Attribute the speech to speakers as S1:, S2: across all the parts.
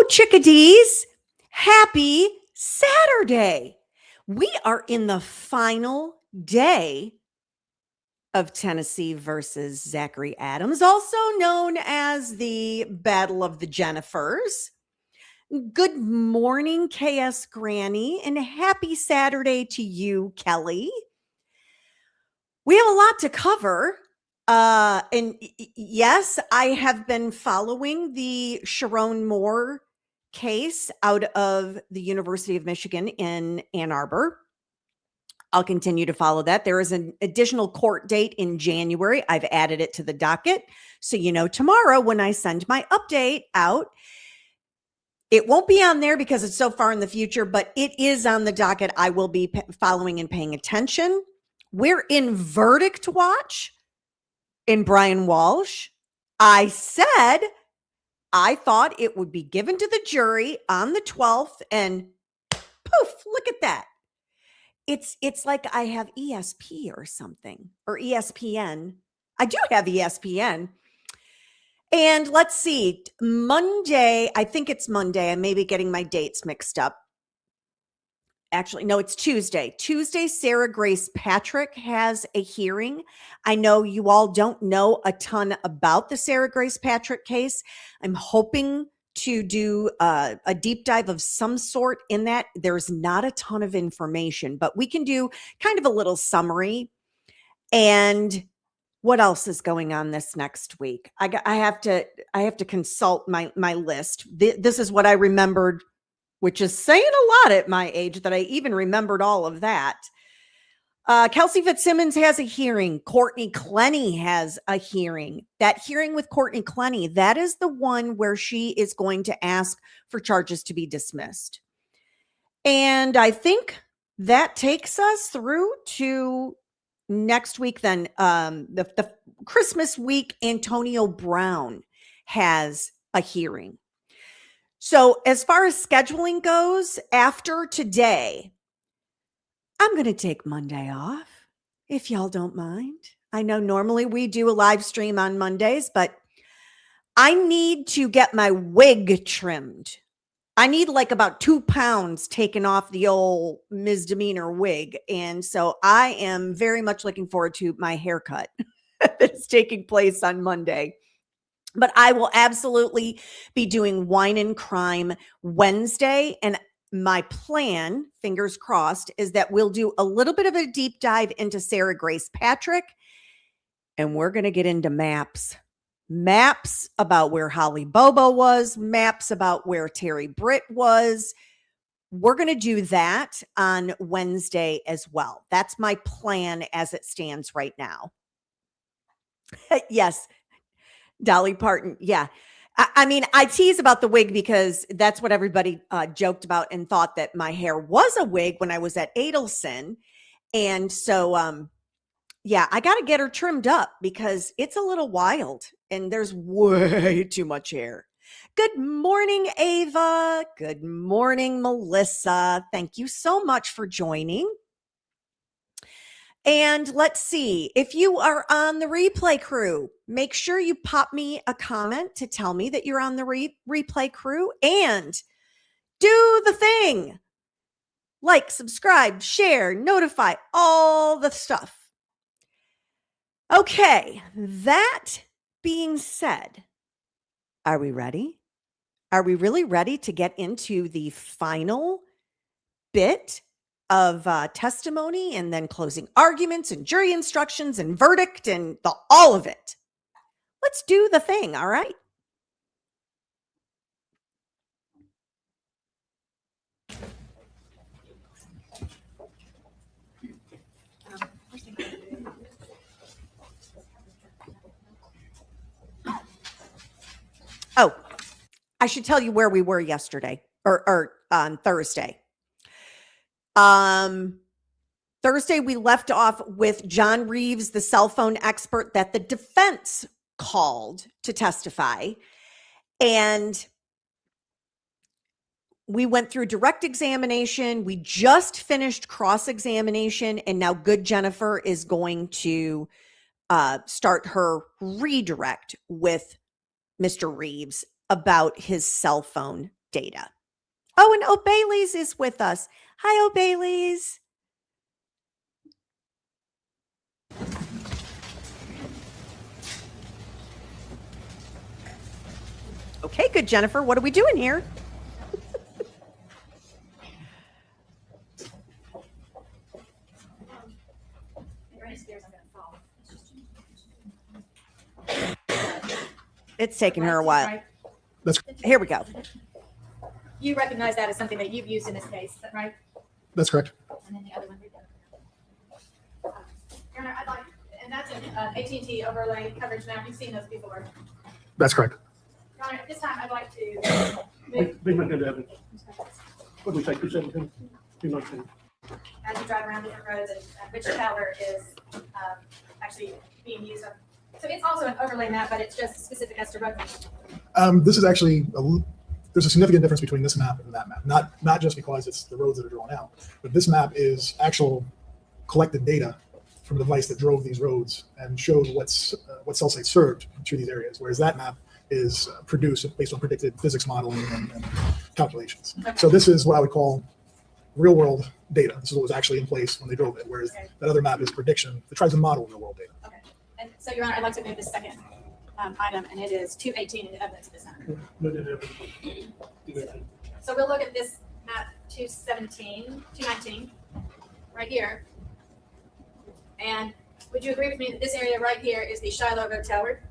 S1: chickadees. Happy Saturday. We are in the final day of Tennessee versus Zachary Adams, also known as the Battle of the Jennifers. Good morning, KS Granny, and happy Saturday to you, Kelly. We have a lot to cover. Yes, I have been following the Sharon Moore case out of the University of Michigan in Ann Arbor. I'll continue to follow that. There is an additional court date in January. I've added it to the docket. So, tomorrow when I send my update out, it won't be on there because it's so far in the future, but it is on the docket. I will be following and paying attention. We're in verdict watch in Brian Walsh. I said I thought it would be given to the jury on the 12th, and poof, look at that. It's like I have ESP or something, or ESPN. I do have ESPN. And let's see, Monday, I think it's Monday. I may be getting my dates mixed up. Actually, no, it's Tuesday. Tuesday, Sarah Grace Patrick has a hearing. I know you all don't know a ton about the Sarah Grace Patrick case. I'm hoping to do a deep dive of some sort in that. There's not a ton of information, but we can do kind of a little summary. And what else is going on this next week? I have to consult my list. This is what I remembered, which is saying a lot at my age that I even remembered all of that. Kelsey Fitzsimmons has a hearing. Courtney Clenny has a hearing. That hearing with Courtney Clenny, that is the one where she is going to ask for charges to be dismissed. And I think that takes us through to next week. Then the Christmas week, Antonio Brown has a hearing. So as far as scheduling goes, after today, I'm going to take Monday off, if y'all don't mind. I know normally we do a live stream on Mondays, but I need to get my wig trimmed. I need like about 2 pounds taken off the old misdemeanor wig. And so I am very much looking forward to my haircut that's taking place on Monday. But I will absolutely be doing Wine and Crime Wednesday. And my plan, fingers crossed, is that we'll do a little bit of a deep dive into Sarah Grace Patrick. And we're going to get into maps about where Holly Bobo was, maps about where Terry Britt was. We're going to do that on Wednesday as well. That's my plan as it stands right now. Yes. Dolly Parton. Yeah. I mean, I tease about the wig because that's what everybody joked about and thought that my hair was a wig when I was at Adelson. And so, yeah, I got to get her trimmed up because it's a little wild and there's way too much hair. Good morning, Ava. Good morning, Melissa. Thank you so much for joining. And let's see, if you are on the replay crew, make sure you pop me a comment to tell me that you're on the replay crew and do the thing. Like, subscribe, share, notify, all the stuff. Okay, that being said, are we ready? Are we really ready to get into the final bit of testimony and then closing arguments and jury instructions and verdict and all of it? Let's do the thing, all right? Oh, I should tell you where we were yesterday or on Thursday. Thursday, we left off with John Reeves, the cell phone expert that the defense called to testify. And we went through direct examination. We just finished cross-examination. And now Good Jennifer is going to start her redirect with Mr. Reeves about his cell phone data. Oh, and O'Bailey's is with us. Hi, O'Bailey's. Okay, good, Jennifer. What are we doing here? It's taken her a while. Here we go.
S2: You recognize that as something that you've used in this case, is that right?
S3: That's correct.
S2: And then the other one. Your Honor, I'd like, and that's an AT&T overlay coverage map. You've seen those before.
S3: That's correct.
S2: Your Honor, at this time, I'd like to move.
S4: Big man, Evans. What do we say, 217, 219?
S2: As you drive around different roads and which tower is actually being used. So it's also an overlay map, but it's just specific as to road names.
S3: This is actually, there's a significant difference between this map and that map. Not just because it's the roads that are drawn out, but this map is actual collected data from the device that drove these roads and showed what cell sites served through these areas, whereas that map is produced based on predicted physics modeling and calculations.
S2: Okay.
S3: So this is what I would call real world data. This is what was actually in place when they drove it, whereas that other map is prediction that tries to model real world data.
S2: Okay. And so, Your Honor, I'd like to move the second item, and it is 218 in the evidence of this matter. So we'll look at this map 219, right here. And would you agree with me that this area right here is the Shiloh Road Tower?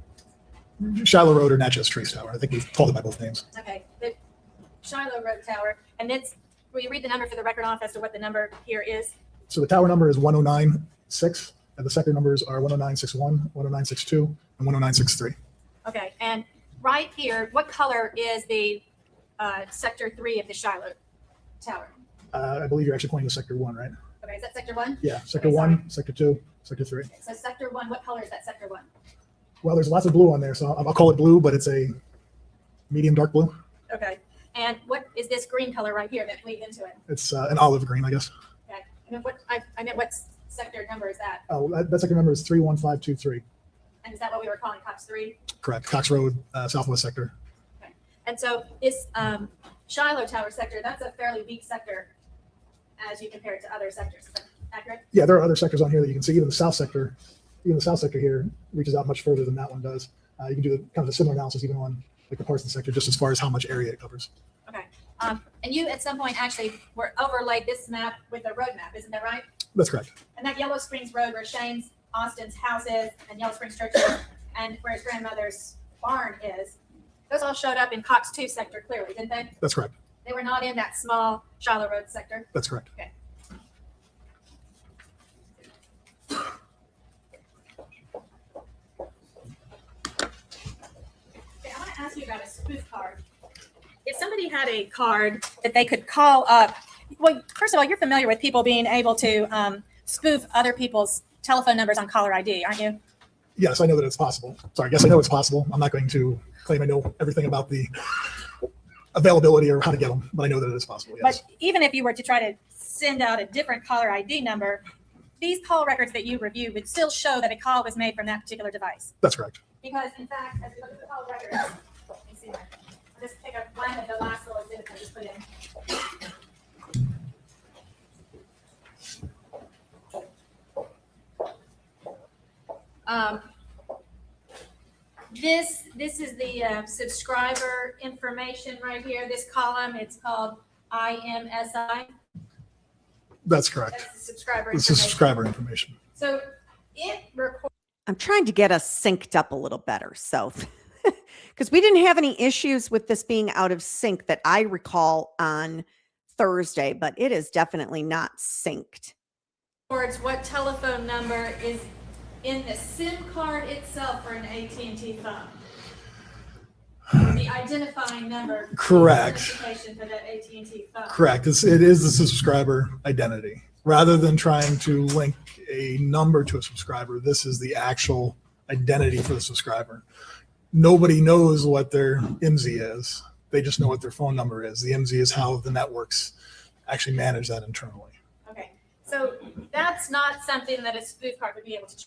S3: Shiloh Road or Natchez Trace Tower. I think we've called it by both names.
S2: Okay, the Shiloh Road Tower. And it's, will you read the number for the record off as to what the number here is?
S3: So the tower number is 1096, and the sector numbers are 10961, 10962, and 10963.
S2: Okay, and right here, what color is the sector 3 of the Shiloh Tower?
S3: I believe you're actually pointing to sector 1, right?
S2: Okay, is that sector 1?
S3: Yeah, sector
S2: Okay,
S3: 1, sector 2, sector 3.
S2: Okay, so sector 1, what color is that sector 1?
S3: Well, there's lots of blue on there, so I'll call it blue, but it's a medium dark blue.
S2: Okay, and what is this green color right here that bleeds into it?
S3: It's an olive green, I guess.
S2: Okay, and then what, I meant what sector number is that?
S3: Oh, that sector number is 31523.
S2: And is that what we were calling Cox 3?
S3: Correct. Cox Road, southwest sector.
S2: Okay, and so this Shiloh Tower sector, that's a fairly weak sector as you compare it to other sectors. Is that accurate?
S3: Yeah, there are other sectors on here that you can see. Even the south sector here reaches out much further than that one does. You can do kind of a similar analysis even on like the Parsons sector, just as far as how much area it covers.
S2: Okay, and you at some point actually were overlaid this map with a road map, isn't that right?
S3: That's correct.
S2: And that Yellow Springs Road where Shane's, Austin's house is, and Yellow Springs Church is, and where his grandmother's barn is, those all showed up in Cox 2 sector clearly, didn't they?
S3: That's correct.
S2: They were not in that small Shiloh Road sector.
S3: That's correct.
S2: Okay. Okay, I want to ask you about a spoof card. If somebody had a card that they could call up, well, first of all, you're familiar with people being able to spoof other people's telephone numbers on caller ID, aren't you?
S3: Yes, I know that it's possible. Sorry, yes, I know it's possible. I'm not going to claim I know everything about the availability or how to get them, but I know that it is possible. Yes.
S2: But even if you were to try to send out a different caller ID number, these call records that you review would still show that a call was made from that particular device.
S3: That's correct.
S2: Because in fact, as we look at the call records, let me see that. I'll just pick up one of the last little exhibits I just put in. This is the subscriber information right here. This column, it's called IMSI.
S3: That's correct.
S2: That's the subscriber
S3: This
S2: information.
S3: is subscriber information.
S2: So it records.
S1: I'm trying to get us synced up a little better. So, because we didn't have any issues with this being out of sync that I recall on Thursday, but it is definitely not synced.
S2: What telephone number is in the SIM card itself for an AT&T phone? The identifying number.
S3: Correct.
S2: Identification for that AT&T phone.
S3: Correct. It is the subscriber identity. Rather than trying to link a number to a subscriber, this is the actual identity for the subscriber. Nobody knows what their IMSI is. They just know what their phone number is. The IMSI is how the networks actually manage that internally.
S2: Okay, so that's not something that a spoof card would be able to change.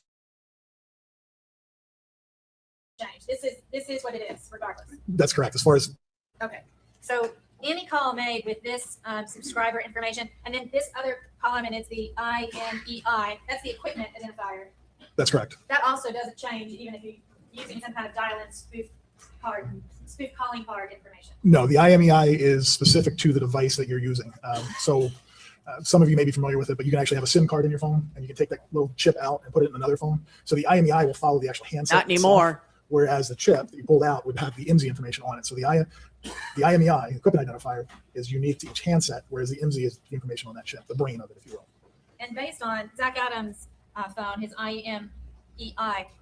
S2: This is what it is, regardless.
S3: That's correct. As far as
S2: Okay, so any call made with this subscriber information, and then this other column, and it's the IMEI, that's the equipment identifier.
S3: That's correct.
S2: That also doesn't change even if you're using some kind of dial-in spoof calling card information.
S3: No, the IMEI is specific to the device that you're using. Some of you may be familiar with it, but you can actually have a SIM card in your phone, and you can take that little chip out and put it in another phone. So the IMEI will follow the actual handset.
S1: Not anymore.
S3: Itself, whereas the chip that you pulled out would have the IMSI information on it. So the IMEI, equipment identifier, is unique to each handset, whereas the IMSI is the information on that chip, the brain of it, if you will.
S2: And based on Zach Adams' phone, his IMEI,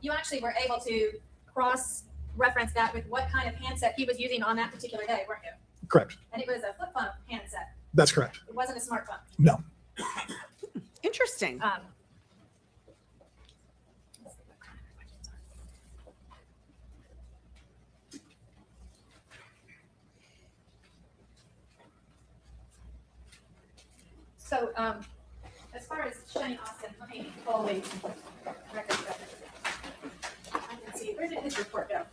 S2: you actually were able to cross-reference that with what kind of handset he was using on that particular day, weren't you?
S3: Correct.
S2: And it was a flip phone handset.
S3: That's correct.
S2: It wasn't a smartphone.
S3: No.
S1: Interesting.
S2: So, as far as Shane Austin, let me pull the records up. I can see, where did his report go?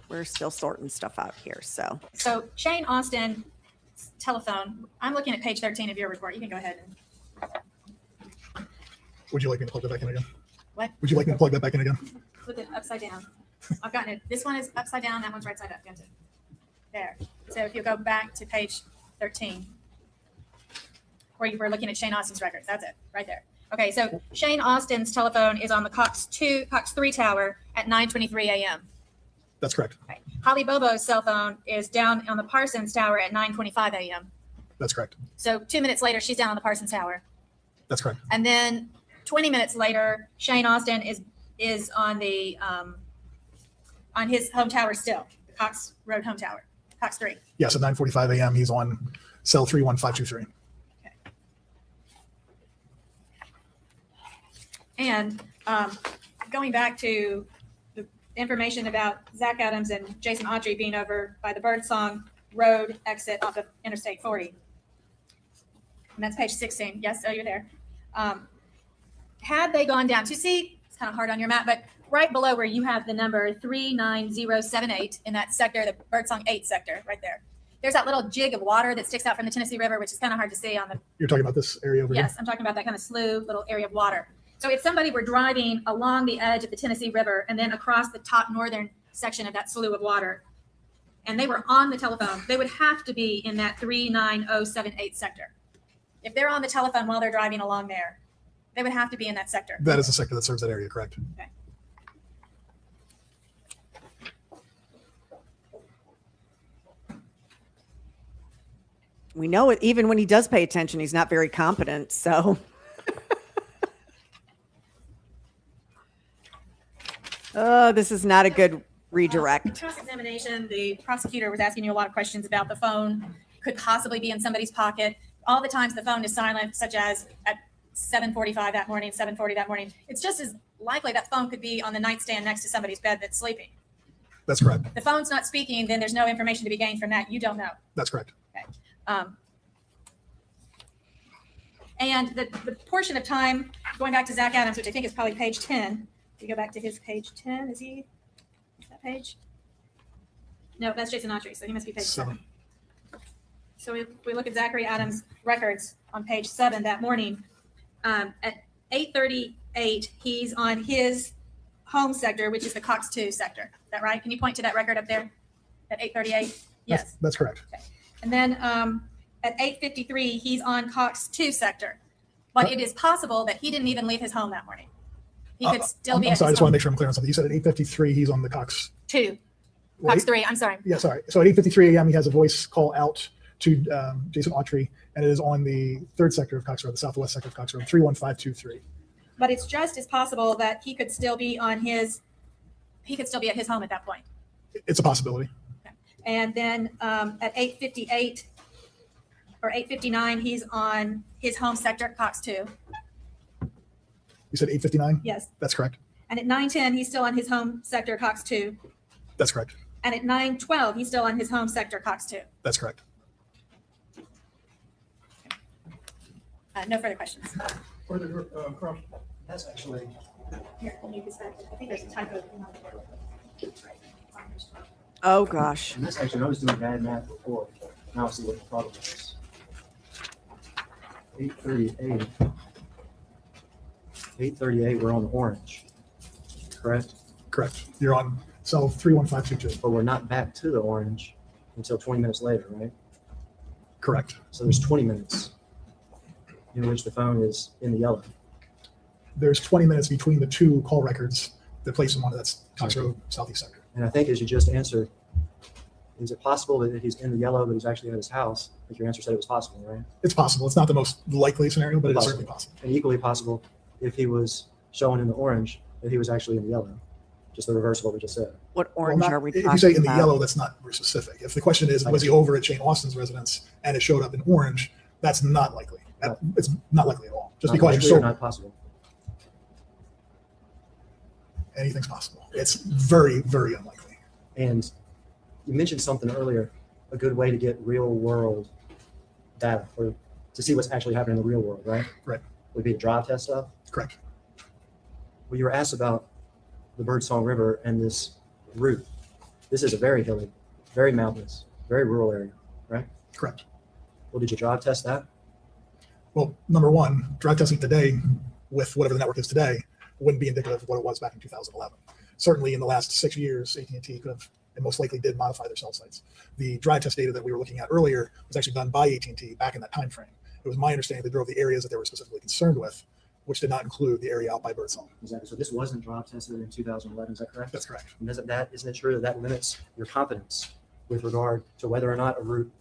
S1: We're still sorting stuff out here. So
S2: So Shane Austin's telephone, I'm looking at page 13 of your report. You can go ahead and
S3: Would you like me to plug that back in again?
S2: What?
S3: Would you like me to plug that back in again?
S2: flip it upside down. I've gotten it. This one is upside down. That one's right side up. Got it. There. So if you go back to page 13, where you were looking at Shane Austin's records, that's it, right there. Okay, so Shane Austin's telephone is on the Cox 3 tower at 9:23 a.m.
S3: That's correct.
S2: Okay. Holly Bobo's cell phone is down on the Parsons tower at 9:25 a.m.
S3: That's correct.
S2: So 2 minutes later, she's down on the Parsons tower.
S3: That's correct.
S2: And then 20 minutes later, Shane Austin is on the on his home tower still, the Cox Road home tower, Cox 3.
S3: Yes, at 9:45 a.m. he's on cell 31523.
S2: And going back to the information about Zach Adams and Jason Autry being over by the Birdsong Road exit off of Interstate 40. And that's page 16. Yes, oh, you're there. Had they gone down, to see, it's kind of hard on your map, but right below where you have the number 39078 in that sector, the Birdsong 8 sector, right there. There's that little jig of water that sticks out from the Tennessee River, which is kind of hard to see on the.
S3: You're talking about this area over
S2: Yes, I'm talking about that kind of slough, little area of water. So if somebody were driving along the edge of the Tennessee River and then across the top northern section of that slough of water, and they were on the telephone, they would have to be in that 39078 sector. If they're on the telephone while they're driving along there, they would have to be in that sector.
S3: here? That is the sector that serves that area, correct?
S2: Okay.
S1: we know it, even when he does pay attention, he's not very competent. So oh, this is not a good redirect.
S2: Cross-examination, the prosecutor was asking you a lot of questions about the phone, could possibly be in somebody's pocket. All the times the phone is silent, such as at 7:45 that morning, 7:40 that morning. It's just as likely that phone could be on the nightstand next to somebody's bed that's sleeping.
S3: That's correct.
S2: The phone's not speaking, then there's no information to be gained from that. You don't know.
S3: That's correct.
S2: And the portion of time, going back to Zach Adams, which I think is probably page 10. If you go back to his page 10, is that page? No, that's Jason Autry, so he must be page 7. So if we look at Zachary Adams' records on page 7 that morning, at 8:38, he's on his home sector, which is the Cox 2 sector. Is that right? Can you point to that record up there at 8:38? Yes.
S3: That's correct.
S2: Okay. And then at 8:53, he's on Cox 2 sector. But it is possible that he didn't even leave his home that morning. He could still be
S3: I'm
S2: at
S3: sorry, I
S2: his
S3: just want
S2: home.
S3: to make sure I'm clear on something. You said at 8:53 he's on the Cox.
S2: 2.
S3: Well,
S2: Cox 3, I'm sorry.
S3: Yeah, sorry. So at 8:53 a.m. he has a voice call out to Jason Autry, and it is on the 3rd sector of Cox Road, the southwest sector of Cox Road, 31523.
S2: But it's just as possible that he could still be at his home at that point.
S3: It's a possibility.
S2: And then at 8:58 or 8:59, he's on his home sector, Cox 2.
S3: You said 8:59?
S2: Yes.
S3: That's correct.
S2: And at 9:10, he's still on his home sector, Cox 2.
S3: That's correct.
S2: And at 9:12, he's still on his home sector, Cox 2.
S3: That's correct.
S2: No further questions.
S4: Further, cross.
S5: That's actually
S2: Here, let me get back. I think there's a typo.
S1: Oh gosh.
S5: And this actually, I was doing bad math before. Now I see what the problem is. 838. 838, we're on the orange, correct?
S3: Correct. You're on cell 31522.
S5: But we're not back to the orange until 20 minutes later, right?
S3: Correct.
S5: So there's 20 minutes in which the phone is in the yellow.
S3: There's 20 minutes between the two call records that place him on. That's Cox Road, Southeast Sector.
S5: And I think as you just answered, is it possible that he's in the yellow, but he's actually at his house? Like your answer said it was possible, right?
S3: It's possible. It's not the most likely scenario, but it is certainly possible.
S5: And equally possible if he was showing in the orange, that he was actually in the yellow. Just the reverse of what we just said.
S1: What
S3: Well,
S1: orange
S3: not-
S1: are we
S3: if
S1: talking
S3: you say in the
S1: about?
S3: yellow, that's not very specific. If the question is, was he over at Shane Austin's residence and it showed up in orange, that's not likely. It's not likely at all. Just
S5: Not
S3: because
S5: likely
S3: you're
S5: or
S3: so
S5: not possible.
S3: anything's possible. It's very, very unlikely.
S5: And you mentioned something earlier, a good way to get real world data or to see what's actually happening in the real world, right?
S3: Right.
S5: Would be the drive test stuff.
S3: Correct.
S5: Well, you were asked about the Birdsong River and this route. This is a very hilly, very mountainous, very rural area, right?
S3: Correct.
S5: Well, did you drive test that?
S3: Well, number one, drive testing today with whatever the network is today wouldn't be indicative of what it was back in 2011. Certainly in the last 6 years, AT&T could have and most likely did modify their cell sites. The drive test data that we were looking at earlier was actually done by AT&T back in that time frame. It was my understanding they drove the areas that they were specifically concerned with, which did not include the area out by Birdsong.
S5: Exactly. So this wasn't drive tested in 2011, is that correct?
S3: That's correct.
S5: And isn't it true that that limits your confidence with regard to whether or not a route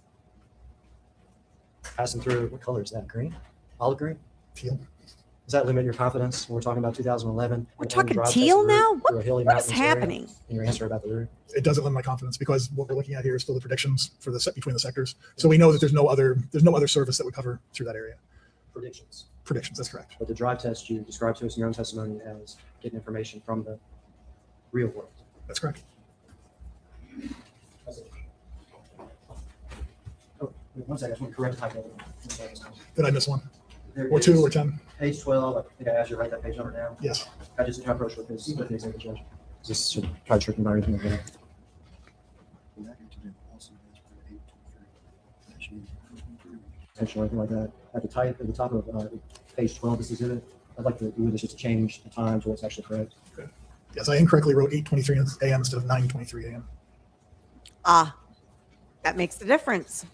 S5: passing through, what color is that? Green? Olive green?
S3: Teal.
S5: Does that limit your confidence when we're talking about 2011?
S1: We're
S5: and
S1: talking
S5: drive
S1: teal
S5: tested route
S1: now?
S5: through a hilly
S1: What is
S5: mountainous area?
S1: happening?
S5: And your answer about the route?
S3: It doesn't limit my confidence because what we're looking at here is still the predictions for the set between the sectors. So we know that there's no other service that would cover through that area.
S5: Predictions.
S3: Predictions, that's correct.
S5: But the drive test you described to us in your own testimony as getting information from the real world.
S3: That's correct.
S5: Oh, wait, one second. I just want to correct a typo.
S3: Did I miss one?
S5: There
S3: Or two
S5: is
S3: or 10?
S5: Page 12. I think I asked you to write that page number down.
S3: Yes.
S5: I just approached with his executive judge. Just to try to trick him or anything like that. Potential or anything like that. At the top of page 12, this is it. I'd like to do this just to change the time to what's actually correct.
S3: Yes, I incorrectly wrote 8:23 a.m. instead of 9:23 a.m.
S1: Ah, that makes the difference.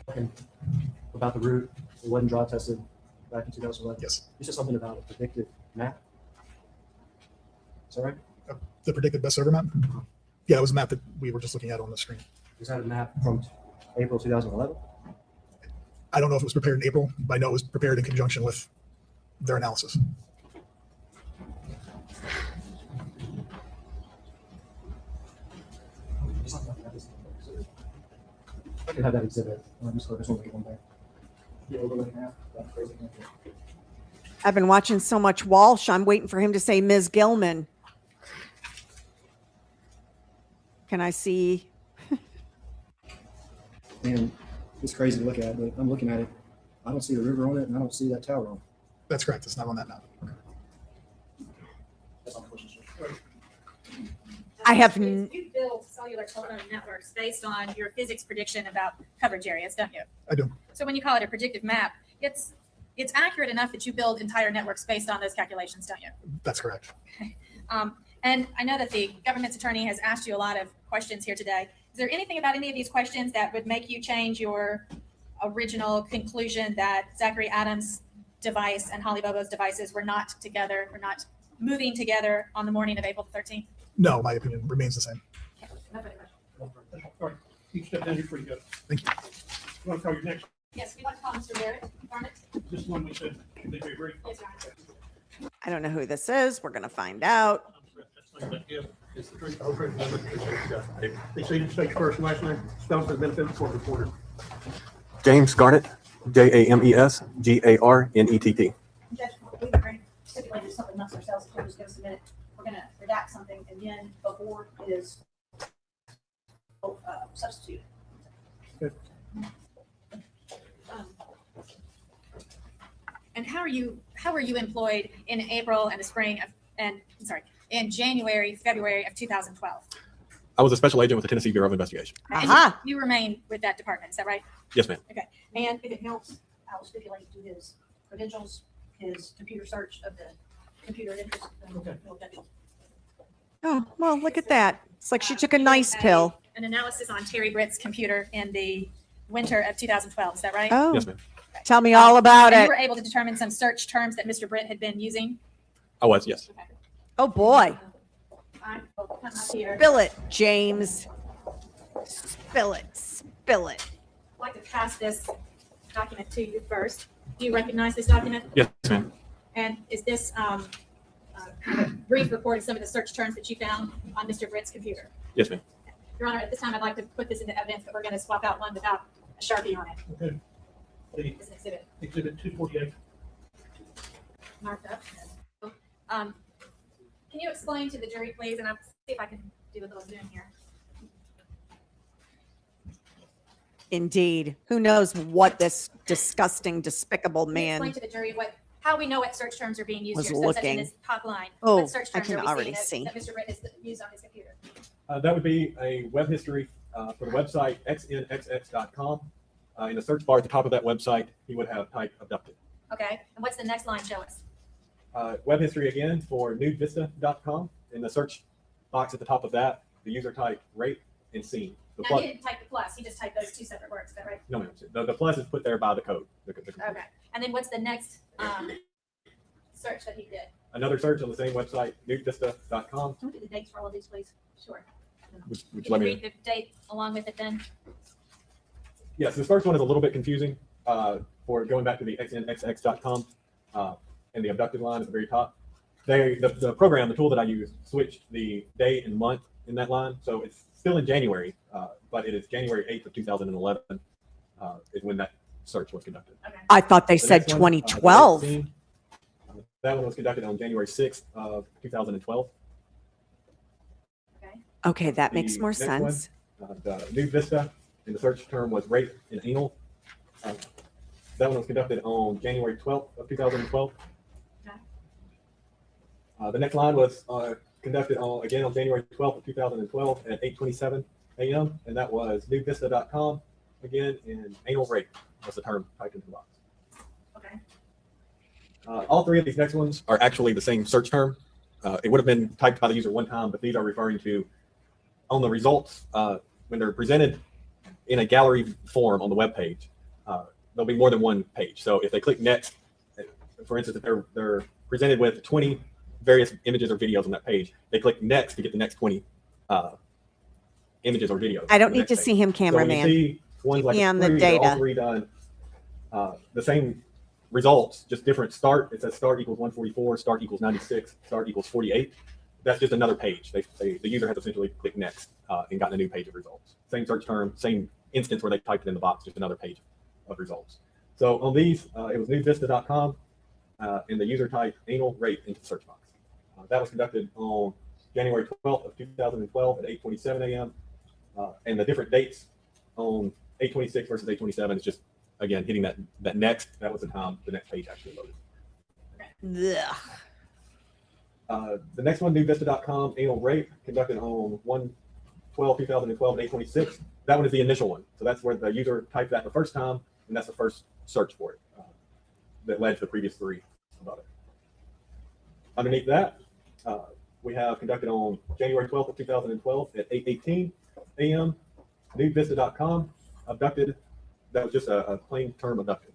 S5: Okay. About the route, it wasn't drive tested back in 2011.
S3: Yes.
S5: You said something about a predictive map. Is that right?
S3: The predicted best server map? Yeah, it was a map that we were just looking at on the screen.
S5: Is that a map from April 2011?
S3: I don't know if it was prepared in April, but I know it was prepared in conjunction with their analysis.
S5: I could have that exhibit. I'm just going to get one back. The overlay map, that crazy thing.
S1: I've been watching so much Walsh. I'm waiting for him to say Ms. Gilman. Can I see?
S5: And it's crazy to look at, but I'm looking at it. I don't see the river on it, and I don't see that tower on it.
S3: That's correct. It's not on that map.
S5: That's all the questions.
S1: I have
S2: You build cellular telephone networks based on your physics prediction about coverage areas, don't you?
S3: I do.
S2: So when you call it a predictive map, it's accurate enough that you build entire networks based on those calculations, don't you?
S3: That's correct.
S2: And I know that the government's attorney has asked you a lot of questions here today. Is there anything about any of these questions that would make you change your original conclusion that Zachary Adams' device and Holly Bobo's devices were not together, were not moving together on the morning of April 13th?
S3: No, my opinion remains the same.
S2: No further questions.
S4: All right, each step down, you're pretty good.
S3: Thank you.
S4: You want to call your next,
S2: Yes, we'd like to call Mr. Barrett. Garnet?
S4: this one we said, should they be brief?
S2: Yes, Your Honor.
S1: I don't know who this is. We're going to find out.
S4: That's not that gift. It's the truth, the whole truth, nothing but the truth. They say you state your first and last name, spelled for the benefit of the court reporter.
S6: James Garnett, James Garnett.
S7: Judge, we've agreed, stipulated something amongst ourselves, if you'll just give us a minute. We're gonna redact something, and then before is substitute.
S4: Good.
S2: And how were you employed in April and the spring of, in January, February of 2012?
S6: I was a special agent with the Tennessee Bureau of Investigation.
S2: And
S1: Aha.
S2: you remain with that department, is that right?
S6: Yes, ma'am.
S7: And if it helps, I'll stipulate to his credentials, his computer search of the computer interest.
S4: Okay.
S7: No objection.
S1: Oh, well, look at that. It's like she took a nice pill.
S2: An analysis on Terry Britt's computer in the winter of 2012, is that right?
S1: Oh,
S6: Yes, ma'am.
S1: tell me all about
S2: And
S1: it.
S2: you were able to determine some search terms that Mr. Britt had been using?
S6: I was, yes.
S1: Oh, boy.
S7: I will come up here.
S1: Spill it, James. Spill it. Spill it.
S2: I'd like to pass this document to you first. Do you recognize this document?
S6: Yes, ma'am.
S2: And is this kind of a brief report of some of the search terms that you found on Mr. Britt's computer?
S6: Yes, ma'am.
S2: Your Honor, at this time, I'd like to put this into evidence, but we're going to swap out one without a Sharpie on it.
S4: Okay. The
S2: It's an exhibit
S4: exhibit 248.
S2: marked up. Can you explain to the jury, please, and I'll see if I can do a little zoom here.
S1: Indeed. Who knows what this disgusting, despicable
S2: Can you
S1: man.
S2: explain to the jury how we know what search terms are being used
S1: Was
S2: here, such as
S1: looking.
S2: in this top line?
S1: Oh,
S2: What search
S1: I
S2: terms
S1: can
S2: are we
S1: already
S2: seeing
S1: see.
S2: that Mr. Britt has used on his computer?
S6: That would be a web history for the website xnxx.com. In the search bar at the top of that website, he would have typed abducted.
S2: Okay, and what's the next line show us?
S6: Web history again for nudevista.com. In the search box at the top of that, the user typed rape and scene. The
S2: Now,
S6: plus,
S2: he didn't type the plus, he just typed those two separate words, is that right?
S6: no, ma'am. The plus is put there by the code. The computer.
S2: Okay, and then what's the next search that he did?
S6: Another search on the same website, nudevista.com.
S7: Can we get the dates for all of these, please?
S2: Sure.
S6: Would you
S2: Can
S6: let
S2: you
S6: me?
S2: read the date along with it then?
S6: Yes, this first one is a little bit confusing for going back to the xnxx.com and the abducted line at the very top. The program, the tool that I use, switched the day and month in that line. So it's still in January, but it is January 8th of 2011 is when that search was conducted.
S2: Okay.
S1: I thought they
S6: The
S1: said
S6: next one, the
S1: 2012.
S6: rape scene, that one was conducted on January 6th of 2012.
S2: Okay.
S1: Okay, that makes
S6: The
S1: more
S6: next
S1: sense.
S6: The new Vista in the search term was rape and anal. That one was conducted on January 12th of 2012.
S2: Okay.
S6: The next line was conducted again on January 12th of 2012 at 8:27 a.m. And that was newvista.com again, and anal rape was the term typed into the box.
S2: Okay.
S6: All three of these next ones are actually the same search term. It would have been typed by the user one time, but these are referring to on the results when they're presented in a gallery form on the web page. There'll be more than one page. So if they click next, for instance, if they're presented with 20 various images or videos on that page, they click next to get the next 20 images or videos.
S1: I don't
S6: on the
S1: need to
S6: next
S1: see
S6: page.
S1: him,
S6: So when you
S1: cameraman.
S6: see ones like
S1: me on the
S6: they're
S1: data.
S6: all three done, the same results, just different start. It says start equals 144, start equals 96, start equals 48. That's just another page. The user has essentially clicked next and gotten a new page of results. Same search term, same instance where they typed it in the box, just another page of results. So on these, it was newvista.com and the user typed anal rape into the search box. That was conducted on January 12th of 2012 at 8:27 a.m. And the different dates on 8:26 versus 8:27 is just, again, hitting that next. That was the time the next page actually loaded.
S1: Ugh.
S6: The next one, newvista.com, anal rape, conducted on 1/12/2012 at 8:26. That one is the initial one. So that's where the user typed that the first time, and that's the first search for it that led to the previous three above it. Underneath that, we have conducted on January 12th of 2012 at 8:18 a.m. newvista.com, abducted. That was just a plain term abducted.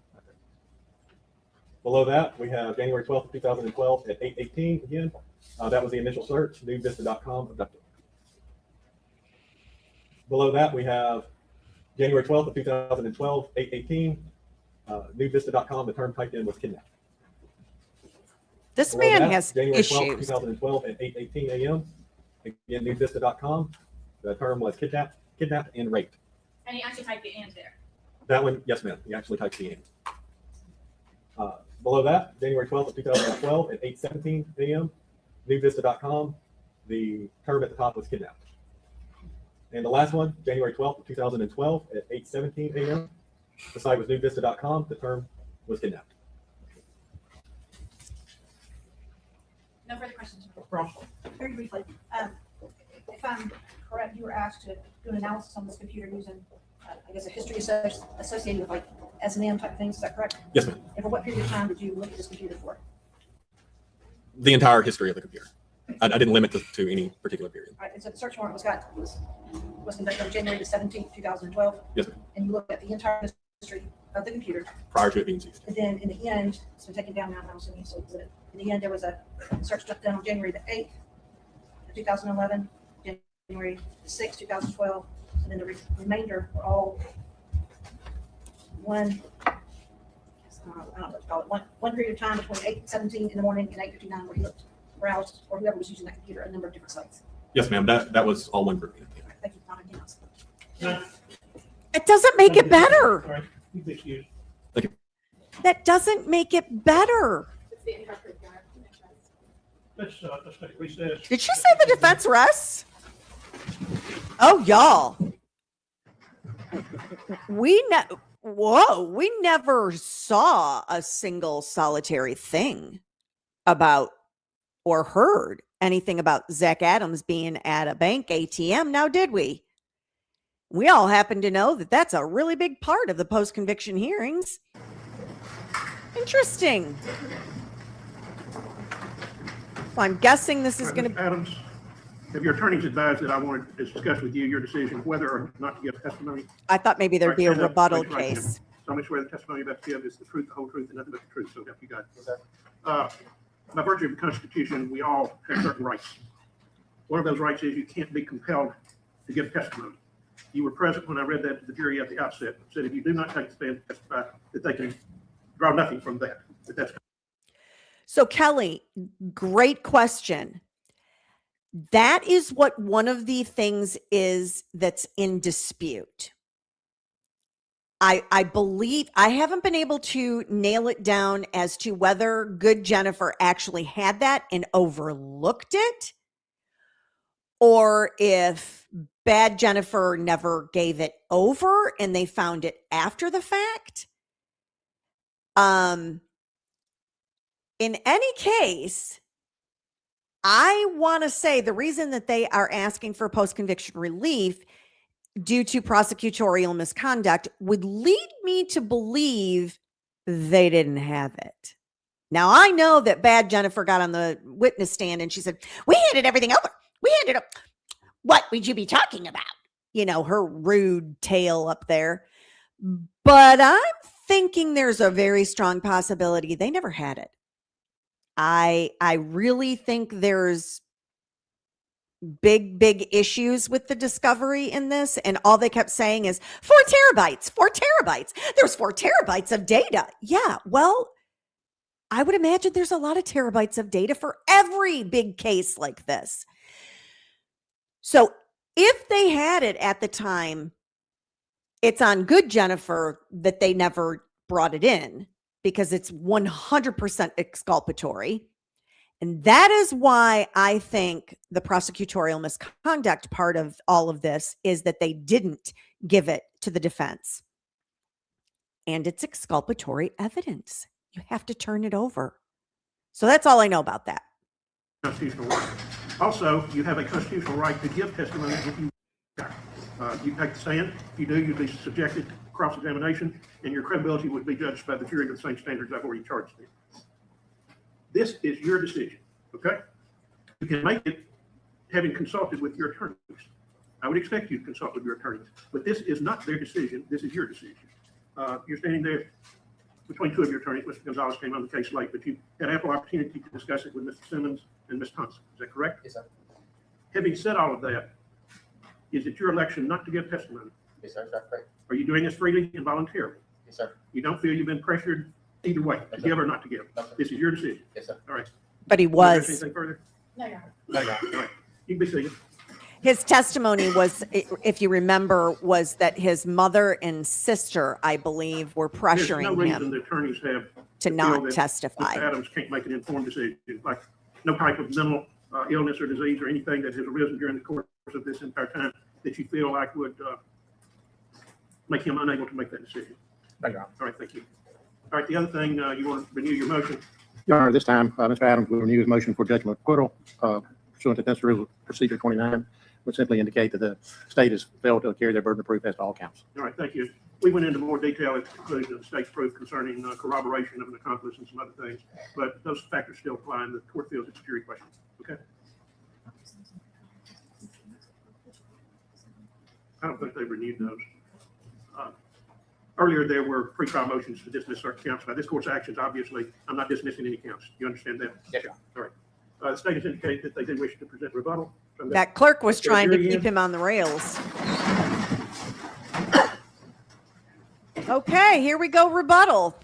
S6: Below that, we have January 12th of 2012 at 8:18 again. That was the initial search, newvista.com, abducted. Below that, we have January 12th of 2012, 8:18, newvista.com, the term typed in was kidnapped.
S1: This
S6: Below
S1: man
S6: that,
S1: has
S6: January 12th,
S1: issues.
S6: 2012 at 8:18 a.m. Again, newvista.com, the term was kidnapped and raped.
S2: And he actually typed the and there.
S6: That one, yes, ma'am. He actually typed the in. Below that, January 12th of 2012 at 8:17 a.m., newvista.com, the term at the top was kidnapped. And the last one, January 12th of 2012 at 8:17 a.m., the site was newvista.com, the term was kidnapped.
S4: Ross?
S7: Very briefly, if I'm correct, you were asked to do an analysis on this computer using, I guess, a history associated with like S&M type things. Is that correct?
S6: Yes, ma'am.
S7: And for what period of time did you look at this computer for?
S6: The entire history of the computer. I didn't limit this to any particular period.
S7: All right, and so the search warrant was conducted on January the 17th, 2012.
S6: Yes, ma'am.
S7: And you looked at the entire history of the computer.
S6: Prior to it being seized.
S7: And then in the end, it's been taken down now, I'm assuming, so in the end, there was a search done on January the 8th, 2011, January the 6th, 2012, and then the remainder were all one, I don't know what to call it, one period of time between 8:17 in the morning and 8:59 where he looked, browsed, or whoever was using that computer, a number of different sites.
S6: Yes, ma'am. That was all one group.
S7: All right, thank you. Not anything else.
S4: No.
S1: It doesn't make it better.
S4: All right, you be excused.
S1: That doesn't make it better.
S4: Let's take a recess.
S1: Did she say the defense rests? Oh, y'all. We never saw a single solitary thing about or heard anything about Zach Adams being at a bank ATM. Now, did we? We all happen to know that that's a really big part of the post-conviction hearings. Interesting. Well, I'm guessing this is going to.
S4: Adams, have your attorneys advised that I wanted to discuss with you your decision whether or not to give testimony?
S1: I thought maybe there'd be a
S4: Right, stand up,
S1: rebuttal
S4: raise your right hand.
S1: case.
S4: Solemnly swear the testimony you're about to give is the truth, the whole truth, and nothing but the truth, so help you God. By virtue of the Constitution, we all have certain rights. One of those rights is you can't be compelled to give testimony. You were present when I read that to the jury at the outset. Said if you do not take the stand to testify, that they can draw nothing from that. That's
S1: So, Kelly, great question. That is what one of the things is that's in dispute. I believe I haven't been able to nail it down as to whether good Jennifer actually had that and overlooked it, or if bad Jennifer never gave it over and they found it after the fact. In any case, I want to say the reason that they are asking for post-conviction relief due to prosecutorial misconduct would lead me to believe they didn't have it. Now, I know that bad Jennifer got on the witness stand and she said, we handed everything over. We handed up. What would you be talking about? You know, her rude tale up there. But I'm thinking there's a very strong possibility they never had it. I really think there's big issues with the discovery in this. And all they kept saying is 4 terabytes, 4 terabytes. There's 4 terabytes of data. Yeah, well, I would imagine there's a lot of terabytes of data for every big case like this. So if they had it at the time, it's on good Jennifer that they never brought it in because it's 100% exculpatory. And that is why I think the prosecutorial misconduct part of all of this is that they didn't give it to the defense. And it's exculpatory evidence. You have to turn it over. So that's all I know about that.
S4: constitutional right. Also, you have a constitutional right to give testimony if you you take the stand. If you do, you'd be subjected to cross-examination, and your credibility would be judged by the jury with the same standards I've already charged you. This is your decision, okay? You can make it having consulted with your attorneys. I would expect you to consult with your attorneys, but this is not their decision. This is your decision. You're standing there between two of your attorneys. Mr. Gonzalez came on the case late, but you had ample opportunity to discuss it with Mr. Simmons and Ms. Thompson. Is that correct?
S8: Yes, sir.
S4: Having said all of that, is it your election not to give testimony?
S8: Yes, sir. Is that correct?
S4: Are you doing this freely and voluntarily?
S8: Yes, sir.
S4: You don't feel you've been pressured either way, to give or not to give?
S8: No, sir.
S4: This is your decision.
S8: Yes, sir.
S4: All right.
S1: But he was.
S4: Anything further?
S7: No, Your Honor.
S8: No, Your Honor.
S4: All right. You can be seated.
S1: His testimony was, if you remember, was that his mother and sister, I believe, were
S4: There's no
S1: pressuring
S4: reason
S1: him
S4: the attorneys have
S1: to
S4: feel
S1: not
S4: that
S1: testify.
S4: Mr. Adams can't make an informed decision, like no type of mental illness or disease or anything that has arisen during the course of this entire time that you feel like would make him unable to make that decision.
S8: No, Your Honor.
S4: All right, thank you. All right, the other thing, you want to renew your motion
S8: Your Honor, this time, Mr. Adams will renew his motion for judgment of acquittal pursuant to Tennessee Rules of Procedure 29, would simply indicate that the state has failed to carry their burden of proof as to all counts.
S4: All right, thank you. We went into more detail at the conclusion of the state's proof concerning corroboration of an accomplice and some other things, but those factors still apply, and the court feels it's a jury question. Okay? I don't think they renewed those. Earlier, there were pretrial motions to dismiss certain counts. By this court's actions, obviously, I'm not dismissing any counts. You understand that?
S8: Yes, sir.
S4: All right. The state has indicated that they do wish to present rebuttal. From
S1: That clerk was
S4: Okay,
S1: trying to
S4: jury
S1: keep
S4: in.
S1: him on the rails. Okay, here we go, rebuttal.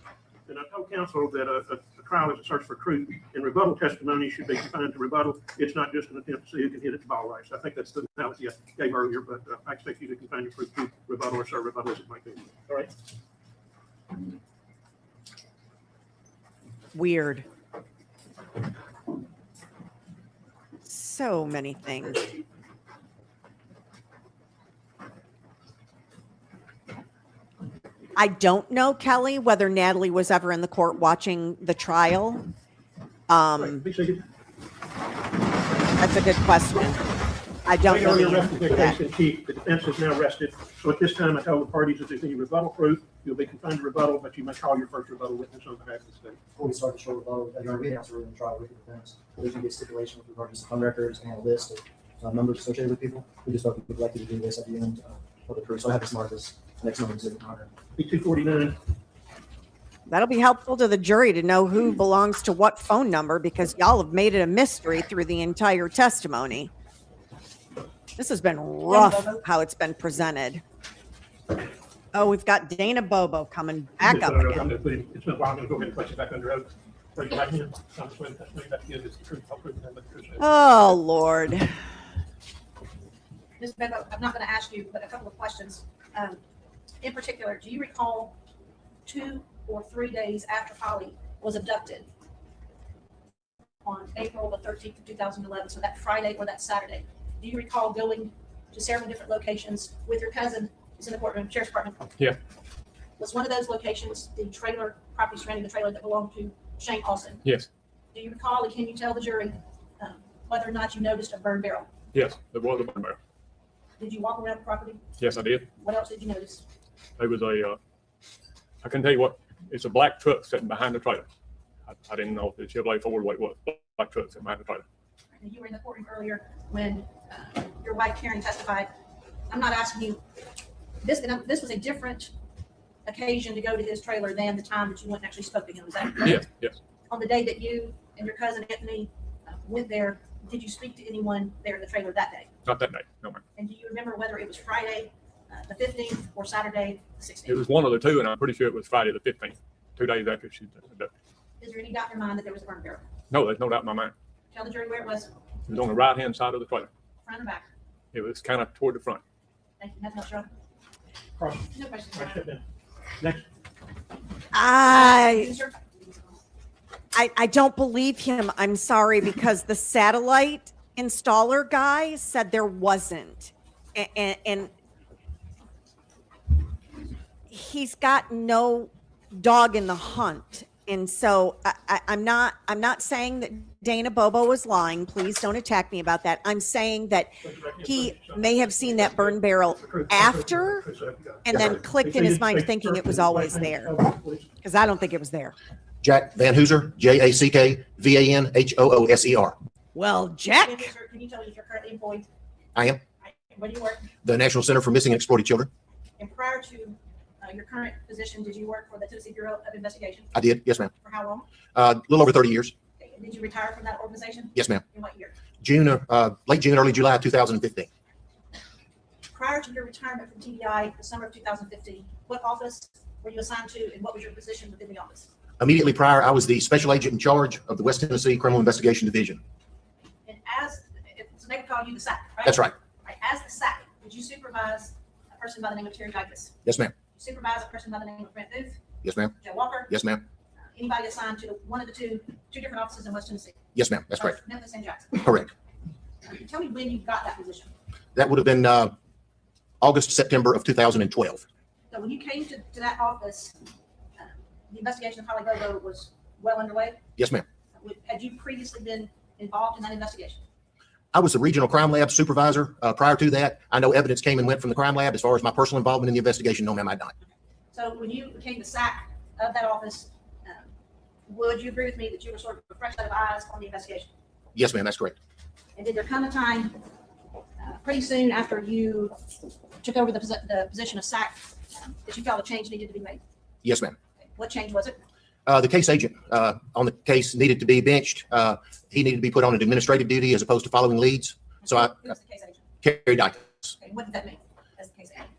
S4: And I told counsel that a trial is a search for truth, and rebuttal testimony should be confined to rebuttal. It's not just an attempt to see who can hit it the ball right. So I think that's the analogy I gave earlier, but I expect you to confine your proof to rebuttal or serve rebuttal as it might be. All right.
S1: Weird. So many things. I don't know, Kelly, whether Natalie was ever in the court watching the trial.
S4: Right, be seated.
S1: That's a good question. I don't
S4: They
S1: know
S4: already
S1: the
S4: arrested
S1: answer
S4: their
S1: to that.
S4: case in chief. The defense is now rested. So at this time, I told the parties if there's any rebuttal proof, you'll be confined to rebuttal, but you may call your first rebuttal witness on behalf of the state.
S5: Before we start the short rebuttal, Your Honor, we announced earlier in the trial with the defense. There's going to be a stipulation with regard to some phone records and a list of numbers associated with people. We just thought we'd like you to do this at the end of the proof. So I have this marked as next moment's in honor.
S4: P-249.
S1: That'll be helpful to the jury to know who belongs to what phone number, because y'all have made it a mystery through the entire testimony. This has been rough how it's been presented. Oh, we've got Dana Bobo coming back up again.
S4: It's been a while. I'm going to go ahead and place you back under oath. Raise your right hand. I'm swearing testimony about to give is the truth. I'll prove nothing but the truth.
S1: Oh, Lord.
S7: Ms. Bobo, I'm not going to ask you, but a couple of questions. In particular, do you recall 2 or 3 days after Holly was abducted on April the 13th of 2011, so that Friday or that Saturday? Do you recall going to several different locations with your cousin? It's in the courtroom, Sheriff's Department.
S6: Yeah.
S7: Was one of those locations the trailer, property surrounding the trailer that belonged to Shane Austin?
S6: Yes,
S7: Do you recall, and can you tell the jury whether or not you noticed a burn barrel?
S6: yes, there was a burn barrel.
S7: Did you walk around the property?
S6: Yes, I did.
S7: What else did you notice?
S6: It was I can tell you what, it's a black truck sitting behind the trailer. I didn't know if the Chevrolet Ford what it was, black truck sitting behind the trailer.
S7: And you were in the courtroom earlier when your wife Karen testified. I'm not asking you, this was a different occasion to go to his trailer than the time that you went and actually spoke to him, is that correct?
S6: Yes, yes.
S7: On the day that you and your cousin Anthony went there, did you speak to anyone there in the trailer that day?
S6: Not that night, no, ma'am.
S7: And do you remember whether it was Friday, the 15th, or Saturday, the 16th?
S6: It was one of the two, and I'm pretty sure it was Friday the 15th, 2 days after she abducted.
S7: Is there any doubt in your mind that there was a burn barrel?
S6: No, there's no doubt in my mind.
S7: Tell the jury where it was,
S6: It was on the right-hand side of the trailer.
S7: front or back.
S6: It was kind of toward the front.
S7: Thank you. Nothing else, Your Honor?
S4: Cross.
S7: No questions.
S4: Right, step in. Next.
S1: I don't believe him. I'm sorry, because the satellite installer guy said there wasn't. And he's got no dog in the hunt. And so I'm not saying that Dana Bobo was lying. Please don't attack me about that. I'm saying that he may have seen that burn barrel after and then clicked in his mind thinking it was always there, because I don't think it was there.
S8: Jack Van Hooser, JACK-VANHOOSER.
S1: Well, Jack,
S7: Can you tell me if you're currently employed?
S8: I am
S7: Where do you work?
S8: the National Center for Missing and Exploited Children.
S7: And prior to your current position, did you work for the Tennessee Bureau of Investigation?
S8: I did, yes, ma'am.
S7: For how long?
S8: A little over 30 years.
S7: Okay, and did you retire from that organization?
S8: Yes, ma'am.
S7: In what year?
S8: Late June, early July 2015.
S7: Prior to your retirement from TBI, the summer of 2015, what office were you assigned to, and what was your position within the office?
S8: Immediately prior, I was the special agent in charge of the West Tennessee Criminal Investigation Division.
S7: And so they would call you the SAC, right?
S8: That's right.
S7: Right. As the SAC, did you supervise a person by the name of Terry Douglas?
S8: Yes, ma'am.
S7: Supervise a person by the name of Brent Booth?
S8: Yes, ma'am.
S7: Joe Walker?
S8: Yes, ma'am.
S7: Anybody assigned to one of the two different offices in West Tennessee?
S8: Yes, ma'am. That's correct.
S7: Both Memphis and Jackson.
S8: Correct.
S7: Tell me when you got that position.
S8: That would have been August, September of 2012.
S7: So when you came to that office, the investigation of Holly Bobo was well underway?
S8: Yes, ma'am.
S7: Had you previously been involved in that investigation?
S8: I was the regional crime lab supervisor. Prior to that, I know evidence came and went from the crime lab. As far as my personal involvement in the investigation, no, ma'am, I don't.
S7: So when you became the SAC of that office, would you agree with me that you were sort of a fresh set of eyes on the investigation?
S8: Yes, ma'am, that's correct.
S7: And did there come a time pretty soon after you took over the position of SAC that you felt a change needed to be made?
S8: Yes, ma'am.
S7: What change was it?
S8: The case agent on the case needed to be benched. He needed to be put on an administrative duty as opposed to following leads. So
S7: Who was the case agent?
S8: Carrie Dykes.
S7: Okay, what did that mean as the case agent?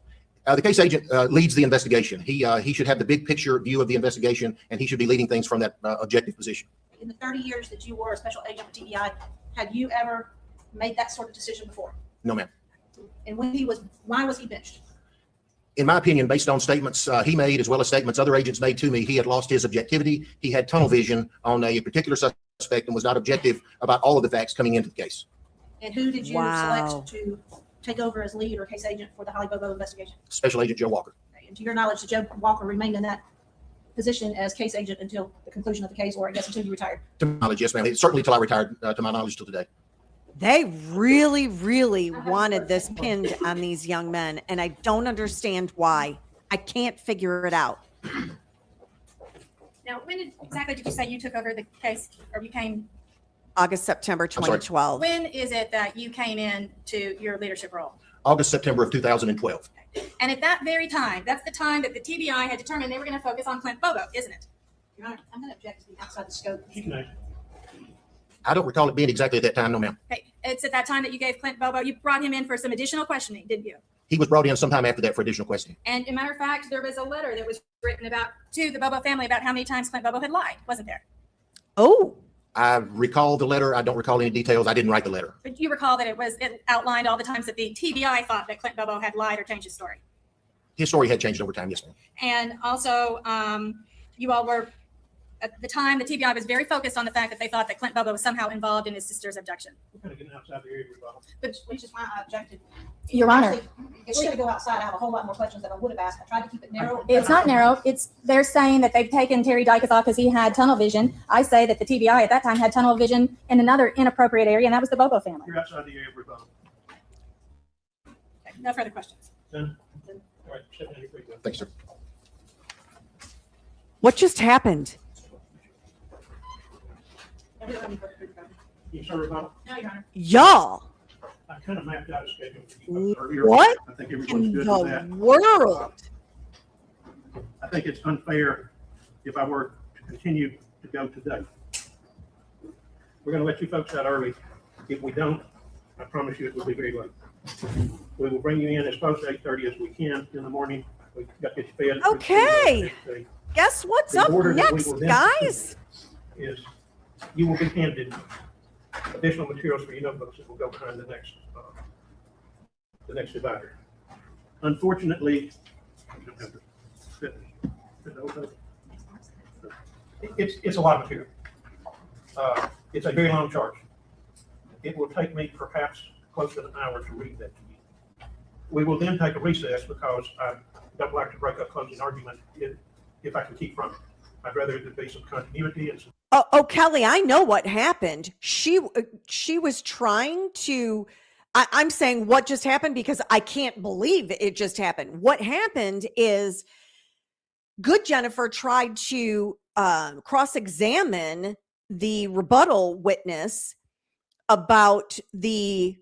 S8: The case agent leads the investigation. He should have the big picture view of the investigation, and he should be leading things from that objective position.
S7: In the 30 years that you were a special agent for TBI, had you ever made that sort of decision before?
S8: No, ma'am.
S7: And why was he benched?
S8: In my opinion, based on statements he made as well as statements other agents made to me, he had lost his objectivity. He had tunnel vision on a particular suspect and was not objective about all of the facts coming into the case.
S7: And who did you
S1: Wow.
S7: select to take over as lead or case agent for the Holly Bobo investigation?
S8: Special Agent Joe Walker.
S7: And to your knowledge, did Joe Walker remain in that position as case agent until the conclusion of the case, or I guess until you retired?
S8: To my knowledge, yes, ma'am. Certainly till I retired, to my knowledge, till today.
S1: They really, really wanted this pinned on these young men, and I don't understand why. I can't figure it out.
S2: Now, when exactly did you say you took over the case or you came?
S1: August, September
S8: sorry.
S1: 2012.
S2: When is it that you came in to your leadership role?
S8: August, September of 2012.
S2: And at that very time, that's the time that the TBI had determined they were going to focus on Clint Bobo, isn't it?
S7: Your Honor, I'm going to object to being outside the scope.
S4: You can
S8: I don't recall it being exactly at that time, no, ma'am.
S2: Okay, it's at that time that you gave Clint Bobo, you brought him in for some additional questioning, didn't you?
S8: He was brought in sometime after that for additional questioning.
S2: And as a matter of fact, there was a letter that was written to the Bobo family about how many times Clint Bobo had lied, wasn't there?
S1: Oh,
S8: I recall the letter. I don't recall any details. I didn't write the letter.
S2: But you recall that it outlined all the times that the TBI thought that Clint Bobo had lied or changed his story.
S8: His story had changed over time, yes, ma'am.
S2: And also, you all were, at the time, the TBI was very focused on the fact that they thought that Clint Bobo was somehow involved in his sister's abduction.
S4: We're kind of getting outside the area of rebuttal.
S7: Which is why I objected.
S2: Your Honor.
S7: Actually, if we're going to go outside, I have a whole lot more questions that I would have asked. I tried to keep it narrow.
S2: It's not narrow. They're saying that they've taken Terry Dykes off because he had tunnel vision. I say that the TBI at that time had tunnel vision in another inappropriate area, and that was the Bobo family.
S4: You're outside the area of rebuttal.
S2: Okay, no further questions.
S4: Done? All right, step down, you're free to go.
S8: Thanks, sir.
S1: what just happened?
S7: I don't have any further questions.
S4: You sir rebuttal?
S7: No, Your Honor.
S1: Y'all,
S4: I kind of mapped out a schedule for you folks earlier.
S1: what
S4: I think
S1: in
S4: everyone's good with that.
S1: the world?
S4: I think it's unfair if I were to continue to go today. We're going to let you folks out early. If we don't, I promise you it will be very late. We will bring you in as close to 8:30 as we can in the morning. We've got to get you fed.
S1: Okay. Guess what's
S4: The
S1: up
S4: order that we
S1: next,
S4: will then
S1: guys?
S4: Is you will be handed additional materials for your notebooks that will go behind the next divider. Unfortunately, you don't have to fit the notebook. It's a lot of material. It's a very long charge. It will take me perhaps close to an hour to read that to you. We will then take a recess because I don't like to break up closing argument if I can keep from it. I'd rather there be some continuity and some.
S1: Oh, Kelly, I know what happened. She was trying to. I'm saying what just happened because I can't believe it just happened. What happened is, good Jennifer tried to cross-examine the rebuttal witness about the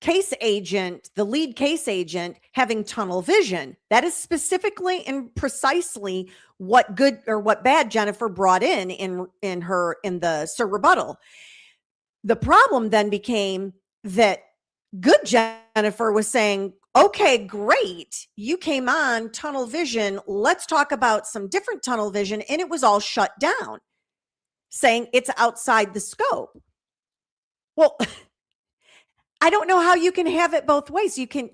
S1: case agent, the lead case agent, having tunnel vision. That is specifically and precisely what good or what bad Jennifer brought in the Sir rebuttal. The problem then became that good Jennifer was saying, okay, great, you came on tunnel vision, let's talk about some different tunnel vision, and it was all shut down, saying it's outside the scope. Well, I don't know how you can have it both ways. You can,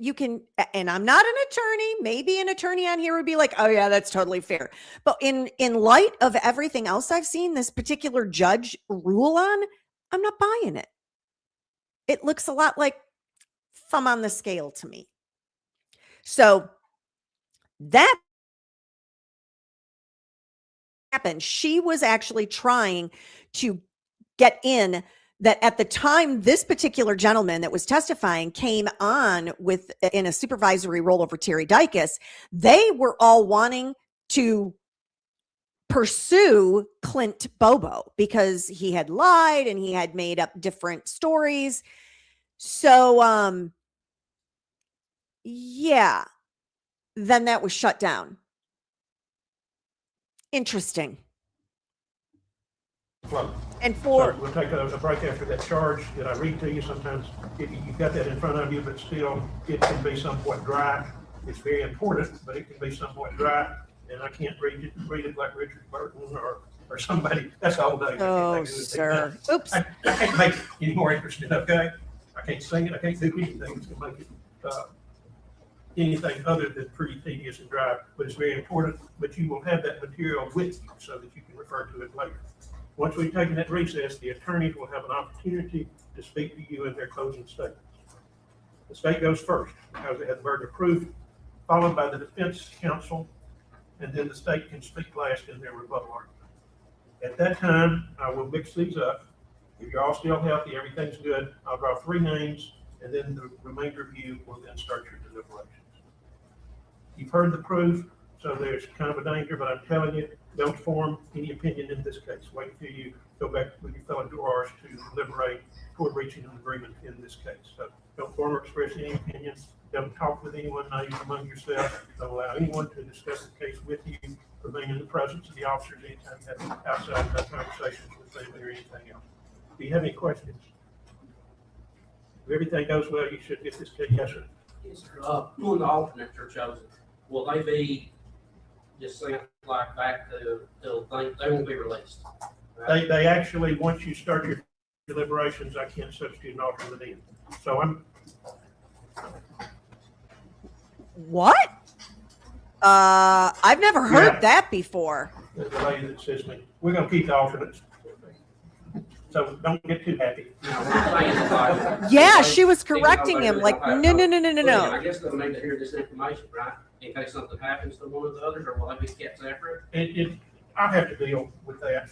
S1: and I'm not an attorney. Maybe an attorney on here would be like, oh yeah, that's totally fair. But in light of everything else I've seen this particular judge rule on, I'm not buying it. It looks a lot like thumb on the scale to me. So that happened. She was actually trying to get in that at the time this particular gentleman that was testifying came on with in a supervisory role over Terry Dykes. They were all wanting to pursue Clint Bobo because he had lied and he had made up different stories. So, yeah, then that was shut down. Interesting.
S4: Well,
S1: And
S4: so
S1: for
S4: we'll take a break after that charge that I read to you. Sometimes you've got that in front of you, but still it can be somewhat dry. It's very important, but it can be somewhat dry. And I can't read it like Richard Burton or somebody. That's all day.
S1: oh, sir, oops.
S4: I can't make it any more interesting, okay? I can't sing it. I can't do anything that's gonna make it anything other than pretty tedious and dry. But it's very important. But you will have that material with you so that you can refer to it later. Once we've taken that recess, the attorneys will have an opportunity to speak to you in their closing statements. The state goes first because they have the burden of proof, followed by the defense counsel, and then the state can speak last in their rebuttal argument. At that time, I will mix these up. If you're all still healthy, everything's good, I'll draw 3 names, and then the remainder of you will then start your deliberations. You've heard the proof, so there's kind of a danger, but I'm telling you, don't form any opinion in this case. Wait until you go back with your fellow jurors to deliberate toward reaching an agreement in this case. So don't form or express any opinion. Don't talk with anyone named among yourselves. Don't allow anyone to discuss the case with you. Remain in the presence of the officers anytime you have outside of conversations with them or anything else. Do you have any questions? If everything goes well, you should get this case. Yes, sir.
S9: Yes, sir. Who the alternates are chosen, will they be just sent like back to, they won't be released? Right?
S4: They actually, once you start your deliberations, I can't substitute an alternate in. So
S1: What? I've never heard
S4: Yeah.
S1: that before.
S4: the lady that says me, we're gonna keep the alternates. So don't get too happy.
S9: Now, what I'm saying is like,
S1: Yeah, she was correcting him like, no, no, no, no, no,
S9: I
S1: no.
S9: guess they'll need to hear this information, right? In case something happens to one of the others, or will they be kept separate?
S4: I'll have to deal with that.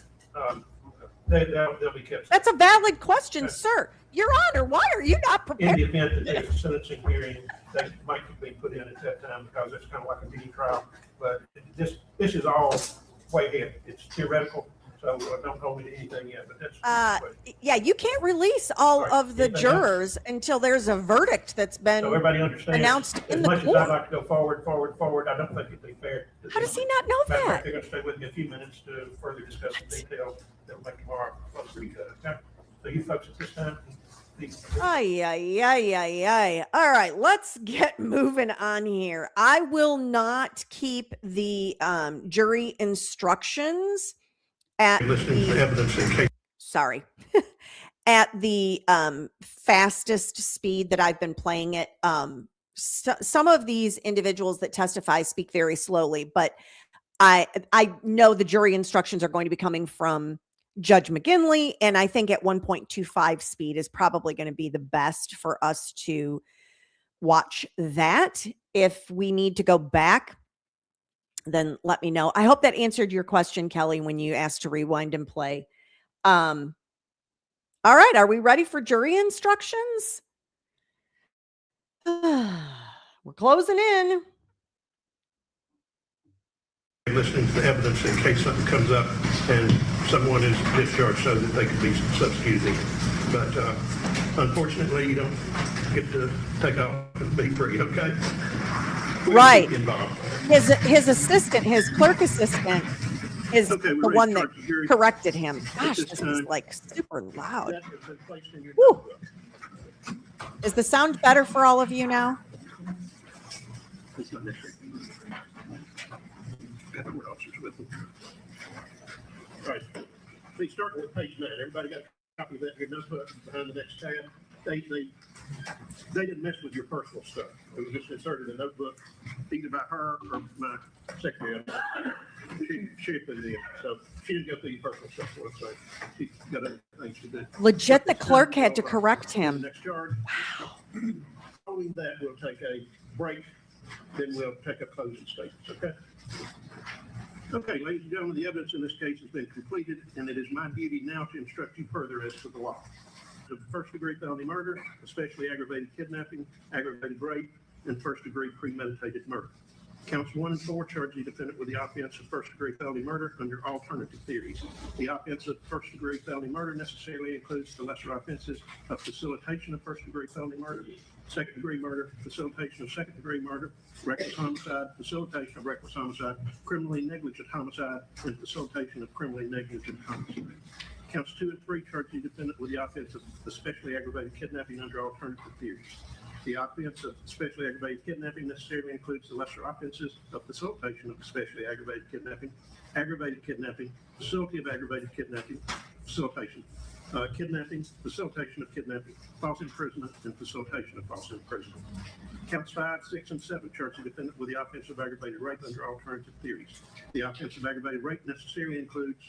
S4: They'll be kept.
S1: That's a valid question, sir. Your Honor, why are you not
S4: In
S1: prepared?
S4: the event that there's a sentencing hearing, they might be put in at that time because it's kind of like a mini trial. But this is all way ahead. It's theoretical, so don't hold me to anything yet, but that's.
S1: Yeah, you can't release all
S4: Right.
S1: of the
S4: Anything
S1: jurors until there's a verdict that's
S4: So
S1: been
S4: everybody understands.
S1: announced in
S4: As
S1: the
S4: much as I'd
S1: court.
S4: like to go forward, I don't think it'd be fair. to
S1: How does he
S4: them.
S1: not know
S4: Matter of fact,
S1: that?
S4: they're gonna stay with me a few minutes to further discuss the details that will make tomorrow pretty good. Okay? So you folks at this time, please.
S1: Ay, ay, ay, ay, ay. All right, let's get moving on here. I will not keep the jury instructions at
S4: Listening to
S1: the,
S4: evidence in case.
S1: sorry, at the fastest speed that I've been playing it. Some of these individuals that testify speak very slowly, but I know the jury instructions are going to be coming from Judge McGinley, and I think at 1.25 speed is probably going to be the best for us to watch that. If we need to go back, then let me know. I hope that answered your question, Kelly, when you asked to rewind and play. All right, are we ready for jury instructions? We're closing in.
S4: Listening to the evidence in case something comes up and someone is discharged so that they can be substituted in. But unfortunately, you don't get to take off and be free, okay? We're
S1: Right.
S4: involved.
S1: His assistant, his clerk assistant, is
S4: Okay, we're
S1: the
S4: ready
S1: one
S4: to
S1: that
S4: start the hearing.
S1: corrected him.
S4: At
S1: Gosh,
S4: this
S1: this is
S4: time-
S1: like super loud.
S4: That has been placed in your
S1: Woo.
S4: notebook.
S1: Is the sound better for all of you now?
S4: It's not necessary. Got the word officers with them. All right, please start with page 9. Everybody got a copy of that in your notebook behind the next tab? They didn't mess with your personal stuff. It was just inserted in the notebook, either by her or my secretary. She put it in, so she didn't go through your personal stuff. So it's like she's got other things to do.
S1: Legit, the clerk had to correct him.
S4: Next charge. Following that, we'll take a break, then we'll take up closing statements, okay? Okay, ladies and gentlemen, the evidence in this case has been completed, and it is my duty now to instruct you further as to the law. The first-degree felony murder, especially aggravated kidnapping, aggravated rape, and first-degree premeditated murder. Counts 1 and 4 charge the defendant with the offense of first-degree felony murder under alternative theories. The offense of first-degree felony murder necessarily includes the lesser offenses of facilitation of first-degree felony murder, second-degree murder, facilitation of second-degree murder, reckless homicide, facilitation of reckless homicide, criminally negligent homicide, and facilitation of criminally negligent homicide. Counts 2 and 3 charge the defendant with the offense of especially aggravated kidnapping under alternative theories. The offense of especially aggravated kidnapping necessarily includes the lesser offenses of facilitation of especially aggravated kidnapping, facility of aggravated kidnapping, facilitation, kidnapping, facilitation of kidnapping, false imprisonment, and facilitation of false imprisonment. Counts 5, 6, and 7 charge the defendant with the offense of aggravated rape under alternative theories. The offense of aggravated rape necessarily includes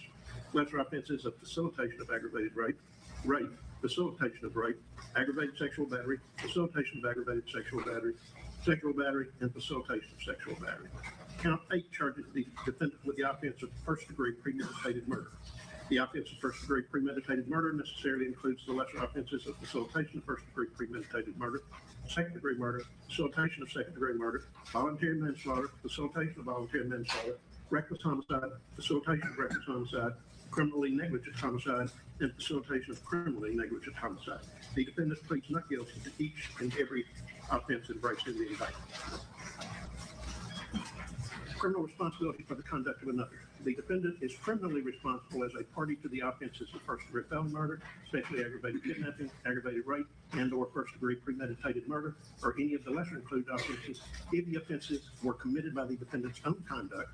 S4: lesser offenses of facilitation of aggravated rape, facilitation of rape, aggravated sexual battery, facilitation of aggravated sexual battery, and facilitation of sexual battery. Count 8 charges the defendant with the offense of first-degree premeditated murder. The offense of first-degree premeditated murder necessarily includes the lesser offenses of facilitation of first-degree premeditated murder, second-degree murder, facilitation of second-degree murder, voluntary manslaughter, facilitation of voluntary manslaughter, reckless homicide, facilitation of reckless homicide, criminally negligent homicide, and facilitation of criminally negligent homicide. The defendant pleads not guilty to each and every offense embraced in the indictment. Criminal responsibility for the conduct of another. The defendant is criminally responsible as a party to the offenses of first-degree felony murder, especially aggravated kidnapping, aggravated rape, and/or first-degree premeditated murder, or any of the lesser included offenses if the offenses were committed by the defendant's own conduct,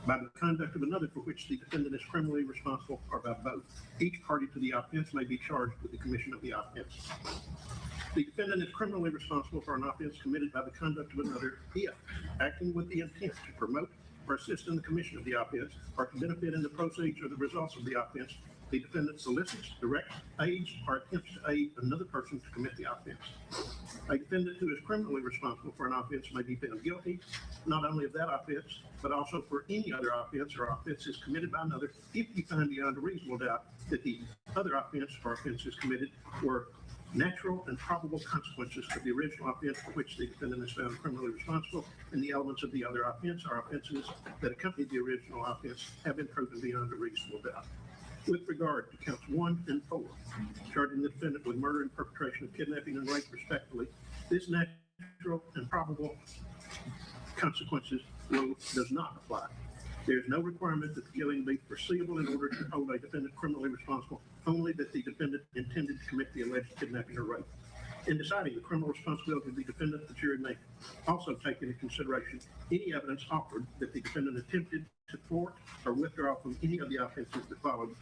S4: by the conduct of another for which the defendant is criminally responsible, or by both. Each party to the offense may be charged with the commission of the offense. The defendant is criminally responsible for an offense committed by the conduct of another if, acting with the intent to promote or assist in the commission of the offense, or to benefit in the proceeds or the results of the offense, the defendant solicits, directs, aids, or attempts to aid another person to commit the offense. A defendant who is criminally responsible for an offense may be found guilty not only of that offense, but also for any other offense or offenses committed by another if you find beyond a reasonable doubt that the other offense or offenses committed were natural and probable consequences of the original offense for which the defendant is found criminally responsible, and the elements of the other offense or offenses that accompanied the original offense have been proven beyond a reasonable doubt. With regard to counts 1 and 4, charging the defendant with murder and perpetration of kidnapping and rape respectively, this natural and probable consequences rule does not apply. There is no requirement that the killing be foreseeable in order to hold a defendant criminally responsible, only that the defendant intended to commit the alleged kidnapping or rape. In deciding the criminal responsibility of the defendant, the jury may also take into consideration any evidence offered that the defendant attempted to thwart or withdraw from any of the offenses that followed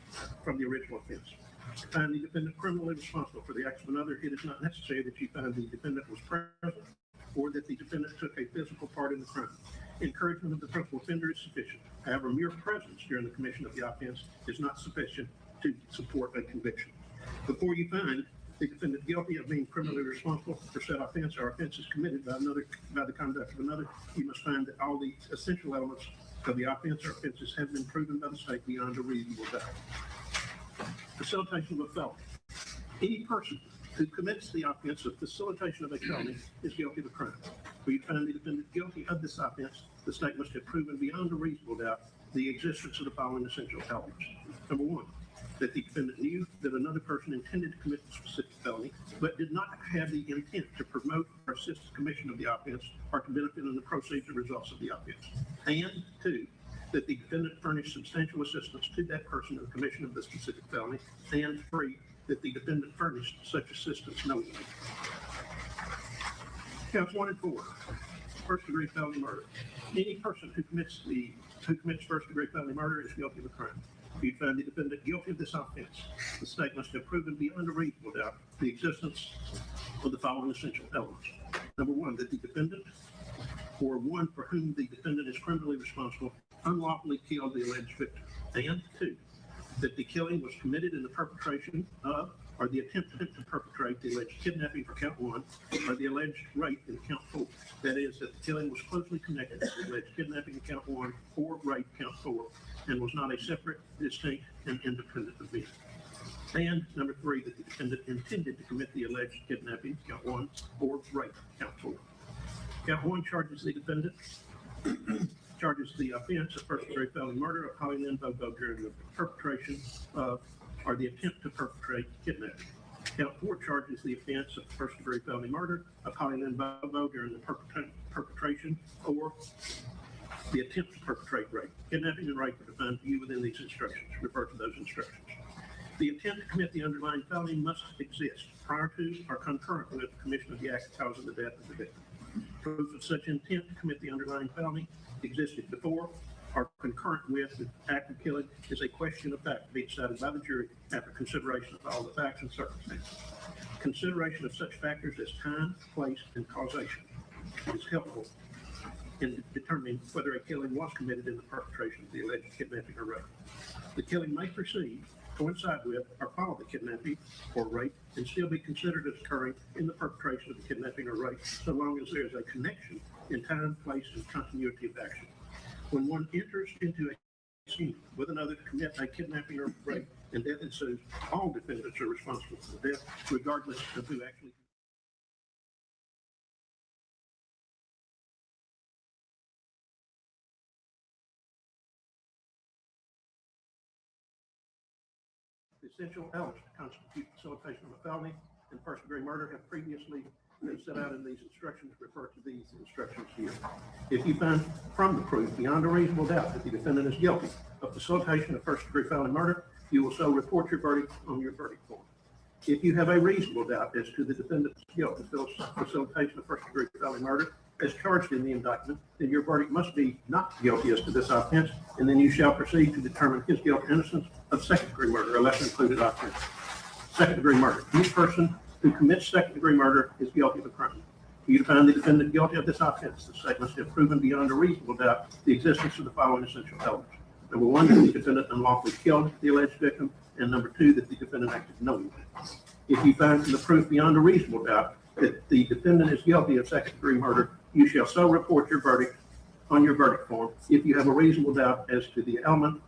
S4: from the original offense. To find the defendant criminally responsible for the acts of another, it is not necessary that you find the defendant was present or that the defendant took a physical part in the crime. Encouragement of the principal offender is sufficient. However, mere presence during the commission of the offense is not sufficient to support a conviction. Before you find the defendant guilty of being criminally responsible for said offense or offenses committed by the conduct of another, you must find that all the essential elements of the offense or offenses have been proven by the state beyond a reasonable doubt. Facilitation of a felony. Any person who commits the offense of facilitation of a felony is guilty of a crime. For you find the defendant guilty of this offense, the state must have proven beyond a reasonable doubt the existence of the following essential elements. Number 1, that the defendant knew that another person intended to commit the specific felony, but did not have the intent to promote or assist the commission of the offense or to benefit in the proceeds or results of the offense. And 2, that the defendant furnished substantial assistance to that person in the commission of the specific felony. And 3, that the defendant furnished such assistance knowingly. Counts 1 and 4, first-degree felony murder. Any person who commits first-degree felony murder is guilty of a crime. If you find the defendant guilty of this offense, the state must have proven beyond a reasonable doubt the existence of the following essential elements. Number 1, that the defendant, or one for whom the defendant is criminally responsible, unlawfully killed the alleged victim. And 2, that the killing was committed in the perpetration of are the attempt to perpetrate the alleged kidnapping for count 1, or the alleged rape in count 4. That is, that the killing was closely connected to the alleged kidnapping in count 1 or rape count 4, and was not a separate, distinct, and independent event. And number 3, that the defendant intended to commit the alleged kidnapping, count 1, or rape, count 4. Count 1 charges the defendant, charges the offense of first-degree felony murder of Holly Bobo during the perpetration of, or the attempt to perpetrate kidnapping. Count 4 charges the offense of first-degree felony murder of Holly Bobo during the perpetration or the attempt to perpetrate rape. Kidnapping and rape are defined for you within these instructions. Refer to those instructions. The intent to commit the underlying felony must exist prior to or concurrent with the commission of the act causing the death of the victim. Proof of such intent to commit the underlying felony existed before or concurrent with the act of killing is a question of fact to be decided by the jury after consideration of all the facts and circumstances. Consideration of such factors as time, place, and causation is helpful in determining whether a killing was committed in the perpetration of the alleged kidnapping or rape. The killing may precede, coincide with, or follow the kidnapping or rape and still be considered as occurring in the perpetration of the kidnapping or rape, so long as there is a connection in time, place, and continuity of action. When one enters into a scene with another to commit a kidnapping or rape and death ensues, all defendants are responsible for the death, regardless of who actually. The essential elements to constitute facilitation of a felony and first-degree murder have previously been set out in these instructions. Refer to these instructions here. If you find from the proof beyond a reasonable doubt that the defendant is guilty of facilitation of first-degree felony murder, you will so report your verdict on your verdict form. If you have a reasonable doubt as to the defendant's guilt of facilitation of first-degree felony murder as charged in the indictment, then your verdict must be not guilty as to this offense, and then you shall proceed to determine his guilt or innocence of second-degree murder, a lesser included offense. Second-degree murder. Each person who commits second-degree murder is guilty of a crime. For you to find the defendant guilty of this offense, the state must have proven beyond a reasonable doubt the existence of the following essential elements. Number 1, that the defendant unlawfully killed the alleged victim, and number 2, that the defendant acted knowingly. If you find from the proof beyond a reasonable doubt that the defendant is guilty of second-degree murder, you shall so report your verdict on your verdict form. If you have a reasonable doubt as to the element,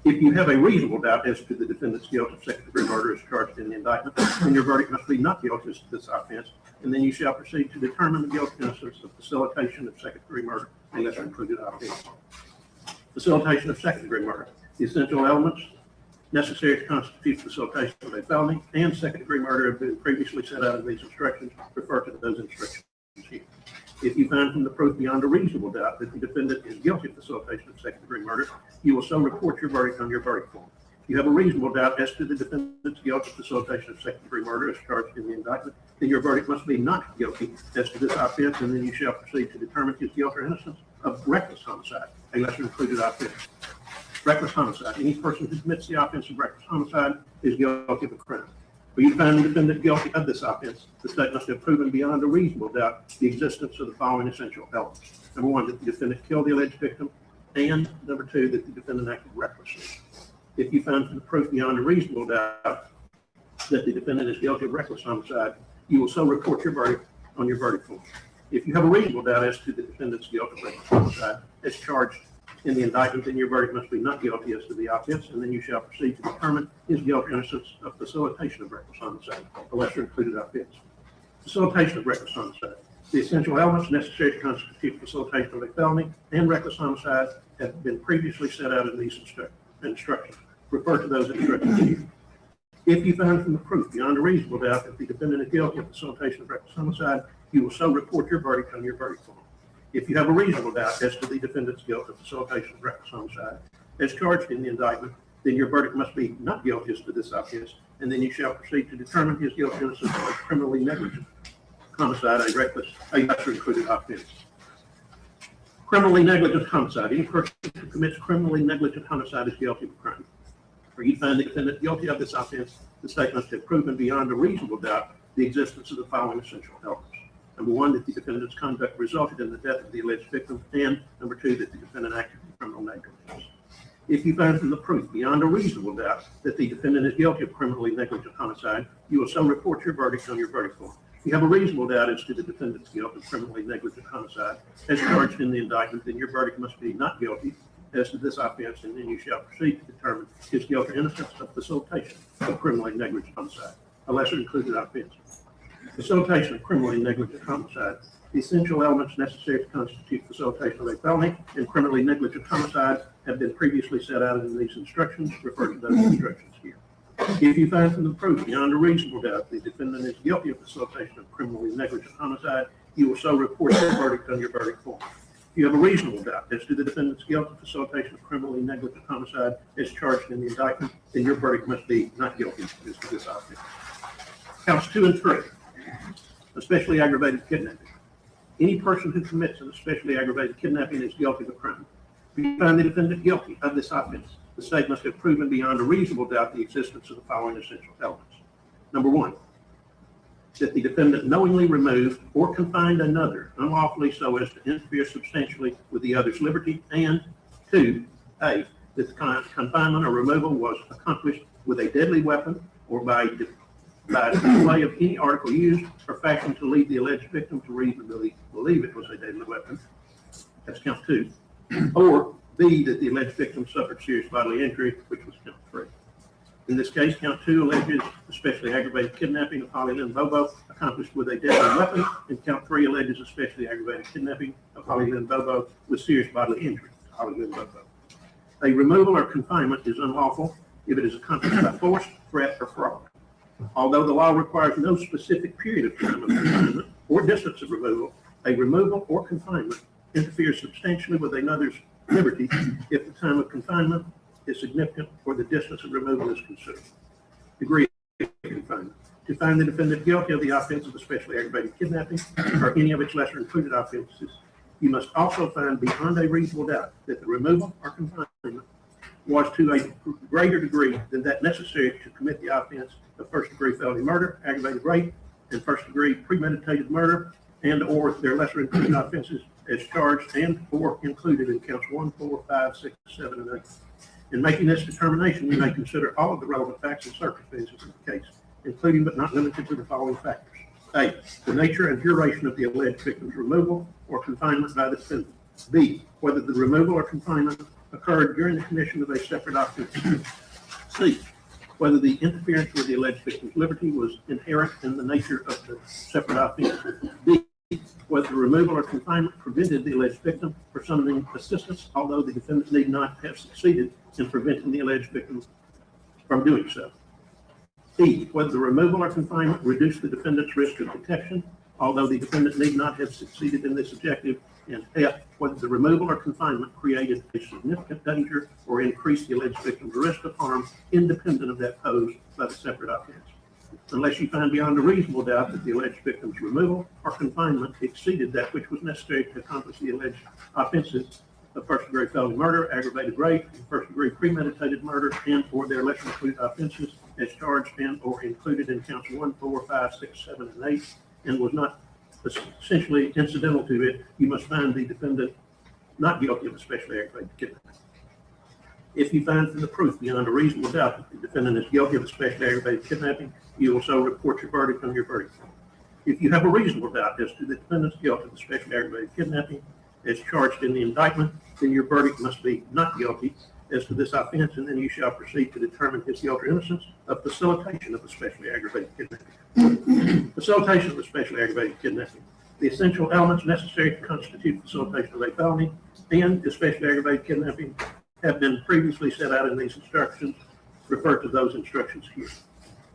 S4: if you have a reasonable doubt as to the defendant's guilt of second-degree murder as charged in the indictment, then your verdict must be not guilty as to this offense, and then you shall proceed to determine the guilt and innocence of facilitation of second-degree murder, a lesser included offense. Facilitation of second-degree murder. The essential elements necessary to constitute facilitation of a felony and second-degree murder have been previously set out in these instructions. Refer to those instructions here. If you find from the proof beyond a reasonable doubt that the defendant is guilty of facilitation of second-degree murder, you will so report your verdict on your verdict form. If you have a reasonable doubt as to the defendant's guilt of facilitation of second-degree murder as charged in the indictment, then your verdict must be not guilty as to this offense, and then you shall proceed to determine his guilt or innocence of reckless homicide, a lesser included offense. Reckless homicide. Any person who commits the offense of reckless homicide is guilty of a crime. For you to find the defendant guilty of this offense, the state must have proven beyond a reasonable doubt the existence of the following essential elements. Number 1, that the defendant killed the alleged victim, and number 2, that the defendant acted recklessly. If you find from the proof beyond a reasonable doubt that the defendant is guilty of reckless homicide, you will so report your verdict on your verdict form. If you have a reasonable doubt as to the defendant's guilt of reckless homicide as charged in the indictment, then your verdict must be not guilty as to the offense, and then you shall proceed to determine his guilt or innocence of facilitation of reckless homicide, a lesser included offense. Facilitation of reckless homicide. The essential elements necessary to constitute facilitation of a felony and reckless homicide have been previously set out in these instructions. Refer to those instructions here. If you find from the proof beyond a reasonable doubt that the defendant is guilty of facilitation of reckless homicide, you will so report your verdict on your verdict form. If you have a reasonable doubt as to the defendant's guilt of facilitation of reckless homicide as charged in the indictment, then your verdict must be not guilty as to this offense, and then you shall proceed to determine his guilt or innocence of criminally negligent homicide, a lesser included offense. Criminally negligent homicide. Any person who commits criminally negligent homicide is guilty of a crime. For you to find the defendant guilty of this offense, the state must have proven beyond a reasonable doubt the existence of the following essential elements. Number 1, that the defendant's conduct resulted in the death of the alleged victim, and number 2, that the defendant acted in criminal negligence. If you find from the proof beyond a reasonable doubt that the defendant is guilty of criminally negligent homicide, you will so report your verdict on your verdict form. If you have a reasonable doubt as to the defendant's guilt of criminally negligent homicide as charged in the indictment, then your verdict must be not guilty as to this offense, and then you shall proceed to determine his guilt or innocence of facilitation of criminally negligent homicide, a lesser included offense. Facilitation of criminally negligent homicide. The essential elements necessary to constitute facilitation of a felony and criminally negligent homicide have been previously set out in these instructions. Refer to those instructions here. If you find from the proof beyond a reasonable doubt the defendant is guilty of facilitation of criminally negligent homicide, you will so report your verdict on your verdict form. If you have a reasonable doubt as to the defendant's guilt of facilitation of criminally negligent homicide as charged in the indictment, then your verdict must be not guilty as to this offense. Counts 2 and 3, especially aggravated kidnapping. Any person who commits an especially aggravated kidnapping is guilty of a crime. If you find the defendant guilty of this offense, the state must have proven beyond a reasonable doubt the existence of the following essential elements. Number 1, that the defendant knowingly removed or confined another unlawfully so as to interfere substantially with the other's liberty, and 2, A, that the confinement or removal was accomplished with a deadly weapon or by display of any article used or fashioned to lead the alleged victim to reasonably believe it was a deadly weapon. That's count 2. Or B, that the alleged victim suffered serious bodily injury, which was count 3. In this case, count 2 alleges especially aggravated kidnapping of Holly Bobo accomplished with a deadly weapon, and count 3 alleges especially aggravated kidnapping of Holly Bobo with serious bodily injury to Holly Bobo. A removal or confinement is unlawful if it is accomplished by force, threat, or fraud. Although the law requires no specific period of time of confinement or distance of removal, a removal or confinement interferes substantially with another's liberty if the time of confinement is significant or the distance of removal is considered. Degree of confinement. To find the defendant guilty of the offense of especially aggravated kidnapping or any of its lesser included offenses, you must also find beyond a reasonable doubt that the removal or confinement was to a greater degree than that necessary to commit the offense of first-degree felony murder, aggravated rape, and first-degree premeditated murder, and or their lesser included offenses as charged and or included in counts 1, 4, 5, 6, 7, and 8. In making this determination, you may consider all of the relevant facts and circumstances of the case, including but not limited to the following factors. A, the nature and duration of the alleged victim's removal or confinement by the defendant. B, whether the removal or confinement occurred during the commission of a separate offense. C, whether the interference with the alleged victim's liberty was inherent in the nature of the separate offense. D, whether the removal or confinement prevented the alleged victim from summoning assistance, although the defendant need not have succeeded in preventing the alleged victim from doing so. E, whether the removal or confinement reduced the defendant's risk of detection, although the defendant need not have succeeded in this objective. And F, whether the removal or confinement created a significant danger or increased the alleged victim's risk of harm independent of that posed by the separate offense. Unless you find beyond a reasonable doubt that the alleged victim's removal or confinement exceeded that which was necessary to accomplish the alleged offenses of first-degree felony murder, aggravated rape, and first-degree premeditated murder, and or their lesser included offenses as charged and or included in counts 1, 4, 5, 6, 7, and 8, and was not essentially incidental to it, you must find the defendant not guilty of especially aggravated kidnapping. If you find from the proof beyond a reasonable doubt that the defendant is guilty of especially aggravated kidnapping, you will so report your verdict on your verdict form. If you have a reasonable doubt as to the defendant's guilt of especially aggravated kidnapping as charged in the indictment, then your verdict must be not guilty as to this offense, and then you shall proceed to determine his guilt or innocence of facilitation of especially aggravated kidnapping. Facilitation of especially aggravated kidnapping. The essential elements necessary to constitute facilitation of a felony and especially aggravated kidnapping have been previously set out in these instructions. Refer to those instructions here.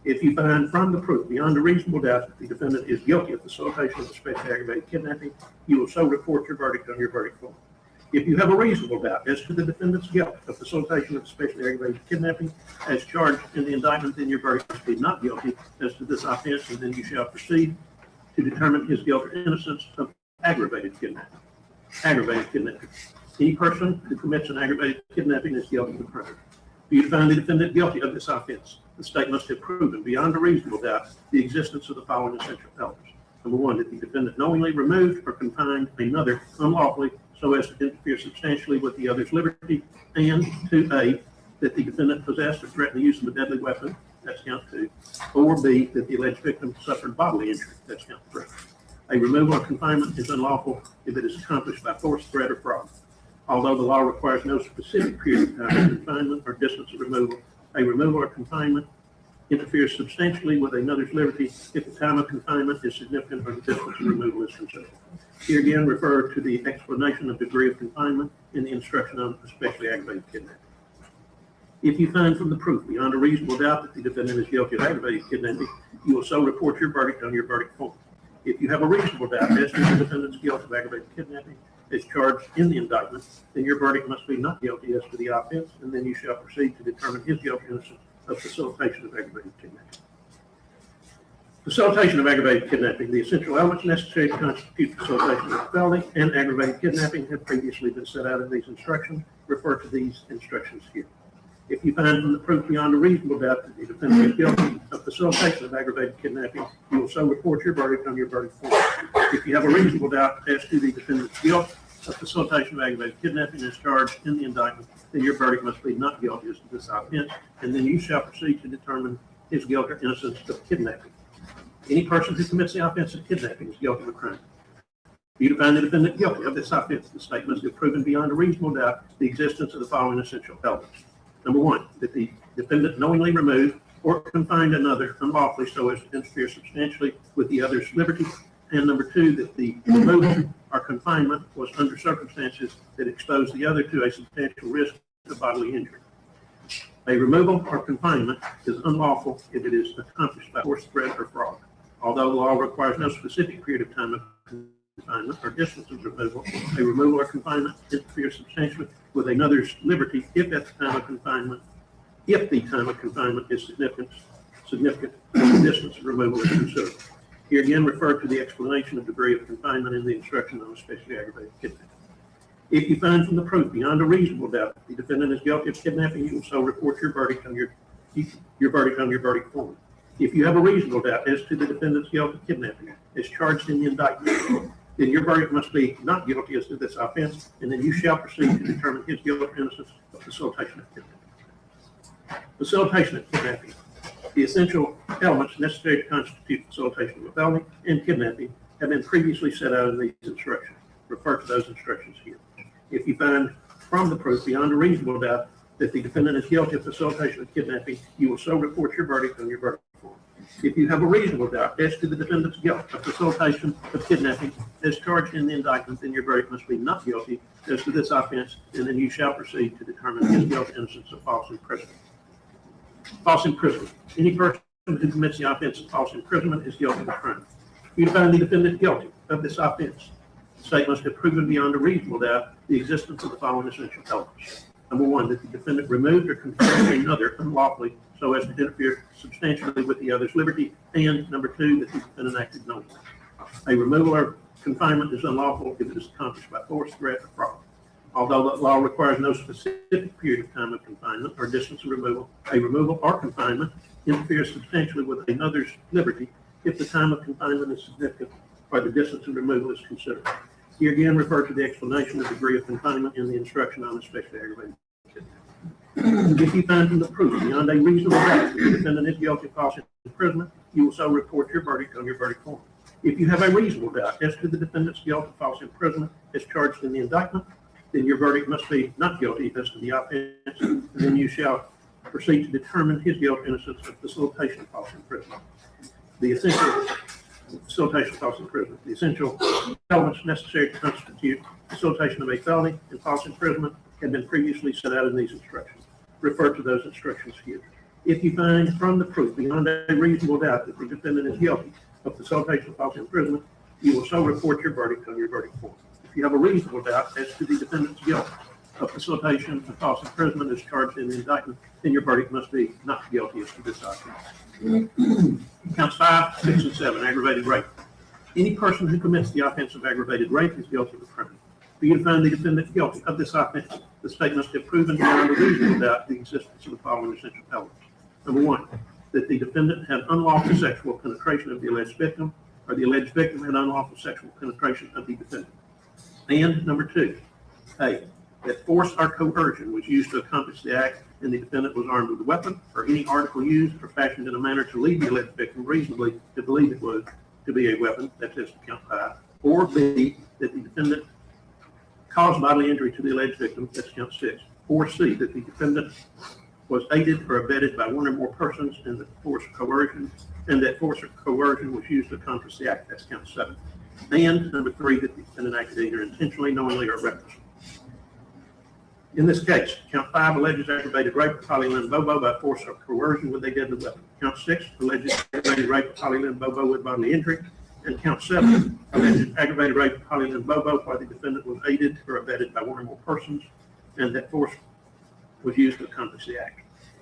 S4: If you find from the proof beyond a reasonable doubt that the defendant is guilty of facilitation of especially aggravated kidnapping, you will so report your verdict on your verdict form. If you have a reasonable doubt as to the defendant's guilt of facilitation of especially aggravated kidnapping as charged in the indictment, then your verdict must be not guilty as to this offense, and then you shall proceed to determine his guilt or innocence of aggravated kidnapping. Aggravated kidnapping. Any person who commits an aggravated kidnapping is guilty of murder. If you find the defendant guilty of this offense, the state must have proven beyond a reasonable doubt the existence of the following essential elements. Number 1, that the defendant knowingly removed or confined another unlawfully so as to interfere substantially with the other's liberty, and 2A, that the defendant possessed or threatened the use of a deadly weapon, that's count 2, or B, that the alleged victim suffered bodily injury, that's count 3. A removal or confinement is unlawful if it is accomplished by force, threat, or fraud. Although the law requires no specific period of time of confinement or distance of removal, a removal or confinement interferes substantially with another's liberty if the time of confinement is significant or the distance of removal is considerable. Here again, refer to the explanation of degree of confinement in the instruction on especially aggravated kidnapping. If you find from the proof beyond a reasonable doubt that the defendant is guilty of aggravated kidnapping, you will so report your verdict on your verdict form. If you have a reasonable doubt as to the defendant's guilt of aggravated kidnapping as charged in the indictment, then your verdict must be not guilty as to the offense, and then you shall proceed to determine his guilt or innocence of facilitation of aggravated kidnapping. Facilitation of aggravated kidnapping. The essential elements necessary to constitute facilitation of felony and aggravated kidnapping have previously been set out in these instructions. Refer to these instructions here. If you find from the proof beyond a reasonable doubt that the defendant is guilty of facilitation of aggravated kidnapping, you will so report your verdict on your verdict form. If you have a reasonable doubt as to the defendant's guilt of facilitation of aggravated kidnapping as charged in the indictment, then your verdict must be not guilty as to this offense, and then you shall proceed to determine his guilt or innocence of kidnapping. Any person who commits the offense of kidnapping is guilty of a crime. For you to find the defendant guilty of this offense, the state must have proven beyond a reasonable doubt the existence of the following essential elements. Number 1, that the defendant knowingly removed or confined another unlawfully so as to interfere substantially with the other's liberty. And number 2, that the removal or confinement was under circumstances that exposed the other to a substantial risk of bodily injury. A removal or confinement is unlawful if it is accomplished by force, threat, or fraud. Although the law requires no specific period of time of confinement or distance of removal, a removal or confinement interferes substantially with another's liberty if at the time of confinement, if the time of confinement is significant, the distance of removal is considered. Here again, refer to the explanation of degree of confinement in the instruction on especially aggravated kidnapping. If you find from the proof beyond a reasonable doubt that the defendant is guilty of kidnapping, you will so report your verdict on your verdict form. If you have a reasonable doubt as to the defendant's guilt of kidnapping as charged in the indictment, then your verdict must be not guilty as to this offense, and then you shall proceed to determine his guilt or innocence of facilitation of kidnapping. Facilitation of kidnapping. The essential elements necessary to constitute facilitation of a felony and kidnapping have been previously set out in these instructions. Refer to those instructions here. If you find from the proof beyond a reasonable doubt that the defendant is guilty of facilitation of kidnapping, you will so report your verdict on your verdict form. If you have a reasonable doubt as to the defendant's guilt of facilitation of kidnapping as charged in the indictment, then your verdict must be not guilty as to this offense, and then you shall proceed to determine his guilt or innocence of false imprisonment. False imprisonment. Any person who commits the offense of false imprisonment is guilty of a crime. If you find the defendant guilty of this offense, the state must have proven beyond a reasonable doubt the existence of the following essential elements. Number 1, that the defendant removed or confined another unlawfully so as to interfere substantially with the other's liberty, and number 2, that the defendant acted knowingly. A removal or confinement is unlawful if it is accomplished by force, threat, or fraud. Although the law requires no specific period of time of confinement or distance of removal, a removal or confinement interferes substantially with another's liberty if the time of confinement is significant or the distance of removal is considered. Here again, refer to the explanation of degree of confinement in the instruction on especially aggravated kidnapping. If you find from the proof beyond a reasonable doubt that the defendant is guilty of false imprisonment, you will so report your verdict on your verdict form. If you have a reasonable doubt as to the defendant's guilt of false imprisonment as charged in the indictment, then your verdict must be not guilty as to the offense, and then you shall proceed to determine his guilt or innocence of facilitation of false imprisonment. The essential facilitation of false imprisonment. The essential elements necessary to constitute facilitation of a felony and false imprisonment have been previously set out in these instructions. Refer to those instructions here. If you find from the proof beyond a reasonable doubt that the defendant is guilty of facilitation of false imprisonment, you will so report your verdict on your verdict form. If you have a reasonable doubt as to the defendant's guilt of facilitation of false imprisonment as charged in the indictment, then your verdict must be not guilty as to this offense. Counts 5, 6, and 7, aggravated rape. Any person who commits the offense of aggravated rape is guilty of a crime. For you to find the defendant guilty of this offense, the state must have proven beyond a reasonable doubt the existence of the following essential elements. Number 1, that the defendant had unlawful sexual penetration of the alleged victim, or the alleged victim had unlawful sexual penetration of the defendant. And number 2, A, that force or coercion was used to accomplish the act and the defendant was armed with a weapon or any article used or fashioned in a manner to lead the alleged victim reasonably to believe it was to be a weapon, that's as to count 5, or B, that the defendant caused bodily injury to the alleged victim, that's count 6, or C, that the defendant was aided or abetted by one or more persons and that force or coercion was used to accomplish the act, that's count 7. And number 3, that the defendant acted either intentionally, knowingly, or recklessly. In this case, count 5 alleges aggravated rape of Holly Bobo by force or coercion with a deadly weapon. Count 6 alleges aggravated rape of Holly Bobo with bodily injury. And count 7 alleges aggravated rape of Holly Bobo while the defendant was aided or abetted by one or more persons and that force was used to accomplish the act.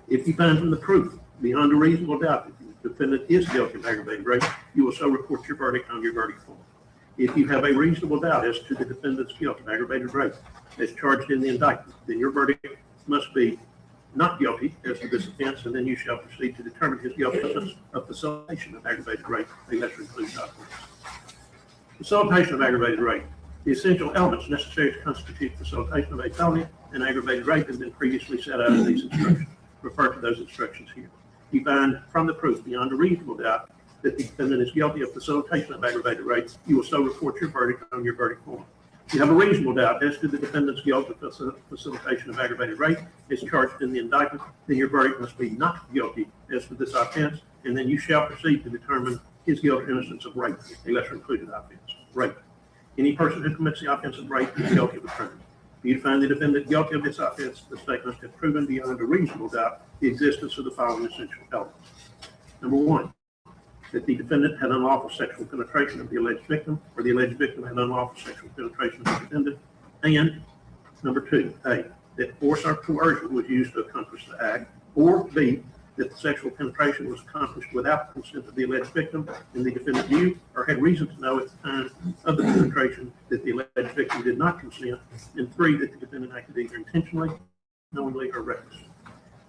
S4: If you find from the proof beyond a reasonable doubt that the defendant is guilty of aggravated rape, you will so report your verdict on your verdict form. If you have a reasonable doubt as to the defendant's guilt of aggravated rape as charged in the indictment, then your verdict must be not guilty as to this offense, and then you shall proceed to determine his guiltiness of facilitation of aggravated rape, a lesser included offense. Facilitation of aggravated rape. The essential elements necessary to constitute facilitation of a felony and aggravated rape have been previously set out in these instructions. Refer to those instructions here. You find from the proof beyond a reasonable doubt that the defendant is guilty of facilitation of aggravated rape, you will so report your verdict on your verdict form. If you have a reasonable doubt as to the defendant's guilt of facilitation of aggravated rape as charged in the indictment, then your verdict must be not guilty as to this offense, and then you shall proceed to determine his guilt or innocence of rape, a lesser included offense. Rape. Any person who commits the offense of rape is guilty of the crime. For you to find the defendant guilty of this offense, the state must have proven beyond a reasonable doubt the existence of the following essential elements. Number 1, that the defendant had unlawful sexual penetration of the alleged victim, or the alleged victim had unlawful sexual penetration of the defendant. And number 2, A, that force or coercion was used to accomplish the act, or B, that the sexual penetration was accomplished without the consent of the alleged victim, and the defendant knew or had reason to know at the time of the penetration that the alleged victim did not consent, and 3, that the defendant acted either intentionally, knowingly, or recklessly.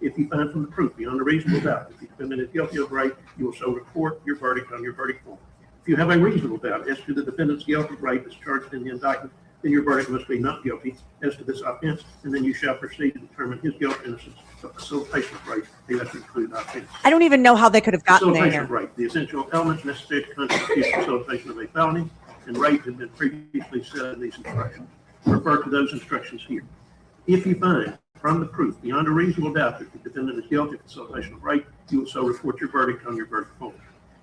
S4: If you find from the proof beyond a reasonable doubt that the defendant is guilty of rape, you will so report your verdict on your verdict form. If you have a reasonable doubt as to the defendant's guilt of rape as charged in the indictment, then your verdict must be not guilty as to this offense, and then you shall proceed to determine his guilt or innocence of facilitation of rape, a lesser included offense.
S1: I don't even know how they could have gotten
S4: Facilitation of
S1: there.
S4: rape. The essential elements necessary to constitute facilitation of a felony and rape have been previously set in these instructions. Refer to those instructions here. If you find from the proof beyond a reasonable doubt that the defendant is guilty of facilitation of rape, you will so report your verdict on your verdict form.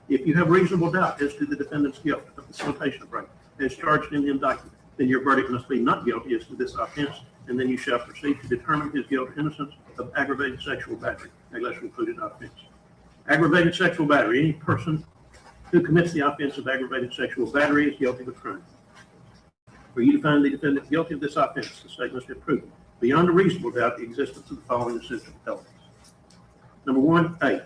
S4: If you have reasonable doubt as to the defendant's guilt of facilitation of rape as charged in the indictment, then your verdict must be not guilty as to this offense, and then you shall proceed to determine his guilt or innocence of aggravated sexual battery, a lesser included offense. Aggravated sexual battery. Any person who commits the offense of aggravated sexual battery is guilty of a crime. For you to find the defendant guilty of this offense, the state must have proven beyond a reasonable doubt the existence of the following essential elements. Number 1, A,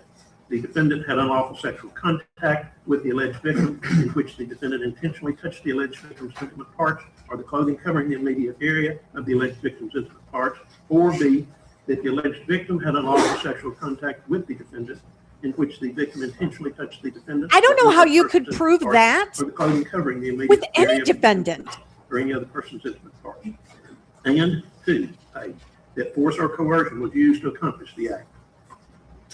S4: the defendant had unlawful sexual contact with the alleged victim in which the defendant intentionally touched the alleged victim's intimate parts or the clothing covering the immediate area of the alleged victim's intimate parts, or B, that the alleged victim had unlawful sexual contact with the defendant in which the victim intentionally touched the defendant.
S1: I don't know how you could prove that
S4: or the clothing covering the immediate
S1: with any
S4: area of the
S1: defendant.
S4: or any other person's intimate parts. And 2, A, that force or coercion was used to accomplish the act,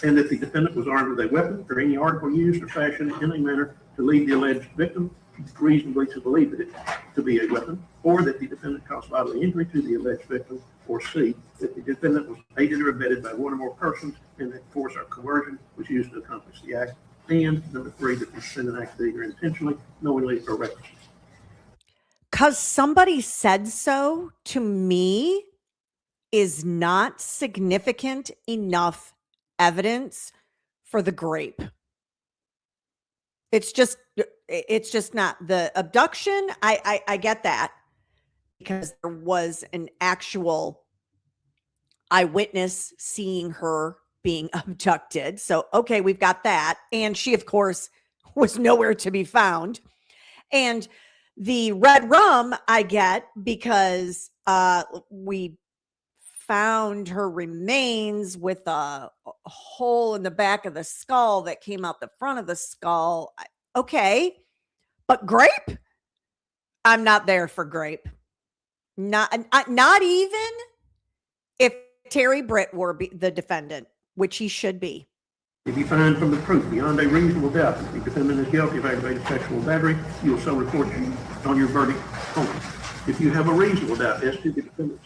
S4: and that the defendant was armed with a weapon or any article used or fashioned in a manner to lead the alleged victim reasonably to believe it to be a weapon, or that the defendant caused bodily injury to the alleged victim, or C, that the defendant was aided or abetted by one or more persons, and that force or coercion was used to accomplish the act, and number 3, that the defendant acted either intentionally, knowingly, or recklessly.
S1: Because somebody said so to me is not significant enough evidence for the grape. It's just not. The abduction. I get that because there was an actual eyewitness seeing her being abducted. So, okay, we've got that. And she, of course, was nowhere to be found. And the red rum I get because we found her remains with a hole in the back of the skull that came out the front of the skull. Okay, but grape? I'm not there for grape. Not even if Terry Britt were the defendant, which he should be.
S4: If you find from the proof beyond a reasonable doubt that the defendant is guilty of aggravated sexual battery, you will so report on your verdict form. If you have a reasonable doubt as to the defendant's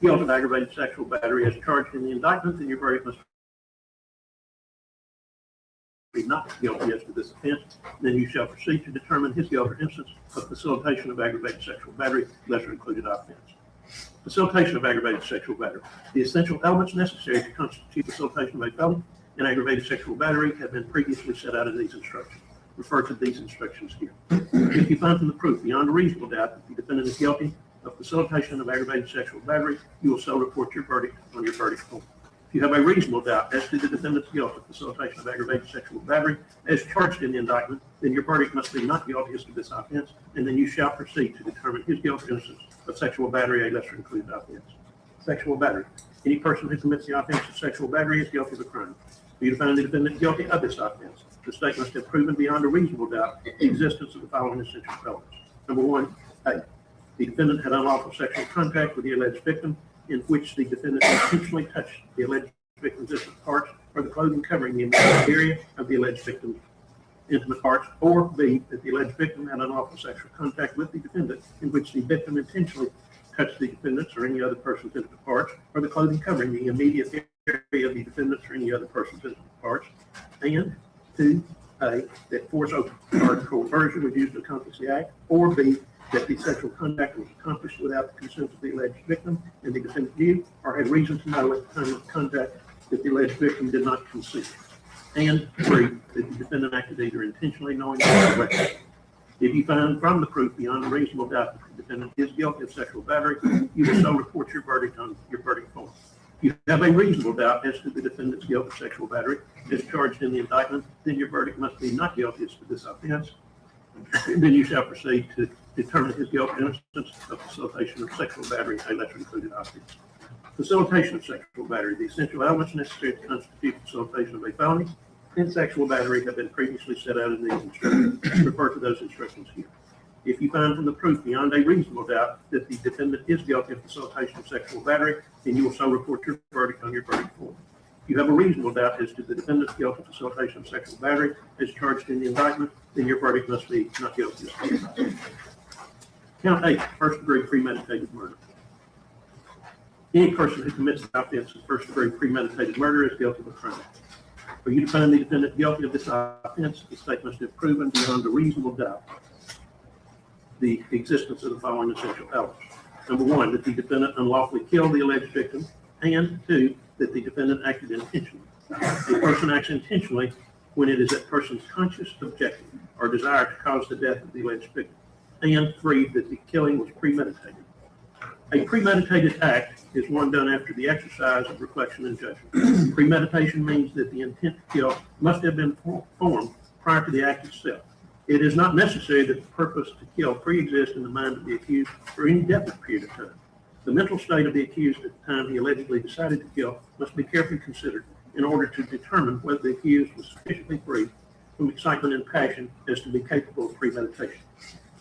S4: guilt of aggravated sexual battery as charged in the indictment, then your verdict must be not guilty as to this offense. Then you shall proceed to determine his guilt or innocence of facilitation of aggravated sexual battery, lesser included offense. Facilitation of aggravated sexual battery. The essential elements necessary to constitute facilitation of a felony and aggravated sexual battery have been previously set out in these instructions. Refer to these instructions here. If you find from the proof beyond a reasonable doubt that the defendant is guilty of facilitation of aggravated sexual battery, you will so report your verdict on your verdict form. If you have a reasonable doubt as to the defendant's guilt of facilitation of aggravated sexual battery as charged in the indictment, then your verdict must be not guilty as to this offense, and then you shall proceed to determine his guilt or innocence of sexual battery, a lesser included offense. Sexual battery. Any person who commits the offense of sexual battery is guilty of a crime. For you to find the defendant guilty of this offense, the state must have proven beyond a reasonable doubt the existence of the following essential elements. Number one, A, the defendant had unlawful sexual contact with the alleged victim in which the defendant intentionally touched the alleged victim's intimate parts or the clothing covering the immediate area of the alleged victim's intimate parts, or B, that the alleged victim had unlawful sexual contact with the defendant in which the victim intentionally touched the defendant's or any other person's intimate parts or the clothing covering the immediate area of the defendant's or any other person's intimate parts, and 2A, that force or coercion was used to accomplish the act, or B, that the sexual contact was accomplished without the consent of the alleged victim and the defendant knew or had reason to know at the time of contact that the alleged victim did not consent, and 3, that the defendant acted either intentionally, knowingly, or recklessly. If you find from the proof beyond a reasonable doubt that the defendant is guilty of sexual battery, you will so report your verdict on your verdict form. If you have a reasonable doubt as to the defendant's guilt of sexual battery as charged in the indictment, then your verdict must be not guilty as to this offense. And then you shall proceed to determine his guilt and innocence of facilitation of sexual battery, a lesser included offense. Facilitation of sexual battery. The essential elements necessary to constitute facilitation of a felony and sexual battery have been previously set out in these instructions. Refer to those instructions here. If you find from the proof beyond a reasonable doubt that the defendant is guilty of facilitation of sexual battery, then you will so report your verdict on your verdict form. If you have a reasonable doubt as to the defendant's guilt of facilitation of sexual battery as charged in the indictment, then your verdict must be not guilty. Count 8, first degree premeditated murder. Any person who commits the offense of first degree premeditated murder is guilty of a crime. For you to find the defendant guilty of this offense, the state must have proven beyond a reasonable doubt the existence of the following essential elements. Number one, that the defendant unlawfully killed the alleged victim, and 2, that the defendant acted intentionally. A person acts intentionally when it is that person's conscious objective or desire to cause the death of the alleged victim, and 3, that the killing was premeditated. A premeditated act is one done after the exercise of reflection and judgment. Premeditation means that the intent to kill must have been formed prior to the act itself. It is not necessary that the purpose to kill pre-exist in the mind of the accused for any definite period of time. The mental state of the accused at the time he allegedly decided to kill must be carefully considered in order to determine whether the accused was sufficiently free from excitement and passion as to be capable of premeditation.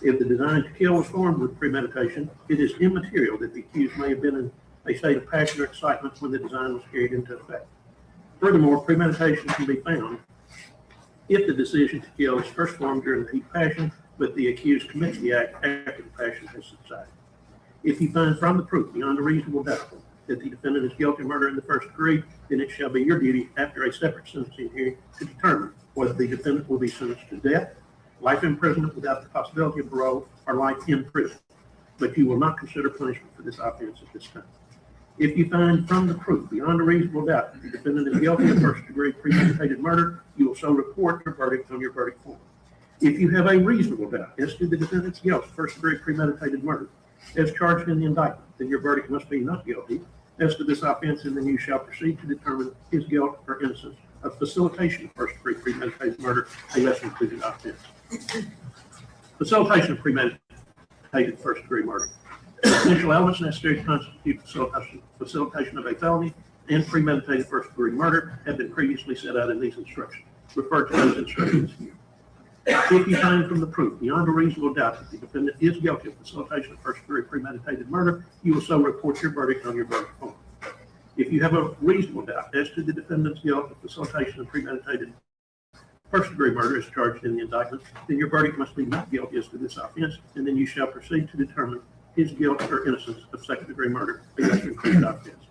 S4: If the design to kill was formed with premeditation, it is immaterial that the accused may have been in a state of passion or excitement when the design was carried into effect. Furthermore, premeditation can be found if the decision to kill is first formed during the heat of passion, but the accused commits the act after the passion has subsided. If you find from the proof beyond a reasonable doubt that the defendant is guilty of murder in the first degree, then it shall be your duty after a separate sentencing hearing to determine whether the defendant will be sentenced to death, life imprisonment without the possibility of parole, or life in prison. But you will not consider punishment for this offense at this time. If you find from the proof beyond a reasonable doubt that the defendant is guilty of first degree premeditated murder, you will so report your verdict on your verdict form. If you have a reasonable doubt as to the defendant's guilt of first degree premeditated murder as charged in the indictment, then your verdict must be not guilty as to this offense, and then you shall proceed to determine his guilt or innocence of facilitation of first degree premeditated murder, a lesser included offense. Facilitation of premeditated first degree murder. Essential elements necessary to constitute facilitation of a felony and premeditated first degree murder have been previously set out in these instructions. Refer to those instructions here. If you find from the proof beyond a reasonable doubt that the defendant is guilty of facilitation of first-degree premeditated murder, you will so report your verdict on your verdict form. If you have a reasonable doubt as to the defendant's guilt of facilitation of premeditated first-degree murder as charged in the indictment, then your verdict must be not guilty as to this offense, and then you shall proceed to determine his guilt or innocence of second-degree murder, a lesser-included offense.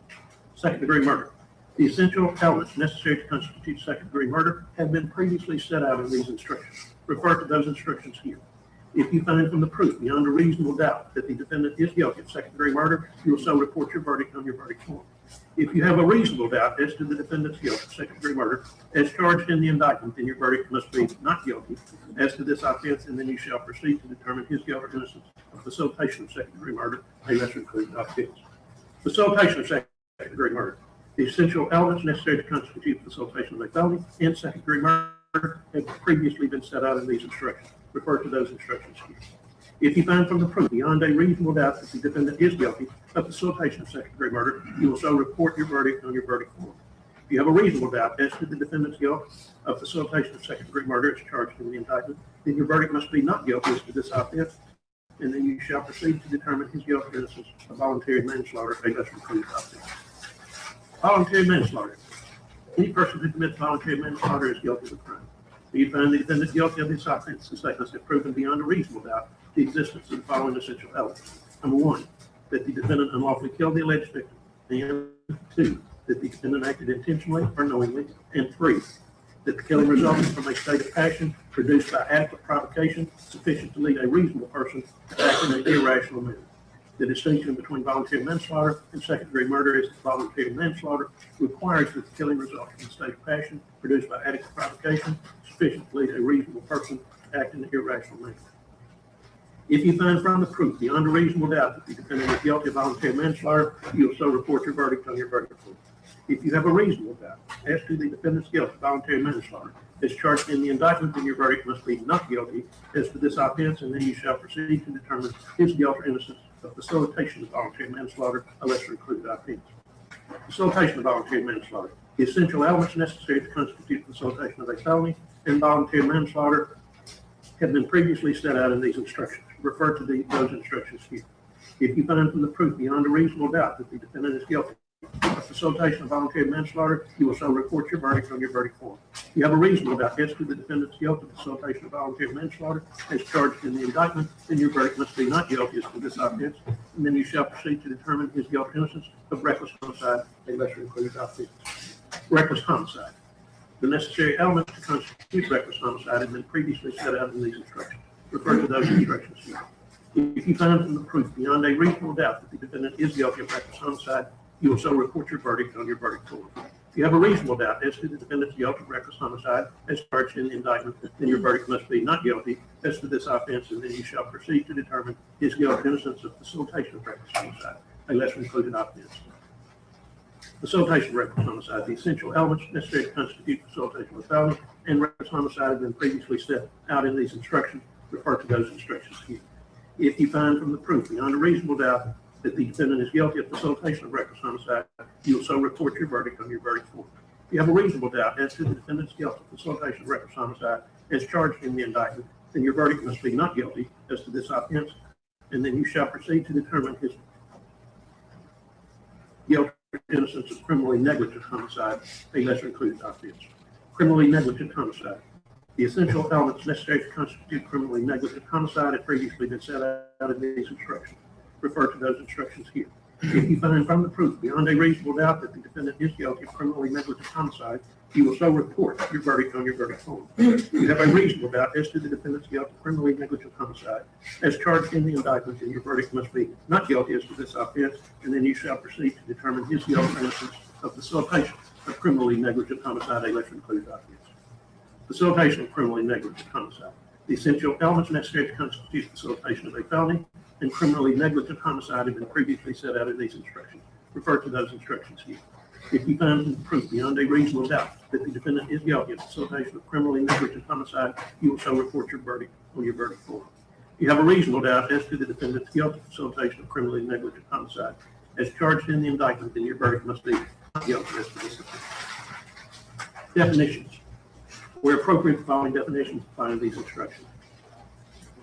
S4: Second-degree murder. The essential elements necessary to constitute second-degree murder have been previously set out in these instructions. Refer to those instructions here. If you find from the proof beyond a reasonable doubt that the defendant is guilty of second-degree murder, you will so report your verdict on your verdict form. If you have a reasonable doubt as to the defendant's guilt of second-degree murder as charged in the indictment, then your verdict must be not guilty as to this offense, and then you shall proceed to determine his guilt or innocence of facilitation of second-degree murder, a lesser-included offense. Facilitation of second-degree murder. The essential elements necessary to constitute facilitation of a felony and second-degree murder have previously been set out in these instructions. Refer to those instructions here. If you find from the proof beyond a reasonable doubt that the defendant is guilty of facilitation of second-degree murder, you will so report your verdict on your verdict form. If you have a reasonable doubt as to the defendant's guilt of facilitation of second-degree murder as charged in the indictment, then your verdict must be not guilty as to this offense, and then you shall proceed to determine his guilt or innocence of voluntary manslaughter, a lesser-included offense. Voluntary manslaughter. Any person who commits voluntary manslaughter is guilty of a crime. If you find the defendant guilty of this offense, the state must have proven beyond a reasonable doubt the existence of the following essential elements. Number one, that the defendant unlawfully killed the alleged victim. And two, that the defendant acted intentionally or knowingly. And three, that the killing resulted from a state of passion produced by adequate provocation sufficient to lead a reasonable person to act in an irrational manner. The distinction between voluntary manslaughter and second-degree murder is that voluntary manslaughter requires that the killing result from a state of passion produced by adequate provocation sufficient to lead a reasonable person to act in an irrational manner. If you find from the proof beyond a reasonable doubt that the defendant is guilty of voluntary manslaughter, you will so report your verdict on your verdict form. If you have a reasonable doubt as to the defendant's guilt of voluntary manslaughter as charged in the indictment, then your verdict must be not guilty as to this offense, and then you shall proceed to determine his guilt or innocence of facilitation of voluntary manslaughter, a lesser-included offense. Facilitation of voluntary manslaughter. The essential elements necessary to constitute facilitation of a felony and voluntary manslaughter have been previously set out in these instructions. Refer to those instructions here. If you find from the proof beyond a reasonable doubt that the defendant is guilty of facilitation of voluntary manslaughter, you will so report your verdict on your verdict form. If you have a reasonable doubt as to the defendant's guilt of facilitation of voluntary manslaughter as charged in the indictment, then your verdict must be not guilty as to this offense, and then you shall proceed to determine his guilt or innocence of reckless homicide, a lesser-included offense. Reckless homicide. The necessary elements to constitute reckless homicide have been previously set out in these instructions. Refer to those instructions here. If you find from the proof beyond a reasonable doubt that the defendant is guilty of reckless homicide, you will so report your verdict on your verdict form. If you have a reasonable doubt as to the defendant's guilt of reckless homicide as charged in the indictment, then your verdict must be not guilty as to this offense, and then you shall proceed to determine his guilt or innocence of facilitation of reckless homicide, a lesser-included offense. Facilitation of reckless homicide. The essential elements necessary to constitute facilitation of a felony and reckless homicide have been previously set out in these instructions. Refer to those instructions here. If you find from the proof beyond a reasonable doubt that the defendant is guilty of facilitation of reckless homicide, you will so report your verdict on your verdict form. If you have a reasonable doubt as to the defendant's guilt of facilitation of reckless homicide as charged in the indictment, then your verdict must be not guilty as to this offense, and then you shall proceed to determine his guilt or innocence of criminally negligent homicide, a lesser-included offense. Criminally negligent homicide. The essential elements necessary to constitute criminally negligent homicide have previously been set out in these instructions. Refer to those instructions here. If you find from the proof beyond a reasonable doubt that the defendant is guilty of criminally negligent homicide, you will so report your verdict on your verdict form. You have a reasonable doubt as to the defendant's guilt of criminally negligent homicide as charged in the indictment, and your verdict must be not guilty as to this offense, and then you shall proceed to determine his guilt or innocence of facilitation of criminally negligent homicide, a lesser-included offense. Facilitation of criminally negligent homicide. The essential elements necessary to constitute facilitation of a felony and criminally negligent homicide have been previously set out in these instructions. Refer to those instructions here. If you find proof beyond a reasonable doubt that the defendant is guilty of facilitation of criminally negligent homicide, you will so report your verdict on your verdict form. If you have a reasonable doubt as to the defendant's guilt of facilitation of criminally negligent homicide as charged in the indictment, then your verdict must be not guilty as to this offense. Definitions. Where appropriate, the following definitions apply to these instructions.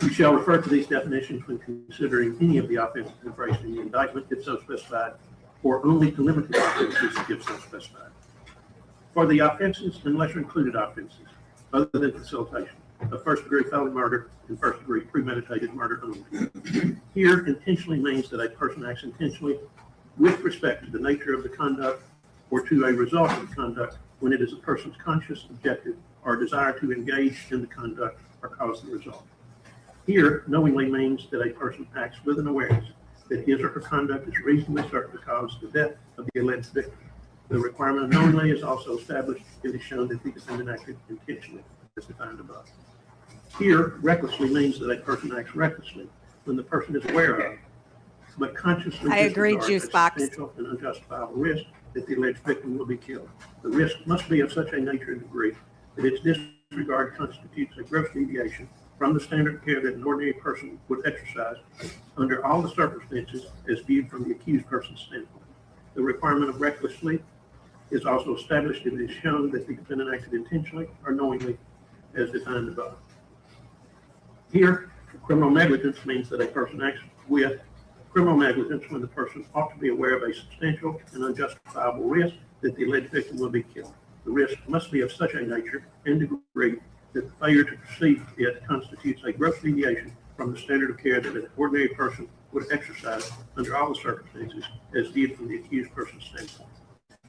S4: You shall refer to these definitions when considering any of the offenses embraced in the indictment, if so specified, or only to limited offenses if so specified. For the offenses and lesser included offenses, other than facilitation, of first-degree felony murder and first-degree premeditated murder only. Here, intentionally means that a person acts intentionally with respect to the nature of the conduct or to a result of the conduct when it is a person's conscious objective or desire to engage in the conduct or cause the result. Here, knowingly means that a person acts with an awareness that his or her conduct is reasonably certain to cause the death of the alleged victim. The requirement of knowingly is also established. It is shown that the defendant acted intentionally, as defined above. Here, recklessly means that a person acts recklessly when the person is aware of, but consciously
S1: I agree,
S4: disregards
S1: Juice
S4: a
S1: Box.
S4: substantial and unjustifiable risk that the alleged victim will be killed. The risk must be of such a nature and degree that its disregard constitutes a gross deviation from the standard of care that an ordinary person would exercise under all the circumstances as viewed from the accused person's standpoint. The requirement of recklessly is also established if it is shown that the defendant acted intentionally or knowingly as defined above. Here, criminal negligence means that a person acts with criminal negligence when the person ought to be aware of a substantial and unjustifiable risk that the alleged victim will be killed. The risk must be of such a nature and degree that the failure to perceive it constitutes a gross deviation from the standard of care that an ordinary person would exercise under all the circumstances as viewed from the accused person's standpoint.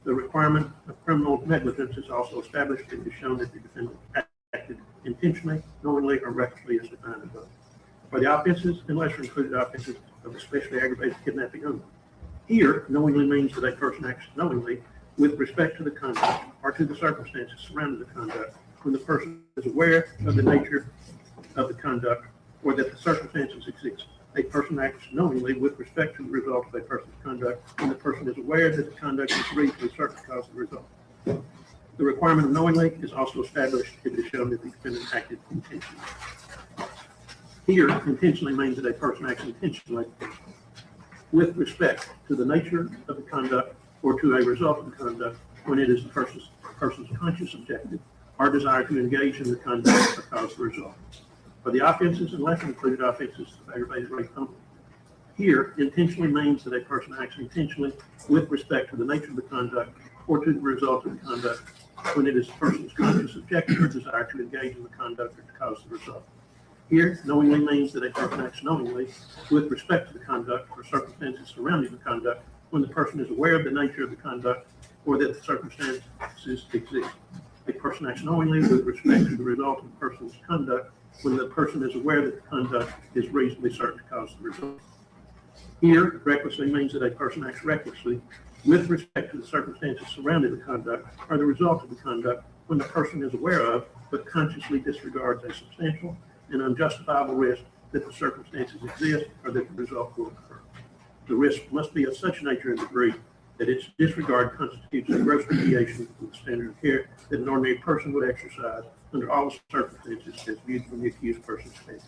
S4: The requirement of criminal negligence is also established if it is shown that the defendant acted intentionally, knowingly, or recklessly as defined above. For the offenses and lesser included offenses of especially aggravated kidnapping only. Here, knowingly means that a person acts knowingly with respect to the conduct or to the circumstances surrounding the conduct when the person is aware of the nature of the conduct or that the circumstances exist. A person acts knowingly with respect to the result of a person's conduct when the person is aware that the conduct is reasonably certain to cause the result. The requirement of knowingly is also established if it is shown that the defendant acted intentionally. Here, intentionally means that a person acts intentionally with respect to the nature of the conduct or to a result of the conduct when it is the person's conscious objective or desire to engage in the conduct or cause the result. For the offenses and lesser included offenses of aggravated rape only. Here, intentionally means that a person acts intentionally with respect to the nature of the conduct or to the result of the conduct when it is the person's conscious objective or desire to engage in the conduct or to cause the result. Here, knowingly means that a person acts knowingly with respect to the conduct or circumstances surrounding the conduct when the person is aware of the nature of the conduct or that the circumstances exist. A person acts knowingly with respect to the result of the person's conduct when the person is aware that the conduct is reasonably certain to cause the result. Here, recklessly means that a person acts recklessly with respect to the circumstances surrounding the conduct or the result of the conduct when the person is aware of but consciously disregards a substantial and unjustifiable risk that the circumstances exist or that the result will occur. The risk must be of such nature and degree that its disregard constitutes a gross deviation from the standard of care that an ordinary person would exercise under all the circumstances as viewed from the accused person's standpoint.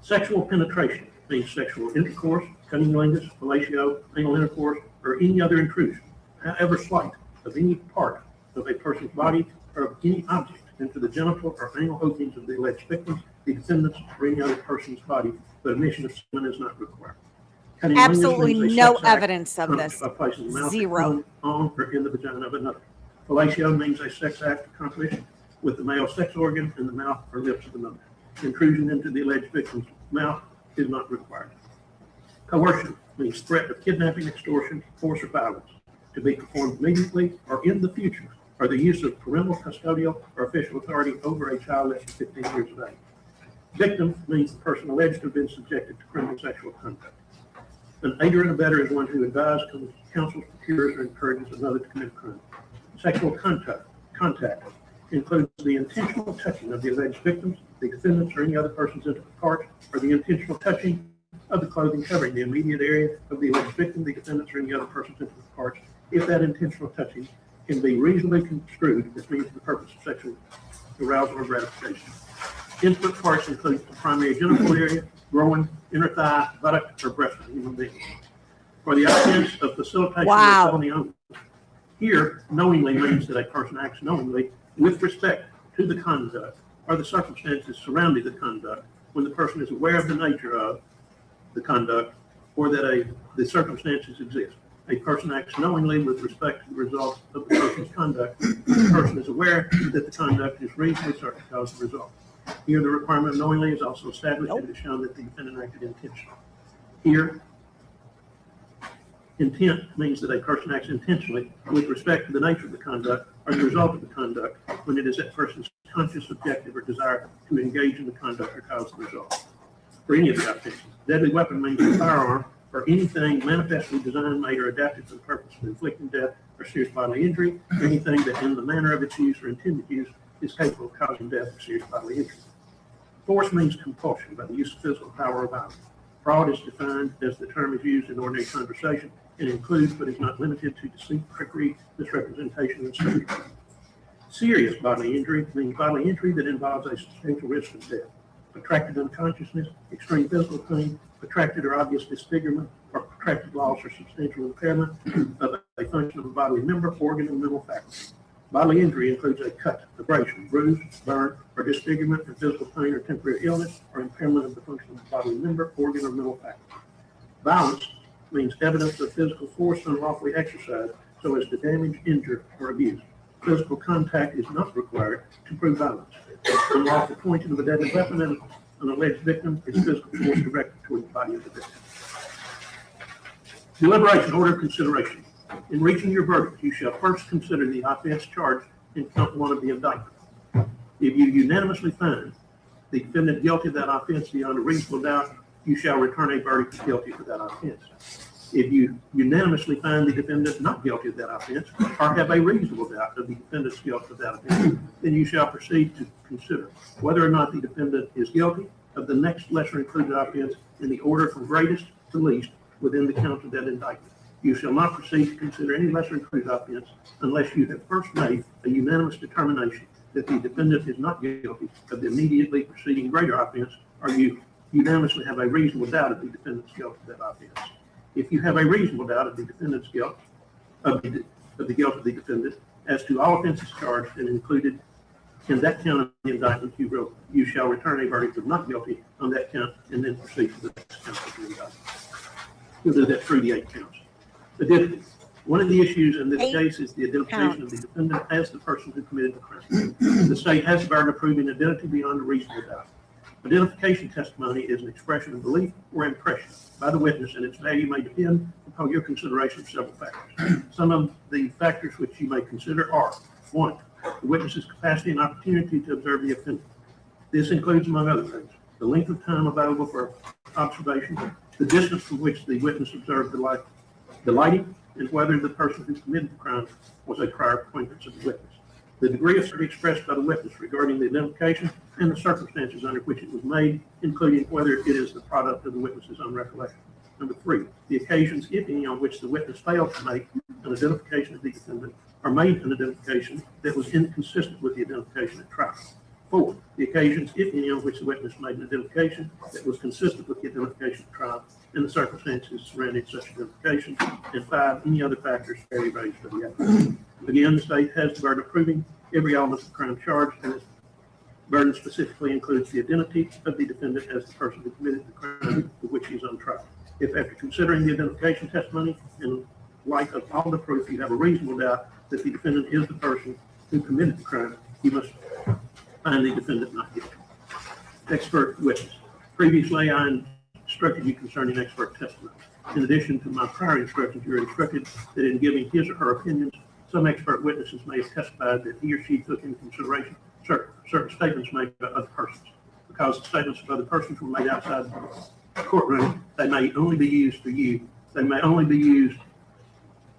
S4: Sexual penetration means sexual intercourse, cunnilingus, fellatio, anal intercourse, or any other intrusion, however slight, of any part of a person's body or of any object into the genital or anal openings of the alleged victims, the defendants, or any other person's body, but omission of semen is not required. Cunnilingus
S1: Absolutely
S4: means a
S1: no
S4: sex act
S1: evidence of this.
S4: by placing the mouth
S1: Zero.
S4: on or in the vagina of another. Fellatio means a sex act accomplished with the male sex organ in the mouth or lips of another. Intrusion into the alleged victim's mouth is not required. Coercion means threat of kidnapping, extortion, force, or violence to be performed immediately or in the future, or the use of parental, custodial, or official authority over a child less than 15 years of age. Victim means the person alleged to have been subjected to criminal sexual conduct. An aider and abettor is one who advises, counsels, procures, or encourages another to commit a crime. Sexual contact includes the intentional touching of the alleged victims, the defendants, or any other person's intimate parts, or the intentional touching of the clothing covering the immediate area of the alleged victim, the defendants, or any other person's intimate parts, if that intentional touching can be reasonably construed as means for the purpose of sexual arousal or gratification. Intimate parts include the primary genital area, groin, inner thigh, buttock, or breast of a human being. For the offense of facilitation
S1: Wow.
S4: of felony only. Here, knowingly means that a person acts knowingly with respect to the conduct or the circumstances surrounding the conduct when the person is aware of the nature of the conduct or that the circumstances exist. A person acts knowingly with respect to the results of the person's conduct when the person is aware that the conduct is reasonably certain to cause the result. Here, the requirement of knowingly is also established and it is shown that the defendant acted intentionally. Here, intent means that a person acts intentionally with respect to the nature of the conduct or the result of the conduct when it is that person's conscious objective or desire to engage in the conduct or cause the result. For any of the offenses, deadly weapon means a firearm or anything manifestly designed, made, or adapted for the purpose of inflicting death or serious bodily injury, anything that in the manner of its use or intended use is capable of causing death or serious bodily injury. Force means compulsion by the use of physical power or violence. Fraud is defined as the term is used in ordinary conversation and includes but is not limited to deceit, trickery, misrepresentation, and subterfuge. Serious bodily injury means bodily injury that involves a substantial risk of death, protracted unconsciousness, extreme physical pain, protracted or obvious disfigurement, or protracted loss or substantial impairment of a function of a bodily member, organ, and mental faculty. Bodily injury includes a cut, abrasion, bruise, burn, or disfigurement, and physical pain or temporary illness, or impairment of the function of a bodily member, organ, or mental faculty. Violence means evidence of physical force unlawfully exercised so as to damage, injure, or abuse. Physical contact is not required to prove violence. Unlawful pointing of a deadly weapon at an alleged victim is physical force directed toward the body of the victim. Deliberation, order of consideration. In reaching your verdict, you shall first consider the offense charged in count 1 of the indictment. If you unanimously find the defendant guilty of that offense beyond a reasonable doubt, you shall return a verdict of guilty for that offense. If you unanimously find the defendant not guilty of that offense or have a reasonable doubt of the defendant's guilt of that offense, then you shall proceed to consider whether or not the defendant is guilty of the next lesser included offense in the order from greatest to least within the count of that indictment. You shall not proceed to consider any lesser included offense unless you have first made a unanimous determination that the defendant is not guilty of the immediately preceding greater offense, or you unanimously have a reasonable doubt of the defendant's guilt of that offense. If you have a reasonable doubt of the defendant's guilt, of the guilt of the defendant, as to all offenses charged and included in that count of the indictment, you shall return a verdict of not guilty on that count and then proceed to the next count of the indictment. We'll do that through the 8 counts. Identity. One of the issues in this case is the identification of the defendant as the person who committed the crime. The state has the burden of proving identity beyond a reasonable doubt. Identification testimony is an expression of belief or impression by the witness, and its value may depend upon your consideration of several factors. Some of the factors which you may consider are: 1, the witness's capacity and opportunity to observe the offender. This includes, among other things, the length of time available for observation, the distance from which the witness observed the lighting, and whether the person who committed the crime was a prior acquaintance of the witness. The degree of certainty expressed by the witness regarding the identification and the circumstances under which it was made, including whether it is the product of the witness's own recollection. Number 3, the occasions, if any, on which the witness failed to make an identification of the defendant or made an identification that was inconsistent with the identification at trial. 4, the occasions, if any, on which the witness made an identification that was consistent with the identification at trial and the circumstances surrounding such identification. And 5, any other factors fairly raised by the applicant. Again, the state has the burden of proving every element of the crime charged, and its burden specifically includes the identity of the defendant as the person who committed the crime for which he is on trial. If after considering the identification testimony in light of all the proof you have a reasonable doubt that the defendant is the person who committed the crime, you must find the defendant not guilty. Expert witness. Previously, I instructed you concerning expert testimony. In addition to my prior instructions, you're instructed that in giving his or her opinions, some expert witnesses may have testified that he or she took into consideration certain statements made by other persons. Because the statements of other persons were made outside the courtroom, they may only be used for you. They may only be used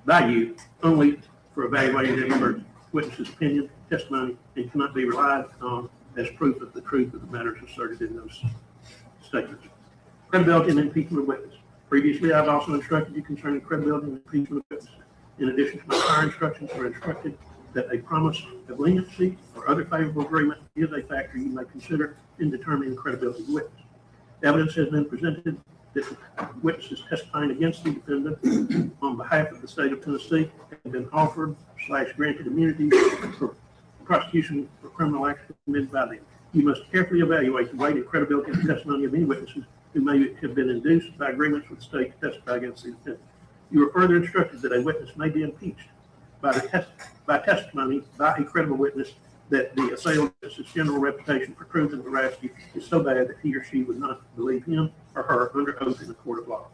S4: by you only for evaluating the expert witness's opinion, testimony, and cannot be relied on as proof of the truth of the matters asserted in those statements. Credibility and impeachment of witness. Previously, I've also instructed you concerning credibility and impeachment of witness. In addition to my prior instructions, you're instructed that a promise of leniency or other favorable agreement is a factor you may consider in determining the credibility of the witness. Evidence has been presented that witnesses testifying against the defendant on behalf of the state of Tennessee have been offered/granted immunity for prosecution for criminal action committed by them. You must carefully evaluate the weight and credibility of the testimony of any witnesses who may have been induced by agreements with the state to testify against the defendant. You are further instructed that a witness may be impeached by testimony by a credible witness that the assailant's general reputation for truth and veracity is so bad that he or she would not believe him or her under oath in a court of law.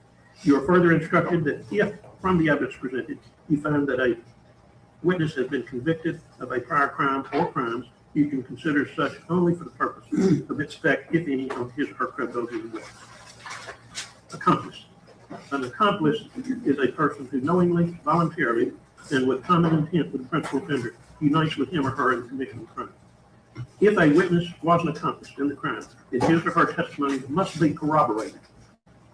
S4: You are further instructed that if, from the evidence presented, you find that a witness has been convicted of a prior crime or crimes, you can consider such only for the purpose of its effect, if any, on his or her credibility as a witness. Accomplice. An accomplice is a person who knowingly, voluntarily, and with common intent with the principal offender unites with him or her in the commission of the crime. If a witness was an accomplice in the crime, then his or her testimony must be corroborated.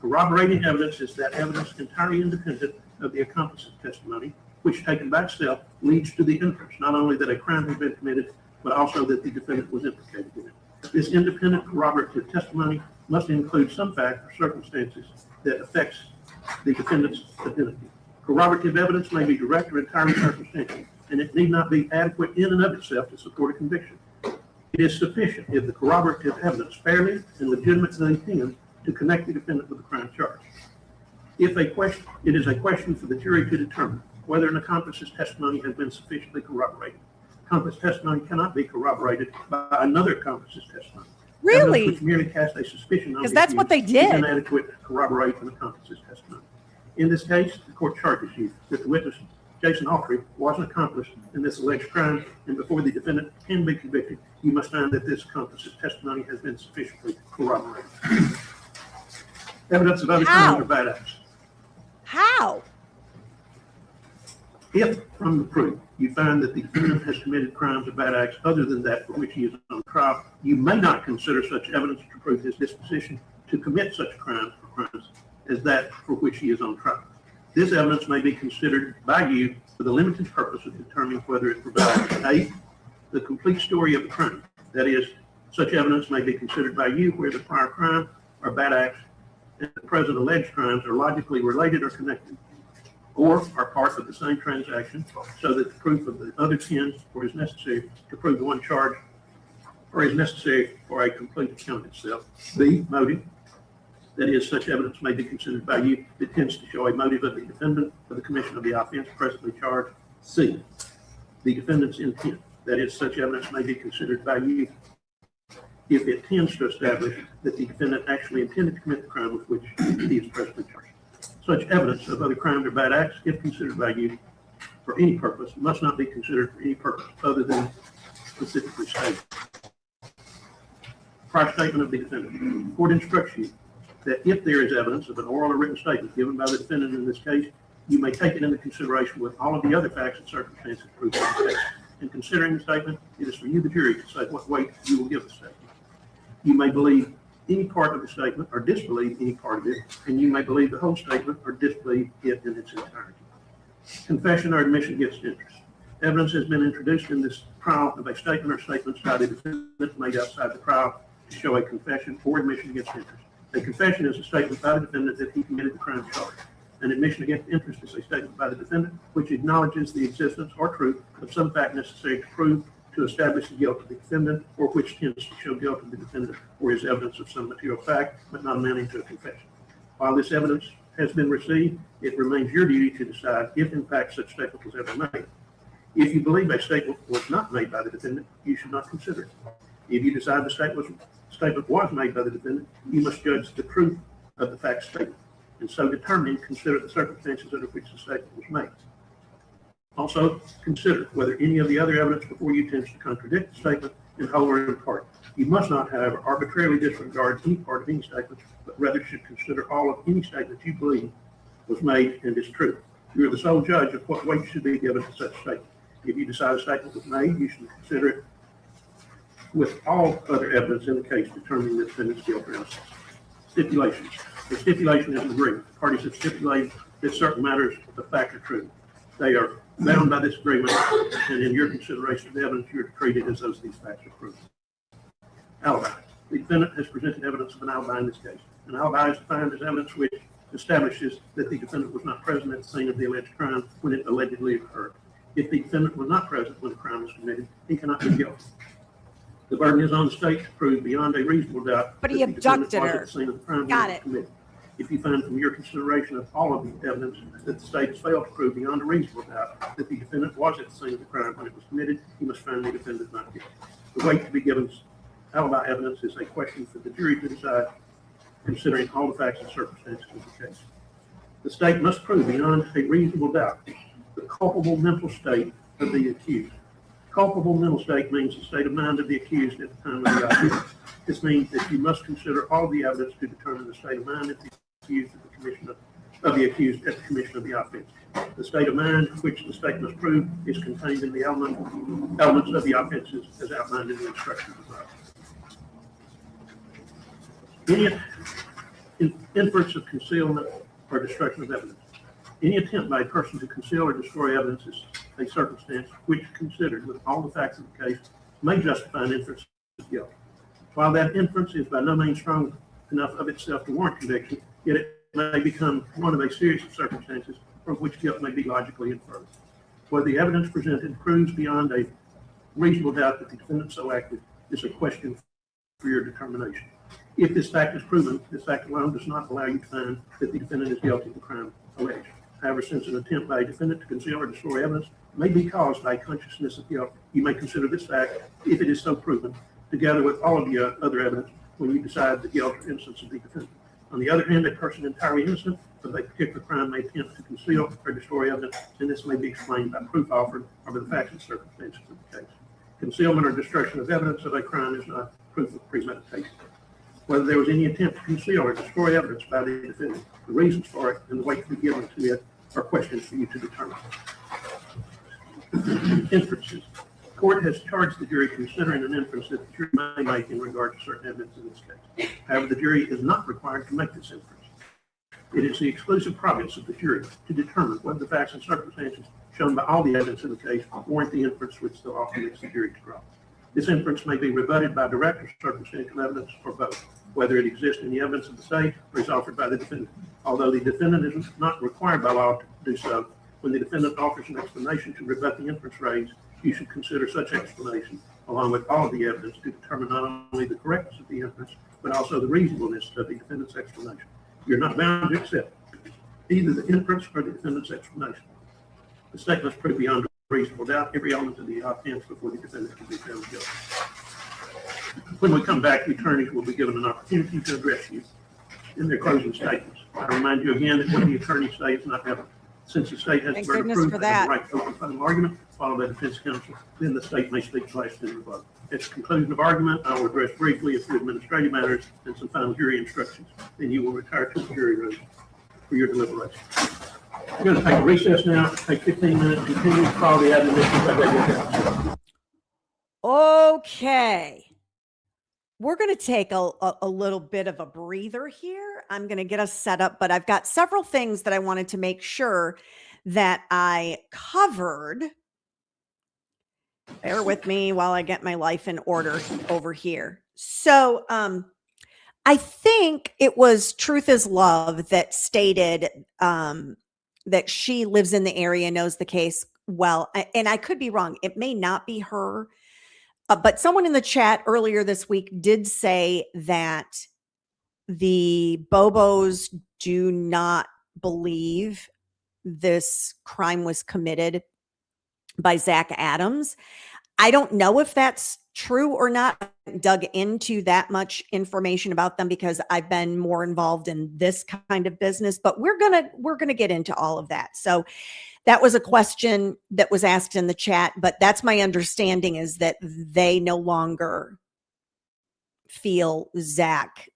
S4: Corroborating evidence is that evidence entirely independent of the accomplice's testimony, which taken by itself leads to the inference not only that a crime has been committed, but also that the defendant was implicated in it. This independent corroborative testimony must include some fact or circumstances that affects the defendant's identity. Corroborative evidence may be direct or entirely circumstantial, and it need not be adequate in and of itself to support a conviction. It is sufficient if the corroborative evidence fairly and legitimately tends to connect the defendant with the crime charge. It is a question for the jury to determine whether an accomplice's testimony has been sufficiently corroborated. Accomplice testimony cannot be corroborated by another accomplice's testimony. Evidence
S1: Really?
S4: which merely casts a suspicion on
S1: Because
S4: the
S1: that's what
S4: accused
S1: they did.
S4: is inadequate to corroborate an accomplice's testimony. In this case, the court charges you that the witness, Jason Autry, was an accomplice in this alleged crime, and before the defendant can be convicted, you must find that this accomplice's testimony has been sufficiently corroborated. Evidence of other crimes or bad acts.
S1: How?
S4: If, from the proof, you find that the defendant has committed crimes or bad acts other than that for which he is on trial, you may not consider such evidence to prove his disposition to commit such crimes or crimes as that for which he is on trial. This evidence may be considered by you for the limited purpose of determining whether it provides A, the complete story of the crime. That is, such evidence may be considered by you where the prior crime or bad acts and the present alleged crimes are logically related or connected, or are part of the same transaction, so that the proof of the other 10 or is necessary to prove the one charge or is necessary for a complete account itself. B, motive. That is, such evidence may be considered by you that tends to show a motive of the defendant for the commission of the offense presently charged. C, the defendant's intent. That is, such evidence may be considered by you if it tends to establish that the defendant actually intended to commit the crime with which he is presently charged. Such evidence of other crimes or bad acts, if considered by you for any purpose, must not be considered for any purpose other than specifically stated. Prior statement of the defendant. The court instructs you that if there is evidence of an oral or written statement given by the defendant in this case, you may take it into consideration with all of the other facts and circumstances proved in the case. In considering the statement, it is for you, the jury, to say what weight you will give the statement. You may believe any part of the statement or disbelieve any part of it, and you may believe the whole statement or disbelieve it in its entirety. Confession or admission against interest. Evidence has been introduced in this trial of a statement or statements by the defendant made outside the trial to show a confession or admission against interest. A confession is a statement by the defendant that he committed the crime charged. An admission against interest is a statement by the defendant which acknowledges the existence or truth of some fact necessary to prove to establish the guilt of the defendant, or which tends to show guilt of the defendant, or is evidence of some material fact, but not amounting to a confession. While this evidence has been received, it remains your duty to decide if in fact such statement was ever made. If you believe a statement was not made by the defendant, you should not consider it. If you decide the statement was made by the defendant, you must judge the truth of the fact statement, and so determining, consider the circumstances under which the statement was made. Also, consider whether any of the other evidence before you tends to contradict the statement in whole or in part. You must not, however, arbitrarily disregard any part of any statement, but rather should consider all of any statement you believe was made and is true. You are the sole judge of what weight should be given to such statement. If you decide a statement was made, you should consider it with all other evidence in the case determining the defendant's guilt or innocence. Stipulations. A stipulation is an agreement. The parties have stipulated that certain matters of fact are true. They are bound by this agreement, and in your consideration of the evidence, you're treated as though these facts are proven. Alibi. The defendant has presented evidence of an alibi in this case. An alibi is defined as evidence which establishes that the defendant was not present at the scene of the alleged crime when it allegedly occurred. If the defendant was not present when the crime was committed, he cannot be guilty. The burden is on the state to prove beyond a reasonable doubt
S1: But
S4: that
S1: he
S4: the defendant
S1: abducted
S4: was
S1: her.
S4: at the scene of the crime when
S1: Got
S4: it was
S1: it.
S4: committed. If you find from your consideration of all of the evidence that the state has failed to prove beyond a reasonable doubt that the defendant was at the scene of the crime when it was committed, you must find the defendant not guilty. The weight to be given alibi evidence is a question for the jury to decide, considering all the facts and circumstances of the case. The state must prove beyond a reasonable doubt the culpable mental state of the accused. Culpable mental state means the state of mind of the accused at the time of the offense. This means that you must consider all the evidence to determine the state of mind of the accused at the commission of the accused at the commission of the offense. The state of mind which the state must prove is contained in the elements of the offenses as outlined in the instructions above. Any inference of concealment or destruction of evidence. Any attempt by a person to conceal or destroy evidence is a circumstance which, considered with all the facts of the case, may justify an inference of guilt. While that inference is by no means strong enough of itself to warrant conviction, yet it may become one of a series of circumstances from which guilt may be logically inferred. Whether the evidence presented proves beyond a reasonable doubt that the defendant so acted is a question for your determination. If this fact is proven, this fact alone does not allow you to find that the defendant is guilty of the crime alleged. However, since an attempt by a defendant to conceal or destroy evidence may be caused by consciousness of guilt, you may consider this fact, if it is so proven, together with all of the other evidence when you decide the guilt or innocence of the defendant. On the other hand, a person entirely innocent of a particular crime may attempt to conceal or destroy evidence, and this may be explained by proof offered or by the facts and circumstances of the case. Concealment or destruction of evidence of a crime is not proof of premeditation. Whether there was any attempt to conceal or destroy evidence by the defendant, the reasons for it, and the weight to be given to it are questions for you to determine. Inferences. The court has charged the jury considering an inference that the jury may make in regard to certain evidence in this case. However, the jury is not required to make this inference. It is the exclusive province of the jury to determine whether the facts and circumstances shown by all the evidence in the case warrant the inference which the law permits the jury to draw. This inference may be rebutted by direct or circumstantial evidence or both, whether it exists in the evidence of the state or is offered by the defendant. Although the defendant is not required by law to do so, when the defendant offers an explanation to rebut the inference raised, you should consider such explanation, along with all of the evidence, to determine not only the correctness of the inference, but also the reasonableness of the defendant's explanation. You're not bound to accept either the inference or the defendant's explanation. The state must prove beyond a reasonable doubt every element of the offense before the defendant can be found guilty. When we come back, the attorneys will be given an opportunity to address you in their closing statements. I remind you again that what the attorney says is not evidence. Since the state has
S1: Thank
S4: the burden of
S1: goodness
S4: proof,
S1: for
S4: they have
S1: that.
S4: the right to open final argument, followed by defense counsel, then the state may speak last in rebuttal. At the conclusion of argument, I will address briefly a few administrative matters and some final jury instructions. Then you will retire to the jury room for your deliberation. We're going to take a recess now, take 15 minutes, continue to follow the admonitions by regular counsel.
S1: Okay. We're going to take a little bit of a breather here. I'm going to get us set up, but I've got several things that I wanted to make sure that I covered. Bear with me while I get my life in order over here. So I think it was Truth is Love that stated that she lives in the area, knows the case well. And I could be wrong. It may not be her. But someone in the chat earlier this week did say that the Bobos do not believe this crime was committed by Zach Adams. I don't know if that's true or not. I haven't dug into that much information about them because I've been more involved in this kind of business, but we're gonna get into all of that. So that was a question that was asked in the chat, but that's my understanding, is that they no longer feel Zach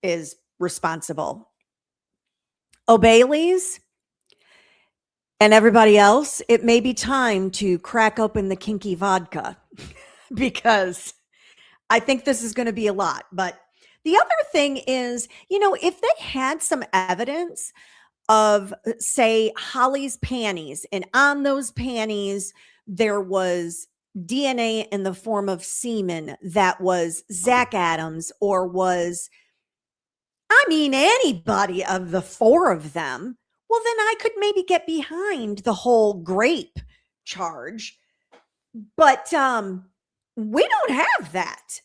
S1: is responsible. O'Bailey's and everybody else, it may be time to crack open the kinky vodka because I think this is going to be a lot. But the other thing is, if they had some evidence of, say, Holly's panties, and on those panties there was DNA in the form of semen that was Zach Adams, or was, anybody of the four of them, well, then I could maybe get behind the whole grape charge, but we don't have that.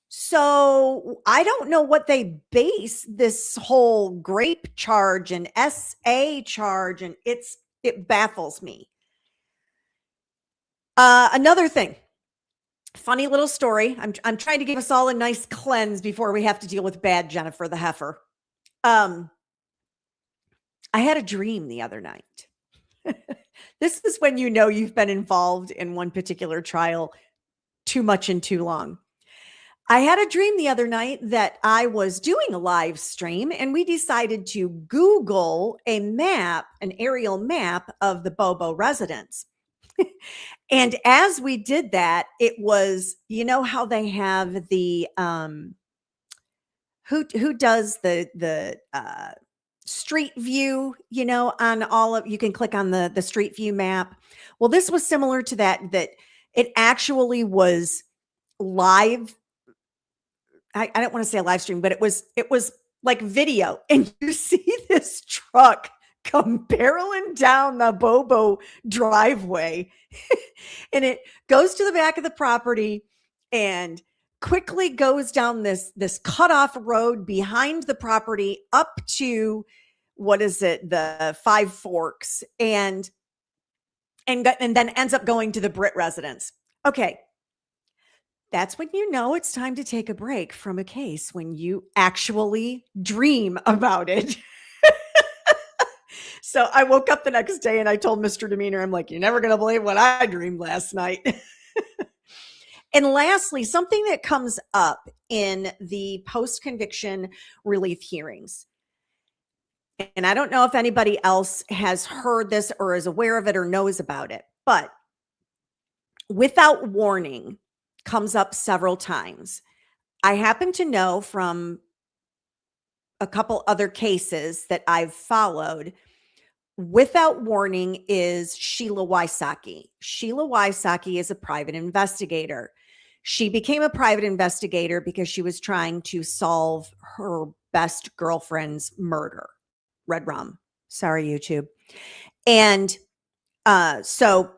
S1: So I don't know what they base this whole grape charge and SA charge, and it baffles me. Another thing, funny little story. I'm trying to give us all a nice cleanse before we have to deal with bad Jennifer the heifer. I had a dream the other night. This is when you know you've been involved in one particular trial too much and too long. I had a dream the other night that I was doing a live stream, and we decided to Google a map, an aerial map of the Bobo residence. And as we did that, it was, you know how they have the who does the street view, you know, on all of, you can click on the street view map. Well, this was similar to that it actually was live. I don't want to say a live stream, but it was like video, and you see this truck come barreling down the Bobo driveway and it goes to the back of the property and quickly goes down this cutoff road behind the property up to, what is it, the Five Forks, and then ends up going to the Britt residence. Okay. That's when you know it's time to take a break from a case, when you actually dream about it. So I woke up the next day and I told Mr. Demeanor, I'm like, you're never going to believe what I dreamed last night. And lastly, something that comes up in the post-conviction relief hearings. And I don't know if anybody else has heard this or is aware of it or knows about it, but without warning comes up several times. I happen to know from a couple other cases that I've followed, without warning is Sheila Wysocki. Sheila Wysocki is a private investigator. She became a private investigator because she was trying to solve her best girlfriend's murder. Red rum. Sorry, YouTube. And so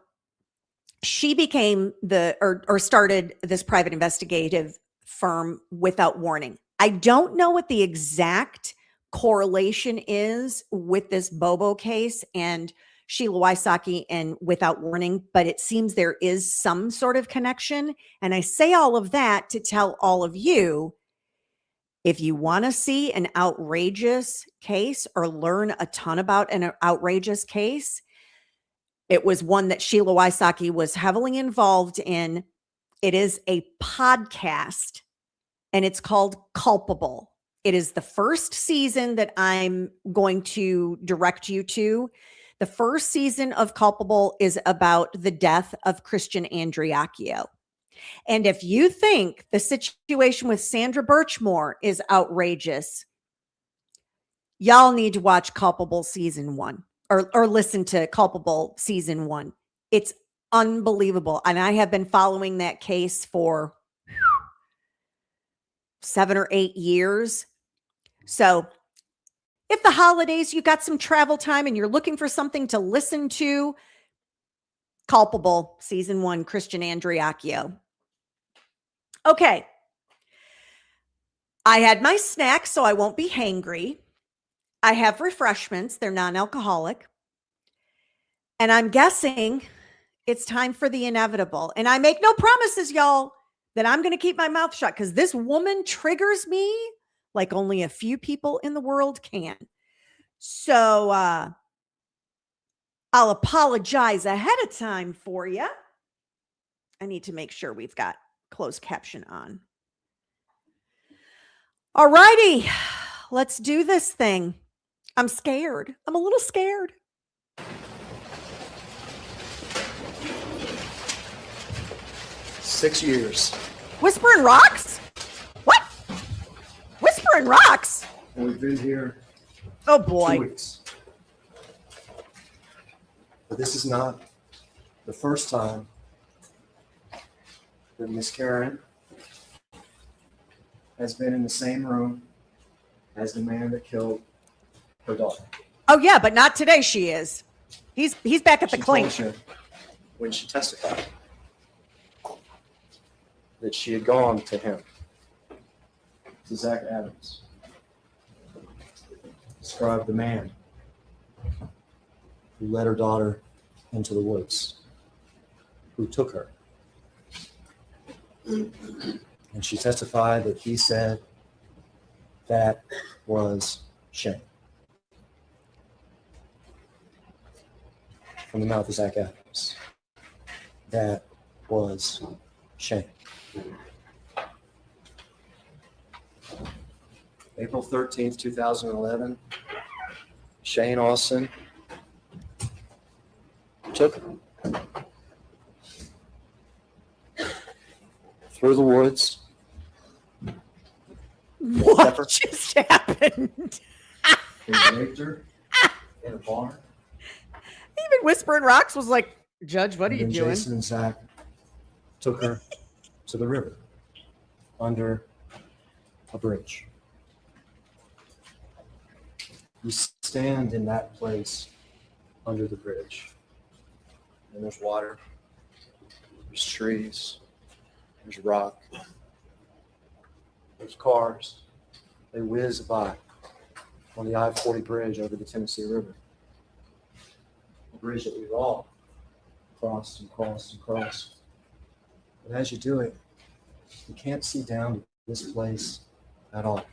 S1: she became or started this private investigative firm without warning. I don't know what the exact correlation is with this Bobo case and Sheila Wysocki and without warning, but it seems there is some sort of connection. And I say all of that to tell all of you, if you want to see an outrageous case or learn a ton about an outrageous case, it was one that Sheila Wysocki was heavily involved in. It is a podcast, and it's called Culpable. It is the first season that I'm going to direct you to. The first season of Culpable is about the death of Christian Andriacchio. And if you think the situation with Sandra Birchmore is outrageous, y'all need to watch Culpable season 1 or listen to Culpable season 1. It's unbelievable. And I have been following that case for 7 or 8 years. So if the holidays, you got some travel time and you're looking for something to listen to, Culpable season 1, Christian Andriacchio. Okay. I had my snack, so I won't be hangry. I have refreshments. They're non-alcoholic. And I'm guessing it's time for the inevitable. And I make no promises, y'all, that I'm going to keep my mouth shut, because this woman triggers me like only a few people in the world can. So I'll apologize ahead of time for you. I need to make sure we've got closed caption on. All righty, let's do this thing. I'm scared. I'm a little scared.
S5: Six years.
S1: Whispering Rocks? What? Whispering Rocks?
S5: And we've been here
S1: Oh
S5: 2
S1: boy.
S5: weeks. But this is not the first time that Miss Karen has been in the same room as the man that killed her daughter.
S1: Oh yeah, but not today she is. He's back at the
S5: She
S1: clink.
S5: told you when she testified that she had gone to him, to Zach Adams, described the man who led her daughter into the woods, who took her. And she testified that he said that was shame. From the mouth of Zach Adams. That was shame. April 13th, 2011, Shane Austin took her through the woods.
S1: What
S5: Pepper.
S1: just happened?
S5: He raped her in a barn.
S1: Even Whispering Rocks was like, Judge, what are
S5: And
S1: you
S5: then
S1: doing?
S5: Jason and Zach took her to the river under a bridge. You stand in that place under the bridge, and there's water, there's trees, there's rock, there's cars. They whiz by on the I-40 bridge over the Tennessee River. A bridge that we've all crossed and crossed and crossed. But as you do it, you can't see down to this place at all.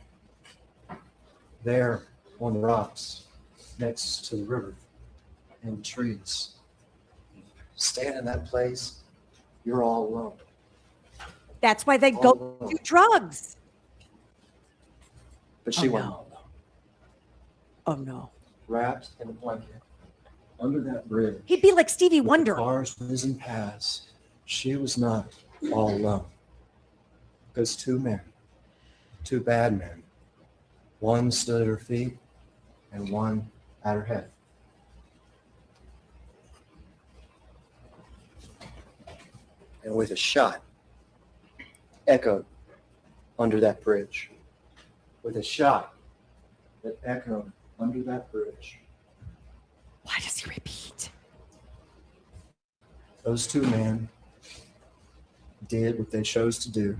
S5: There on the rocks next to the river and the trees. Stand in that place, you're all alone.
S1: That's why they
S5: All
S1: go
S5: alone.
S1: do drugs.
S5: But she
S1: Oh,
S5: went
S1: no.
S5: all alone,
S1: Oh no.
S5: wrapped in a blanket under that bridge.
S1: He'd be like Stevie
S5: With the
S1: Wonder.
S5: cars whizzing past. She was not all alone. Because two men, two bad men, one stood at her feet and one at her head. And with a shot echoed under that bridge, with a shot that echoed under that bridge,
S1: Why does he repeat?
S5: those two men did what they chose to do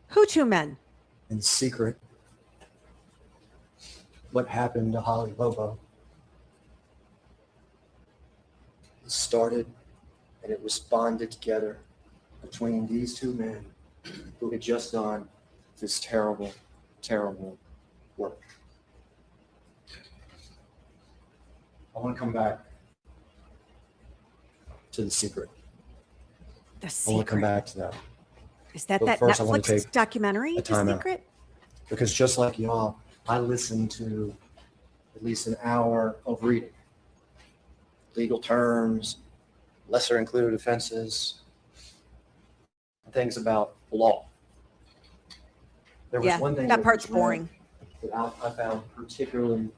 S1: Who two men?
S5: in secret. What happened to Holly Bobo started, and it was bonded together between these two men who had just done this terrible, terrible work. I want to come back to the secret.
S1: The
S5: I want to come
S1: Secret.
S5: back to that.
S1: Is that
S5: But
S1: that
S5: first I wanna
S1: Netflix
S5: take
S1: documentary?
S5: a
S1: The
S5: timeout.
S1: Secret?
S5: Because just like y'all, I listened to at least an hour of reading. Legal terms, lesser included offenses, things about the law. There was
S1: Yeah,
S5: one thing
S1: that
S5: was
S1: part's
S5: read
S1: boring.
S5: that I found particularly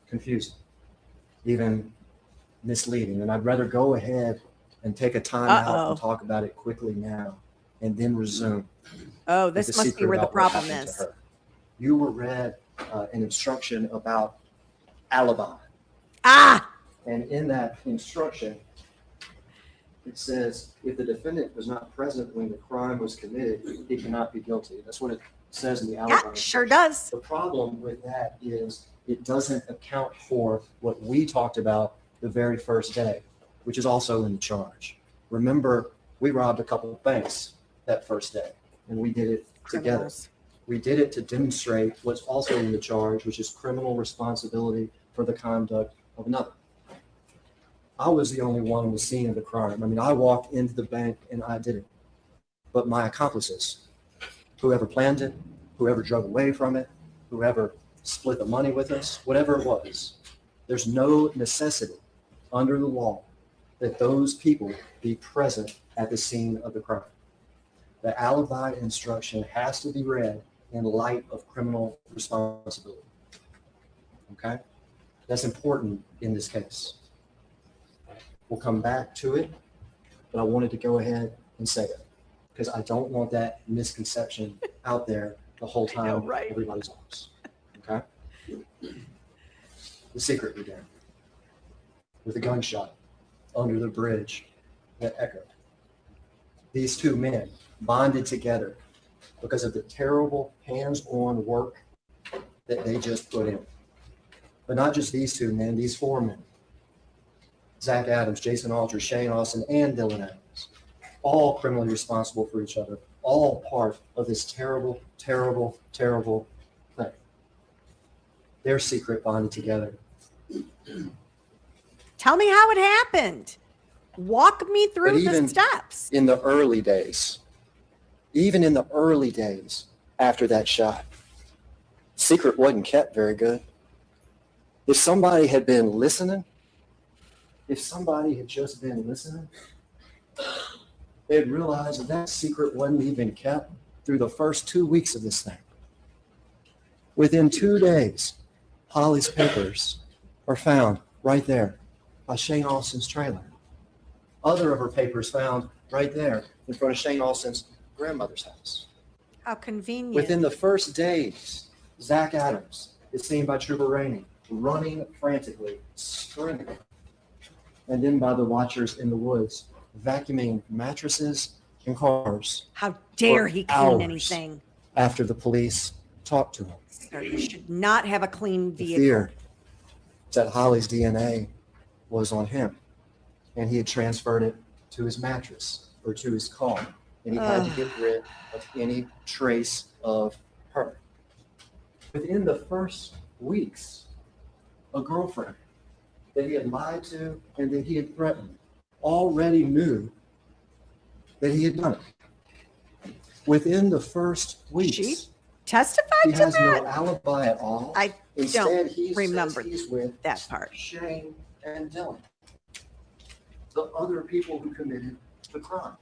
S5: confusing, even misleading. And I'd rather go ahead and take a time out
S1: Uh-oh.
S5: and talk about it quickly now and then resume.
S1: Oh,
S5: with
S1: this
S5: the
S1: must be
S5: secret
S1: where the
S5: about what
S1: problem
S5: happened to
S1: is.
S5: her. You were read an instruction about alibi.
S1: Ah,
S5: And in that instruction, it says, if the defendant was not present when the crime was committed, he cannot be guilty. That's what it says in the alibi.
S1: yeah, sure does.
S5: The problem with that is it doesn't account for what we talked about the very first day, which is also in the charge. Remember, we robbed a couple of banks that first day, and we did it together.
S1: Criminals.
S5: We did it to demonstrate what's also in the charge, which is criminal responsibility for the conduct of another. I was the only one on the scene of the crime. I mean, I walked into the bank and I did it. But my accomplices, whoever planned it, whoever drove away from it, whoever split the money with us, whatever it was, there's no necessity under the law that those people be present at the scene of the crime. The alibi instruction has to be read in light of criminal responsibility. Okay? That's important in this case. We'll come back to it, but I wanted to go ahead and say it because I don't want that misconception out there the whole time.
S1: know, right?
S5: Everybody's honest. Okay? The secret began. with a gunshot under the bridge that echoed. These two men bonded together because of the terrible hands-on work that they just put in. But not just these two men, these four men. Zach Adams, Jason Alter, Shane Austin, and Dylan Adams. All criminally responsible for each other. All part of this terrible, terrible, terrible thing. Their secret bonded together.
S1: Tell me how it happened. Walk me through
S5: But
S1: the
S5: even
S1: steps.
S5: in the early days, even in the early days after that shot, secret wasn't kept very good. If somebody had been listening, if somebody had just been listening, they'd realize that that secret wasn't even kept through the first 2 weeks of this thing. Within 2 days, Holly's papers are found right there by Shane Austin's trailer. Other of her papers found right there in front of Shane Austin's grandmother's house.
S1: How convenient.
S5: Within the first days, Zach Adams is seen by Trooper Rainey running frantically, sprinting, and then by the watchers in the woods, vacuuming mattresses and cars
S1: How dare
S5: for
S1: he clean
S5: hours.
S1: anything?
S5: after the police talked to him.
S1: Sir, you should not have a clean
S5: The
S1: vehicle.
S5: fear that Holly's DNA was on him, and he had transferred it to his mattress or to his car, and he had to get rid of any trace of her. Within the first weeks, a girlfriend that he had lied to and that he had threatened already knew that he had done it. Within the first weeks,
S1: She testified
S5: he
S1: to
S5: has
S1: that?
S5: no alibi at all.
S1: I
S5: Instead, he
S1: remember
S5: says he's with
S1: that part.
S5: Shane and Dylan, the other people who committed the crime.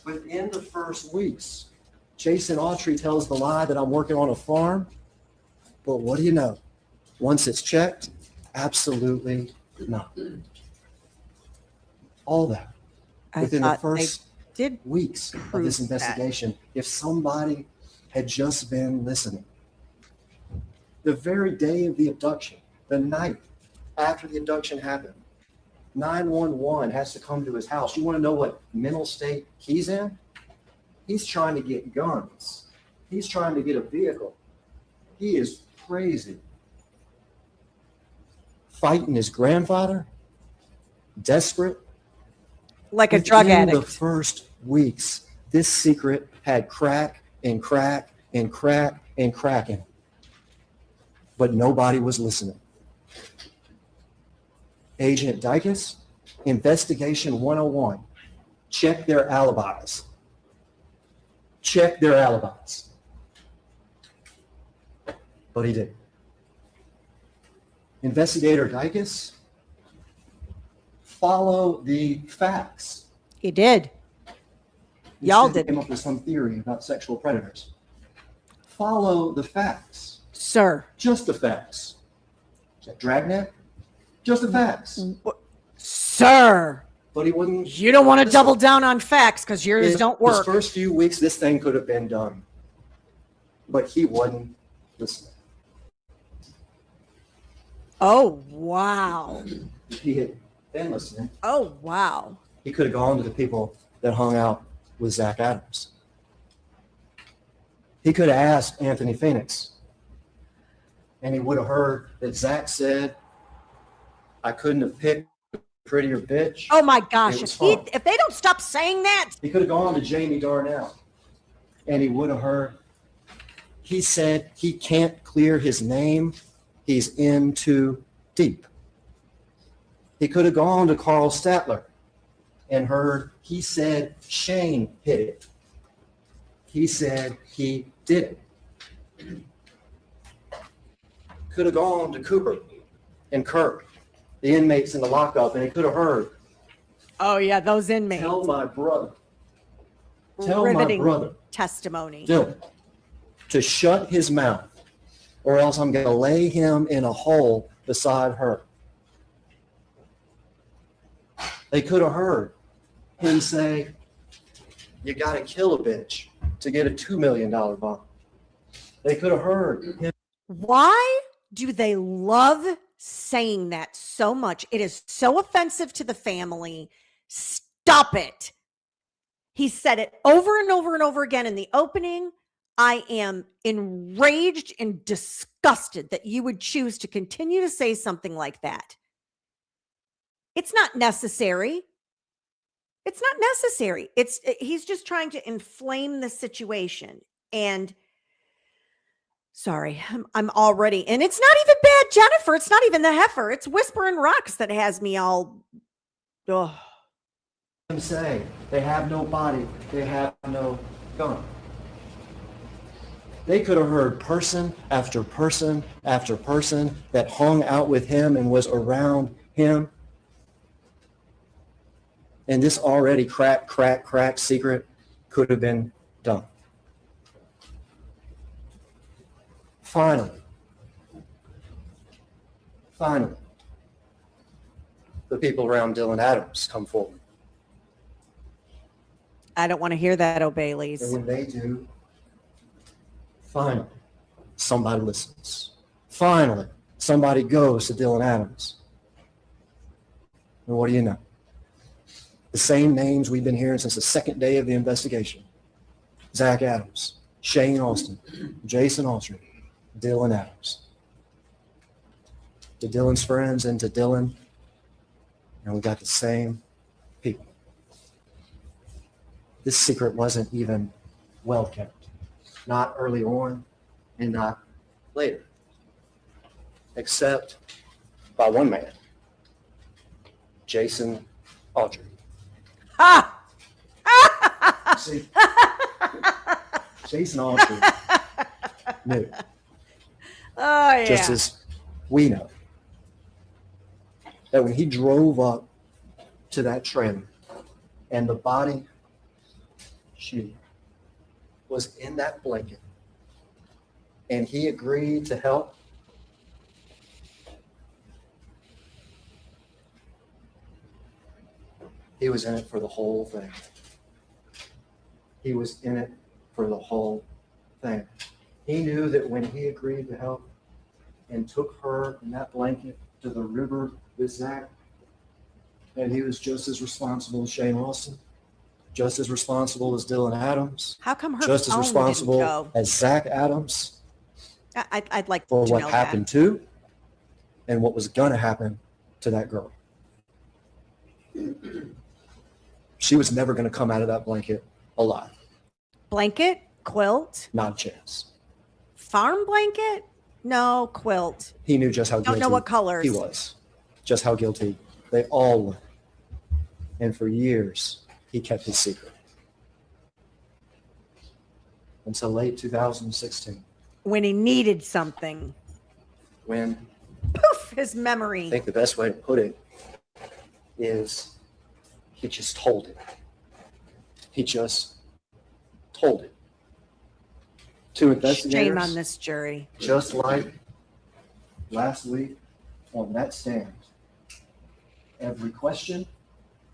S5: Within the first weeks, Jason Autry tells the lie that I'm working on a farm. But what do you know? Once it's checked, absolutely not. All that
S1: I
S5: within the
S1: thought they
S5: first
S1: did.
S5: weeks of
S1: prove
S5: this
S1: that.
S5: investigation, if somebody had just been listening. The very day of the abduction, the night after the abduction happened, 911 has to come to his house. You want to know what mental state he's in? He's trying to get guns. He's trying to get a vehicle. He is crazy. Fighting his grandfather, desperate.
S1: Like a drug
S5: Within the
S1: addict.
S5: first weeks, this secret had crack and crack and crack and crack in it. But nobody was listening. Agent Dykus, Investigation 101, check their alibis. Check their alibis. But he didn't. Investigator Dykus, follow the facts.
S1: He did.
S5: Instead,
S1: Y'all
S5: he
S1: didn't.
S5: came up with some theory about sexual predators. Follow the facts.
S1: Sir.
S5: Just the facts. Is that Dragnet? Just the facts.
S1: Sir.
S5: But he wouldn't.
S1: You don't want to
S5: listen.
S1: double down on facts because yours
S5: In
S1: don't
S5: His
S1: work.
S5: first few weeks, this thing could have been done. But he wasn't listening.
S1: Oh, wow.
S5: If he had been listening,
S1: Oh, wow.
S5: he could have gone to the people that hung out with Zach Adams. He could have asked Anthony Phoenix, and he would have heard that Zach said, I couldn't have picked a prettier bitch.
S1: Oh, my gosh.
S5: It was
S1: If
S5: fun.
S1: if they don't stop saying that,
S5: He could have gone to Jamie Darnell, and he would have heard, he said he can't clear his name. He's in too deep. He could have gone to Carl Statler and heard, he said Shane hit it. He said he did it. Could have gone to Cooper and Kirk, the inmates in the lockup, and he could have heard,
S1: oh, yeah, those inmates.
S5: tell my brother, tell my
S1: Riveting
S5: brother,
S1: testimony.
S5: Dylan, to shut his mouth, or else I'm going to lay him in a hole beside her. They could have heard him say, you got to kill a bitch to get a $2 million bond. They could have heard him.
S1: Why do they love saying that so much. It is so offensive to the family. Stop it. He said it over and over and over again in the opening. I am enraged and disgusted that you would choose to continue to say something like that. It's not necessary. It's not necessary. He's just trying to inflame the situation. And sorry, I'm already, and it's not even bad, Jennifer. It's not even the heifer. It's Whispering Rocks that has me all, ugh.
S5: Them say they have no body, they have no gun. They could have heard person after person after person that hung out with him and was around him. And this already crack secret could have been done. Finally, the people around Dylan Adams come forward.
S1: I don't want to hear that, O'Bailey's.
S5: And when they do, finally, somebody listens. Finally, somebody goes to Dylan Adams. And what do you know? The same names we've been hearing since the second day of the investigation. Zach Adams, Shane Austin, Jason Austrin, Dylan Adams. To Dylan's friends and to Dylan, and we got the same people. This secret wasn't even well kept. Not early on and not later. Except by one man, Jason Austrin.
S1: Ha!
S5: See, Jason Austrin knew,
S1: Oh, yeah.
S5: just as we know, that when he drove up to that trailer and the body, she was in that blanket and he agreed to help, he was in it for the whole thing. He was in it for the whole thing. He knew that when he agreed to help and took her in that blanket to the river with Zach, that he was just as responsible as Shane Austin, just as responsible as Dylan Adams,
S1: How come her
S5: just as
S1: phone
S5: responsible
S1: didn't go?
S5: as Zach Adams
S1: I'd like
S5: for
S1: to
S5: what
S1: know
S5: happened to and what was going to happen to that girl. She was never going to come out of that blanket alive.
S1: that. Blanket, quilt,
S5: Not a chance.
S1: farm blanket? No, quilt.
S5: He knew just how
S1: Don't
S5: guilty
S1: know what colors.
S5: he was. Just how guilty they all were. And for years, he kept his secret. Until late 2016,
S1: When he needed something.
S5: when
S1: Poof, his
S5: I
S1: memory.
S5: think the best way to put it is he just told it. He just told it. To investigators,
S1: Shame on this jury.
S5: just like last week on that stand. Every question,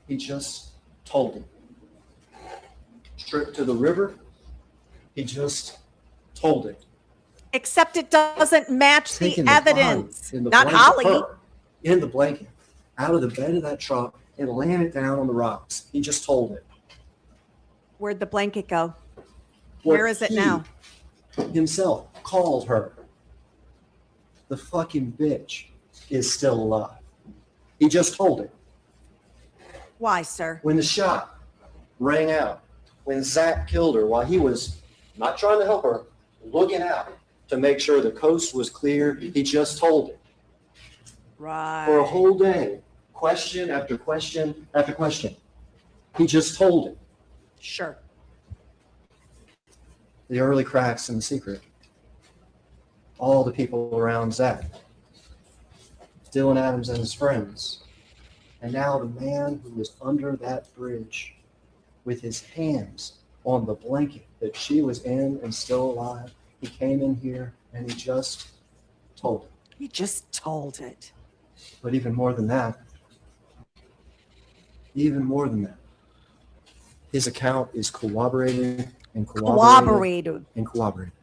S5: he just told it. Trip to the river, he just told it.
S1: Except it doesn't match the
S5: Taking
S1: evidence.
S5: body in the
S1: Not
S5: blanket,
S1: Holly.
S5: her in the blanket, out of the bed of that truck and laying it down on the rocks. He just told it.
S1: Where'd the blanket go?
S5: What
S1: Where is it
S5: he
S1: now?
S5: Himself called her. The fucking bitch is still alive. He just told it.
S1: Why, sir?
S5: When the shot rang out, when Zach killed her while he was not trying to help her, looking out to make sure the coast was clear, he just told it.
S1: Right.
S5: For a whole day, question after question after question. He just told it.
S1: Sure.
S5: The early cracks in the secret. All the people around Zach. Dylan Adams and his friends. And now the man who was under that bridge with his hands on the blanket that she was in and still alive. He came in here and he just told it.
S1: You just told it.
S5: But even more than that, his account is corroborated and corroborated and corroborated.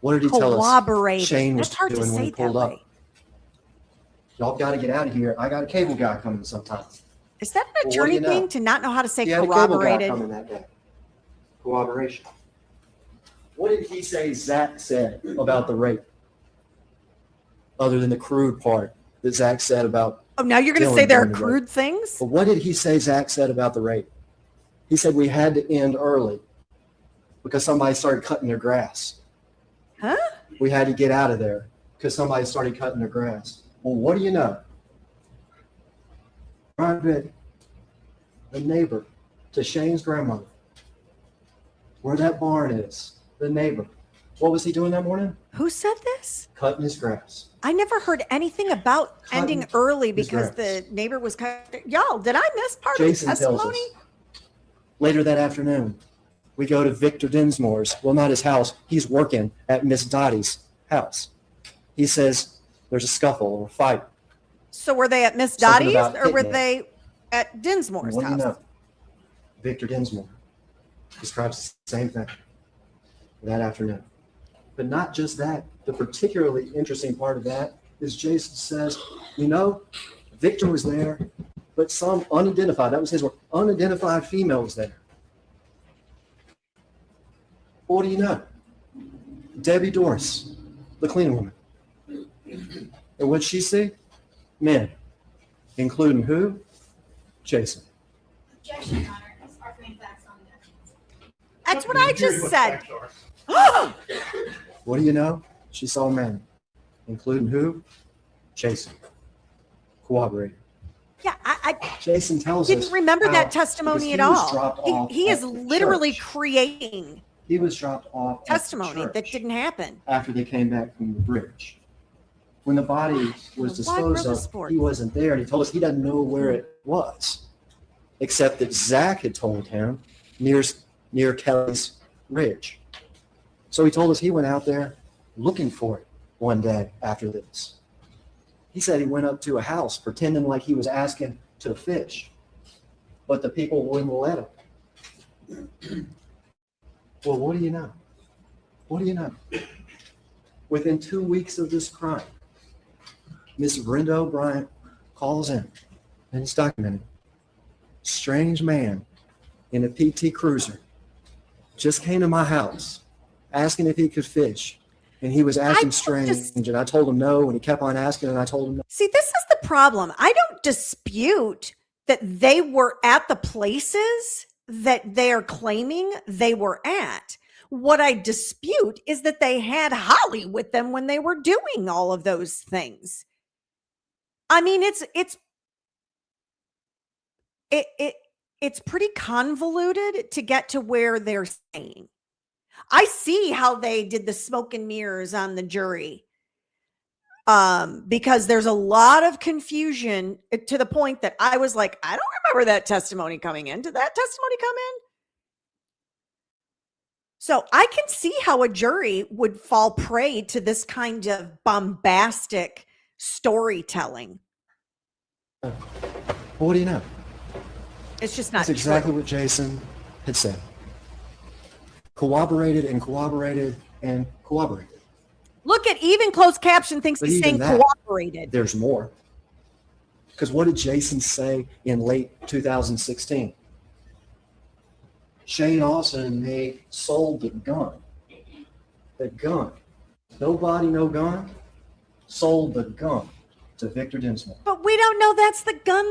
S5: What did he tell us
S1: Corroborated.
S5: Shane was
S1: That's hard to
S5: doing when
S1: say
S5: he
S1: that
S5: pulled up?
S1: way.
S5: Y'all got to get out of here. I got a cable guy coming sometime.
S1: Is that an
S5: Well, what do
S1: attorney
S5: you know?
S1: thing to not know how to say
S5: He had a cable guy
S1: corroborated?
S5: coming that day. Corroboration. What did he say Zach said about the rape? Other than the crude part that Zach said about,
S1: Oh, now you're going to
S5: Dylan
S1: say there are
S5: during the rape.
S1: crude things?
S5: but what did he say Zach said about the rape? He said we had to end early because somebody started cutting their grass.
S1: Huh?
S5: We had to get out of there because somebody started cutting their grass. Well, what do you know? Brian Betty, the neighbor to Shane's grandmother, where that barn is, the neighbor. What was he doing that morning?
S1: Who said this?
S5: Cutting his grass.
S1: I never heard anything about
S5: Cutting
S1: ending early
S5: his
S1: because
S5: grass.
S1: the neighbor was y'all, did I miss part
S5: Jason
S1: of the
S5: tells us.
S1: testimony?
S5: Later that afternoon, we go to Victor Dinsmore's, well, not his house. He's working at Miss Dottie's house. He says there's a scuffle or a fight.
S1: So were they at Miss
S5: Something
S1: Dottie's
S5: about
S1: or were
S5: hitting it.
S1: they at Dinsmore's
S5: What do you
S1: house?
S5: know? Victor Dinsmore describes the same thing that afternoon. But not just that. The particularly interesting part of that is Jason says, you know, Victor was there, but some unidentified, that was his word, unidentified female was there. What do you know? Debbie Doris, the cleaning woman. And what'd she see? Men, including who? Jason.
S2: Objection, Your Honor. That's arguing facts on that.
S1: That's what I
S4: Here's
S1: just
S4: what
S1: said.
S4: facts are.
S5: What do you know? She saw men, including who? Jason. Corroborated.
S1: Yeah, I
S5: Jason tells
S1: didn't
S5: us
S1: remember
S5: how-
S1: that testimony
S5: because
S1: at
S5: he was
S1: all.
S5: dropped off
S1: He
S5: at
S1: is
S5: the
S1: literally
S5: church.
S1: creating
S5: He was dropped off at the
S1: testimony that
S5: church
S1: didn't happen.
S5: after they came back from the bridge. When the body was
S1: Why brother
S5: disposed of,
S1: sport?
S5: he wasn't there, and he told us he doesn't know where it was, except that Zach had told him near Kelly's Ridge. So he told us he went out there looking for it one day after this. He said he went up to a house pretending like he was asking to fish, but the people wouldn't let him. Well, what do you know? What do you know? Within 2 weeks of this crime, Miss Brenda O'Brien calls in, and it's documented. Strange man in a PT Cruiser just came to my house asking if he could fish. And he was acting strange, and I told him no, and he kept on asking, and I told him no.
S1: See, this is the problem. I don't dispute that they were at the places that they are claiming they were at. What I dispute is that they had Holly with them when they were doing all of those things. I mean, it's pretty convoluted to get to where they're saying. I see how they did the smoke and mirrors on the jury. Because there's a lot of confusion to the point that I was like, I don't remember that testimony coming in. Did that testimony come in? So I can see how a jury would fall prey to this kind of bombastic storytelling.
S5: What do you know?
S1: It's just not
S5: That's exactly
S1: true.
S5: what Jason had said. Corroborated and corroborated and corroborated.
S1: Look at even closed caption thinks
S5: But
S1: he's
S5: even
S1: saying
S5: that-
S1: cooperated.
S5: There's more. Because what did Jason say in late 2016? Shane Austin and they sold the gun. The gun. No body, no gun. Sold the gun to Victor Dinsmore.
S1: But we don't know that's the gun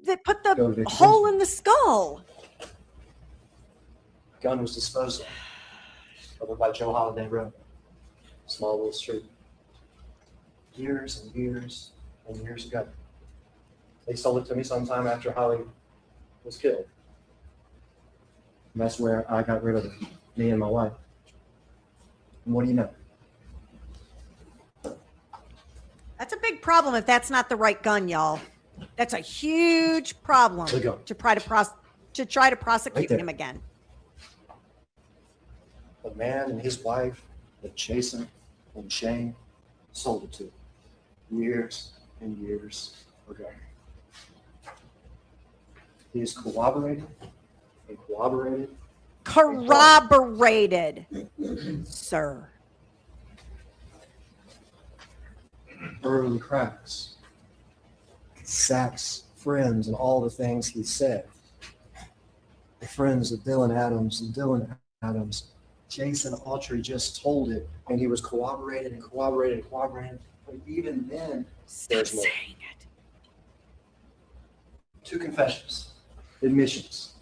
S1: that put
S5: Go to
S1: the
S5: Victor
S1: hole
S5: Dinsmore.
S1: in the skull.
S5: Gun was disposed of over by Joe Holiday Road. Small little street. Years and years and years ago. They sold it to me sometime after Holly was killed. And that's where I got rid of it, me and my wife. And what do you know?
S1: That's a big problem if that's not the right gun, y'all. That's a huge problem
S5: The gun.
S1: to try to prosecute
S5: Right there.
S1: him again.
S5: The man and his wife that Jason and Shane sold it to years and years ago. He is corroborated and corroborated.
S1: Corroborated, sir.
S5: Early cracks Zach's friends and all the things he said. The friends of Dylan Adams and Dylan Adams. Jason Autry just told it, and he was corroborated and corroborated and corroborated. But even then,
S1: Stop
S5: there's more.
S1: saying it.
S5: 2 confessions, admissions,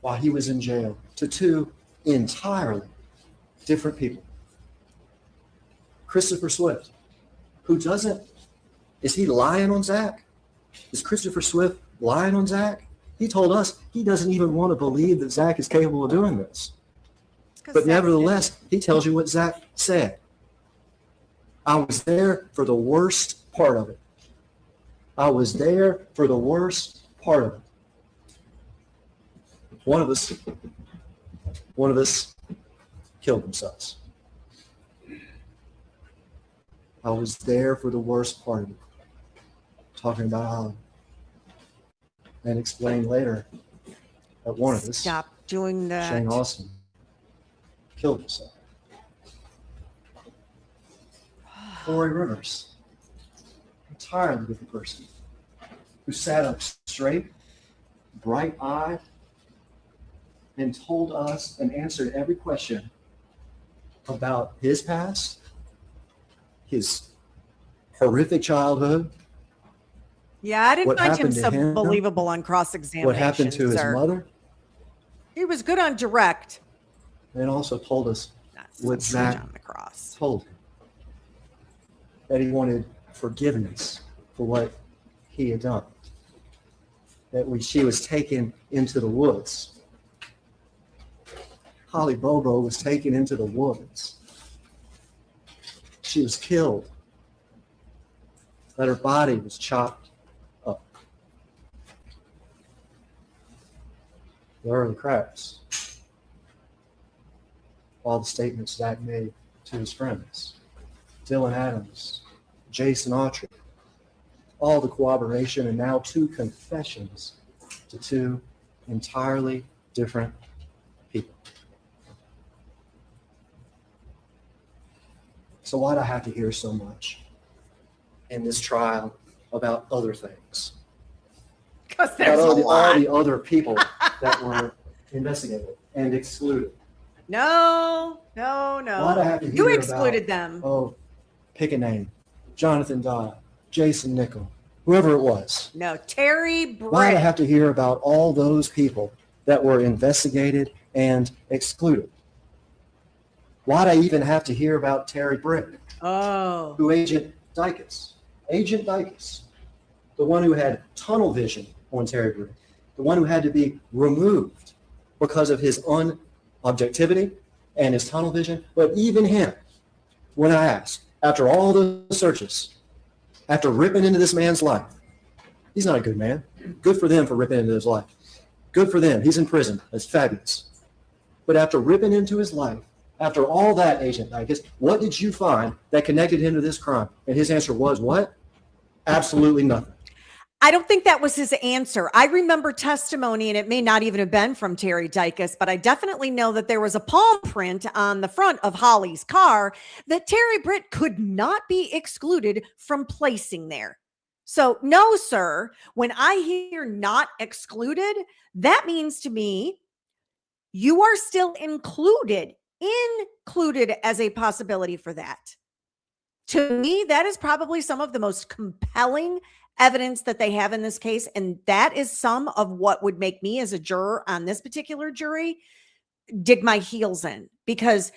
S5: while he was in jail to 2 entirely different people. Christopher Swift, who doesn't, is he lying on Zach? Is Christopher Swift lying on Zach? He told us he doesn't even want to believe that Zach is capable of doing this. But nevertheless, he tells you what Zach said. I was there for the worst part of it. I was there for the worst part of it. One of us killed themselves. I was there for the worst part of it. Talking about Holly. And explained later that one of us,
S1: Stop doing that.
S5: Shane Austin, killed himself. Corey Rivers, entirely different person, who sat up straight, bright-eyed, and told us and answered every question about his past, his horrific childhood,
S1: Yeah, I didn't
S5: What
S1: find him
S5: happened to
S1: so
S5: him?
S1: believable on cross-examination.
S5: what happened to his
S1: sir.
S5: mother,
S1: He was good on direct.
S5: and also told us
S1: Not
S5: What
S1: so much
S5: Zach-
S1: on the cross.
S5: told him that he wanted forgiveness for what he had done. That when she was taken into the woods, Holly Bobo was taken into the woods. She was killed. That her body was chopped up. There are the cracks. All the statements Zach made to his friends. Dylan Adams, Jason Autry, all the corroboration, and now 2 confessions to 2 entirely different people. So why'd I have to hear so much in this trial about other things?
S1: Because there's a
S5: About all
S1: lot.
S5: the other people that were investigated and excluded.
S1: No.
S5: Why'd I have to
S1: You
S5: hear
S1: excluded
S5: about,
S1: them.
S5: oh, pick a name, Jonathan Dodd, Jason Nickel, whoever it was.
S1: No, Terry
S5: Why'd I
S1: Britt.
S5: have to hear about all those people that were investigated and excluded? Why'd I even have to hear about Terry Britt,
S1: Oh.
S5: who Agent Dykes, the one who had tunnel vision on Terry Britt, the one who had to be removed because of his unobjectivity and his tunnel vision. But even him, when I asked, after all those searches, after ripping into this man's life, he's not a good man. Good for them for ripping into his life. Good for them. He's in prison. That's fabulous. But after ripping into his life, after all that, Agent Dykes, what did you find that connected him to this crime? And his answer was what? Absolutely nothing.
S1: I don't think that was his answer. I remember testimony, and it may not even have been from Terry Dykes, but I definitely know that there was a palm print on the front of Holly's car that Terry Britt could not be excluded from placing there. So, no, sir, when I hear not excluded, that means to me you are still included as a possibility for that. To me, that is probably some of the most compelling evidence that they have in this case. And that is some of what would make me as a juror on this particular jury dig my heels in, because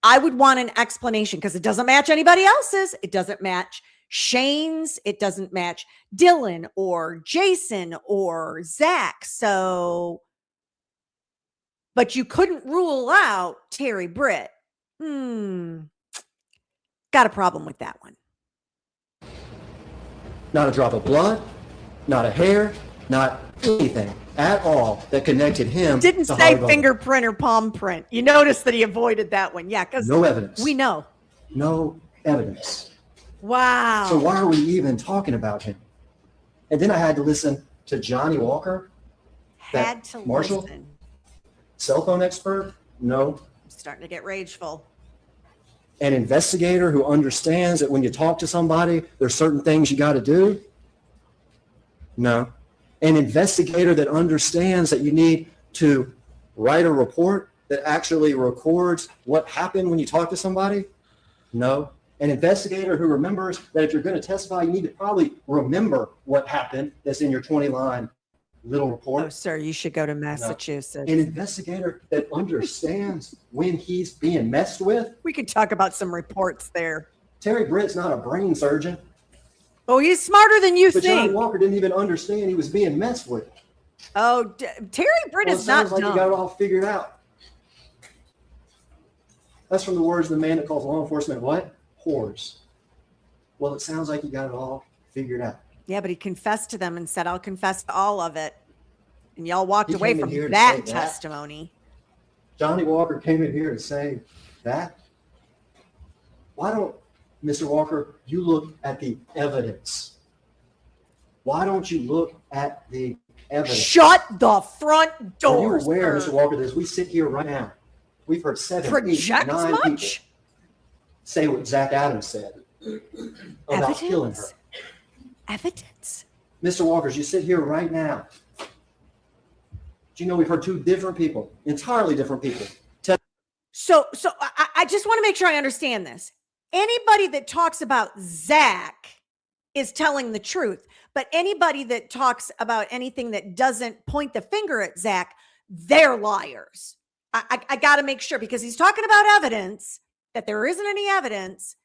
S1: I would want an explanation, because it doesn't match anybody else's. It doesn't match Shane's. It doesn't match Dylan or Jason or Zach. So, but you couldn't rule out Terry Britt. Got a problem with that one.
S5: Not a drop of blood, not a hair, not anything at all that connected him.
S1: Didn't
S5: to
S1: say
S5: Holly Bobo.
S1: fingerprint or palm print. You notice that he avoided that one. Yeah, because
S5: No evidence.
S1: we know.
S5: No evidence.
S1: Wow.
S5: So why are we even talking about him? And then I had to listen to Johnny Walker,
S1: Had to
S5: Marshall?
S1: listen.
S5: cell phone expert, no.
S1: I'm starting to get rageful.
S5: An investigator who understands that when you talk to somebody, there's certain things you got to do. No. An investigator that understands that you need to write a report that actually records what happened when you talk to somebody? No. An investigator who remembers that if you're going to testify, you need to probably remember what happened that's in your 20-line little report.
S1: Oh, sir, you should go to Massachusetts.
S5: An investigator that understands when he's being messed with.
S1: We could talk about some reports there.
S5: Terry Britt's not a brain surgeon,
S1: Oh, he's smarter than you
S5: but Johnny
S1: think.
S5: Walker didn't even understand he was being messed with.
S1: Oh, Terry Britt
S5: Well, it
S1: is not
S5: sounds like you
S1: dumb.
S5: got it all figured out. That's from the words of the man that calls law enforcement what? Whores. Well, it sounds like you got it all figured out.
S1: Yeah, but he confessed to them and said, I'll confess to all of it. And y'all walked
S5: He
S1: away
S5: came in
S1: from
S5: here to
S1: that
S5: say that.
S1: testimony.
S5: Johnny Walker came in here to say that. Why don't, Mr. Walker, you look at the evidence? Why don't you look at the evidence?
S1: Shut the front
S5: Are you
S1: doors.
S5: aware,
S1: sir.
S5: Mr. Walker, that as we sit here right now, we've heard 7, 8,
S1: Project
S5: 9 people
S1: much?
S5: say what Zach Adams said about killing her.
S1: Evidence.
S5: Mr. Walkers, you sit here right now. Do you know we've heard 2 different people, entirely different people?
S1: So I just want to make sure I understand this. Anybody that talks about Zach is telling the truth, but anybody that talks about anything that doesn't point the finger at Zach, they're liars. I got to make sure, because he's talking about evidence, that there isn't any evidence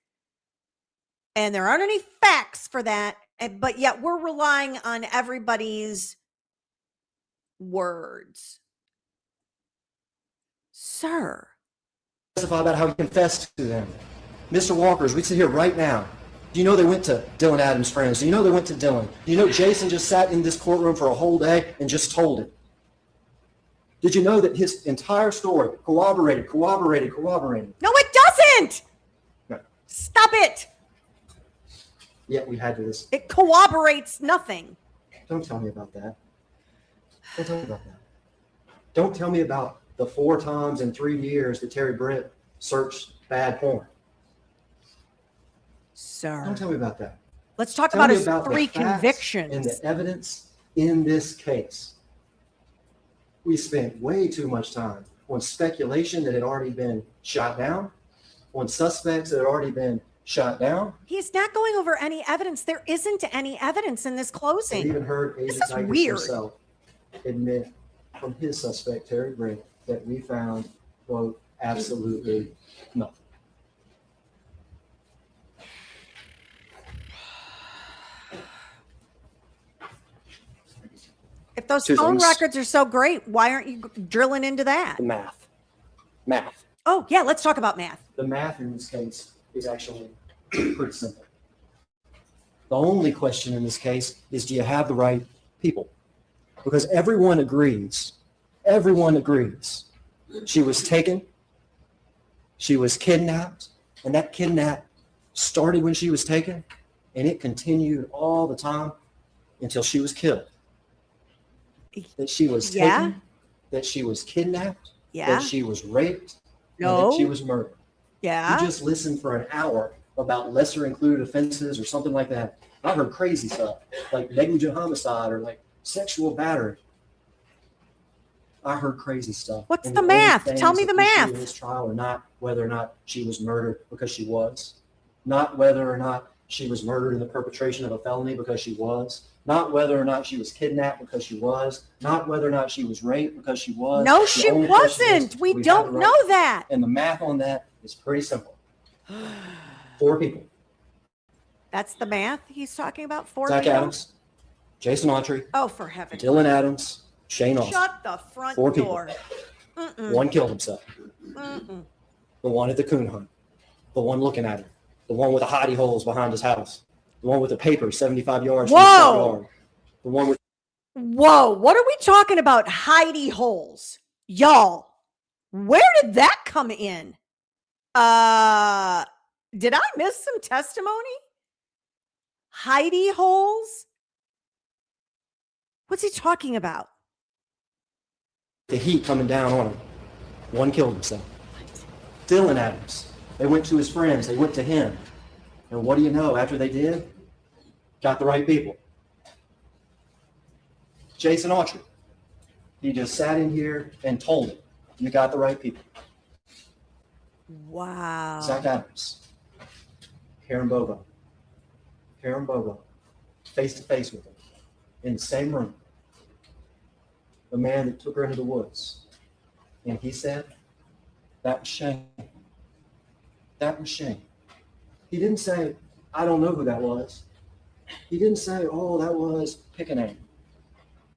S1: and there aren't any facts for that. But yet we're relying on everybody's words. Sir.
S5: Testify about how he confessed to them. Mr. Walkers, we sit here right now. Do you know they went to Dylan Adams' friends? Do you know they went to Dylan? Do you know Jason just sat in this courtroom for a whole day and just told it? Did you know that his entire story corroborated?
S1: No, it doesn't.
S5: No.
S1: Stop it.
S5: Yet we had to this.
S1: It corroborates nothing.
S5: Don't tell me about that. Don't tell me about that. Don't tell me about the 4 times in 3 years that Terry Britt searched bad porn.
S1: Sir.
S5: Don't tell me about that.
S1: Let's talk
S5: Tell
S1: about
S5: me
S1: his
S5: about the
S1: 3
S5: facts and
S1: convictions.
S5: the evidence in this case. We spent way too much time on speculation that had already been shot down, on suspects that had already been shot down.
S1: He's not going over any evidence. There isn't any evidence in this
S5: We
S1: closing.
S5: even heard Agent
S1: is
S5: Titus
S1: weird.
S5: himself admit from his suspect, Terry Britt, that we found, quote, absolutely nothing.
S1: If those
S5: Two
S1: phone
S5: things.
S1: records are so great, why aren't you drilling into that?
S5: The math.
S1: Oh, yeah, let's talk about math.
S5: The math in this case is actually pretty simple. The only question in this case is, do you have the right people? Because everyone agrees, she was taken, she was kidnapped, and that kidnap started when she was taken, and it continued all the time until she was killed. That she was
S1: Yeah.
S5: taken, that she was kidnapped,
S1: Yeah.
S5: that she was raped, and
S1: No.
S5: that she was murdered.
S1: Yeah.
S5: You just listened for an hour about lesser included offenses or something like that. I heard crazy stuff like negligent homicide or like sexual battery. I heard crazy stuff.
S1: What's
S5: And
S1: the
S5: only
S1: math?
S5: things
S1: Tell me
S5: that
S1: the
S5: we see
S1: math.
S5: In this trial are not whether or not she was murdered because she was, not whether or not she was murdered in the perpetration of a felony because she was, not whether or not she was kidnapped because she was, not whether or not she was raped because she was.
S1: No,
S5: The
S1: she
S5: only question is,
S1: wasn't. We
S5: do have
S1: don't
S5: the right
S1: know that.
S5: And the math on that is pretty simple. 4 people.
S1: That's the math he's talking about? 4
S5: Zach
S1: people?
S5: Adams, Jason Autry,
S1: Oh, for heaven's
S5: Dylan Adams, Shane Austin.
S1: Shut the front
S5: 4 people.
S1: door. Mm-mm,
S5: One killed himself.
S1: mm-mm.
S5: The one at the coon hunt. The one looking at him. The one with the hidey holes behind his house. The one with the paper 75 yards from his front
S1: Whoa.
S5: yard. The one with
S1: Whoa, what are we talking about? Hidey holes. Y'all, where did that come in? Did I miss some testimony? Hidey holes? What's he talking about?
S5: the heat coming down on him. One killed himself. Dylan Adams. They went to his friends. They went to him. And what do you know? After they did, got the right people. Jason Autry. He just sat in here and told it. You got the right people.
S1: Wow.
S5: Zach Adams. Holly Bobo. Holly Bobo. Face to face with him. In the same room. The man that took her into the woods. And he said, that was shame. That was shame. He didn't say, I don't know who that was. He didn't say, oh, that was, pick a name.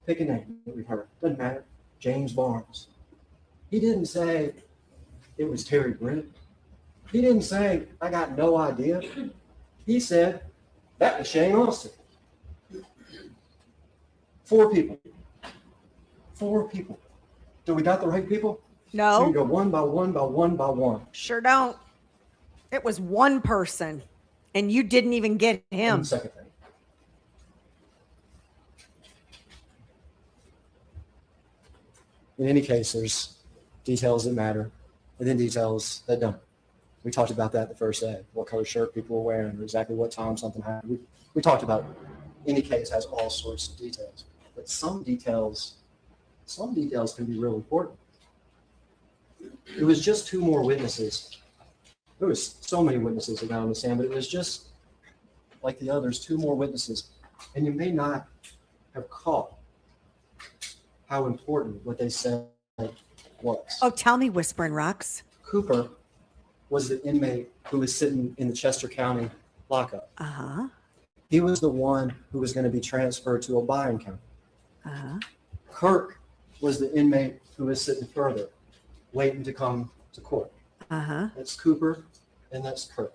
S5: Pick a name that we've heard. Doesn't matter. James Barnes. He didn't say it was Terry Britt. He didn't say, I got no idea. He said, that was Shane Austin. 4 people. 4 people. Do we got the right people? We can
S1: No,
S5: go one by one by one by one.
S1: sure don't. It was one person, and you didn't even get
S5: And
S1: him.
S5: the second thing. In any case, there's details that matter and then details that don't. We talked about that the first day, what color shirt people were wearing, or exactly what time something happened. We talked about it. Any case has all sorts of details, but some details can be real important. It was just 2 more witnesses. There was so many witnesses that got on the stand, but it was just like the others, 2 more witnesses. And you may not have caught how important what they said was.
S1: Oh, tell me, Whispering Rocks.
S5: Cooper was the inmate who was sitting in the Chester County lockup.
S1: Uh-huh.
S5: He was the one who was going to be transferred to O'Brien County.
S1: Uh-huh.
S5: Kirk was the inmate who was sitting further, waiting to come to court.
S1: Uh-huh.
S5: That's Cooper, and that's Kirk.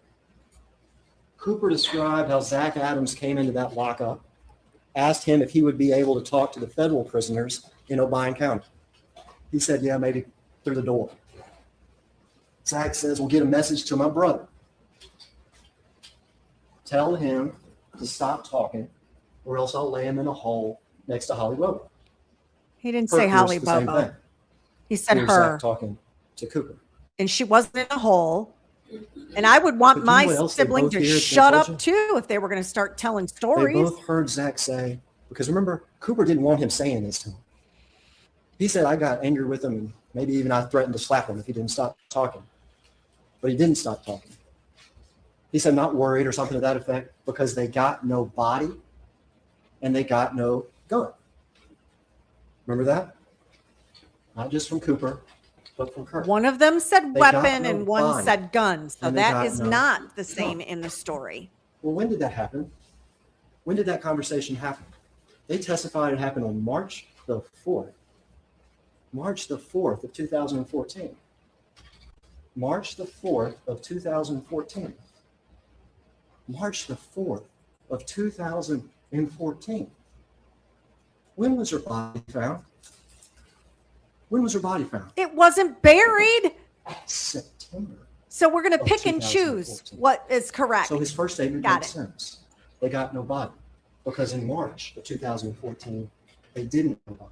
S5: Cooper described how Zach Adams came into that lockup, asked him if he would be able to talk to the federal prisoners in O'Brien County. He said, yeah, maybe through the door. Zach says, we'll get a message to my brother. Tell him to stop talking, or else I'll lay him in a hole next to Holly Bobo.
S1: He didn't
S5: Kirk
S1: say
S5: was
S1: Holly
S5: the same
S1: Bobo.
S5: thing.
S1: He said
S5: Here's
S1: her.
S5: Zach talking to Cooper.
S1: And she wasn't in a hole. And I would want
S5: But you know
S1: my
S5: what else they
S1: sibling
S5: both
S1: to
S5: hear they
S1: shut
S5: told
S1: up too if they were going to start telling
S5: They
S1: stories.
S5: both heard Zach say, because remember, Cooper didn't want him saying this to him. He said, I got angry with him, and maybe even I threatened to slap him if he didn't stop talking. But he didn't stop talking. He said, not worried or something to that effect, because they got no body and they got no gun. Remember that? Not just from Cooper, but from Kirk.
S1: One of them said
S5: They got
S1: weapon
S5: no
S1: and one
S5: body,
S1: said gun. So
S5: and they
S1: that
S5: got
S1: is
S5: no
S1: not the same
S5: gun.
S1: in the story.
S5: Well, when did that happen? When did that conversation happen? They testified it happened on March the 4th. March the 4th of 2014. March the 4th of 2014. March the 4th of 2014. When was her body found? When was her body found?
S1: It wasn't buried.
S5: September.
S1: So we're going to
S5: Of
S1: pick and choose
S5: 2014.
S1: what is correct.
S5: So his first statement
S1: Got
S5: makes
S1: it.
S5: sense. They got no body because in March of 2014, they didn't have a body.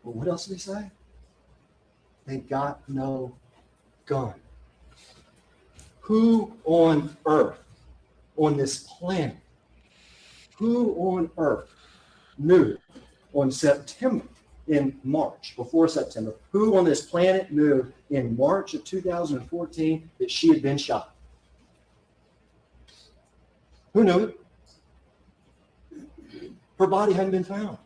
S5: Well, what else did he say? They got no gun. Who on earth, on this planet, who on earth knew on September, in March, before September, who on this planet knew in March of 2014 that she had been shot? Who knew it? Her body hadn't been found.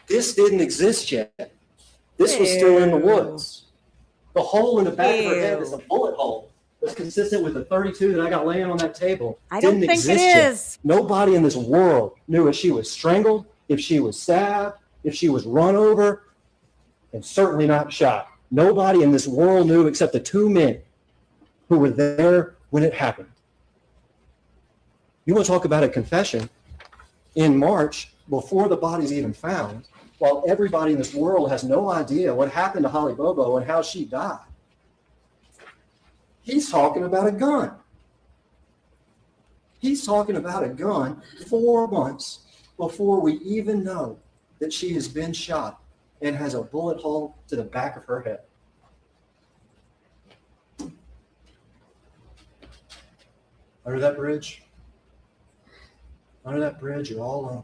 S5: This didn't exist yet. This was still in the woods. The hole in the back of her head is a bullet hole that's consistent with the 32 that I got laying on that table.
S1: I don't
S5: Didn't
S1: think it
S5: exist yet.
S1: is.
S5: Nobody in this world knew if she was strangled, if she was stabbed, if she was run over, and certainly not shot. Nobody in this world knew except the 2 men who were there when it happened. You want to talk about a confession? In March, before the body's even found, while everybody in this world has no idea what happened to Holly Bobo and how she died, he's talking about a gun. He's talking about a gun 4 months before we even know that she has been shot and has a bullet hole to the back of her head. Under that bridge, Under that bridge, you're all alone.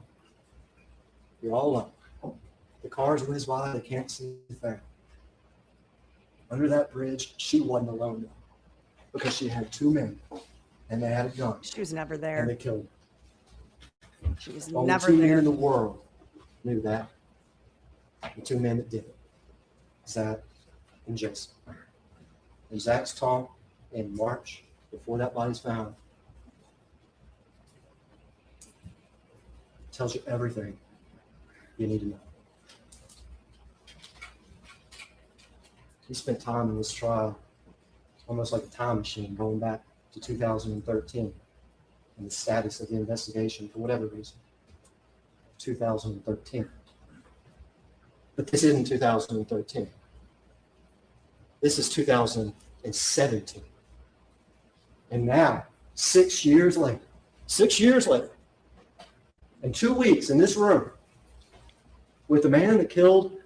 S5: You're all alone. The cars whiz by, they can't see the thing. Under that bridge, she wasn't alone though, because she had two men, and they had a gun,
S1: She was never
S5: and
S1: there.
S5: they killed her.
S1: She was
S5: Only
S1: never
S5: two men
S1: there.
S5: in the world knew that. The two men that did it, Zach and Jason. And Zach's talk in March, before that body's found, tells you everything you need to know. He spent time in this trial, almost like a time machine, going back to 2013 and the status of the investigation, for whatever reason, 2013. But this isn't 2013. This is 2017. And now, 6 years later, and 2 weeks in this room with the man that killed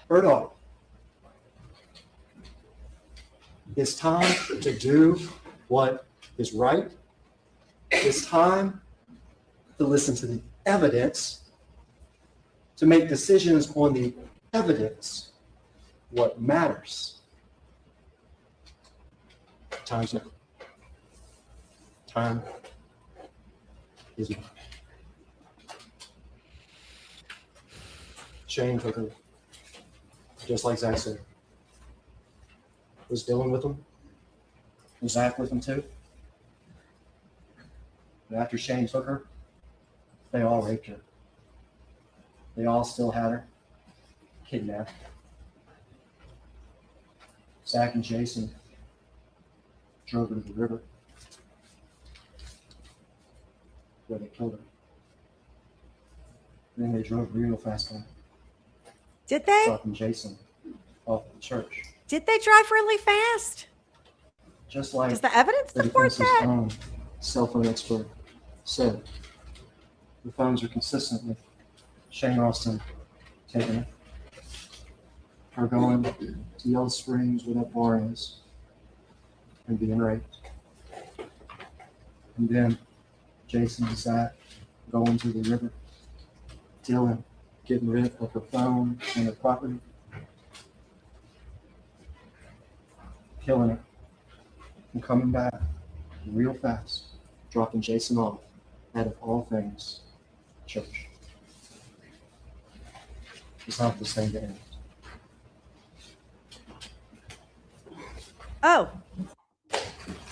S5: her daughter, it's time to do what is right. It's time to listen to the evidence, to make decisions on the evidence, what matters. Time's now. Time is now. Shane took her, just like Zach said. Was Dylan with him? Was Zach with him too? And after Shane took her, they all raped her. They all still had her kidnapped. Zach and Jason drove her to the river where they killed her. And then they drove real fast back,
S1: Did they?
S5: dropping Jason off at the church.
S1: Did they drive really fast?
S5: Just like
S1: Does the evidence
S5: the
S1: support
S5: defense's
S1: that?
S5: own cell phone expert said, the phones are consistent with Shane Austin taking it, her going to Yellow Springs where that bar is, and being raped. And then Jason and Zach going to the river, Dylan getting rid of her phone and her property, killing her, and coming back real fast, dropping Jason off out of all things, church. It's not the same to end.
S1: Oh,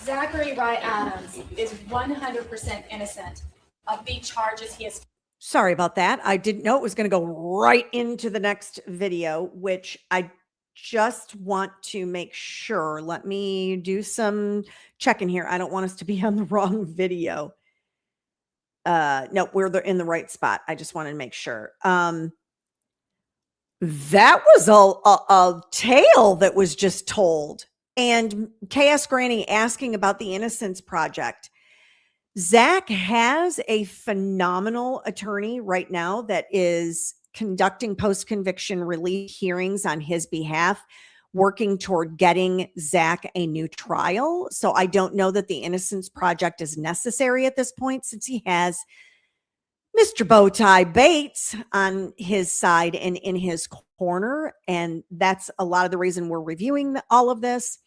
S2: Zachary Adams is 100% innocent of the charges he has.
S1: sorry about that. I didn't know it was going to go right into the next video, which I just want to make sure. Let me do some checking here. I don't want us to be on the wrong video. No, we're in the right spot. I just wanted to make sure. That was a tale that was just told. And KS Granny asking about the Innocence Project. Zach has a phenomenal attorney right now that is conducting post-conviction relief hearings on his behalf, working toward getting Zach a new trial. So I don't know that the Innocence Project is necessary at this point, since he has Mr. Bowtie Bates on his side and in his corner. And that's a lot of the reason we're reviewing all of this,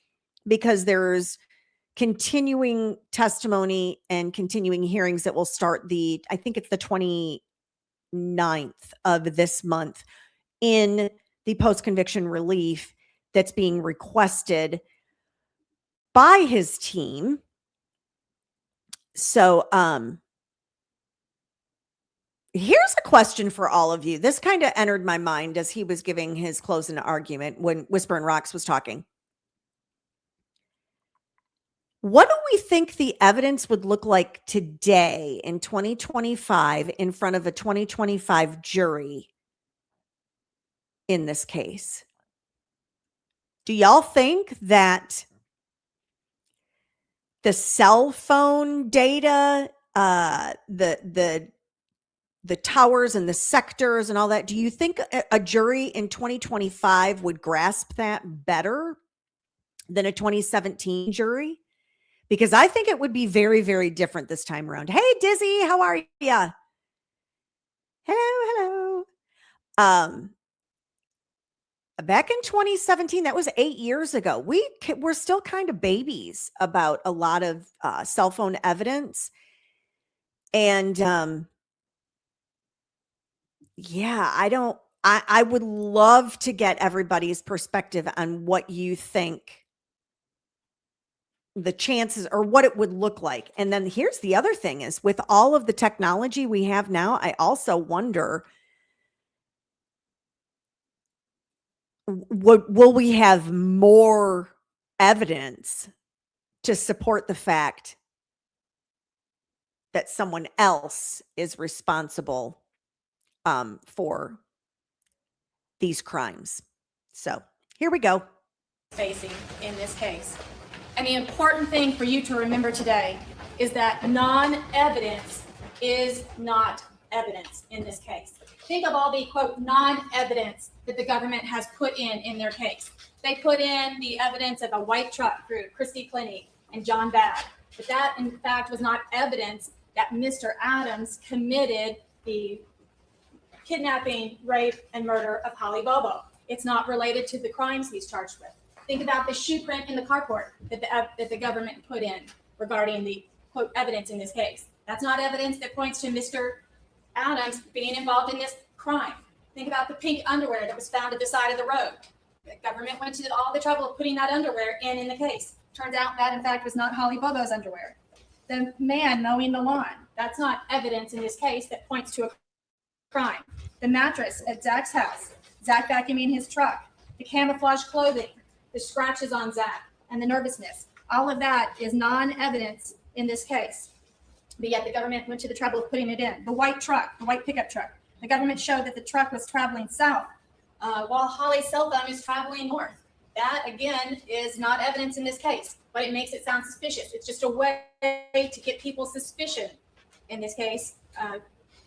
S1: because there's continuing testimony and continuing hearings that will start I think it's the 29th of this month, in the post-conviction relief that's being requested by his team. So, here's a question for all of you. This kind of entered my mind as he was giving his closing argument when Whisper and Rocks was talking. What do we think the evidence would look like today in 2025 in front of a 2025 jury in this case? Do y'all think that the cell phone data, the towers and the sectors and all that, do you think a jury in 2025 would grasp that better than a 2017 jury? because I think it would be very, very different this time around. Hey, Dizzy, how are ya? Hello, hello. Back in 2017, that was 8 years ago. We're still kind of babies about a lot of cell phone evidence. And yeah, I would love to get everybody's perspective on what you think the chances or what it would look like. And then here's the other thing is with all of the technology we have now, I also wonder, will we have more evidence to support the fact that someone else is responsible for these crimes? So here we go.
S2: Facing in this case. And the important thing for you to remember today is that non-evidence is not evidence in this case. Think of all the, quote, non-evidence that the government has put in their case. They put in the evidence of a white truck through Christy Clinty and John Bad. But that, in fact, was not evidence that Mr. Adams committed the kidnapping, rape, and murder of Holly Bobo. It's not related to the crimes he's charged with. Think about the shoe print in the carport that the government put in regarding the, quote, evidence in this case. That's not evidence that points to Mr. Adams being involved in this crime. Think about the pink underwear that was found at the side of the road. The government went to all the trouble of putting that underwear in the case. Turns out that, in fact, was not Holly Bobo's underwear. The man mowing the lawn, that's not evidence in this case that points to a crime. The mattress at Zach's house, Zach vacuuming his truck, the camouflage clothing, the scratches on Zach, and the nervousness. All of that is non-evidence in this case. But yet the government went to the trouble of putting it in. The white truck, the white pickup truck. The government showed that the truck was traveling south while Holly's cell phone is traveling north. That, again, is not evidence in this case, but it makes it sound suspicious. It's just a way to get people's suspicion in this case,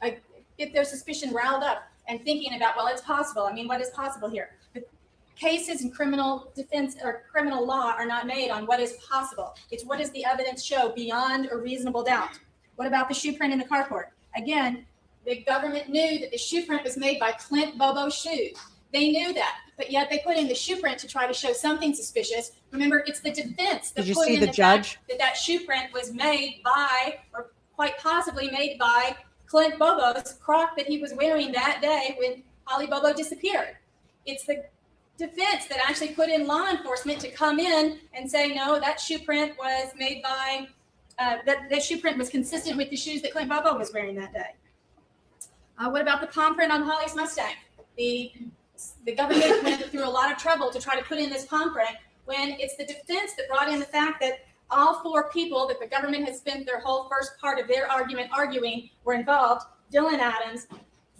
S2: get their suspicion riled up and thinking about, well, it's possible. I mean, what is possible here? The cases in criminal defense or criminal law are not made on what is possible. It's what does the evidence show beyond a reasonable doubt. What about the shoe print in the carport? Again, the government knew that the shoe print was made by Clint Bobo's shoes. They knew that, but yet they put in the shoe print to try to show something suspicious. Remember, it's the defense that
S1: Did you
S2: put
S1: see
S2: in
S1: the judge?
S2: fact that shoe print was made by, or quite possibly made by, Clint Bobo's croc that he was wearing that day when Holly Bobo disappeared. It's the defense that actually put in law enforcement to come in and say, no, that shoe print was made by, that shoe print was consistent with the shoes that Clint Bobo was wearing that day. What about the palm print on Holly's Mustang? The government went through a lot of trouble to try to put in this palm print when it's the defense that brought in the fact that all four people that the government has spent their whole first part of their argument arguing were involved. Dylan Adams,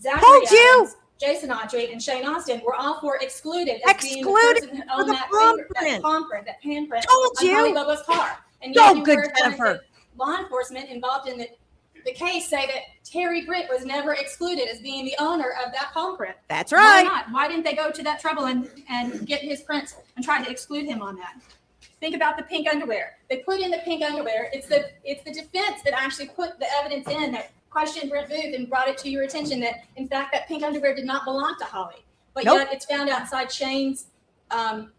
S2: Zachary Adams, Jason Autry, and Shane Austin were all four excluded as being the person who owned that palm print, that handprint on Holly Bobo's car. And yet you heard the law enforcement involved in the case say that Terry Britt was never excluded as being the owner of that palm print.
S1: That's right.
S2: Why not? Why didn't they go to that trouble and get his prints and try to exclude him on that? Think about the pink underwear. They put in the pink underwear. It's the defense that actually put the evidence in that questioned Brent Booth and brought it to your attention that, in fact, that pink underwear did not belong to Holly. But yet it's found outside Shane's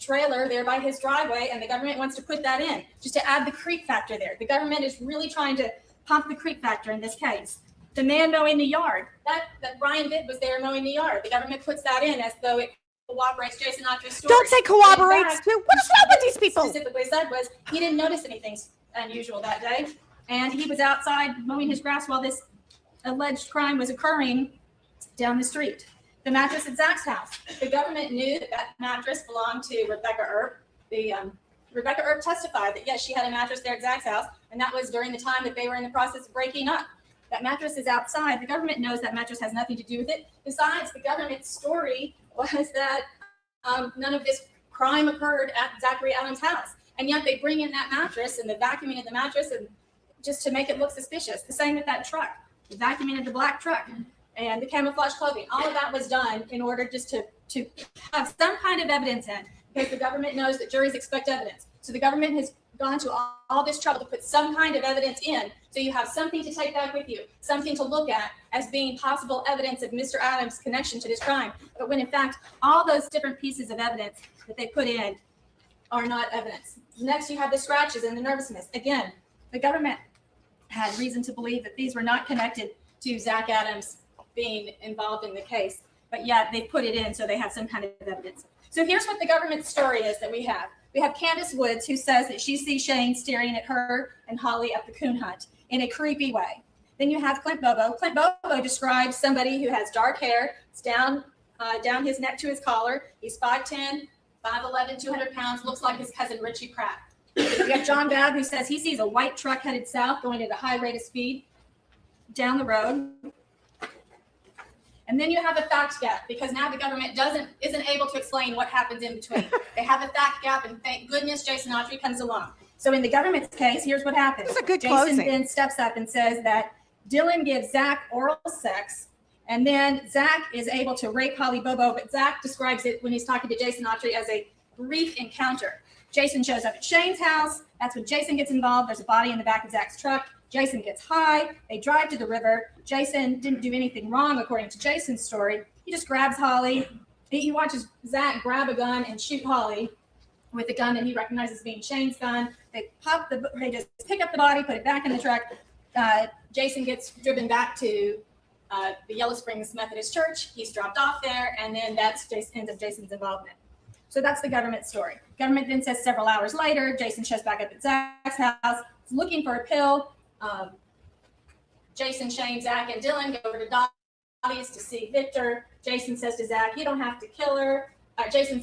S2: trailer there by his driveway, and the government wants to put that in just to add the creep factor there. The government is really trying to pump the creep factor in this case. The man mowing the yard, that Brian Vitt was there mowing the yard. The government puts that in as though it corroborates Jason Autry's story.
S1: Don't say corroborates. What is wrong with these people?
S2: Specifically said was he didn't notice anything unusual that day, and he was outside mowing his grass while this alleged crime was occurring down the street. The mattress at Zach's house. The government knew that mattress belonged to Rebecca Earp. Rebecca Earp testified that yes, she had a mattress there at Zach's house, and that was during the time that they were in the process of breaking up. That mattress is outside. The government knows that mattress has nothing to do with it. Besides, the government's story was that none of this crime occurred at Zachary Adams' house. And yet they bring in that mattress and the vacuuming of the mattress and just to make it look suspicious. The same with that truck, the vacuuming of the black truck and the camouflage clothing. All of that was done in order just to have some kind of evidence in, because the government knows that juries expect evidence. So the government has gone to all this trouble to put some kind of evidence in, so you have something to take back with you, something to look at as being possible evidence of Mr. Adams' connection to this crime. But when in fact, all those different pieces of evidence that they put in are not evidence. Next, you have the scratches and the nervousness. Again, the government had reason to believe that these were not connected to Zach Adams being involved in the case, but yet they put it in so they have some kind of evidence. So here's what the government story is that we have. We have Candace Woods, who says that she sees Shane staring at her and Holly at the coon hunt in a creepy way. Then you have Clint Bobo. Clint Bobo describes somebody who has dark hair. It's down his neck to his collar. He's 5'10", 5'11", 200 pounds, looks like his cousin Richie Pratt. We have John Babb, who says he sees a white truck headed south going at a high rate of speed down the road. And then you have a fact gap, because now the government isn't able to explain what happens in between. They have a fact gap, and thank goodness Jason Autry comes along. So in the government's case, here's what happens.
S1: It's a good
S2: Jason
S1: closing.
S2: then steps up and says that Dylan gives Zach oral sex, and then Zach is able to rape Holly Bobo, but Zach describes it when he's talking to Jason Autry as a brief encounter. Jason shows up at Shane's house. That's when Jason gets involved. There's a body in the back of Zach's truck. Jason gets high. They drive to the river. Jason didn't do anything wrong, according to Jason's story. He just grabs Holly. He watches Zach grab a gun and shoot Holly with a gun that he recognizes being Shane's gun. They just pick up the body, put it back in the truck. Jason gets driven back to the Yellow Springs Methodist Church. He's dropped off there, and then that's ends of Jason's involvement. So that's the government story. Government then says several hours later, Jason shows back up at Zach's house, looking for a pill. Jason, Shane, Zach, and Dylan go over to Dottie's to see Victor. Jason says to Zach, "You don't have to kill her." Jason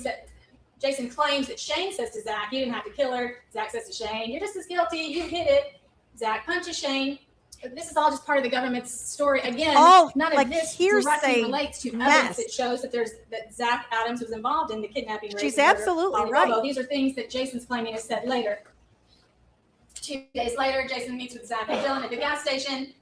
S2: claims that Shane says to Zach, "You didn't have to kill her." Zach says to Shane, "You're just as guilty. You hit it." Zach punches Shane. This is all just part of the government's story. Again, none of this directly relates to evidence that shows that Zach Adams was involved in the kidnapping.
S1: She's absolutely right.
S2: These are things that Jason's claiming is said later. 2 days later, Jason meets with Zach and Dylan at the gas station.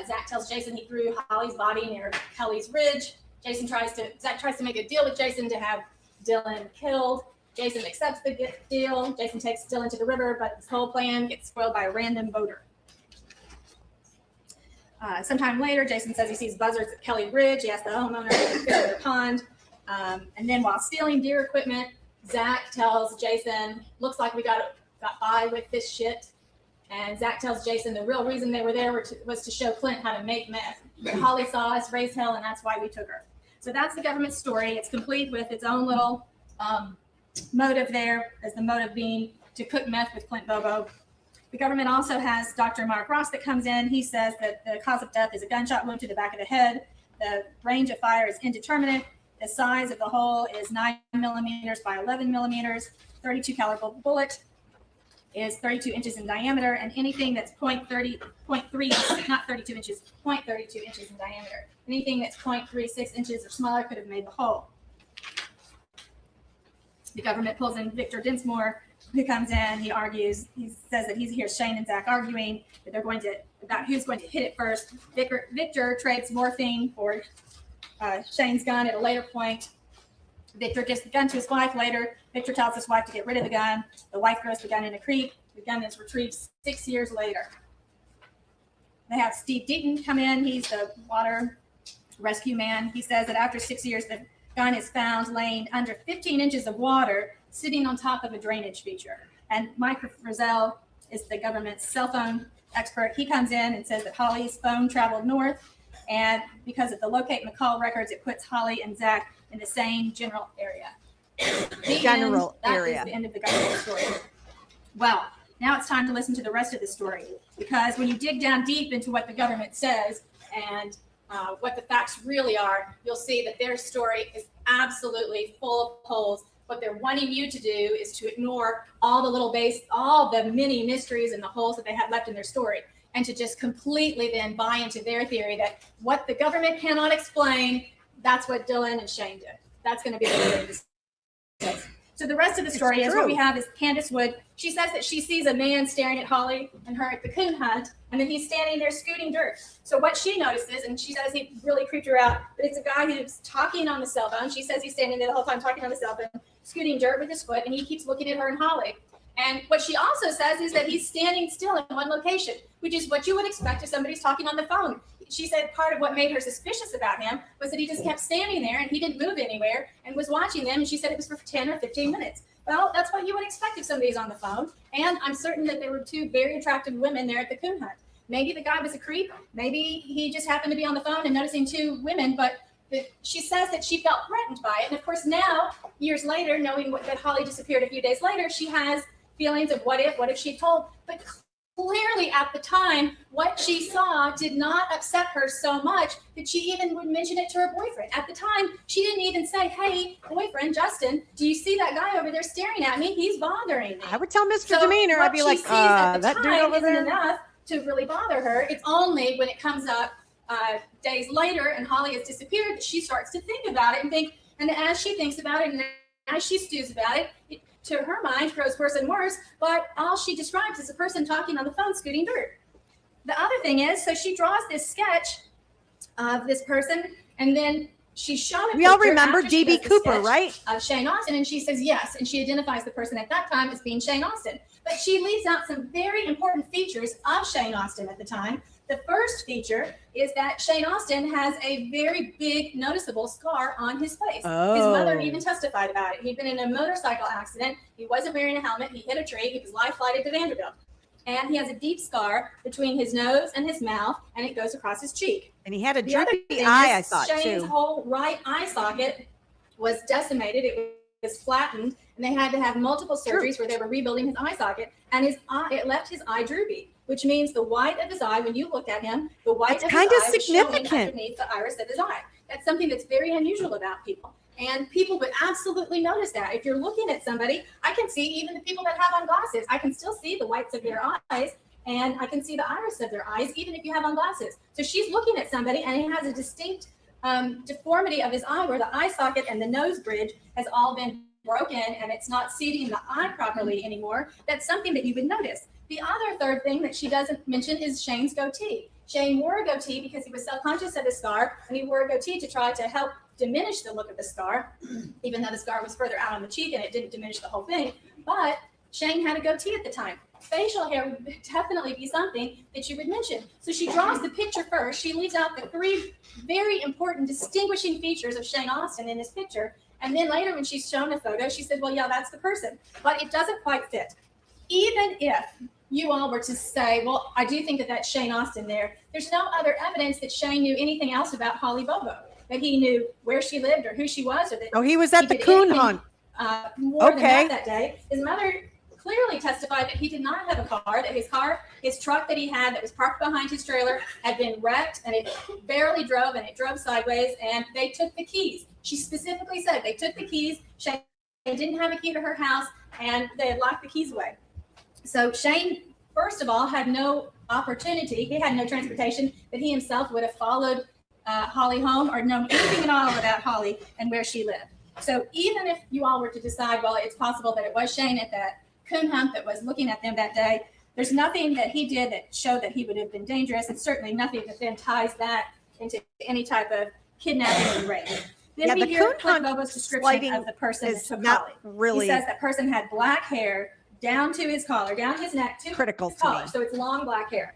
S2: Zach tells Jason he threw Holly's body near Kelly's Ridge. Zach tries to make a deal with Jason to have Dylan killed. Jason accepts the deal. Jason takes Dylan to the river, but his whole plan gets spoiled by a random boater. Sometime later, Jason says he sees buzzards at Kelly Ridge. He asks the homeowner to fish in their pond. And then while stealing deer equipment, Zach tells Jason, "Looks like we got by with this shit." And Zach tells Jason the real reason they were there was to show Clint how to make meth. Holly saw us raise hell, and that's why we took her. So that's the government story. It's complete with its own little motive there, as the motive being to cook meth with Clint Bobo. The government also has Dr. Mark Ross that comes in. He says that the cause of death is a gunshot wound to the back of the head. The range of fire is indeterminate. The size of the hole is 9 millimeters by 11 millimeters. 32 caliber bullet is 32 inches in diameter, and anything that's 0.3, not 32 inches, 0.32 inches in diameter. Anything that's 0.36 inches or smaller could have made the hole. The government pulls in Victor Dinsmore, who comes in. He argues. He says that he hears Shane and Zach arguing that they're going to about who's going to hit it first. Victor trades morphine for Shane's gun at a later point. Victor gives the gun to his wife later. Victor tells his wife to get rid of the gun. The wife throws the gun in a creek. The gun is retrieved 6 years later. They have Steve Deaton come in. He's the water rescue man. He says that after 6 years, the gun is found laying under 15 inches of water, sitting on top of a drainage feature. And Mike Frizzell is the government's cell phone expert. He comes in and says that Holly's phone traveled north, and because of the locate and the call records, it puts Holly and Zach in the same general area. That is the end of the government story. Well, now it's time to listen to the rest of the story, because when you dig down deep into what the government says and what the facts really are, you'll see that their story is absolutely full of holes. What they're wanting you to do is to ignore all the many mysteries and the holes that they have left in their story, and to just completely then buy into their theory that what the government cannot explain, that's what Dylan and Shane did. That's going to be the theory of the case. So the rest of the story is what we have is Candace Wood. She says that she sees a man staring at Holly and her at the coon hunt, and then he's standing there scooting dirt. So what she notices, and she says he really creeped her out, but it's a guy who's talking on the cell phone. She says he's standing there the whole time talking on the cell phone, scooting dirt with his foot, and he keeps looking at her and Holly. And what she also says is that he's standing still in one location, which is what you would expect if somebody's talking on the phone. She said part of what made her suspicious about him was that he just kept standing there and he didn't move anywhere and was watching them. And she said it was for 10 or 15 minutes. Well, that's what you would expect if somebody's on the phone. And I'm certain that there were two very attractive women there at the coon hunt. Maybe the guy was a creep. Maybe he just happened to be on the phone and noticing two women, but she says that she felt threatened by it. And of course, now, years later, knowing that Holly disappeared a few days later, she has feelings of what if she told, but clearly at the time, what she saw did not upset her so much that she even would mention it to her boyfriend. At the time, she didn't even say, hey, boyfriend, Justin, do you see that guy over there staring at me? He's bothering me.
S1: I would tell Mr.
S2: So
S1: Demeanor, I'd be
S2: what
S1: like,
S2: she sees at the
S1: that dude
S2: time
S1: over
S2: isn't
S1: there.
S2: enough to really bother her. It's only when it comes up days later and Holly has disappeared that she starts to think about it and as she thinks about it and as she stews about it, to her mind grows worse and worse, but all she describes is a person talking on the phone scooting dirt. The other thing is, so she draws this sketch of this person, and then she's shown a
S1: We all
S2: picture
S1: remember
S2: after she
S1: D.B.
S2: does the
S1: Cooper,
S2: sketch
S1: right?
S2: Of Shane Austen, and she says yes, and she identifies the person at that time as being Shane Austen. But she leaves out some very important features of Shane Austen at the time. The first feature is that Shane Austen has a very big, noticeable scar on his face. His mother even testified about it. He'd been in a motorcycle accident. He wasn't wearing a helmet. He hit a tree. He was life flighted to Vanderbilt. And he has a deep scar between his nose and his mouth, and it goes across his cheek.
S1: And he had a
S2: The other
S1: droopy
S2: thing
S1: eye, I
S2: is
S1: thought,
S2: Shane's
S1: too.
S2: whole right eye socket was decimated. It was flattened, and they had to have multiple surgeries where they were rebuilding his eye socket, and it left his eye droopy, which means the white of his eye, when you looked at him, the white
S1: That's
S2: of
S1: kind
S2: his
S1: of
S2: eye was showing
S1: significant.
S2: underneath the iris of his eye. That's something that's very unusual about people. And people would absolutely notice that. If you're looking at somebody, I can see even the people that have on glasses, I can still see the whites of their eyes, and I can see the iris of their eyes, even if you have on glasses. So she's looking at somebody, and he has a distinct deformity of his eye where the eye socket and the nose bridge has all been broken, and it's not seating the eye properly anymore. That's something that you would notice. The other third thing that she doesn't mention is Shane's goatee. Shane wore a goatee because he was self-conscious of his scar, and he wore a goatee to try to help diminish the look of the scar, even though the scar was further out on the cheek and it didn't diminish the whole thing. But Shane had a goatee at the time. Facial hair would definitely be something that you would mention. So she draws the picture first. She leaves out the three very important distinguishing features of Shane Austen in this picture. And then later when she's shown a photo, she said, well, yeah, that's the person. But it doesn't quite fit. Even if you all were to say, well, I do think that that's Shane Austen there, there's no other evidence that Shane knew anything else about Holly Bobo, that he knew where she lived or who she was, or that
S1: Oh, he was at
S2: he
S1: the
S2: did
S1: coon
S2: anything,
S1: hunt.
S2: more
S1: Okay.
S2: than that day. His mother clearly testified that he did not have a car, that his truck that he had that was parked behind his trailer had been wrecked, and it barely drove, and it drove sideways, and they took the keys. She specifically said they took the keys. Shane didn't have a key to her house, and they had locked the keys away. So Shane, first of all, had no opportunity. He had no transportation that he himself would have followed Holly home or known anything at all about Holly and where she lived. So even if you all were to decide, well, it's possible that it was Shane at that coon hunt that was looking at them that day, there's nothing that he did that showed that he would have been dangerous, and certainly nothing that then ties that into any type of kidnapping and rape. Then
S1: Yeah,
S2: we
S1: the
S2: hear
S1: coon hunt
S2: Bobo's description
S1: sliding
S2: of the person that
S1: is
S2: took
S1: not
S2: Holly.
S1: really
S2: He says that person had black hair down to his collar, down his neck to
S1: critical
S2: his
S1: to me.
S2: collar. So it's long black hair.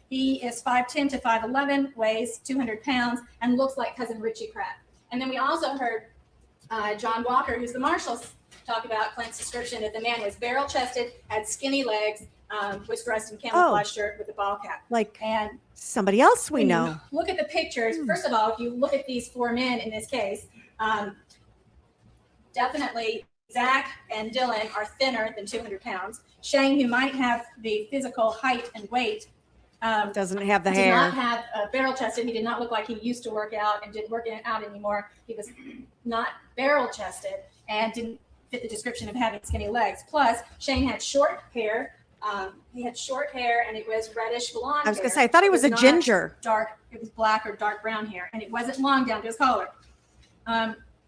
S2: He is 5'10" to 5'11", weighs 200 pounds, and looks like Cousin Richie Pratt. And then we also heard John Walker, who's the marshal, talk about Clint's description that the man was barrel-chested, had skinny legs, was dressed in camouflage shirt with a ball cap.
S1: Like
S2: And
S1: somebody else we
S2: when you
S1: know.
S2: look at the pictures, first of all, if you look at these four men in this case, definitely Zach and Dylan are thinner than 200 pounds. Shane, who might have the physical height and weight,
S1: Doesn't have the
S2: did not
S1: hair.
S2: have barrel chested. He did not look like he used to work out and didn't work out anymore. He was not barrel chested and didn't fit the description of having skinny legs. Plus, Shane had short hair. He had short hair and it was reddish blonde.
S1: I was going to
S2: hair.
S1: say, I thought he
S2: It
S1: was a
S2: not
S1: ginger.
S2: Dark. It was black or dark brown hair, and it wasn't long down to his collar.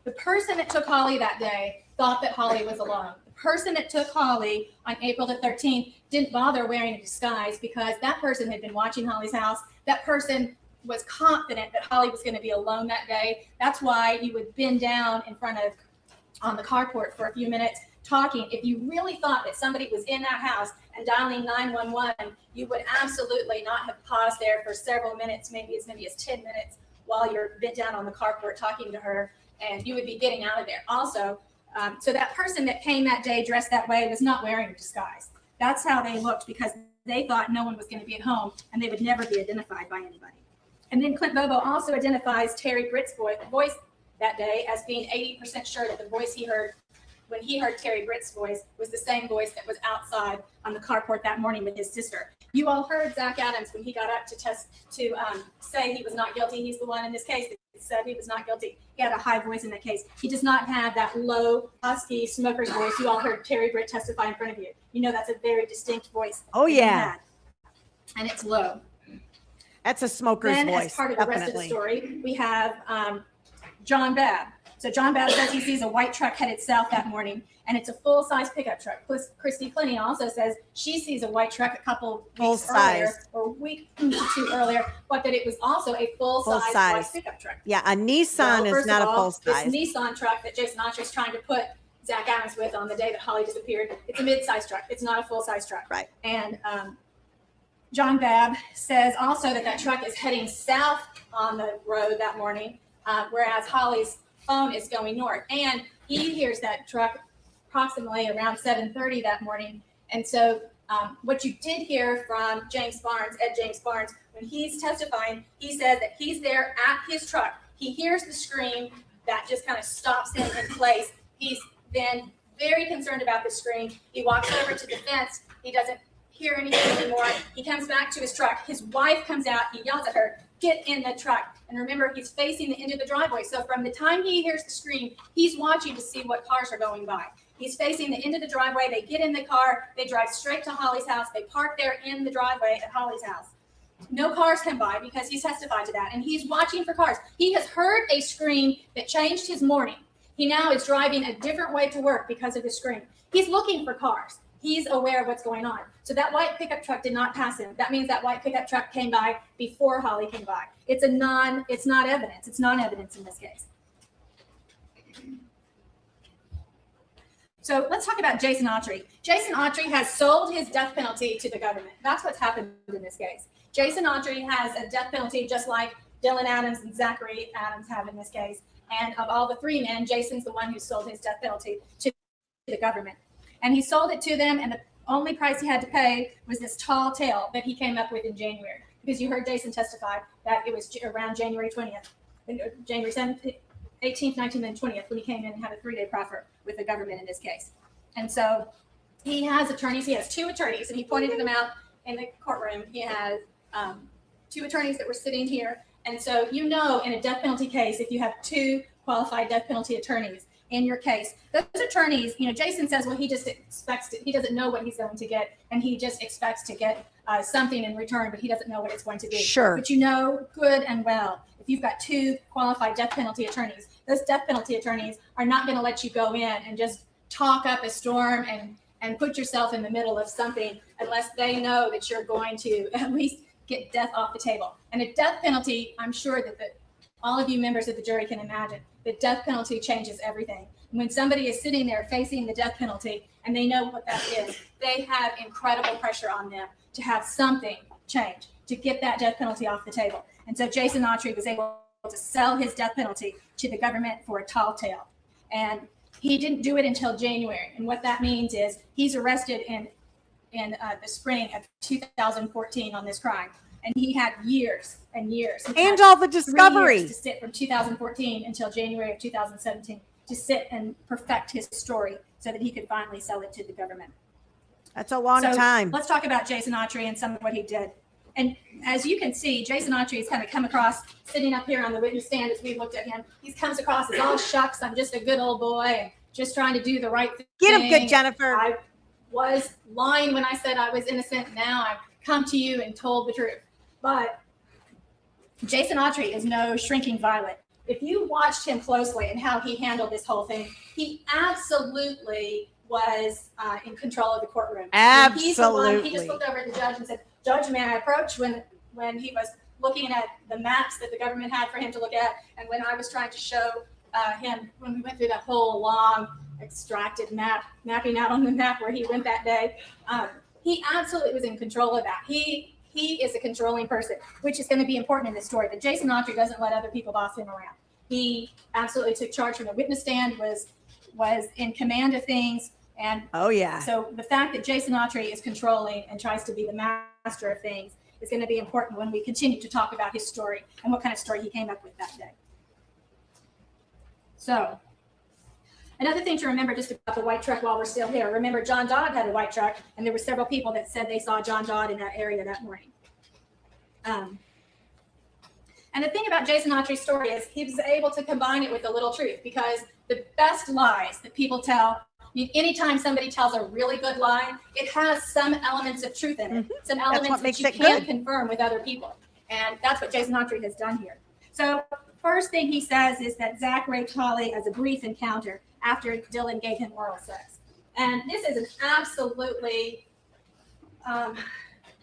S2: The person that took Holly that day thought that Holly was alone. The person that took Holly on April the 13th didn't bother wearing a disguise because that person had been watching Holly's house. That person was confident that Holly was going to be alone that day. That's why you would bend down in front of on the carport for a few minutes, talking, if you really thought that somebody was in that house and dialing 911, you would absolutely not have paused there for several minutes, maybe as many as 10 minutes, while you're bent down on the carport talking to her, and you would be getting out of there. Also, so that person that came that day dressed that way was not wearing a disguise. That's how they looked, because they thought no one was going to be at home and they would never be identified by anybody. And then Clint Bobo also identifies Terry Britt's voice that day as being 80% sure that the voice he heard when he heard Terry Britt's voice was the same voice that was outside on the carport that morning with his sister. You all heard Zach Adams when he got up to say he was not guilty. He's the one in this case that said he was not guilty. He had a high voice in that case. He does not have that low, husky smoker's voice. You all heard Terry Britt testify in front of you. You know that's a very distinct voice.
S1: Oh,
S2: that he
S1: yeah.
S2: had. And it's low.
S1: That's a smoker's
S2: Then,
S1: voice.
S2: as part of the rest of the story, we have John Babb. So John Babb says he sees a white truck headed south that morning, and it's a full-size pickup truck. Christy Clinty also says she sees a white truck a couple weeks earlier, or a week or two earlier, but that it was also a full-size white pickup truck.
S1: Yeah, a Nissan is not a full-size.
S2: This Nissan truck that Jason Autry is trying to put Zach Adams with on the day that Holly disappeared, it's a mid-size truck. It's not a full-size truck.
S1: Right.
S2: And John Babb says also that truck is heading south on the road that morning, whereas Holly's phone is going north. And he hears that truck approximately around 7:30 that morning. And so what you did hear from Ed James Barnes, when he's testifying, he says that he's there at his truck. He hears the scream that just kind of stops him in place. He's then very concerned about the scream. He walks over to the fence. He doesn't hear anything anymore. He comes back to his truck. His wife comes out. He yells at her, "Get in the truck." And remember, he's facing the end of the driveway. So from the time he hears the scream, he's watching to see what cars are going by. He's facing the end of the driveway. They get in the car. They drive straight to Holly's house. They park there in the driveway at Holly's house. No cars come by because he's testified to that. And he's watching for cars. He has heard a scream that changed his morning. He now is driving a different way to work because of the scream. He's looking for cars. He's aware of what's going on. So that white pickup truck did not pass him. That means that white pickup truck came by before Holly came by. It's not evidence. It's non-evidence in this case. So let's talk about Jason Autry. Jason Autry has sold his death penalty to the government. That's what's happened in this case. Jason Autry has a death penalty just like Dylan Adams and Zachary Adams have in this case. And of all the three men, Jason's the one who sold his death penalty to the government. And he sold it to them, and the only price he had to pay was this tall tale that he came up with in January. Because you heard Jason testify that it was around January 20th, January 7th, 18th, 19th, and 20th, when he came in and had a 3-day proffer with the government in this case. And so he has attorneys. He has 2 attorneys, and he pointed them out in the courtroom. He has 2 attorneys that were sitting here. And so in a death penalty case, if you have 2 qualified death penalty attorneys in your case, those attorneys, Jason says, well, he just expects he doesn't know what he's going to get, and he just expects to get something in return, but he doesn't know what it's going to be.
S1: Sure.
S2: But good and well, if you've got 2 qualified death penalty attorneys, those death penalty attorneys are not going to let you go in and just talk up a storm and put yourself in the middle of something unless they know that you're going to at least get death off the table. And a death penalty, I'm sure that all of you members of the jury can imagine, the death penalty changes everything. When somebody is sitting there facing the death penalty and they know what that is, they have incredible pressure on them to have something change, to get that death penalty off the table. And so Jason Autry was able to sell his death penalty to the government for a tall tale. And he didn't do it until January. And what that means is he's arrested in the spring of 2014 on this crime. And he had years and years.
S1: And all the
S2: 3
S1: discovery.
S2: years to sit from 2014 until January of 2017 to sit and perfect his story so that he could finally sell it to the government.
S1: That's a long
S2: So
S1: time.
S2: Let's talk about Jason Autry and some of what he did. And as you can see, Jason Autry has kind of come across, sitting up here on the witness stand as we looked at him, he comes across as, oh, shucks, I'm just a good old boy, and just trying to do the right thing.
S1: Get him good, Jennifer.
S2: I was lying when I said I was innocent. Now I've come to you and told the truth. But Jason Autry is no shrinking violet. If you watched him closely and how he handled this whole thing, he absolutely was in control of the courtroom.
S1: Absolutely.
S2: He's the one, he just looked over at the judge and said, "Judge, may I approach?" When he was looking at the maps that the government had for him to look at, and when I was trying to show him, when we went through that whole long extracted map, mapping out on the map where he went that day. He absolutely was in control of that. He is a controlling person, which is going to be important in this story. But Jason Autry doesn't let other people boss him around. He absolutely took charge from the witness stand, was in command of things. And
S1: Oh yeah.
S2: so the fact that Jason Autry is controlling and tries to be the master of things is going to be important when we continue to talk about his story and what kind of story he came up with that day. So another thing to remember just about the white truck while we're still here, remember John Dodd had a white truck, and there were several people that said they saw John Dodd in that area that morning. And the thing about Jason Autry's story is he was able to combine it with a little truth, because the best lies that people tell, anytime somebody tells a really good lie, it has some elements of truth in it, some elements that
S1: makes
S2: you
S1: it
S2: can
S1: good.
S2: confirm with other people. And that's what Jason Autry has done here. So first thing he says is that Zach raped Holly as a brief encounter after Dylan gave him oral sex. And this is an absolutely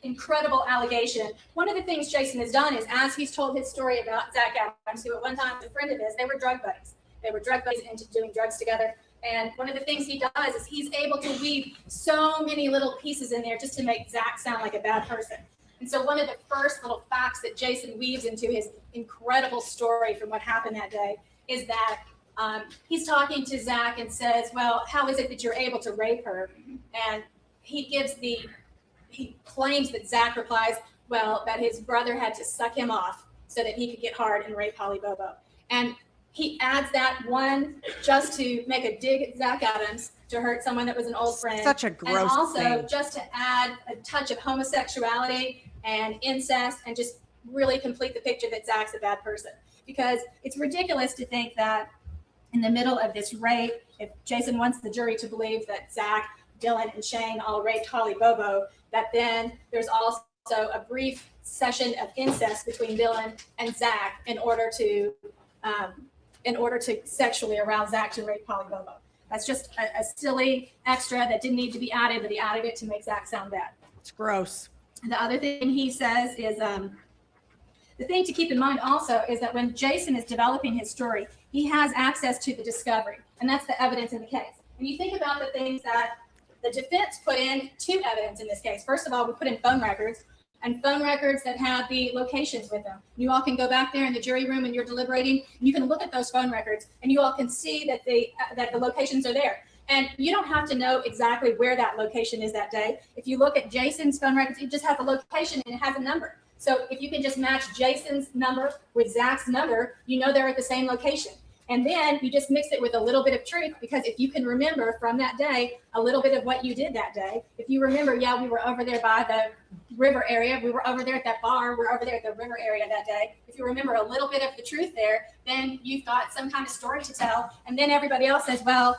S2: incredible allegation. One of the things Jason has done is, as he's told his story about Zach Adams, who at one time was a friend of his, they were drug buddies. They were drug buddies into doing drugs together. And one of the things he does is he's able to weave so many little pieces in there just to make Zach sound like a bad person. And so one of the first little facts that Jason weaves into his incredible story from what happened that day is that he's talking to Zach and says, well, how is it that you're able to rape her? And he claims that Zach replies, well, that his brother had to suck him off so that he could get hard and rape Holly Bobo. And he adds that one just to make a dig at Zach Adams, to hurt someone that was an old friend.
S1: Such a gross
S2: And also
S1: thing.
S2: just to add a touch of homosexuality and incest and just really complete the picture that Zach's a bad person. Because it's ridiculous to think that in the middle of this rape, if Jason wants the jury to believe that Zach, Dylan, and Shane all raped Holly Bobo, that then there's also a brief session of incest between Dylan and Zach in order to sexually arouse Zach to rape Holly Bobo. That's just a silly extra that didn't need to be added, but he added it to make Zach sound bad.
S1: It's gross.
S2: The other thing he says is, the thing to keep in mind also is that when Jason is developing his story, he has access to the discovery, and that's the evidence in the case. When you think about the things that the defense put in to evidence in this case, first of all, we put in phone records, and phone records that have the locations with them. You all can go back there in the jury room and you're deliberating, and you can look at those phone records, and you all can see that the locations are there. And you don't have to know exactly where that location is that day. If you look at Jason's phone records, it just has a location and it has a number. So if you can just match Jason's number with Zach's number, you know they're at the same location. And then you just mix it with a little bit of truth, because if you can remember from that day a little bit of what you did that day, if you remember, yeah, we were over there by the river area, we were over there at that bar, we're over there at the river area that day. If you remember a little bit of the truth there, then you've got some kind of story to tell. And then everybody else says, well,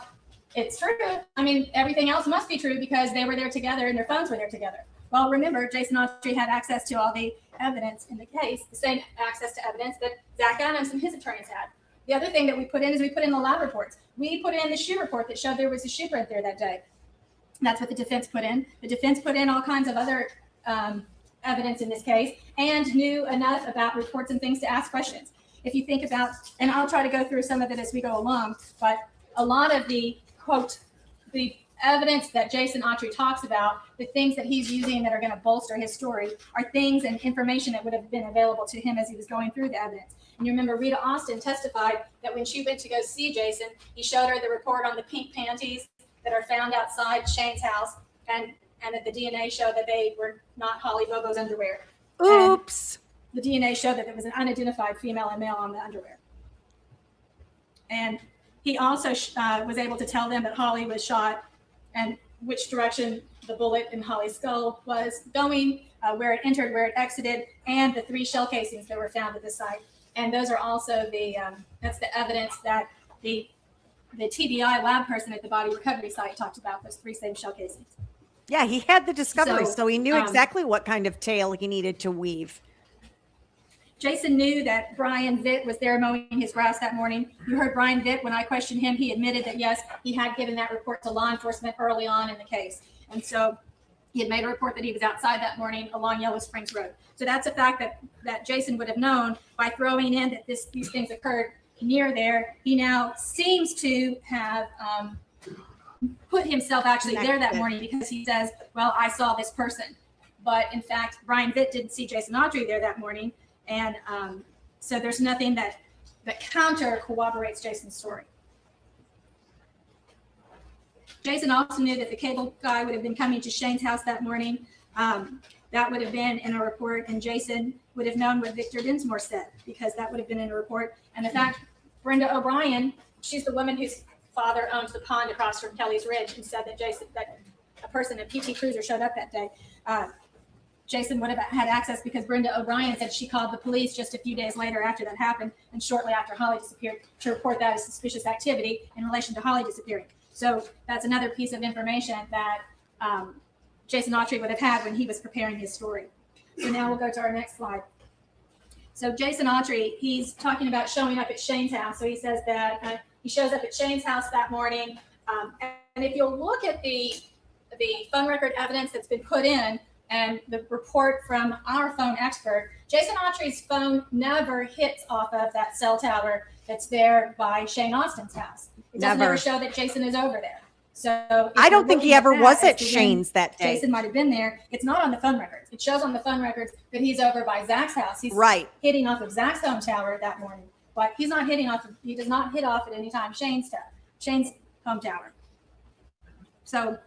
S2: it's true. I mean, everything else must be true because they were there together and their phones were there together. Well, remember, Jason Autry had access to all the evidence in the case, the same access to evidence that Zach Adams and his attorneys had. The other thing that we put in is we put in the lab reports. We put in the shoe report that showed there was a shoe print there that day. That's what the defense put in. The defense put in all kinds of other evidence in this case and knew enough about reports and things to ask questions. If you think about, and I'll try to go through some of it as we go along, but a lot of the, quote, the evidence that Jason Autry talks about, the things that he's using that are going to bolster his story, are things and information that would have been available to him as he was going through the evidence. And you remember Rita Austin testified that when she went to go see Jason, he showed her the report on the pink panties that are found outside Shane's house, and that the DNA showed that they were not Holly Bobo's underwear.
S1: Oops.
S2: And the DNA showed that there was an unidentified female and male on the underwear. And he also was able to tell them that Holly was shot and which direction the bullet in Holly's skull was going, where it entered, where it exited, and the 3 shell casings that were found at the site. And those are also that's the evidence that the TBI lab person at the body recovery site talked about, those 3 same shell casings.
S1: Yeah, he had the discovery, so he knew
S2: um,
S1: exactly what kind of tale he needed to weave.
S2: Jason knew that Brian Vitt was there mowing his grass that morning. You heard Brian Vitt, when I questioned him, he admitted that, yes, he had given that report to law enforcement early on in the case. And so he had made a report that he was outside that morning along Yellow Springs Road. So that's a fact that Jason would have known by throwing in that these things occurred near there. He now seems to have put himself actually there that
S1: Connected.
S2: morning because he says, well, I saw this person. But in fact, Brian Vitt didn't see Jason Autry there that morning. And so there's nothing that counter corroborates Jason's story. Jason also knew that the cable guy would have been coming to Shane's house that morning. That would have been in a report, and Jason would have known what Victor Dinsmore said because that would have been in a report. And the fact Brenda O'Brien, she's the woman whose father owns the pond across from Kelly's Ridge, and said that a person, a PT Cruiser, showed up that day. Jason would have had access because Brenda O'Brien said she called the police just a few days later after that happened and shortly after Holly disappeared to report that as suspicious activity in relation to Holly disappearing. So that's another piece of information that Jason Autry would have had when he was preparing his story. So now we'll go to our next slide. So Jason Autry, he's talking about showing up at Shane's house. So he says that he shows up at Shane's house that morning. And if you'll look at the phone record evidence that's been put in and the report from our phone expert, Jason Autry's phone never hits off of that cell tower that's there by Shane Austin's house. It doesn't
S1: Never.
S2: ever show that Jason is over there. So
S1: I don't think he ever was at
S2: to when
S1: Shane's that day.
S2: Jason might have been there. It's not on the phone records. It shows on the phone records that he's over by Zach's house. He's
S1: Right.
S2: hitting off of Zach's home tower that morning, but he does not hit off at any time Shane's home tower. So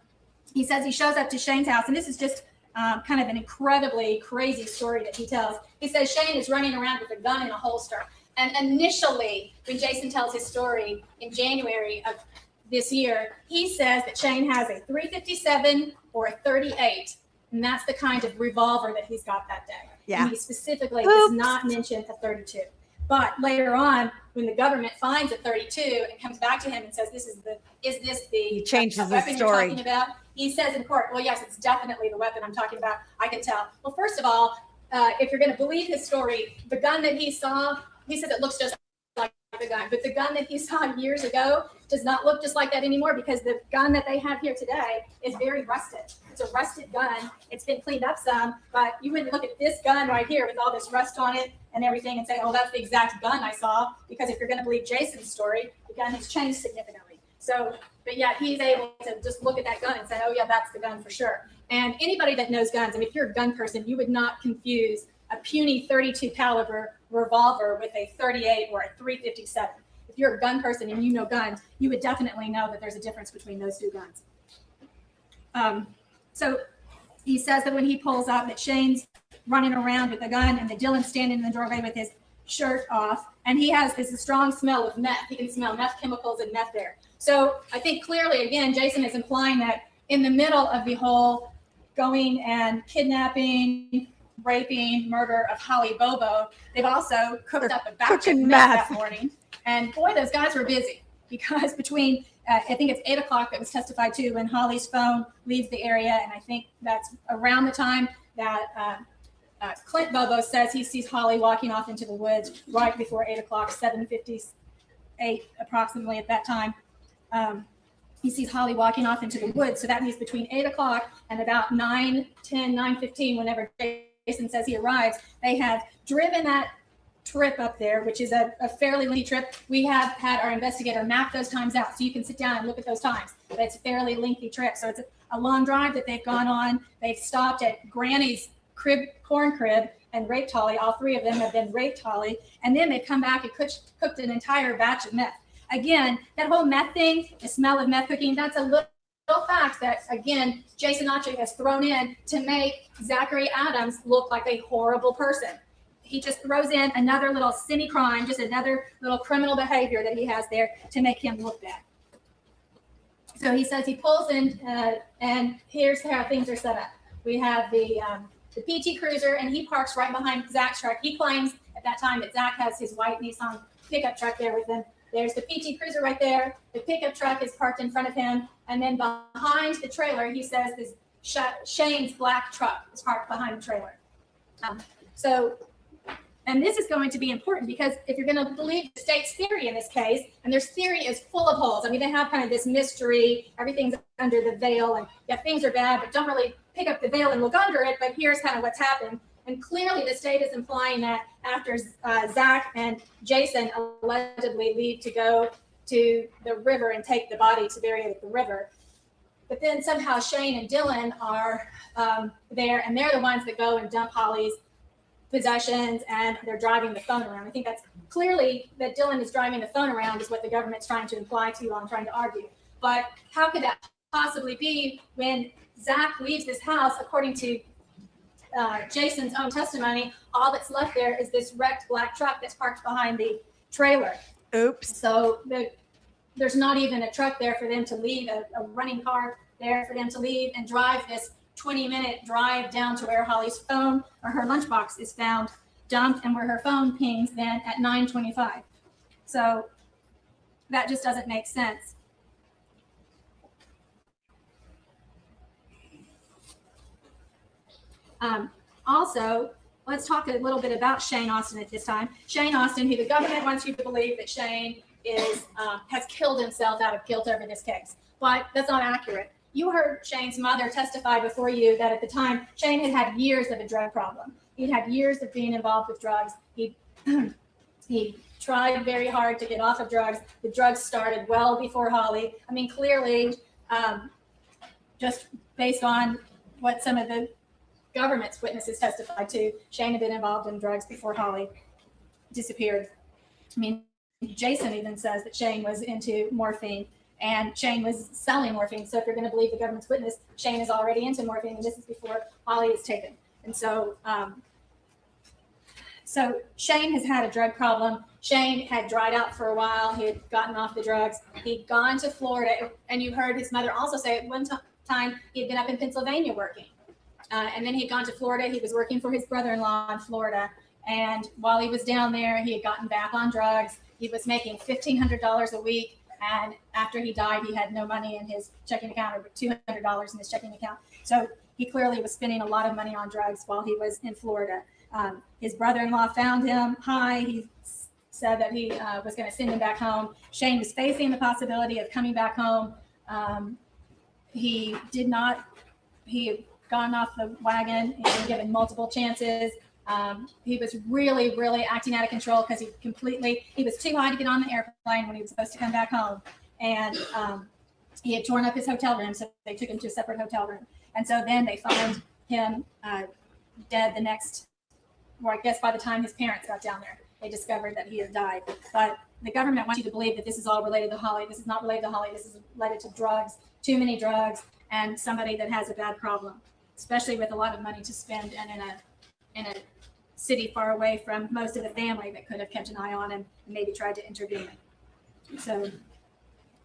S2: he says he shows up to Shane's house, and this is just kind of an incredibly crazy story that he tells. He says Shane is running around with a gun in a holster. And initially, when Jason tells his story in January of this year, he says that Shane has a .357 or a .38, and that's the kind of revolver that he's got that day.
S1: Yeah.
S2: And he specifically does
S1: Oops.
S2: not mention a .32. But later on, when the government finds a .32 and comes back to him and says, is this the
S1: He changes his
S2: weapon you're
S1: story.
S2: talking about? He says in court, well, yes, it's definitely the weapon I'm talking about. I can tell. Well, first of all, if you're going to believe his story, the gun that he saw, he says it looks just like the gun, but the gun that he saw years ago does not look just like that anymore because the gun that they have here today is very rusted. It's a rusted gun. It's been cleaned up some, but you wouldn't look at this gun right here with all this rust on it and everything and say, oh, that's the exact gun I saw, because if you're going to believe Jason's story, the gun has changed significantly. So, but yet he's able to just look at that gun and say, oh yeah, that's the gun for sure. And anybody that knows guns, I mean, if you're a gun person, you would not confuse a puny .32 caliber revolver with a .38 or a .357. If you're a gun person and you know guns, you would definitely know that there's a difference between those two guns. So he says that when he pulls up, that Shane's running around with a gun and that Dylan's standing in the doorway with his shirt off, and he has this strong smell of meth. He can smell meth chemicals and meth there. So I think clearly, again, Jason is implying that in the middle of the whole going and kidnapping, raping, murder of Holly Bobo, they've also cooked up a batch of
S1: cooking
S2: meth
S1: meth.
S2: that morning. And boy, those guys were busy, because between, I think it's 8 o'clock that was testified to when Holly's phone leaves the area. And I think that's around the time that Clint Bobo says he sees Holly walking off into the woods right before 8 o'clock, 7:58 approximately at that time. He sees Holly walking off into the woods. So that means between 8 o'clock and about 9:10, 9:15, whenever Jason says he arrives, they have driven that trip up there, which is a fairly lengthy trip. We have had our investigator map those times out so you can sit down and look at those times. But it's a fairly lengthy trip. So it's a long drive that they've gone on. They've stopped at Granny's corn crib and raped Holly. All three of them have been raped Holly. And then they've come back and cooked an entire batch of meth. Again, that whole meth thing, the smell of meth cooking, that's a little fact that, again, Jason Autry has thrown in to make Zachary Adams look like a horrible person. He just throws in another little cine crime, just another little criminal behavior that he has there to make him look bad. So he says he pulls in, and here's how things are set up. We have the PT Cruiser, and he parks right behind Zach's truck. He claims at that time that Zach has his white Nissan pickup truck there with him. There's the PT Cruiser right there. The pickup truck is parked in front of him. And then behind the trailer, he says this Shane's black truck is parked behind the trailer. And this is going to be important because if you're going to believe the state's theory in this case, and their theory is full of holes. I mean, they have kind of this mystery, everything's under the veil, and yeah, things are bad, but don't really pick up the veil and look under it, but here's kind of what's happened. And clearly the state is implying that after Zach and Jason allegedly leave to go to the river and take the body to bury it at the river. But then somehow Shane and Dylan are there, and they're the ones that go and dump Holly's possessions, and they're driving the phone around. I think that's clearly that Dylan is driving the phone around is what the government's trying to imply to you all and trying to argue. But how could that possibly be when Zach leaves this house? According to Jason's own testimony, all that's left there is this wrecked black truck that's parked behind the trailer.
S1: Oops.
S2: So there's not even a truck there for them to leave, a running car there for them to leave and drive this 20-minute drive down to where Holly's phone or her lunchbox is found dumped and where her phone pings then at 9:25. So that just doesn't make sense. Also, let's talk a little bit about Shane Austin at this time. Shane Austin, who the government wants you to believe that Shane is has killed himself out of guilt over this case, but that's not accurate. You heard Shane's mother testify before you that at the time, Shane had had years of a drug problem. He'd had years of being involved with drugs. He tried very hard to get off of drugs. The drugs started well before Holly. I mean, clearly, just based on what some of the government's witnesses testified to, Shane had been involved in drugs before Holly disappeared. I mean, Jason even says that Shane was into morphine and Shane was selling morphine. So if you're going to believe the government's witness, Shane is already into morphine, and this is before Holly is taken. And so, so Shane has had a drug problem. Shane had dried out for a while. He had gotten off the drugs. He'd gone to Florida, and you heard his mother also say at one time he had been up in Pennsylvania working. And then he had gone to Florida. He was working for his brother-in-law in Florida. And while he was down there, he had gotten back on drugs. He was making $1,500 a week. And after he died, he had no money in his checking account, or $200 in his checking account. So he clearly was spending a lot of money on drugs while he was in Florida. His brother-in-law found him high. He said that he was going to send him back home. Shane was facing the possibility of coming back home. He did not. He had gone off the wagon. He had been given multiple chances. He was really, really acting out of control because he was too high to get on the airplane when he was supposed to come back home. And he had torn up his hotel room, so they took him to a separate hotel room. And so then they found him dead the next, or I guess by the time his parents got down there, they discovered that he had died. But the government wants you to believe that this is all related to Holly. This is not related to Holly. This is related to drugs, too many drugs, and somebody that has a bad problem, especially with a lot of money to spend and in a city far away from most of the family that could have kept an eye on him and maybe tried to intervene. So,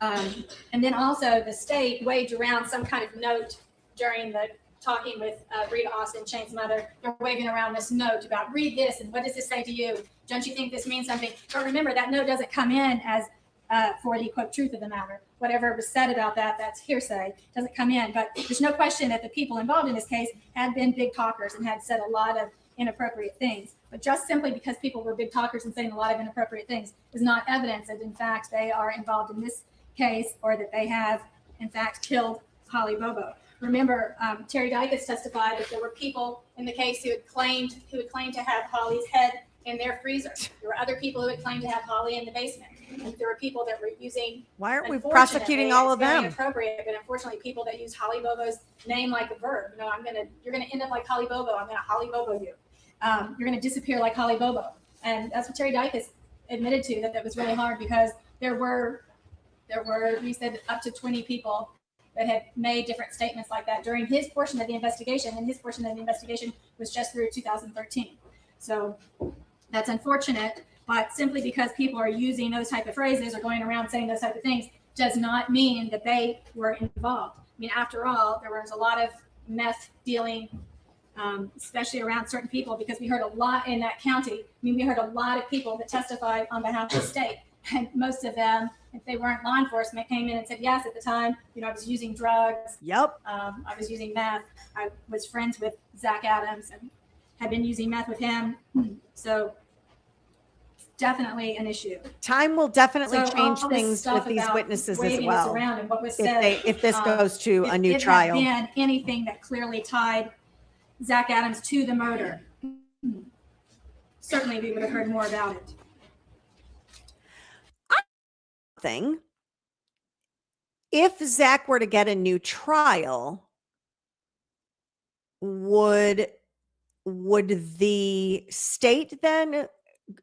S2: and then also the state waged around some kind of note during the talking with Rita Austin, Shane's mother. They're waving around this note about read this and what does this say to you? Don't you think this means something? But remember, that note doesn't come in as for the quote truth of the matter. Whatever was said about that, that's hearsay, doesn't come in. But there's no question that the people involved in this case had been big talkers and had said a lot of inappropriate things. But just simply because people were big talkers and saying a lot of inappropriate things is not evidence that in fact they are involved in this case or that they have in fact killed Holly Bobo. Remember, Terry Dykes testified that there were people in the case who had claimed to have Holly's head in their freezer. There were other people who had claimed to have Holly in the basement. And there were people that were using.
S1: Why aren't we prosecuting all of them?
S2: Inappropriate, but unfortunately, people that use Holly Bobo's name like a verb. You know, you're gonna end up like Holly Bobo. I'm gonna Holly Bobo you. You're gonna disappear like Holly Bobo. And that's what Terry Dykes admitted to, that was really hard because there were, he said, up to 20 people that had made different statements like that during his portion of the investigation, and his portion of the investigation was just through 2013. So that's unfortunate, but simply because people are using those type of phrases or going around saying those type of things does not mean that they were involved. I mean, after all, there was a lot of meth dealing, especially around certain people, because we heard a lot in that county. I mean, we heard a lot of people that testified on behalf of the state, and most of them, if they weren't law enforcement, came in and said, yes, at the time, you know, I was using drugs.
S1: Yep.
S2: I was using meth. I was friends with Zach Adams and had been using meth with him. So definitely an issue.
S1: Time will definitely
S2: So
S1: change
S2: all this
S1: things
S2: stuff
S1: with these
S2: about
S1: witnesses as
S2: waving this
S1: well.
S2: around and what was said,
S1: If this goes to a new
S2: if
S1: trial.
S2: it had been anything that clearly tied Zach Adams to the murder, certainly we would have heard more about it.
S1: something. If Zach were to get a new trial, would the state then,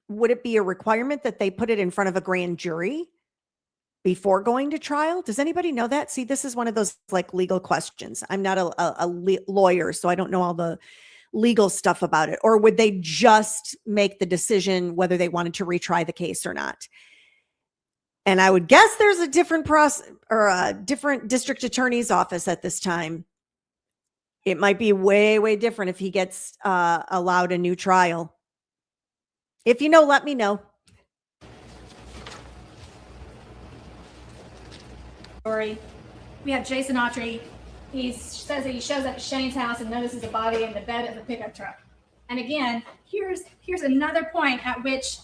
S1: would it be a requirement that they put it in front of a grand jury before going to trial? Does anybody know that? See, this is one of those like legal questions. I'm not a lawyer, so I don't know all the legal stuff about it. Or would they just make the decision whether they wanted to retry the case or not? And I would guess there's a different process or a different district attorney's office at this time. It might be way, way different if he gets allowed a new trial. If you know, let me know.
S2: Story. We have Jason Autry. He says that he shows up at Shane's house and notices a body in the bed of a pickup truck. And again, here's another point at which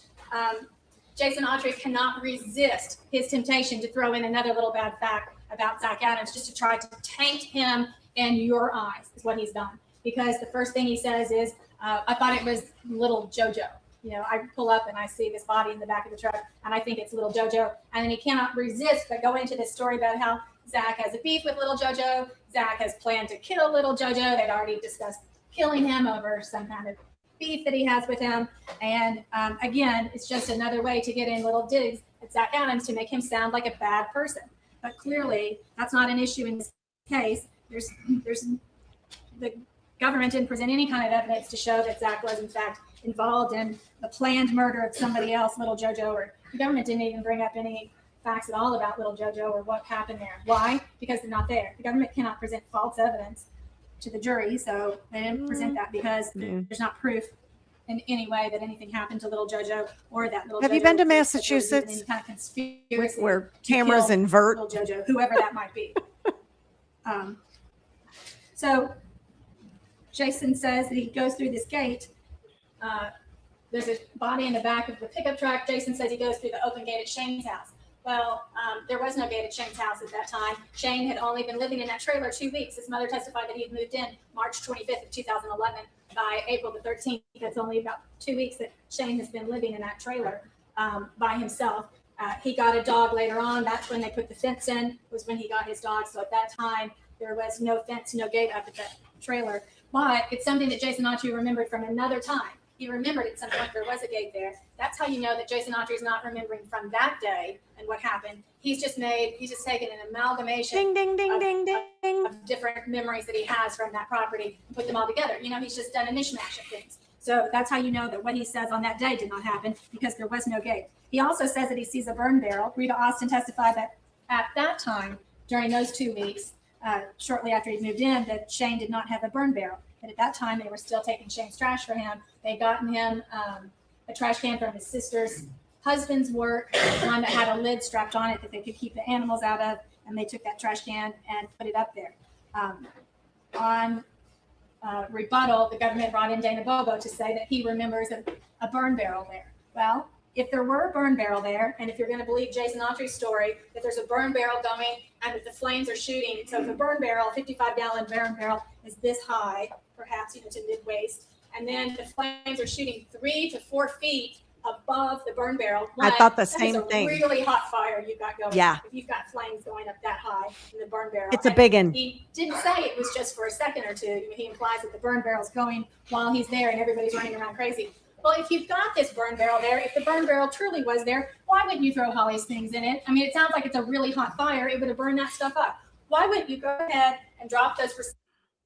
S2: Jason Autry cannot resist his temptation to throw in another little bad fact about Zach Adams just to try to taint him in your eyes, is what he's done. Because the first thing he says is, I thought it was little JoJo. You know, I pull up and I see this body in the back of the truck and I think it's little JoJo. And then he cannot resist but go into this story about how Zach has a beef with little JoJo. Zach has planned to kill little JoJo. They'd already discussed killing him over some kind of beef that he has with him. And again, it's just another way to get in little digs at Zach Adams to make him sound like a bad person. But clearly, that's not an issue in this case. There's the government didn't present any kind of evidence to show that Zach was in fact involved in the planned murder of somebody else, little JoJo, or the government didn't even bring up any facts at all about little JoJo or what happened there. Why? Because they're not there. The government cannot present false evidence to the jury, so they didn't present that because there's not proof in any way that anything happened to little JoJo or that little.
S1: Have
S2: JoJo
S1: you been to
S2: was
S1: Massachusetts?
S2: any kind of conspiracy
S1: Where
S2: to
S1: cameras
S2: kill
S1: invert?
S2: little JoJo, whoever that might be. So Jason says that he goes through this gate. There's a body in the back of the pickup truck. Jason says he goes through the open gate at Shane's house. Well, there was no gate at Shane's house at that time. Shane had only been living in that trailer 2 weeks. His mother testified that he had moved in March 25th of 2011. By April the 13th, that's only about 2 weeks that Shane has been living in that trailer by himself. He got a dog later on. That's when they put the fence in, was when he got his dog. So at that time, there was no fence, no gate up at that trailer. But it's something that Jason Autry remembered from another time. He remembered at some point there was a gate there. That's how you know that Jason Autry is not remembering from that day and what happened. He's just taken an amalgamation
S1: Ding, ding, ding, ding, ding.
S2: of different memories that he has from that property and put them all together. You know, he's just done a mishmash of things. So that's how you know that what he says on that day did not happen, because there was no gate. He also says that he sees a burn barrel. Rita Austin testified that at that time, during those 2 weeks, shortly after he moved in, that Shane did not have a burn barrel. But at that time, they were still taking Shane's trash for him. They'd gotten him a trash can from his sister's husband's work, one that had a lid strapped on it that they could keep the animals out of, and they took that trash can and put it up there. On rebuttal, the government brought in Dana Bobo to say that he remembers a burn barrel there. Well, if there were a burn barrel there, and if you're going to believe Jason Autry's story, that there's a burn barrel going and that the flames are shooting. So if a burn barrel, 55-gallon burn barrel, is this high, perhaps, you know, to mid-waist, and then the flames are shooting 3 to 4 feet above the burn barrel.
S1: I thought the same
S2: that is a
S1: thing.
S2: Really hot fire you've got going.
S1: Yeah.
S2: If you've got flames going up that high in the burn barrel.
S1: It's a
S2: And
S1: big one.
S2: He didn't say it was just for a second or two. He implies that the burn barrel's going while he's there and everybody's running around crazy. Well, if you've got this burn barrel there, if the burn barrel truly was there, why wouldn't you throw Holly's things in it? I mean, it sounds like it's a really hot fire. It would have burned that stuff up. Why wouldn't you go ahead and drop those for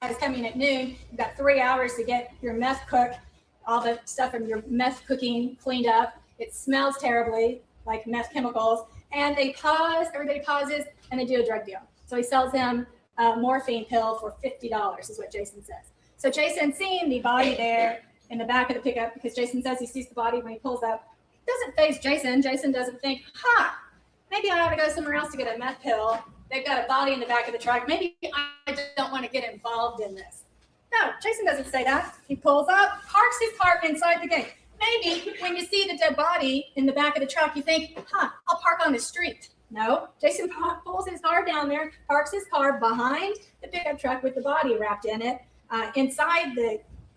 S2: it's coming at noon? You've got 3 hours to get your meth cooked, all the stuff from your meth cooking cleaned up. It smells terribly like meth chemicals. And they pause, everybody pauses, and they do a drug deal. So he sells him a morphine pill for $50 is what Jason says. So Jason seeing the body there in the back of the pickup, because Jason says he sees the body when he pulls up, doesn't faze Jason. Jason doesn't think, maybe I ought to go somewhere else to get a meth pill. They've got a body in the back of the truck. Maybe I don't want to get involved in this. No, Jason doesn't say that. He pulls up, parks his car inside the gate. Maybe when you see the dead body in the back of the truck, you think, I'll park on the street. No, Jason pulls his car down there, parks his car behind the pickup truck with the body wrapped in it, inside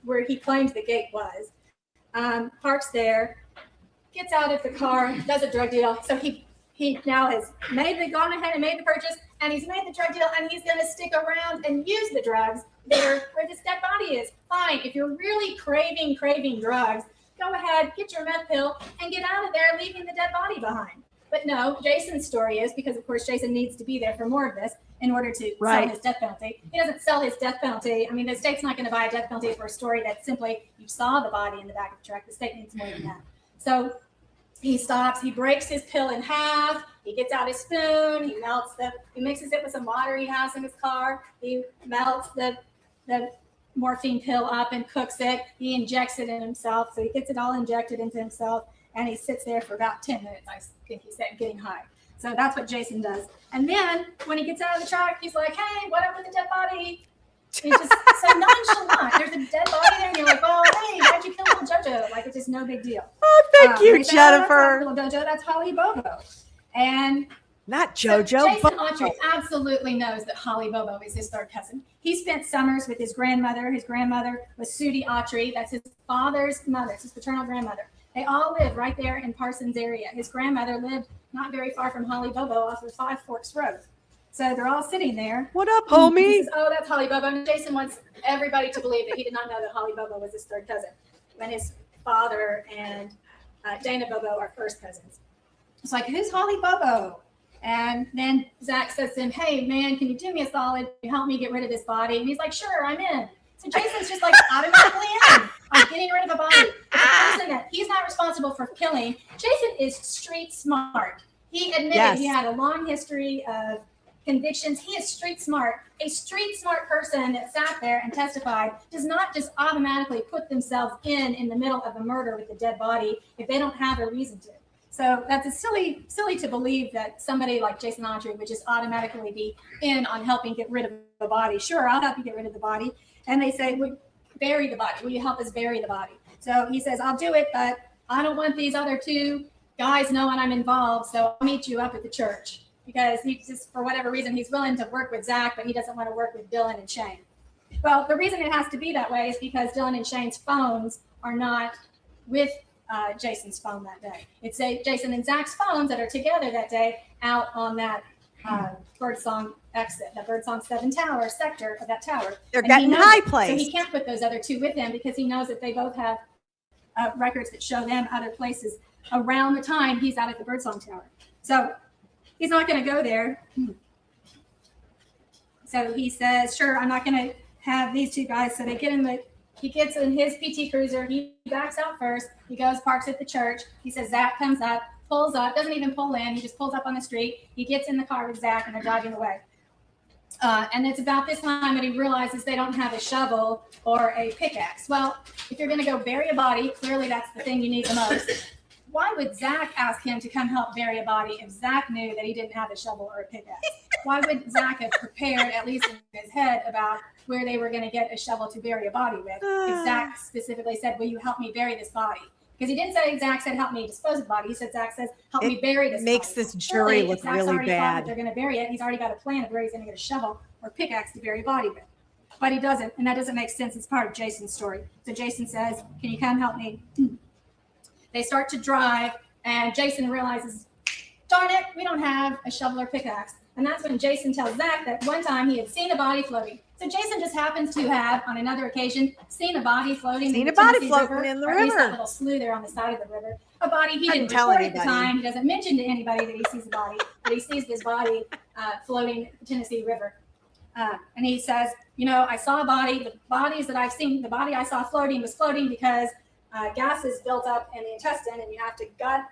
S2: where he claims the gate was, parks there, gets out of the car, does a drug deal. So he he now has gone ahead and made the purchase, and he's made the drug deal, and he's going to stick around and use the drugs there where this dead body is. Fine. If you're really craving drugs, go ahead, get your meth pill, and get out of there, leaving the dead body behind. But no, Jason's story is, because of course Jason needs to be there for more of this in order to sell his death penalty. He doesn't sell his death penalty. I mean, the state's not going to buy a death penalty for a story that simply you saw the body in the back of the truck. The state needs more than that. So he stops, he breaks his pill in half, he gets out his spoon, he mixes it with some water he has in his car, he melts the morphine pill up and cooks it, he injects it in himself, so he gets it all injected into himself, and he sits there for about 10 minutes, I think he said, getting high. So that's what Jason does. And then when he gets out of the truck, he's like, hey, what up with the dead body? He's just so nonchalant. There's a dead body there, and you're like, oh, hey, why'd you kill little JoJo? Like, it's just no big deal.
S1: Oh, thank you,
S2: He said, "Oh, that's not
S1: Jennifer.
S2: little JoJo, that's Holly Bobo." And
S1: Not
S2: so
S1: JoJo.
S2: Jason Autry absolutely knows that Holly Bobo is his third cousin. He spent summers with his grandmother. His grandmother was Sudie Autry. That's his father's mother. It's his paternal grandmother. They all lived right there in Parsons area. His grandmother lived not very far from Holly Bobo off of Five Forks Road. So they're all sitting there.
S1: What up,
S2: He
S1: homie?
S2: says, oh, that's Holly Bobo. And Jason wants everybody to believe that he did not know that Holly Bobo was his third cousin, when his father and Dana Bobo are first cousins. It's like, who's Holly Bobo? And then Zach says to him, hey, man, can you do me a solid? Can you help me get rid of this body? And he's like, sure, I'm in. So Jason's just like automatically in on getting rid of a body. It's a person that he's not responsible for killing. Jason is street smart. He admitted he had a long history of convictions. He is street smart. A street smart person that sat there and testified does not just automatically put themselves in the middle of a murder with a dead body if they don't have a reason to. So that's a silly to believe that somebody like Jason Autry would just automatically be in on helping get rid of a body. Sure, I'll help you get rid of the body. And they say, bury the body. Will you help us bury the body? So he says, I'll do it, but I don't want these other two guys knowing I'm involved. So I'll meet you up at the church. Because he just, for whatever reason, he's willing to work with Zach, but he doesn't want to work with Dylan and Shane. Well, the reason it has to be that way is because Dylan and Shane's phones are not with Jason's phone that day. It's Jason and Zach's phones that are together that day out on that Birdsong exit, that Birdsong 7 tower sector of that tower.
S1: They're
S2: And he
S1: getting
S2: knows
S1: high
S2: it. So
S1: placed.
S2: he can't put those other two with him because he knows that they both have records that show them other places around the time he's out at the Birdsong tower. So he's not going to go there. So he says, sure, I'm not going to have these two guys. So they get in he gets in his PT Cruiser. He backs out first. He goes, parks at the church. He says, Zach comes up, pulls up, doesn't even pull in. He just pulls up on the street. He gets in the car with Zach and they're driving away. And it's about this time that he realizes they don't have a shovel or a pickaxe. Well, if you're going to go bury a body, clearly that's the thing you need the most. Why would Zach ask him to come help bury a body if Zach knew that he didn't have a shovel or a pickaxe? Why would Zach have prepared, at least in his head, about where they were going to get a shovel to bury a body with? If Zach specifically said, will you help me bury this body? Because he didn't say Zach said, help me dispose of the body. He said, Zach says, help me bury this
S1: Makes
S2: body.
S1: this jury
S2: Clearly,
S1: look
S2: if Zach's
S1: really
S2: already thought that
S1: bad.
S2: they're going to bury it. He's already got a plan of where he's going to get a shovel or pickaxe to bury a body with. But he doesn't, and that doesn't make sense. It's part of Jason's story. So Jason says, can you come help me? They start to drive, and Jason realizes, darn it, we don't have a shovel or pickaxe. And that's when Jason tells Zach that one time he had seen a body floating. So Jason just happens to have, on another occasion, seen a body floating
S1: Seen
S2: in
S1: a
S2: the
S1: body
S2: Tennessee
S1: floating
S2: River,
S1: in the
S2: or at least that
S1: river.
S2: little slough there on the side of the river. A body he
S1: Hadn't
S2: didn't
S1: tell
S2: report at the
S1: anybody.
S2: time. He doesn't mention to anybody that he sees a body, but he sees this body floating in the Tennessee River. And he says, I saw a body. The bodies that I've seen, the body I saw floating was floating because gases built up in the intestine, and you have to gut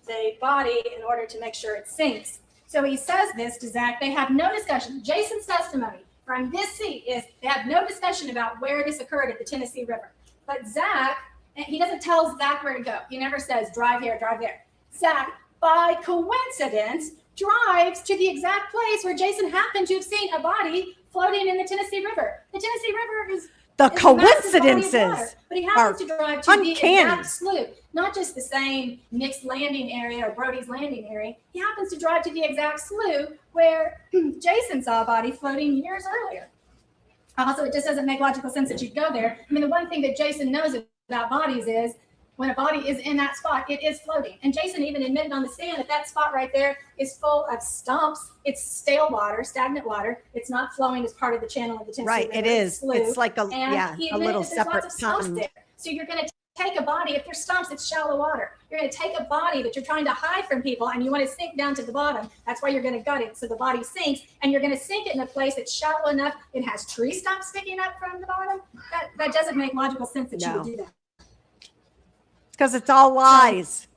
S2: the body in order to make sure it sinks. So he says this to Zach. They have no discussion. Jason's testimony from this seat is they have no discussion about where this occurred at the Tennessee River. But Zach, he doesn't tell Zach where to go. He never says, drive here, drive there. Zach, by coincidence, drives to the exact place where Jason happened to have seen a body floating in the Tennessee River. The Tennessee River is
S1: The
S2: it's a massive body of water,
S1: coincidences.
S2: but he happens to drive to the
S1: uncanny.
S2: exact slough, not just the same Nick's Landing area or Brody's Landing area. He happens to drive to the exact slough where Jason saw a body floating years earlier. Also, it just doesn't make logical sense that you'd go there. I mean, the one thing that Jason knows about bodies is when a body is in that spot, it is floating. And Jason even admitted on the stand that that spot right there is full of stumps. It's stale water, stagnant water. It's not flowing as part of the channel of the Tennessee
S1: Right.
S2: River.
S1: It is.
S2: Slough.
S1: It's like a,
S2: And
S1: yeah,
S2: he
S1: a
S2: admitted
S1: little
S2: that there's
S1: separate
S2: lots of stumps
S1: pond.
S2: there. So you're going to take a body, if there's stumps, it's shallow water. You're going to take a body that you're trying to hide from people and you want to sink down to the bottom. That's why you're going to gut it so the body sinks, and you're going to sink it in a place that's shallow enough. It has tree stumps sticking up from the bottom. That doesn't make logical sense that you would do that.
S1: Because it's all lies.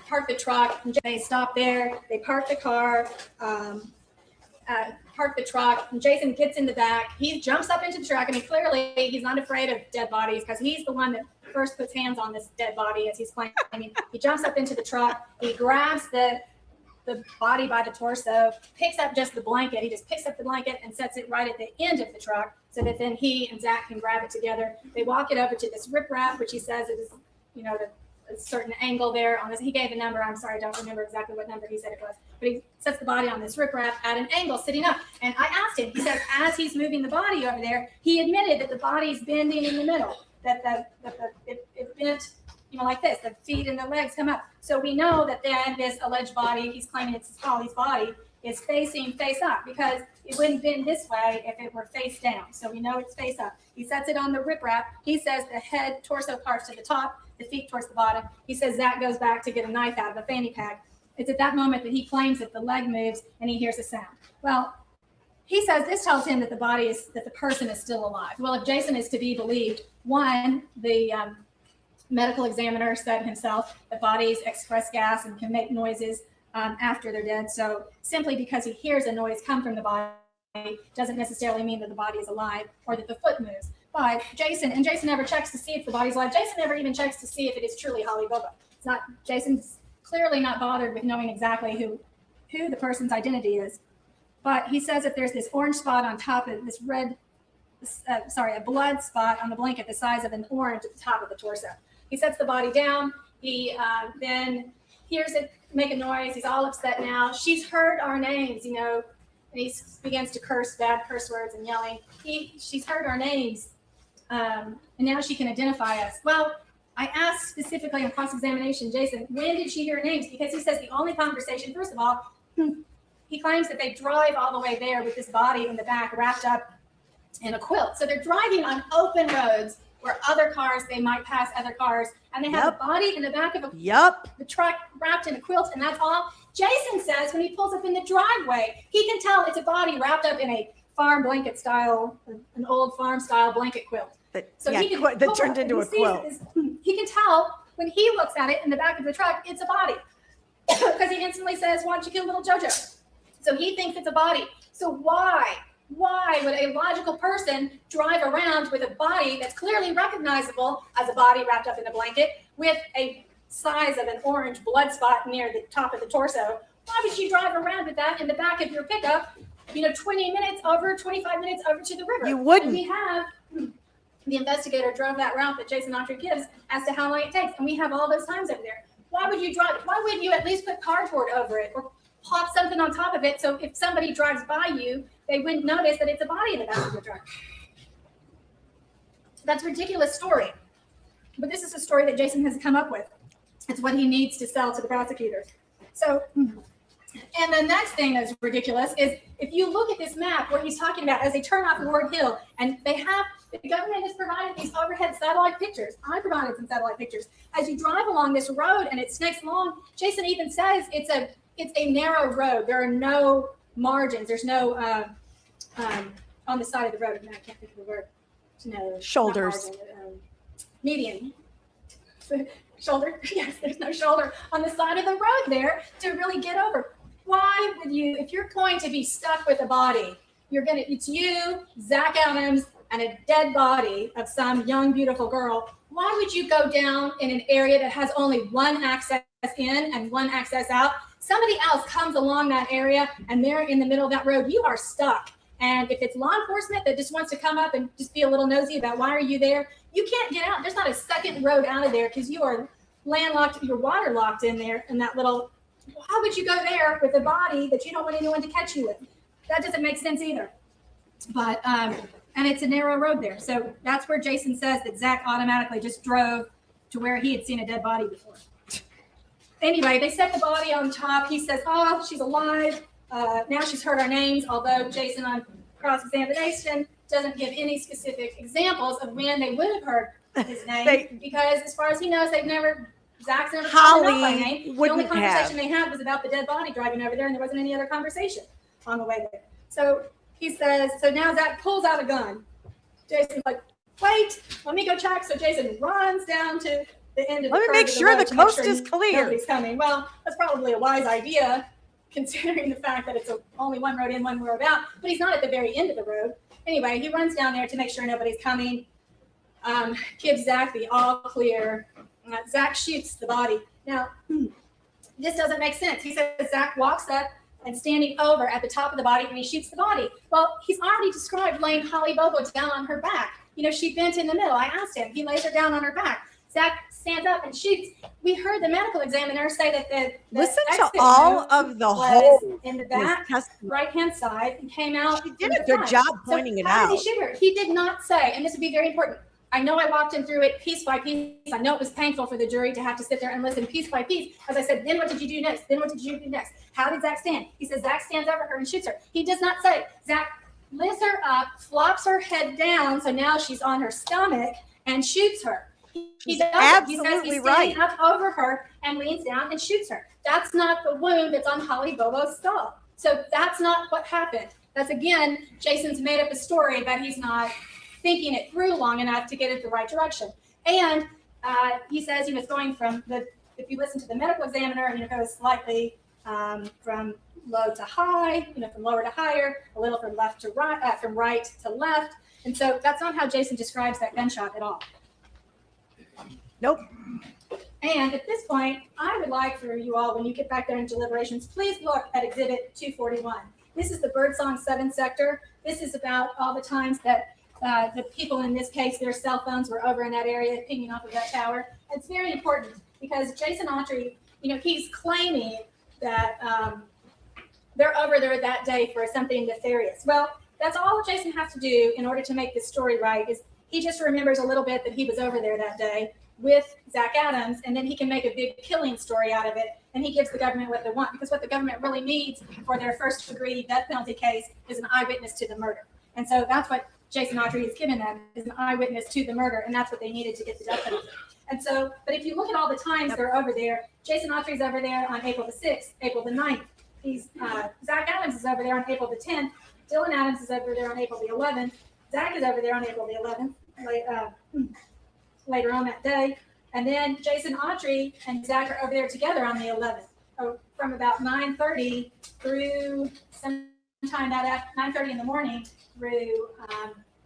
S2: Park the truck. They stop there. They park the car. Park the truck. And Jason gets in the back. He jumps up into the truck. I mean, clearly he's not afraid of dead bodies because he's the one that first puts hands on this dead body as he's claiming. He jumps up into the truck. He grabs the body by the torso, picks up just the blanket. He just picks up the blanket and sets it right at the end of the truck so that then he and Zach can grab it together. They walk it over to this riprap, which he says is, a certain angle there on this. He gave a number. I'm sorry, I don't remember exactly what number he said it was. But he sets the body on this riprap at an angle sitting up. And I asked him, he says, as he's moving the body over there, he admitted that the body's bending in the middle, that it bent, like this, the feet and the legs come up. So we know that then this alleged body, he's claiming it's Holly's body, is facing face up because it wouldn't bend this way if it were face down. So we know it's face up. He sets it on the riprap. He says the head, torso parts to the top, the feet towards the bottom. He says Zach goes back to get a knife out of a fanny pack. It's at that moment that he claims that the leg moves and he hears a sound. Well, he says this tells him that the person is still alive. Well, if Jason is to be believed, one, the medical examiner said himself that bodies express gas and can make noises after they're dead. So simply because he hears a noise come from the body doesn't necessarily mean that the body is alive or that the foot moves. But Jason never checks to see if the body's alive. Jason never even checks to see if it is truly Holly Bobo. It's not, Jason's clearly not bothered with knowing exactly who the person's identity is. But he says that there's this orange spot on top of this a blood spot on the blanket the size of an orange at the top of the torso. He sets the body down. He then hears it make a noise. He's all upset now. She's heard our names, and he begins to curse bad curse words and yelling. She's heard our names, and now she can identify us. Well, I asked specifically on cross-examination, Jason, when did she hear names? Because he says the only conversation, first of all, he claims that they drive all the way there with this body in the back wrapped up in a quilt. So they're driving on open roads where other cars, they might pass other cars, and they have a body in the back of the truck wrapped in a quilt, and that's all. Jason says when he pulls up in the driveway, he can tell it's a body wrapped up in a farm blanket style, an old farm style blanket quilt.
S1: That turned into a quilt.
S2: He can tell when he looks at it in the back of the truck, it's a body. Because he instantly says, why don't you kill little JoJo? So he thinks it's a body. So why would a logical person drive around with a body that's clearly recognizable as a body wrapped up in a blanket with a size of an orange blood spot near the top of the torso? Why would you drive around with that in the back of your pickup, 25 minutes over to the river?
S1: You wouldn't.
S2: And we have, the investigator drove that route that Jason Autry gives as to how long it takes. And we have all those times over there. Why would you drive? Why wouldn't you at least put cardboard over it or pop something on top of it so if somebody drives by you, they wouldn't notice that it's a body in the back of the truck? That's a ridiculous story. But this is a story that Jason has come up with. It's what he needs to sell to the prosecutors. So, and the next thing that's ridiculous is if you look at this map where he's talking about as they turn off Ward Hill, and the government has provided these overhead satellite pictures. I provided some satellite pictures. As you drive along this road and it snakes along, Jason even says it's a narrow road. There are no margins. There's no on the side of the road. I can't think of the word. No
S1: shoulders.
S2: Median. Shoulder. Yes, there's no shoulder on the side of the road there to really get over. Why would you, if you're going to be stuck with a body, it's you, Zach Adams, and a dead body of some young, beautiful girl. Why would you go down in an area that has only one access in and one access out? Somebody else comes along that area and they're in the middle of that road. You are stuck. And if it's law enforcement that just wants to come up and just be a little nosy about why are you there, you can't get out. There's not a second road out of there because you are landlocked, you're waterlocked in there in that little, how would you go there with a body that you don't want anyone to catch you with? That doesn't make sense either. But, and it's a narrow road there. So that's where Jason says that Zach automatically just drove to where he had seen a dead body before. Anyway, they set the body on top. He says, oh, she's alive. Now she's heard our names, although Jason on cross-examination doesn't give any specific examples of when they would have heard his name, because as far as he knows, Zach's never called him up by name. The only conversation they had was about the dead body driving over there, and there wasn't any other conversation on the way there. So he says, so now Zach pulls out a gun. Jason's like, wait, let me go check. So Jason runs down to the end of the
S1: Let me make sure the coast is clear.
S2: Nobody's coming. Well, that's probably a wise idea, considering the fact that it's only one road in, one road out, but he's not at the very end of the road. Anyway, he runs down there to make sure nobody's coming, gives Zach the all clear. Zach shoots the body. Now, this doesn't make sense. He says Zach walks up and standing over at the top of the body and he shoots the body. Well, he's already described laying Holly Bobo down on her back. You know, she bent in the middle. I asked him. He lays her down on her back. Zach stands up and shoots. We heard the medical examiner say that the
S1: listen to
S2: exit
S1: all
S2: wound
S1: of the
S2: was
S1: whole
S2: in the back right-hand side and came out.
S1: She did
S2: in
S1: a
S2: the
S1: good
S2: front.
S1: job
S2: So
S1: pointing it
S2: how did
S1: out.
S2: he shoot her? He did not say, and this would be very important. I know I walked him through it piece by piece. I know it was painful for the jury to have to sit there and listen piece by piece. As I said, then what did you do next? Then what did you do next? How did Zach stand? He says Zach stands over her and shoots her. He does not say Zach lifts her up, flops her head down, so now she's on her stomach and shoots her. He does. He says he's standing up over her and leans down and shoots her. That's not the wound that's on Holly Bobo's skull. So that's not what happened. That's, again, Jason's made up a story, but he's not thinking it through long enough to get it the right direction. And he says, it's going from if you listen to the medical examiner, it goes slightly from low to high, from lower to higher, a little from left to right, from right to left. And so that's not how Jason describes that gunshot at all.
S1: Nope.
S2: And at this point, I would like for you all, when you get back there in deliberations, please look at Exhibit 241. This is the Birdsong 7 sector. This is about all the times that the people in this case, their cell phones were over in that area, pinging off of that tower. It's very important because Jason Autry, he's claiming that they're over there that day for something nefarious. Well, that's all Jason has to do in order to make this story right, is he just remembers a little bit that he was over there that day with Zach Adams, and then he can make a big killing story out of it, and he gives the government what they want, because what the government really needs for their first degree death penalty case is an eyewitness to the murder. And so that's what Jason Autry has given them, is an eyewitness to the murder, and that's what they needed to get the death penalty. And so, but if you look at all the times they're over there, Jason Autry's over there on April the 6th, April the 9th. Zach Adams is over there on April the 10th. Dylan Adams is over there on April the 11th. Zach is over there on April the 11th. Later on that day. And then Jason Autry and Zach are over there together on the 11th, from about 9:30 through sometime that 9:30 in the morning through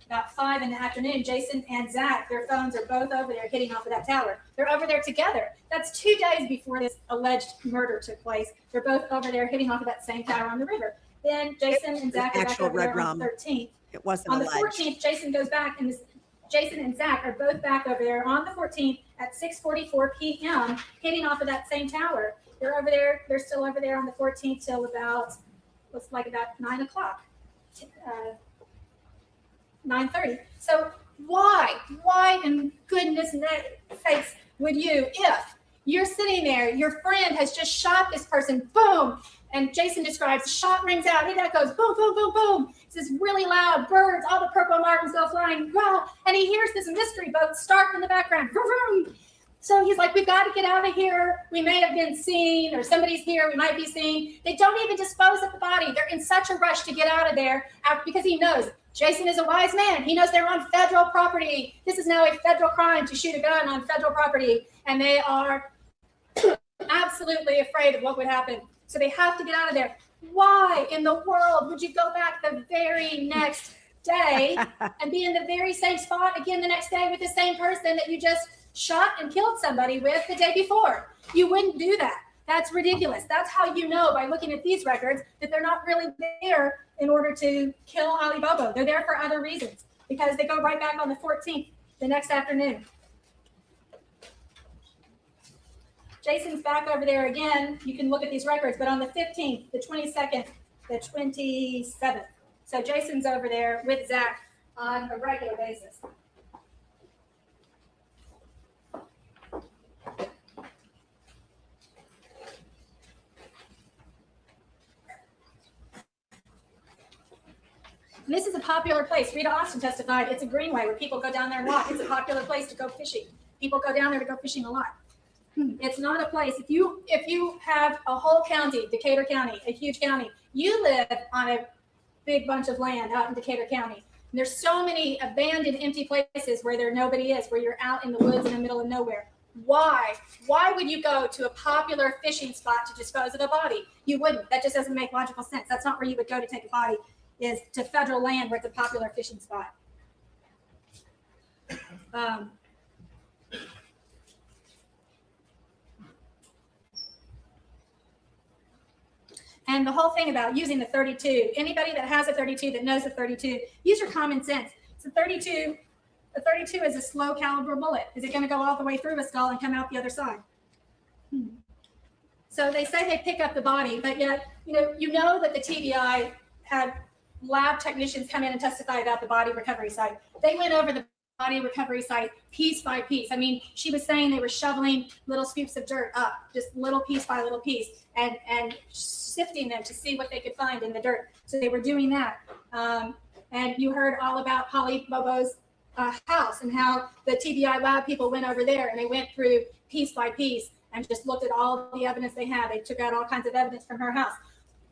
S2: about 5 in the afternoon. Jason and Zach, their phones are both over there hitting off of that tower. They're over there together. That's 2 days before this alleged murder took place. They're both over there hitting off of that same tower on the river. Then Jason and Zach are back over there on the 13th.
S1: It wasn't
S2: on the
S1: alleged.
S2: 14th, Jason goes back, and Jason and Zach are both back over there on the 14th at 6:44 p.m. hitting off of that same tower. They're over there. They're still over there on the 14th till about, looks like about 9 o'clock, 9:30. So why in goodness sakes would you, if you're sitting there, your friend has just shot this person, boom, and Jason describes the shot rings out, and that goes boom, boom, boom, boom. It's this really loud, birds, all the purple martins go flying, rah, and he hears this mystery boat start in the background. Vroom, vroom. So he's like, we've got to get out of here. We may have been seen, or somebody's here. We might be seen. They don't even dispose of the body. They're in such a rush to get out of there because he knows Jason is a wise man. He knows they're on federal property. This is now a federal crime to shoot a gun on federal property, and they are absolutely afraid of what would happen. So they have to get out of there. Why in the world would you go back the very next day and be in the very same spot again the next day with the same person that you just shot and killed somebody with the day before? You wouldn't do that. That's ridiculous. That's how you know, by looking at these records, that they're not really there in order to kill Holly Bobo. They're there for other reasons, because they go right back on the 14th the next afternoon. Jason's back over there again. You can look at these records, but on the 15th, the 22nd, the 27th. So Jason's over there with Zach on a regular basis. And this is a popular place. Rita Austin testified it's a greenway where people go down there and walk. It's a popular place to go fishing. People go down there to go fishing a lot. It's not a place. If you have a whole county, Decatur County, a huge county, you live on a big bunch of land out in Decatur County. And there's so many abandoned, empty places where there nobody is, where you're out in the woods in the middle of nowhere. Why? Why would you go to a popular fishing spot to dispose of a body? You wouldn't. That just doesn't make logical sense. That's not where you would go to take a body, is to federal land where it's a popular fishing spot. And the whole thing about using the 32, anybody that has a 32 that knows the 32, use your common sense. It's a 32 is a slow caliber bullet. Is it going to go all the way through a skull and come out the other side? So they say they pick up the body, but yet, you know that the TBI had lab technicians come in and testify about the body recovery site. They went over the body recovery site piece by piece. I mean, she was saying they were shoveling little scoops of dirt up, just little piece by little piece, and sifting them to see what they could find in the dirt. So they were doing that. And you heard all about Holly Bobo's house and how the TBI lab people went over there and they went through piece by piece and just looked at all the evidence they had. They took out all kinds of evidence from her house.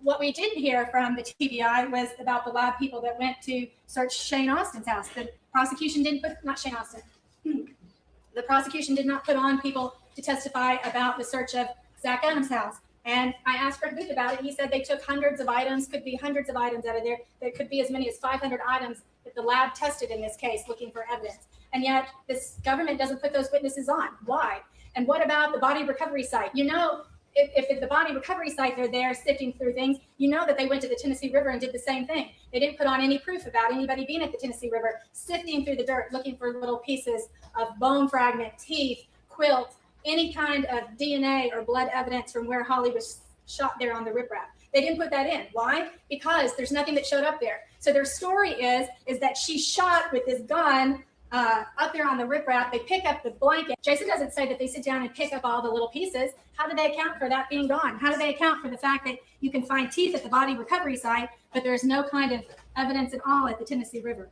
S2: What we didn't hear from the TBI was about the lab people that went to search Shane Austin's house. The prosecution didn't put, not Shane Austin, the prosecution did not put on people to testify about the search of Zach Adams' house. And I asked Fred Booth about it. He said they took hundreds of items, could be hundreds of items out of there. There could be as many as 500 items that the lab tested in this case looking for evidence. And yet this government doesn't put those witnesses on. Why? And what about the body recovery site? You know, if at the body recovery site they're there sifting through things, you know that they went to the Tennessee River and did the same thing. They didn't put on any proof about anybody being at the Tennessee River, sifting through the dirt, looking for little pieces of bone fragment, teeth, quilt, any kind of DNA or blood evidence from where Holly was shot there on the riprap. They didn't put that in. Why? Because there's nothing that showed up there. So their story is that she shot with this gun up there on the riprap. They pick up the blanket. Jason doesn't say that they sit down and pick up all the little pieces. How do they account for that being gone? How do they account for the fact that you can find teeth at the body recovery site, but there's no kind of evidence at all at the Tennessee River?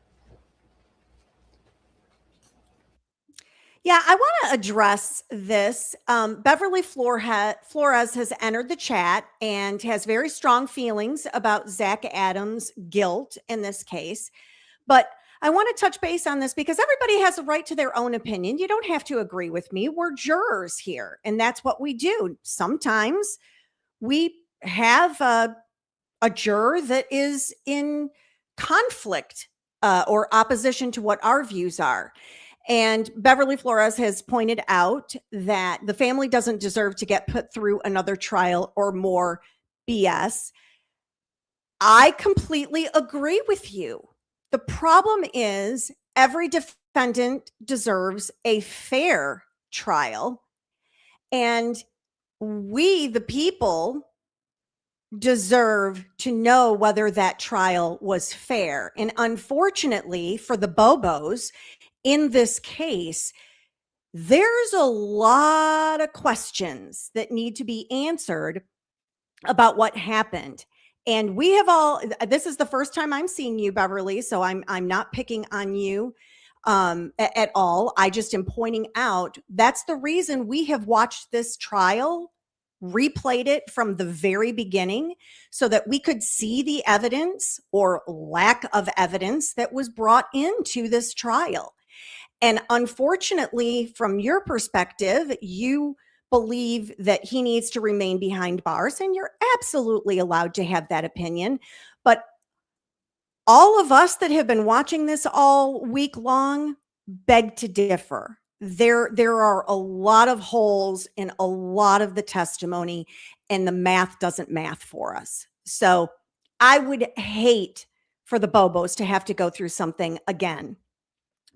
S1: Yeah, I want to address this. Beverly Flores has entered the chat and has very strong feelings about Zach Adams' guilt in this case. But I want to touch base on this because everybody has a right to their own opinion. You don't have to agree with me. We're jurors here, and that's what we do. Sometimes we have a juror that is in conflict or opposition to what our views are. And Beverly Flores has pointed out that the family doesn't deserve to get put through another trial or more BS. I completely agree with you. The problem is every defendant deserves a fair trial. And we, the people, deserve to know whether that trial was fair. And unfortunately for the Bobos, in this case, there's a lot of questions that need to be answered about what happened. And we have all, this is the first time I'm seeing you, Beverly, so I'm not picking on you at all. I just am pointing out that's the reason we have watched this trial, replayed it from the very beginning so that we could see the evidence or lack of evidence that was brought into this trial. And unfortunately, from your perspective, you believe that he needs to remain behind bars, and you're absolutely allowed to have that opinion. But all of us that have been watching this all week long beg to differ. There are a lot of holes in a lot of the testimony, and the math doesn't math for us. So I would hate for the Bobos to have to go through something again.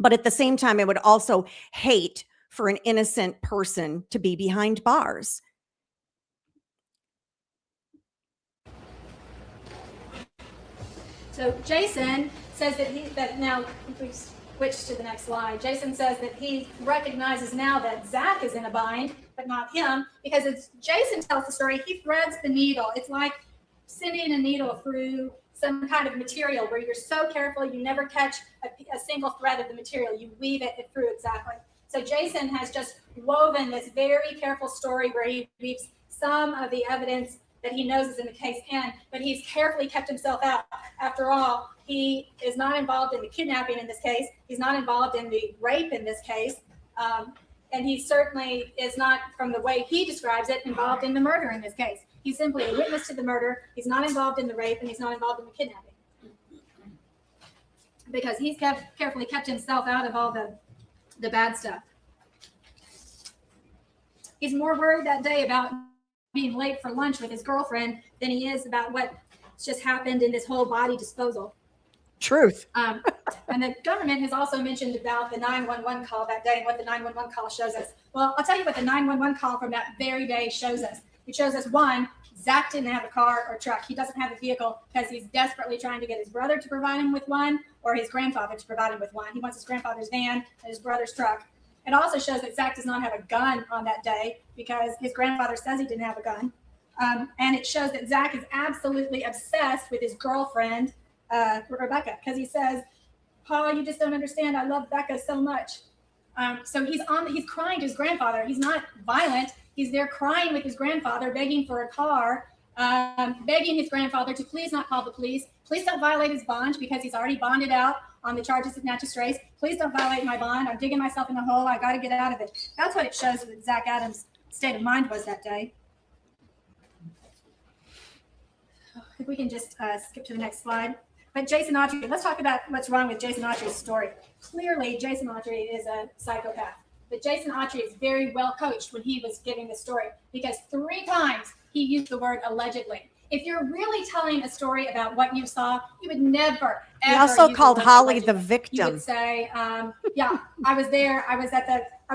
S1: But at the same time, I would also hate for an innocent person to be behind bars.
S2: So Jason says that now, if we switch to the next slide, Jason says that he recognizes now that Zach is in a bind, but not him, because as Jason tells the story, he threads the needle. It's like sending a needle through some kind of material where you're so careful you never catch a single thread of the material. You weave it through exactly. So Jason has just woven this very careful story where he weaves some of the evidence that he knows is in the case in, but he's carefully kept himself out. After all, he is not involved in the kidnapping in this case. He's not involved in the rape in this case. And he certainly is not, from the way he describes it, involved in the murder in this case. He's simply a witness to the murder. He's not involved in the rape, and he's not involved in the kidnapping. Because he's carefully kept himself out of all the bad stuff. He's more worried that day about being late for lunch with his girlfriend than he is about what just happened in this whole body disposal.
S1: Truth.
S2: And the government has also mentioned about the 911 call that day and what the 911 call shows us. Well, I'll tell you what the 911 call from that very day shows us. It shows us, one, Zach didn't have a car or truck. He doesn't have a vehicle because he's desperately trying to get his brother to provide him with one or his grandfather to provide him with one. He wants his grandfather's van and his brother's truck. It also shows that Zach does not have a gun on that day because his grandfather says he didn't have a gun. And it shows that Zach is absolutely obsessed with his girlfriend, Rebecca, because he says, Paul, you just don't understand. I love Becca so much. So he's crying to his grandfather. He's not violent. He's there crying with his grandfather, begging for a car, begging his grandfather to please not call the police. Please don't violate his bond because he's already bonded out on the charges of natchez strays. Please don't violate my bond. I'm digging myself in a hole. I got to get out of it. That's what it shows that Zach Adams' state of mind was that day. If we can just skip to the next slide. But Jason Autry, let's talk about what's wrong with Jason Autry's story. Clearly, Jason Autry is a psychopath. But Jason Autry is very well coached when he was giving the story because 3 times he used the word allegedly. If you're really telling a story about what you saw, you would never, ever.
S1: He also
S2: use
S1: called
S2: the word
S1: Holly
S2: allegedly.
S1: the victim.
S2: You would say, yeah, I was there. I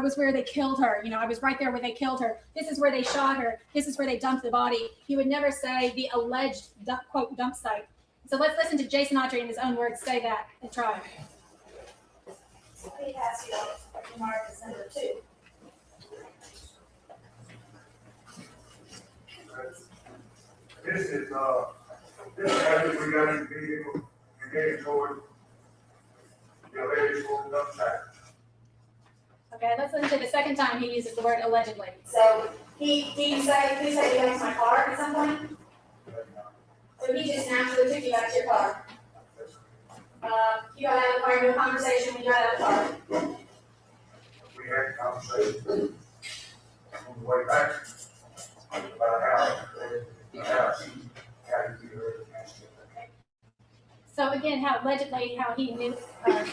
S2: was where they killed her. You know, I was right there where they killed her. This is where they shot her. This is where they dumped the body. He would never say the alleged quote dump site. So let's listen to Jason Autry in his own words say that and try.
S7: He has here marked as number 2.
S10: This is after we got in the vehicle and headed toward the ladies on the dump site.
S2: Okay, let's listen to the second time he uses the word allegedly.
S7: So he said he owns my car at some point. So he just naturally took you back to your car. You got out of the car, no conversation when you got out of the car.
S10: We had a conversation on the way back about how she had to be her.
S2: So again, how allegedly how he knew.
S10: After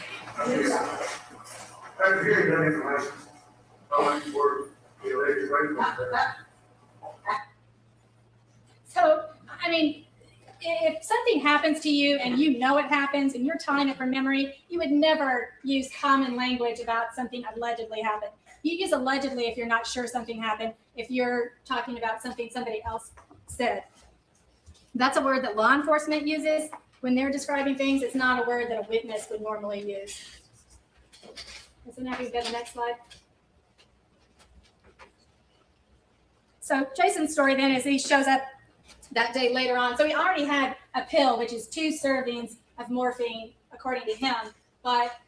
S10: hearing that information, I went to work, the ladies right there.
S2: So, I mean, if something happens to you and you know it happens and you're tying it from memory, you would never use common language about something allegedly happened. You use allegedly if you're not sure something happened, if you're talking about something somebody else said. That's a word that law enforcement uses when they're describing things. It's not a word that a witness would normally use. So now we can go to the next slide. So Jason's story then is he shows up that day later on. So he already had a pill, which is 2 servings of morphine, according to him. But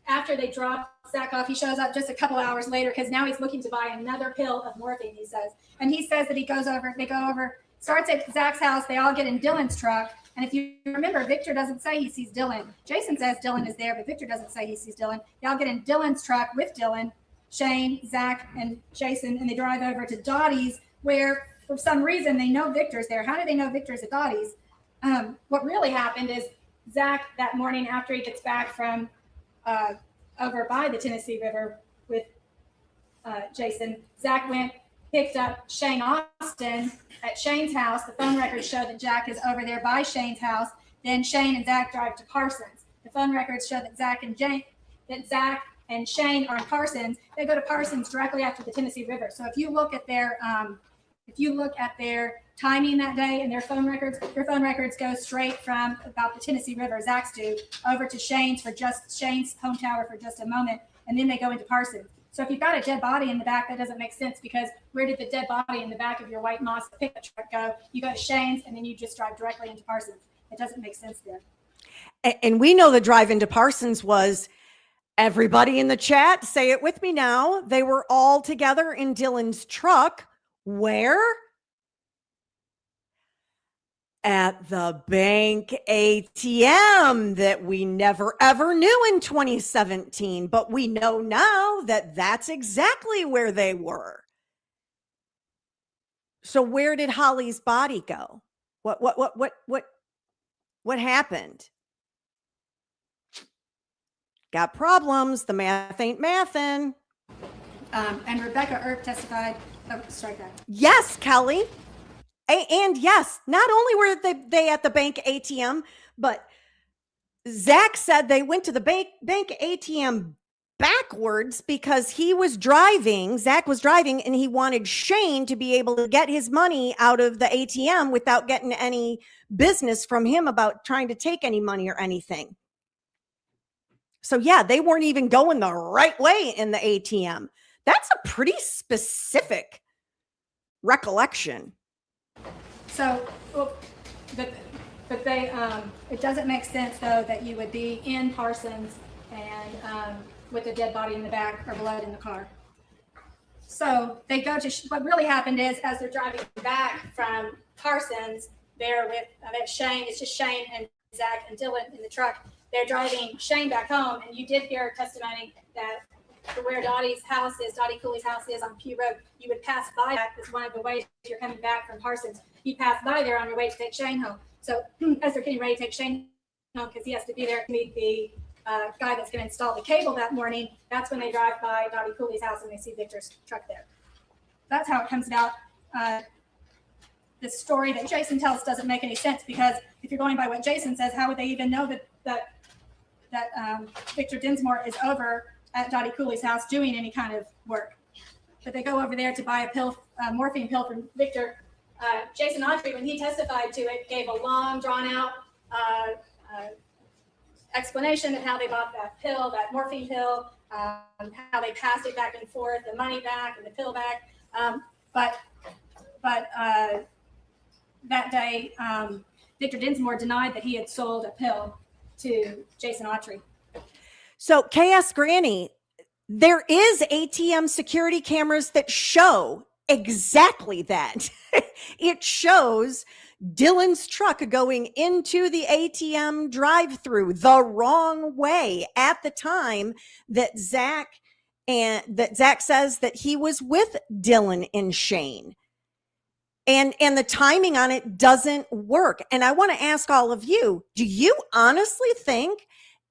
S2: after they drop Zach off, he shows up just a couple hours later because now he's looking to buy another pill of morphine, he says. And he says that they go over, starts at Zach's house. They all get in Dylan's truck. And if you remember, Victor doesn't say he sees Dylan. Jason says Dylan is there, but Victor doesn't say he sees Dylan. They all get in Dylan's truck with Dylan, Shane, Zach, and Jason, and they drive over to Dottie's, where for some reason they know Victor's there. How do they know Victor's at Dottie's? What really happened is Zach, that morning after he gets back from over by the Tennessee River with Jason, Zach went, picked up Shane Austin at Shane's house. The phone records show that Jack is over there by Shane's house. Then Shane and Zach drive to Parsons. The phone records show that Zach and Shane are in Parsons, they go to Parsons directly after the Tennessee River. So if you look at their timing that day and their phone records go straight from about the Tennessee River, Zach's do, over to Shane's home tower for just a moment, and then they go into Parsons. So if you've got a dead body in the back, that doesn't make sense, because where did the dead body in the back of your white Moss pickup truck go? You go to Shane's and then you just drive directly into Parsons. It doesn't make sense there.
S1: And we know the drive into Parsons was, everybody in the chat, say it with me now, they were all together in Dylan's truck. Where? At the bank ATM that we never ever knew in 2017, but we know now that that's exactly where they were. So where did Holly's body go? What happened? Got problems. The math ain't mathin'.
S2: And Rebecca Earp testified. Oh, strike that.
S1: Yes, Kelly. And yes, not only were they at the bank ATM, but Zach said they went to the bank ATM backwards because Zach was driving, and he wanted Shane to be able to get his money out of the ATM without getting any business from him about trying to take any money or anything. So yeah, they weren't even going the right way in the ATM. That's a pretty specific recollection.
S2: So, but they, it doesn't make sense though that you would be in Parsons and with a dead body in the back or blood in the car. So they go to, what really happened is, as they're driving back from Parsons, they're with Shane, it's just Shane and Zach and Dylan in the truck. They're driving Shane back home, and you did hear testimony that for where Dottie Cooley's house is on Pew Road, you would pass by that as one of the ways you're coming back from Parsons. You pass by there on your way to take Shane home. So as they're getting ready to take Shane home, because he has to be there to meet the guy that's going to install the cable that morning, that's when they drive by Dottie Cooley's house and they see Victor's truck there. That's how it comes about. The story that Jason tells doesn't make any sense, because if you're going by what Jason says, how would they even know that Victor Dinsmore is over at Dottie Cooley's house doing any kind of work? But they go over there to buy a morphine pill from Victor. Jason Autry, when he testified to it, gave a long, drawn-out explanation of how they bought that morphine pill, how they passed it back and forth, the money back and the pill back. But that day, Victor Dinsmore denied that he had sold a pill to Jason Autry.
S1: So KS Granny, there is ATM security cameras that show exactly that. It shows Dylan's truck going into the ATM drive-through the wrong way at the time that Zach says that he was with Dylan and Shane. And the timing on it doesn't work. And I want to ask all of you, do you honestly think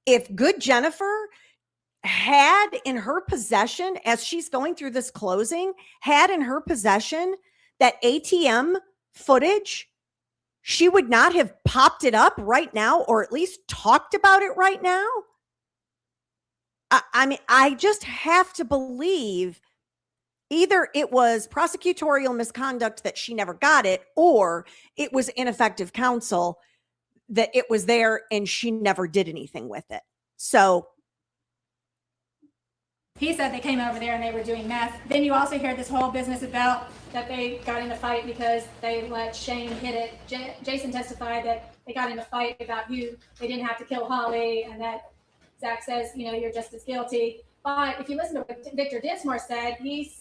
S1: if good Jennifer had in her possession, as she's going through this closing, had in her possession that ATM footage, she would not have popped it up right now, or at least talked about it right now? I mean, I just have to believe either it was prosecutorial misconduct that she never got it, or it was ineffective counsel that it was there and she never did anything with it. So
S2: he said they came over there and they were doing meth. Then you also hear this whole business about that they got in a fight because they let Shane hit it. Jason testified that they got in a fight about who they didn't have to kill Holly, and that Zach says, you're just as guilty. But if you listen to what Victor Dinsmore said he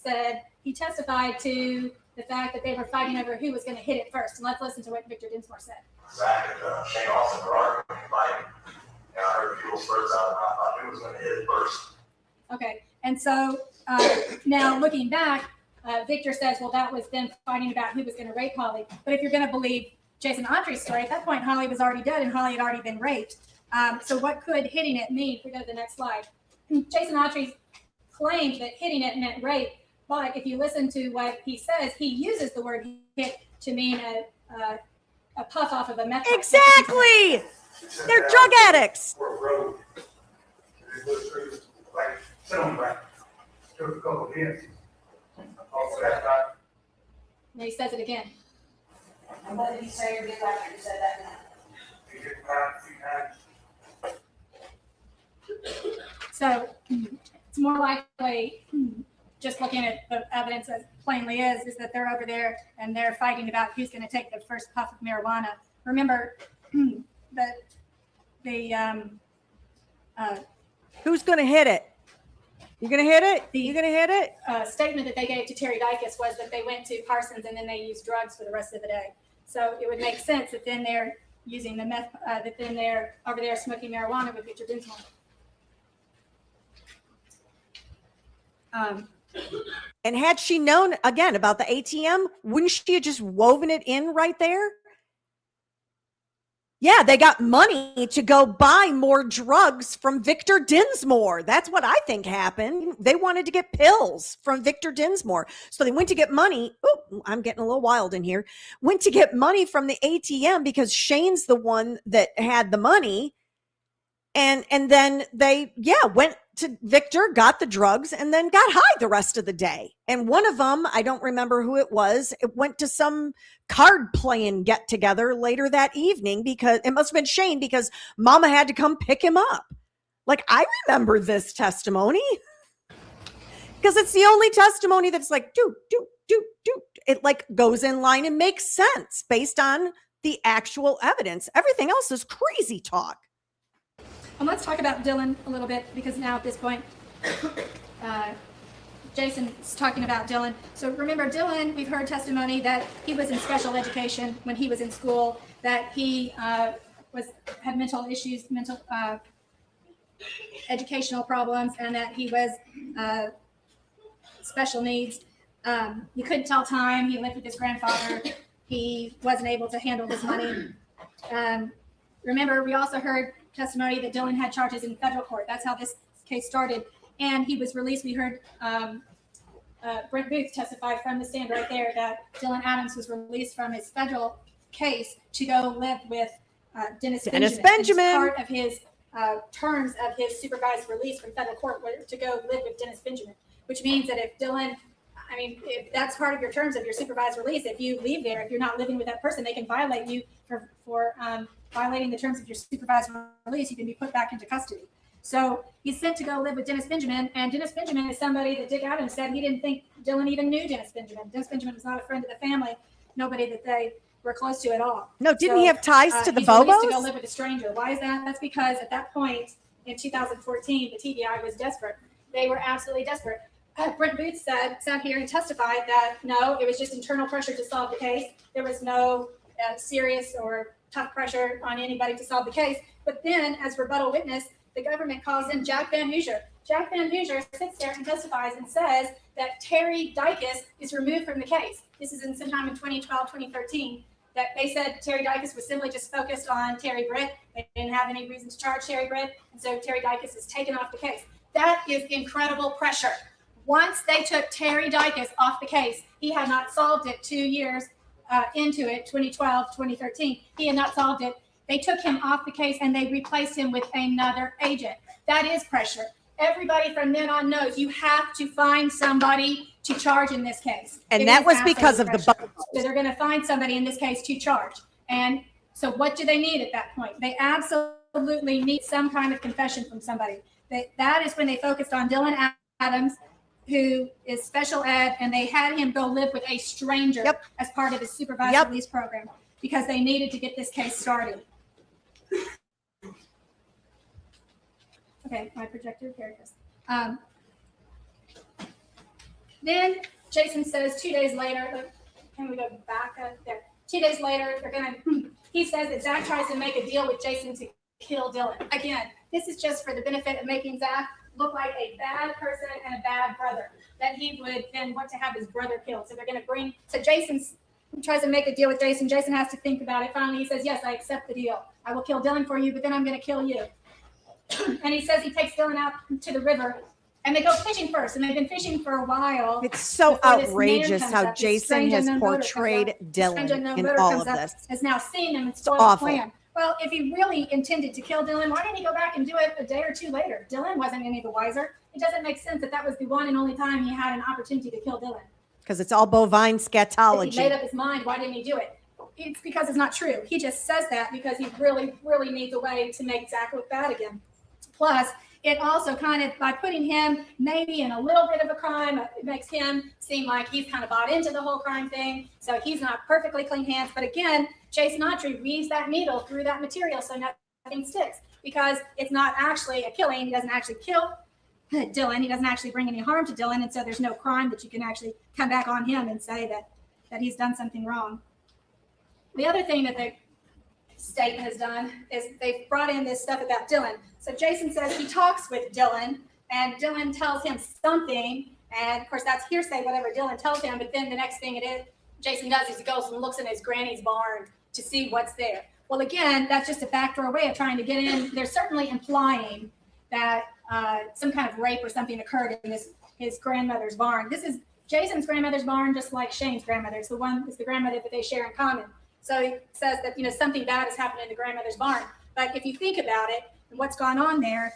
S2: testified to the fact that they were fighting over who was going to hit it first. And let's listen to what Victor Dinsmore said.
S10: Zach and Shane Austin were arguing, fighting, and I heard people's words out, and I thought who was going to hit it first.
S2: Okay, and so now looking back, Victor says, well, that was them fighting about who was going to rape Holly. But if you're going to believe Jason Autry's story, at that point, Holly was already dead and Holly had already been raped. So what could hitting it mean? If we go to the next slide. Jason Autry claimed that hitting it meant rape, but if you listen to what he says, he uses the word hit to mean a puff off of a meth.
S1: Exactly. They're drug addicts.
S10: sit on the ground. Took a couple of hits. Also, that night,
S2: And he says it again.
S7: And what did he say or do after he said that?
S10: he hit the ground a few times.
S2: So it's more likely, just looking at the evidence as plainly is that they're over there and they're fighting about who's going to take the first puff of marijuana. Remember that
S1: Who's going to hit it? You going to hit it? You going to hit it?
S2: statement that they gave to Terry Dykes was that they went to Parsons and then they used drugs for the rest of the day. So it would make sense that then they're using the meth, that then they're over there smoking marijuana with Victor Dinsmore.
S1: And had she known again about the ATM, wouldn't she have just woven it in right there? Yeah, they got money to go buy more drugs from Victor Dinsmore. That's what I think happened. They wanted to get pills from Victor Dinsmore. So they went to get money. Oh, I'm getting a little wild in here. Went to get money from the ATM because Shane's the one that had the money. And then they, went to Victor, got the drugs, and then got high the rest of the day. And one of them, I don't remember who it was, it went to some card playing get together later that evening because it must have been Shane because Mama had to come pick him up. Like, I remember this testimony because it's the only testimony that's like, do. It like goes in line and makes sense based on the actual evidence. Everything else is crazy talk.
S2: And let's talk about Dylan a little bit because now at this point, Jason's talking about Dylan. So remember, Dylan, we've heard testimony that he was in special education when he was in school, that he had mental issues, educational problems, and that he was special needs. He couldn't tell time. He lived with his grandfather. He wasn't able to handle his money. Remember, we also heard testimony that Dylan had charges in federal court. That's how this case started. And he was released. We heard Brent Booth testify from the stand right there that Dylan Adams was released from his federal case to go live with Dennis Benjamin. Part of his terms of his supervised release from federal court were to go live with Dennis Benjamin, which means that if Dylan, if that's part of your terms of your supervised release, if you leave there, if you're not living with that person, they can violate you for violating the terms of your supervised release. You can be put back into custody. So he's sent to go live with Dennis Benjamin, and Dennis Benjamin is somebody that Dick Adams said he didn't think Dylan even knew Dennis Benjamin. Dennis Benjamin was not a friend of the family, nobody that they were close to at all.
S1: No, didn't he have ties to the
S2: he's released to go
S1: Bobos?
S2: live with a stranger. Why is that? That's because at that point in 2014, the TBI was desperate. They were absolutely desperate. Brent Booth sat here and testified that no, it was just internal pressure to solve the case. There was no serious or tough pressure on anybody to solve the case. But then, as rebuttal witness, the government calls in Jack Van Hoosier. Jack Van Hoosier sits there and testifies and says that Terry Dykes is removed from the case. This is in sometime in 2012, 2013, that they said Terry Dykes was simply just focused on Terry Britt. They didn't have any reason to charge Terry Britt, and so Terry Dykes is taken off the case. That is incredible pressure. Once they took Terry Dykes off the case, he had not solved it 2 years into it, 2012, 2013. He had not solved it. They took him off the case and they replaced him with another agent. That is pressure. Everybody from then on knows you have to find somebody to charge in this case.
S1: And that was because of the
S2: Bobos. So they're going to find somebody in this case to charge. And so what do they need at that point? They absolutely need some kind of confession from somebody. That is when they focused on Dylan Adams, who is special ed, and they had him go live with a stranger as part of his supervised release program because they needed to get this case started. Okay, my projector, here it is. Then Jason says 2 days later, can we go back up there? 2 days later, he says that Zach tries to make a deal with Jason to kill Dylan. Again, this is just for the benefit of making Zach look like a bad person and a bad brother, that he would then want to have his brother killed. So they're going to so Jason tries to make a deal with Jason. Jason has to think about it. Finally, he says, yes, I accept the deal. I will kill Dylan for you, but then I'm going to kill you. And he says he takes Dylan out to the river, and they go fishing first, and they've been fishing for a while.
S1: It's so outrageous how Jason has portrayed Dylan in all of this.
S2: Has now seen him and spoiled the plan. Well, if he really intended to kill Dylan, why didn't he go back and do it a day or two later? Dylan wasn't any the wiser. it doesn't make sense that that was the one and only time he had an opportunity to kill Dylan.
S1: Because it's all bovine
S2: If he made
S1: scatology.
S2: up his mind, why didn't he do it? It's because it's not true. He just says that because he really, really needs a way to make Zach look bad again. Plus, it also kind of, by putting him maybe in a little bit of a crime, it makes him seem like he's kind of bought into the whole crime thing. So he's not perfectly clean hands. But again, Jason Autry weaves that needle through that material so nothing sticks, because it's not actually a killing. He doesn't actually kill Dylan. He doesn't actually bring any harm to Dylan. And so there's no crime that you can actually come back on him and say that he's done something wrong. The other thing that the state has done is they've brought in this stuff about Dylan. So Jason says he talks with Dylan, and Dylan tells him something, and of course that's hearsay, whatever Dylan tells him. But then the next thing Jason does is he goes and looks in his granny's barn to see what's there. Well, again, that's just a backdoor way of trying to get in. They're certainly implying that some kind of rape or something occurred in his grandmother's barn. This is Jason's grandmother's barn, just like Shane's grandmother's. The one is the grandmother that they share in common. So he says that, something bad has happened in the grandmother's barn. But if you think about it and what's gone on there,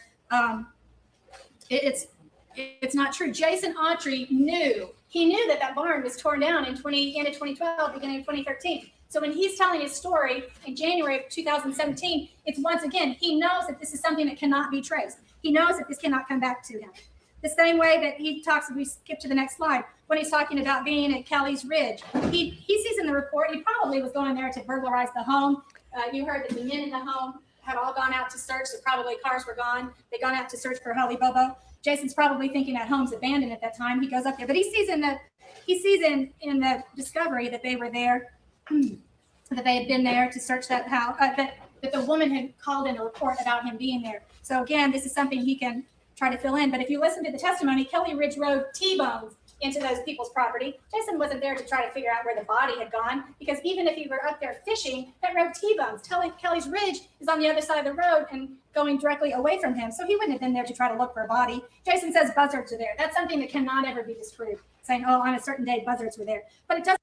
S2: it's not true. Jason Autry knew that barn was torn down in end of 2012, beginning of 2013. So when he's telling his story in January of 2017, it's once again, he knows that this is something that cannot be traced. He knows that this cannot come back to him. The same way that he talks, if we skip to the next slide, when he's talking about being at Kelly's Ridge, he sees in the report, he probably was going there to burglarize the home. You heard that the men in the home had all gone out to search, so probably cars were gone. They'd gone out to search for Holly Bobo. Jason's probably thinking that home's abandoned at that time. He goes up there, but he sees in the discovery that they were there, that they had been there to search that house, that the woman had called in a report about him being there. So again, this is something he can try to fill in. But if you listen to the testimony, Kelly Ridge Road T-bones into those people's property. Jason wasn't there to try to figure out where the body had gone, because even if he were up there fishing, that road T-bones. Kelly's Ridge is on the other side of the road and going directly away from him. So he wouldn't have been there to try to look for a body. Jason says buzzards are there. That's something that cannot ever be disproved, saying, oh, on a certain day, buzzards were there. But it doesn't.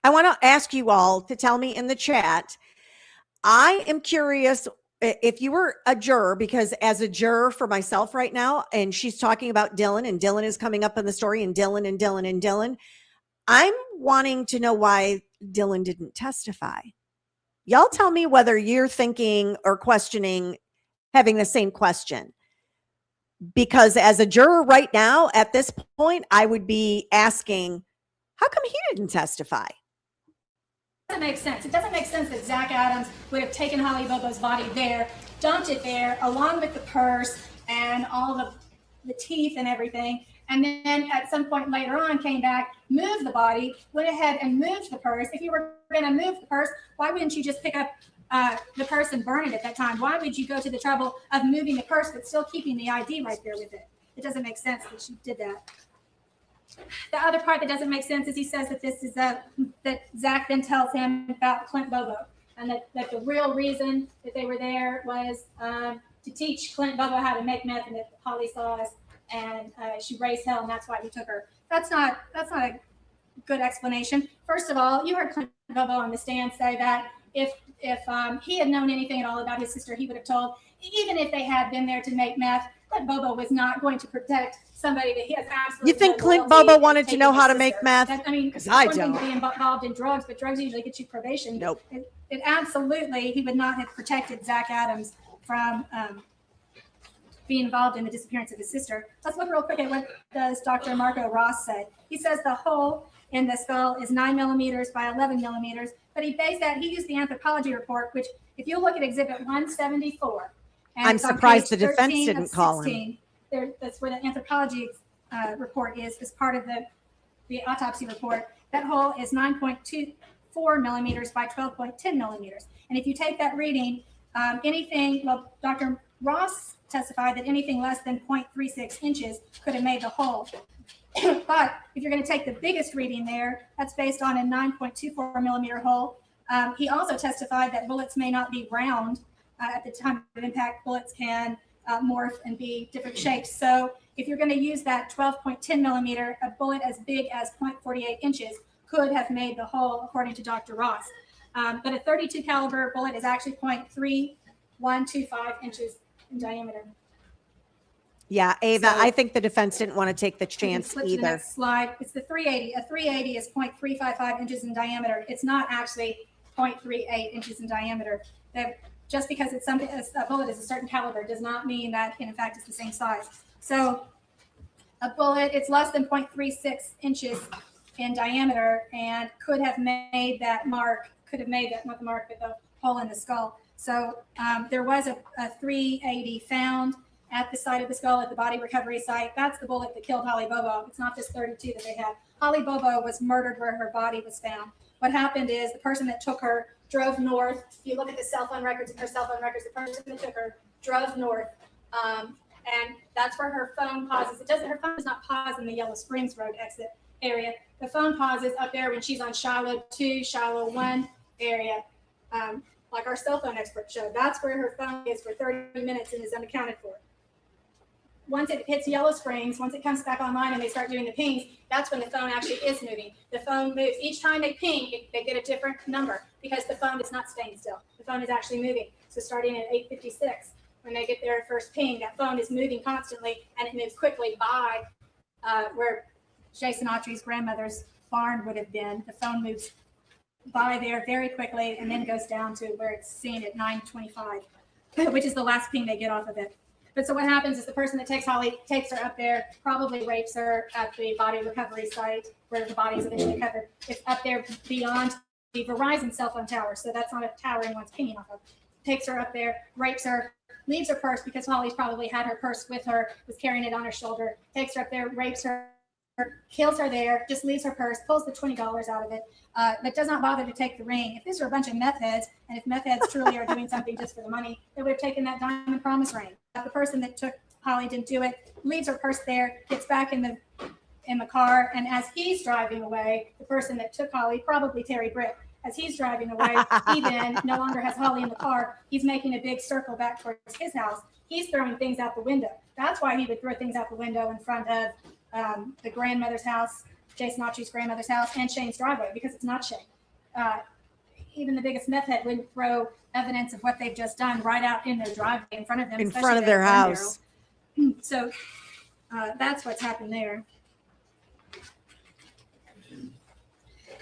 S1: I want to ask you all to tell me in the chat. I am curious if you were a juror, because as a juror for myself right now, and she's talking about Dylan, and Dylan is coming up in the story, and Dylan and Dylan and Dylan, I'm wanting to know why Dylan didn't testify. Y'all tell me whether you're thinking or questioning having the same question. Because as a juror right now, at this point, I would be asking, how come he didn't testify?
S2: Doesn't make sense. It doesn't make sense that Zach Adams would have taken Holly Bobo's body there, dumped it there, along with the purse and all the teeth and everything, and then at some point later on came back, moved the body, went ahead and moved the purse. If you were going to move the purse, why wouldn't you just pick up the purse and burn it at that time? Why would you go to the trouble of moving the purse but still keeping the ID right there with it? It doesn't make sense that she did that. The other part that doesn't make sense is he says that this is that Zach then tells him about Clint Bobo, and that the real reason that they were there was to teach Clint Bobo how to make meth, and that Holly saw us and she raised hell, and that's why he took her. That's not a good explanation. First of all, you heard Clint Bobo on the stand say that if he had known anything at all about his sister, he would have told. Even if they had been there to make meth, Clint Bobo was not going to protect somebody that he has absolutely.
S1: You think
S2: no
S1: Clint
S2: loyalty
S1: Bobo
S2: in
S1: wanted to
S2: taking
S1: know
S2: his
S1: how to
S2: sister.
S1: make meth?
S2: I mean,
S1: Because I
S2: one thing
S1: don't.
S2: to be involved in drugs, but drugs usually get you probation.
S1: Nope.
S2: It absolutely, he would not have protected Zach Adams from being involved in the disappearance of his sister. Let's look real quick at what does Dr. Marco Ross say. He says the hole in the skull is 9 millimeters by 11 millimeters, but he used the anthropology report, which if you look at Exhibit 174, and
S1: I'm
S2: it's on
S1: surprised
S2: page
S1: the defense
S2: 13 of
S1: didn't call him.
S2: 16, that's where the anthropology report is part of the autopsy report. That hole is 9.24 millimeters by 12.10 millimeters. And if you take that reading, Dr. Ross testified that anything less than 0.36 inches could have made the hole. But if you're going to take the biggest reading there, that's based on a 9.24 millimeter hole. He also testified that bullets may not be round at the time of impact. Bullets can morph and be different shapes. So if you're going to use that 12.10 millimeter, a bullet as big as 0.48 inches could have made the hole, according to Dr. Ross. But a 32 caliber bullet is actually 0.3125 inches in diameter.
S1: Yeah, Ava,
S2: So-
S1: I think the defense didn't want to take the
S2: We can
S1: chance
S2: flip to the
S1: either.
S2: next slide. It's the 380. A 380 is 0.355 inches in diameter. It's not actually 0.38 inches in diameter. Just because it's something, a bullet is a certain caliber does not mean that in fact it's the same size. So a bullet, it's less than 0.36 inches in diameter and could have made that, not the mark, but the hole in the skull. So there was a 380 found at the site of the skull at the body recovery site. That's the bullet that killed Holly Bobo. It's not this 32 that they had. Holly Bobo was murdered where her body was found. What happened is the person that took her drove north. If you look at the cell phone records and her cell phone records, the person that took her drove north. And that's where her phone pauses. Her phone does not pause in the Yellow Springs Road exit area. The phone pauses up there when she's on Shiloh 2, Shiloh 1 area. Like our cell phone expert showed. That's where her phone is for 30 minutes and is unaccounted for. Once it hits Yellow Springs, once it comes back online and they start doing the pings, that's when the phone actually is moving. The phone moves. Each time they ping, they get a different number because the phone is not staying still. The phone is actually moving. So starting at 8:56, when they get their first ping, that phone is moving constantly and it moves quickly by where Jason Autry's grandmother's barn would have been. The phone moves by there very quickly and then goes down to where it's seen at 9:25, which is the last ping they get off of it. But so what happens is the person that takes Holly takes her up there, probably rapes her at the body recovery site where the body is eventually covered. It's up there beyond the Verizon cell phone tower. So that's not a tower anyone's pinging off of. Takes her up there, rapes her, leaves her purse because Holly's probably had her purse with her, was carrying it on her shoulder, takes her up there, rapes her, kills her there, just leaves her purse, pulls the $20 out of it, but does not bother to take the ring. If these are a bunch of meth heads, and if meth heads truly are doing something just for the money, they would have taken that diamond promise ring. The person that took Holly didn't do it, leaves her purse there, gets back in the car, and as he's driving away, the person that took Holly, probably Terry Britt, as he's driving away, he then no longer has Holly in the car. He's making a big circle back towards his house. He's throwing things out the window. That's why he would throw things out the window in front of the grandmother's house, Jason Autry's grandmother's house, and Shane's driveway, because it's not Shane. Even the biggest meth head wouldn't throw evidence of what they've just done right out in their driveway in front of them.
S1: In
S2: especially
S1: front of
S2: that
S1: their
S2: gun
S1: house.
S2: barrel. So that's what's happened there.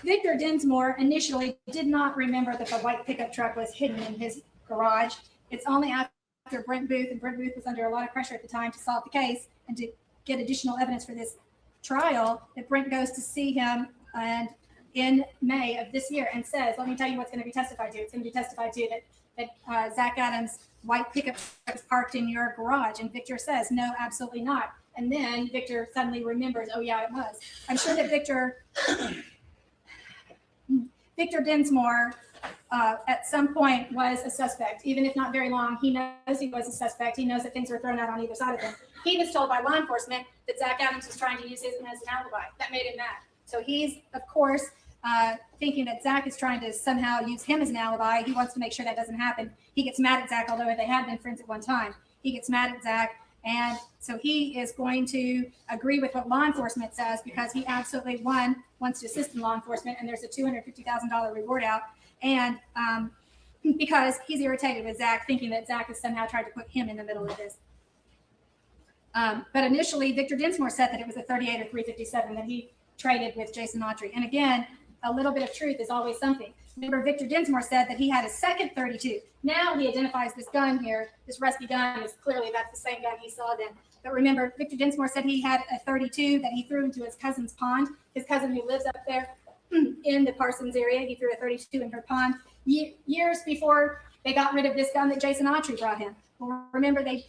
S2: Victor Dinsmore initially did not remember that the white pickup truck was hidden in his garage. It's only after Brent Booth, and Brent Booth was under a lot of pressure at the time to solve the case and to get additional evidence for this trial, that Brent goes to see him and in May of this year and says, let me tell you what's going to be testified to. It's going to be testified to that Zach Adams' white pickup truck is parked in your garage. And Victor says, no, absolutely not. And then Victor suddenly remembers, oh yeah, it was. I'm sure that Victor Dinsmore at some point was a suspect, even if not very long. He knows he was a suspect. He knows that things were thrown out on either side of him. He was told by law enforcement that Zach Adams was trying to use his as an alibi. That made him mad. So he's, of course, thinking that Zach is trying to somehow use him as an alibi. He wants to make sure that doesn't happen. He gets mad at Zach, although they had been friends at one time. He gets mad at Zach. And so he is going to agree with what law enforcement says, because he absolutely, wants to assist in law enforcement, and there's a $250,000 reward out. And because he's irritated with Zach, thinking that Zach has somehow tried to put him in the middle of this. But initially, Victor Dinsmore said that it was a 38 or 357 that he traded with Jason Autry. And again, a little bit of truth is always something. Remember, Victor Dinsmore said that he had a second 32. Now he identifies this gun here, this rusty gun, is clearly that's the same gun he saw then. But remember, Victor Dinsmore said he had a 32 that he threw into his cousin's pond. His cousin who lives up there in the Parsons area, he threw a 32 in her pond years before they got rid of this gun that Jason Autry brought him. Well, remember, they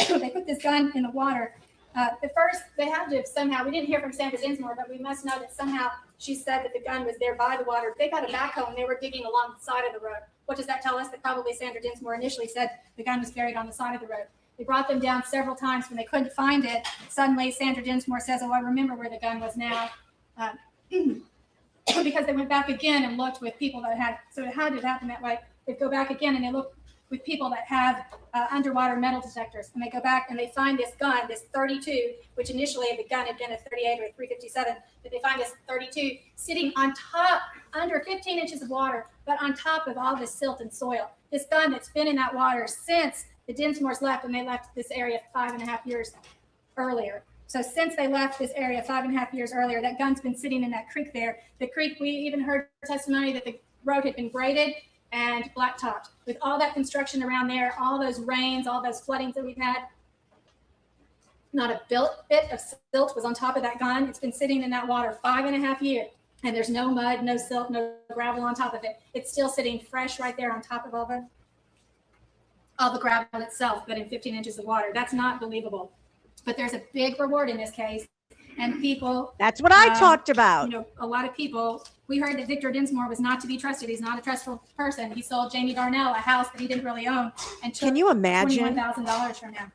S2: put this gun in the water. At first, they had to have somehow, we didn't hear from Sandra Dinsmore, but we must know that somehow she said that the gun was there by the water. They got a backhoe and they were digging along the side of the road. What does that tell us? That probably Sandra Dinsmore initially said the gun was buried on the side of the road. They brought them down several times when they couldn't find it. Suddenly, Sandra Dinsmore says, oh, I remember where the gun was now. Because they went back again and looked with people that had, so it had to happen that way. They go back again and they look with people that have underwater metal detectors, and they go back and they find this gun, this 32, which initially the gun had been a 38 or a 357, but they find this 32 sitting on top, under 15 inches of water, but on top of all this silt and soil. This gun that's been in that water since The Dinsmores left, and they left this area 5.5 years earlier. So since they left this area 5.5 years earlier, that gun's been sitting in that creek there. The creek, we even heard testimony that the road had been graded and blacktopped. With all that construction around there, all those rains, all those floodings that we've had, not a bit of silt was on top of that gun. It's been sitting in that water 5.5 years, and there's no mud, no silt, no gravel on top of it. It's still sitting fresh right there on top of all the gravel itself, but in 15 inches of water. That's not believable. But there's a big reward in this case, and people.
S1: That's what I talked about.
S2: You know, a lot of people. We heard that Victor Dinsmore was not to be trusted. He's not a trustful person. He sold Jamie Darnell a house that he didn't really own, and took
S1: Can you imagine?
S2: $21,000 from him.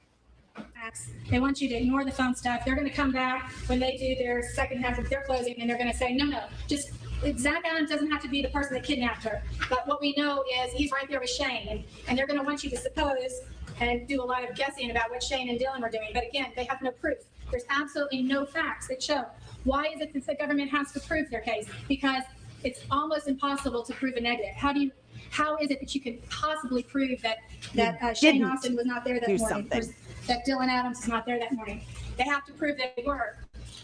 S2: They want you to ignore the phone stuff. They're going to come back when they do their second half of their closing, and they're going to say, no, just Zach Adams doesn't have to be the person that kidnapped her. But what we know is he's right there with Shane, and they're going to want you to suppose and do a lot of guessing about what Shane and Dylan were doing. But again, they have no proof. There's absolutely no facts that show. Why is it that the government has to prove their case? Because it's almost impossible to prove a negative. How is it that you could possibly prove that Shane Austin was not there that morning? That Dylan Adams is not there that morning? They have to prove that they were.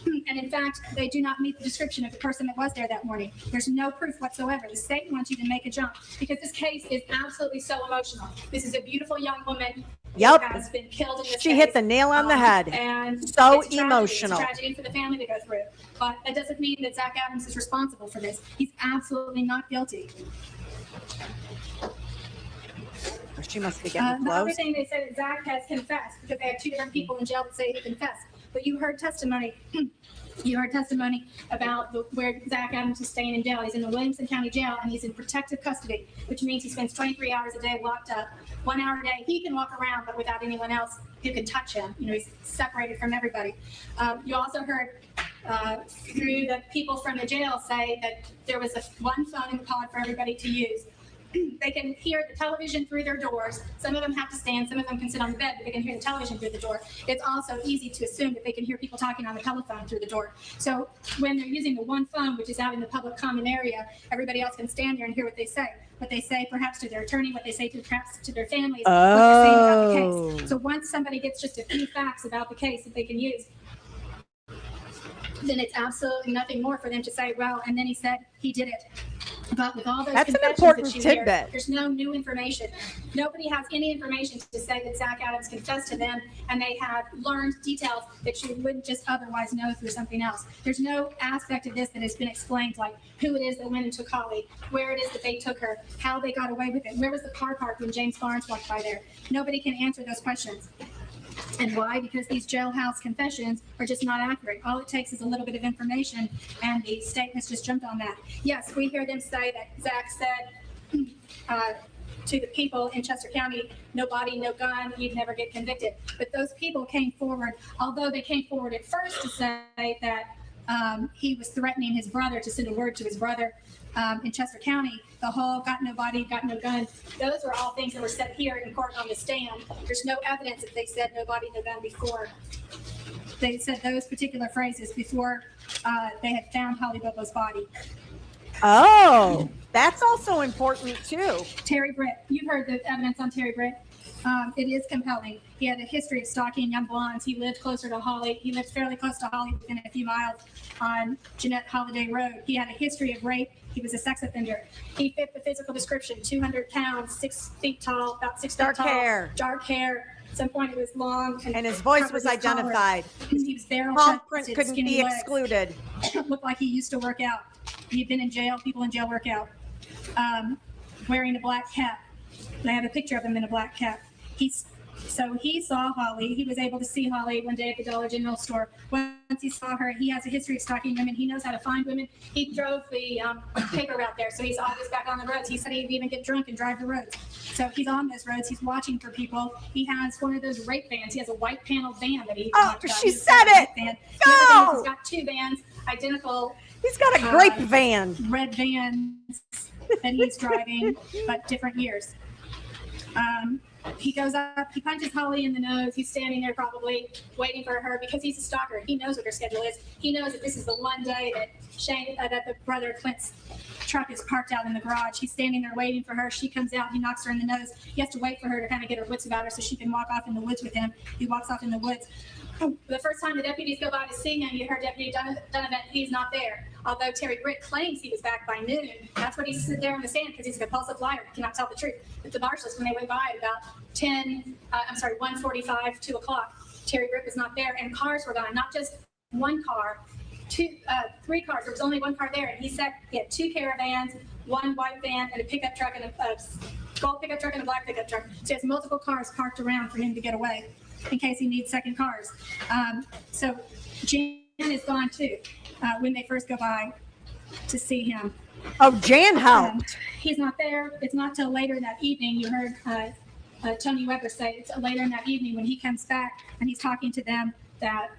S2: And in fact, they do not meet the description of the person that was there that morning. There's no proof whatsoever. The state wants you to make a jump because this case is absolutely so emotional. This is a beautiful young woman who has been killed in this
S1: She
S2: case.
S1: hit the nail on the head.
S2: And
S1: so
S2: it's
S1: emotional.
S2: It's a tragedy for the family to go through. But that doesn't mean that Zach Adams is responsible for this. He's absolutely not guilty.
S1: She must be getting
S2: The other
S1: close.
S2: thing they said that Zach has confessed because they have two different people in jail that say he confessed. But you heard testimony. You heard testimony about where Zach Adams is staying in jail. He's in the Williamson County Jail, and he's in protective custody, which means he spends 23 hours a day locked up. 1 hour a day, he can walk around, but without anyone else who can touch him. You know, he's separated from everybody. You also heard through the people from the jail say that there was one phone in the pod for everybody to use. They can hear the television through their doors. Some of them have to stand, some of them can sit on the bed, but they can hear the television through the door. It's also easy to assume that they can hear people talking on the telephone through the door. So when they're using the one phone, which is out in the public common area, everybody else can stand there and hear what they say. What they say perhaps to their attorney, what they say perhaps to their families, what they're saying about the case. So once somebody gets just a few facts about the case that they can use, then it's absolutely nothing more for them to say, well, and then he said he did it. But with all those
S1: That's an
S2: confessions
S1: important
S2: that you hear,
S1: tidbit.
S2: there's no new information. Nobody has any information to say that Zach Adams confessed to them, and they have learned details that you wouldn't just otherwise know through something else. There's no aspect of this that has been explained, like who it is that went and took Holly, where it is that they took her, how they got away with it, where was the car parked when James Barnes walked by there. Nobody can answer those questions. And why? Because these jailhouse confessions are just not accurate. All it takes is a little bit of information, and the state has just jumped on that. Yes, we hear them say that Zach said to the people in Chester County, no body, no gun, you'd never get convicted. But those people came forward, although they came forward at first to say that he was threatening his brother to send a word to his brother in Chester County. The whole got no body, got no gun. Those were all things that were said here in court on the stand. There's no evidence that they said no body, no gun before. They said those particular phrases before they had found Holly Bobo's body.
S1: Oh, that's also important too.
S2: Terry Britt, you've heard the evidence on Terry Britt. It is compelling. He had a history of stalking young blondes. He lived closer to Holly. He lived fairly close to Holly, within a few miles on Jeanette Holiday Road. He had a history of rape. He was a sex offender. He fit the physical description: 200 pounds, 6 feet tall, about 6 feet
S1: Dark
S2: tall.
S1: hair.
S2: Dark hair. At some point, it was long.
S1: And his voice
S2: covered
S1: was
S2: his collar.
S1: identified.
S2: He was barrel
S1: Palm print
S2: chested,
S1: couldn't
S2: skinny
S1: be
S2: legs.
S1: excluded.
S2: Looked like he used to work out. He'd been in jail. People in jail work out. Wearing a black cap. I have a picture of him in a black cap. So he saw Holly. He was able to see Holly one day at the Dollar General store. Once he saw her, he has a history of stalking women. He knows how to find women. He drove the paper route there, so he's always back on the roads. He said he'd even get drunk and drive the roads. So he's on those roads. He's watching for people. He has one of those rape vans. He has a white panel van that he.
S1: Oh, she said it.
S2: No! He's got 2 vans, identical.
S1: He's got a grape van.
S2: Red vans that he's driving, but different years. He goes up, he punches Holly in the nose. He's standing there probably waiting for her because he's a stalker. He knows what her schedule is. He knows that this is the one day that that the brother Clint's truck is parked out in the garage. He's standing there waiting for her. She comes out. He knocks her in the nose. He has to wait for her to kind of get her wits about her so she can walk off in the woods with him. He walks off in the woods. The first time the deputies go by to see him, you heard Deputy Donovan, he's not there. Although Terry Britt claims he was back by noon. That's what he's sitting there in the stand because he's a compulsive liar. He cannot tell the truth. But the marshals, when they went by at about 1:45, 2 o'clock, Terry Britt was not there, and cars were gone. Not just one car, three cars. There was only one car there, and he said he had 2 caravans, 1 white van, and a pickup truck, and a gold pickup truck, and a black pickup truck. So he has multiple cars parked around for him to get away in case he needs second cars. So Jan is gone too when they first go by to see him.
S1: Oh, Jan helped.
S2: He's not there. It's not till later that evening. You heard Tony Weber say it's later in that evening when he comes back and he's talking to them that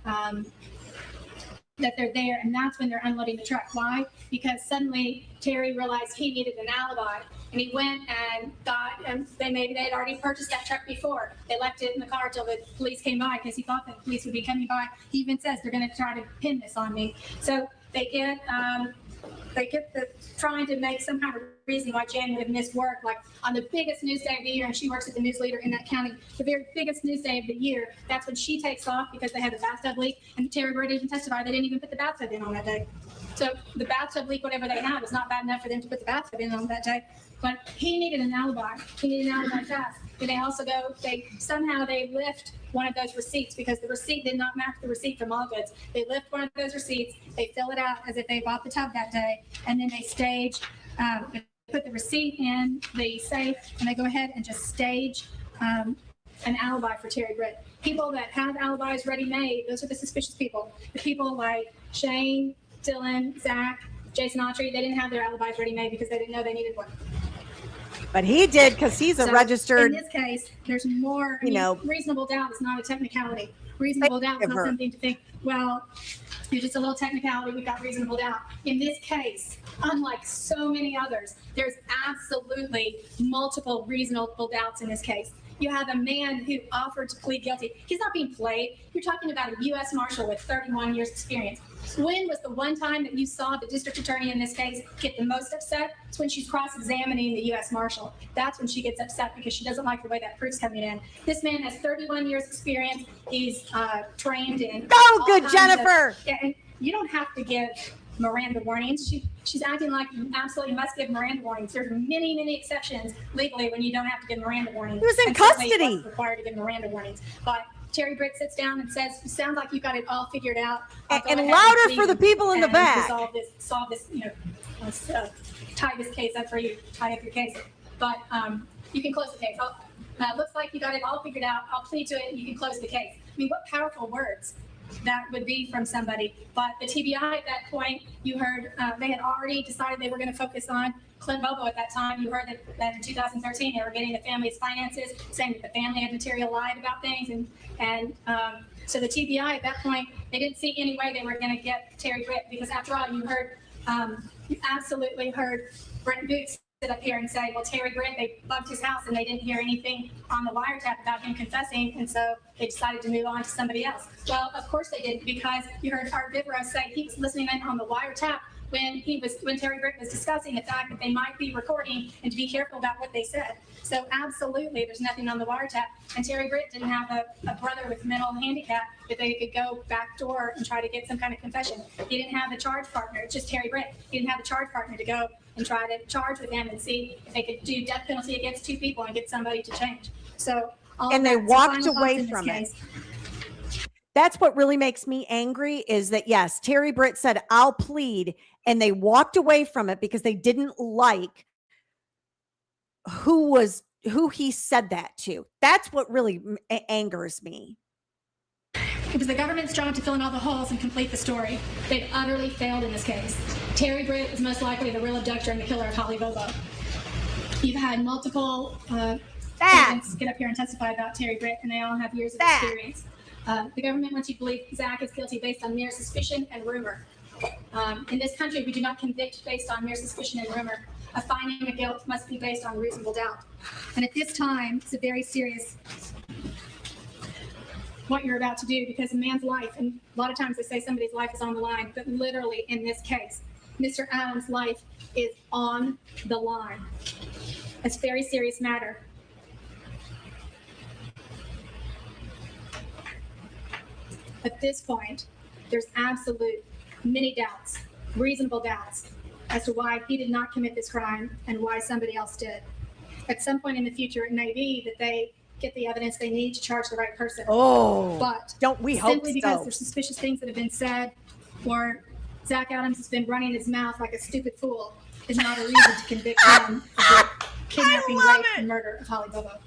S2: they're there, and that's when they're unloading the truck. Why? Because suddenly Terry realized he needed an alibi, and he went and got, and maybe they had already purchased that truck before. They left it in the car till the police came by because he thought that the police would be coming by. He even says they're going to try to pin this on me. So they get the trying to make some kind of reason why Jan would have missed work, like on the biggest news day of the year, and she works at the news leader in that county, the very biggest news day of the year. That's when she takes off because they had a bathtub leak, and Terry Britt even testified they didn't even put the bathtub in on that day. So the bathtub leak, whatever they had, was not bad enough for them to put the bathtub in on that day. But he needed an alibi. He needed an alibi fast. And they also somehow they lift one of those receipts because the receipt did not match the receipt from All Goods. They lift one of those receipts, they fill it out as if they bought the tub that day, and then they stage, put the receipt in the safe, and they go ahead and just stage an alibi for Terry Britt. People that have alibis ready-made, those are the suspicious people. The people like Shane, Dylan, Zach, Jason Autry, they didn't have their alibis ready-made because they didn't know they needed one.
S1: But he did because he's a
S2: So,
S1: registered.
S2: In this case, there's more. Reasonable doubt is not a technicality. Reasonable doubt is not something to think, well, it's just a little technicality. We've got reasonable doubt. In this case, unlike so many others, there's absolutely multiple reasonable doubts in this case. You have a man who offered to plead guilty. He's not being played. You're talking about a U.S. Marshal with 31 years experience. When was the one time that you saw the district attorney in this case get the most upset? It's when she's cross-examining the U.S. Marshal. That's when she gets upset because she doesn't like the way that proof's coming in. This man has 31 years experience. He's trained in.
S1: Go, good Jennifer.
S2: And you don't have to give Miranda warnings. She's acting like you absolutely must give Miranda warnings. There's many, many exceptions legally when you don't have to give Miranda warnings.
S1: He was in
S2: And certainly
S1: custody.
S2: it wasn't required to give Miranda warnings. But Terry Britt sits down and says, "Sounds like you've got it all figured out."
S1: And louder for the people in the back.
S2: Solve this. Let's tie this case up for you. Tie up your case. But you can close the case. Looks like you got it all figured out. I'll plead to it, and you can close the case. I mean, what powerful words that would be from somebody. But the TBI at that point, you heard they had already decided they were going to focus on Clint Bobo at that time. You heard that in 2013 they were getting the family's finances, saying that the family had material lied about things, and so the TBI at that point, they didn't see any way they were going to get Terry Britt, because after all, you absolutely heard Brent Boots sit up here and say, well, Terry Britt, they bugged his house and they didn't hear anything on the wiretap about him confessing, and so they decided to move on to somebody else. Well, of course they didn't, because you heard Art Vivero say he was listening in on the wiretap when Terry Britt was discussing the fact that they might be recording and to be careful about what they said. So absolutely, there's nothing on the wiretap. And Terry Britt didn't have a brother with mental handicap that they could go backdoor and try to get some kind of confession. He didn't have a charge partner. It's just Terry Britt. He didn't have a charge partner to go and try to charge with him and see if they could do death penalty against 2 people and get somebody to change. So
S1: and they walked away from it. That's what really makes me angry, is that, yes, Terry Britt said, I'll plead, and they walked away from it because they didn't like who he said that to. That's what really angers me.
S2: It was the government's job to fill in all the holes and complete the story. They'd utterly failed in this case. Terry Britt is most likely the real abductor and the killer of Holly Bobo. You've had multiple agents get up here and testify about Terry Britt, and they all have years of experience. The government wants you to believe Zach is guilty based on mere suspicion and rumor. In this country, we do not convict based on mere suspicion and rumor. A finding of guilt must be based on reasonable doubt. And at this time, it's a very serious what you're about to do, because a man's life, and a lot of times they say somebody's life is on the line, but literally in this case, Mr. Adams' life is on the line. It's a very serious matter. At this point, there's absolute many doubts, reasonable doubts, as to why he did not commit this crime and why somebody else did. At some point in the future, it may be that they get the evidence they need to charge the right person.
S1: Oh,
S2: But
S1: don't we hope
S2: simply because
S1: so?
S2: there's suspicious things that have been said, or Zach Adams has been running his mouth like a stupid fool, is not a reason to convict him of the kidnapping, rape, and murder of Holly Bobo.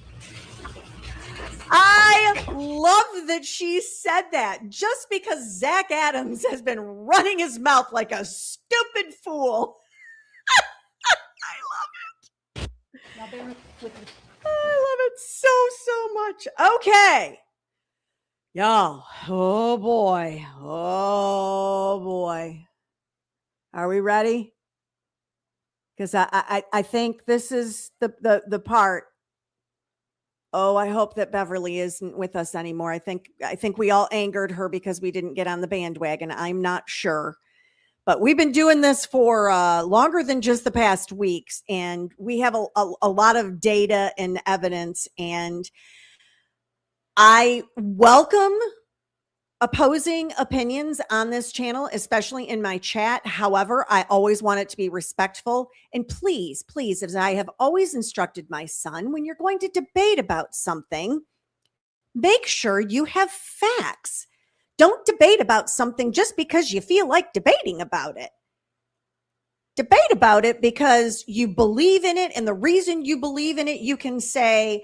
S1: I love that she said that. Just because Zach Adams has been running his mouth like a stupid fool.
S2: Now bear with me.
S1: I love it so much. Okay. Y'all. Oh boy. Oh boy. Are we ready? Because I think this is the part. Oh, I hope that Beverly isn't with us anymore. I think we all angered her because we didn't get on the bandwagon. I'm not sure. But we've been doing this for longer than just the past weeks, and we have a lot of data and evidence, and I welcome opposing opinions on this channel, especially in my chat. However, I always want it to be respectful. And please, as I have always instructed my son, when you're going to debate about something, make sure you have facts. Don't debate about something just because you feel like debating about it. Debate about it because you believe in it. And the reason you believe in it, you can say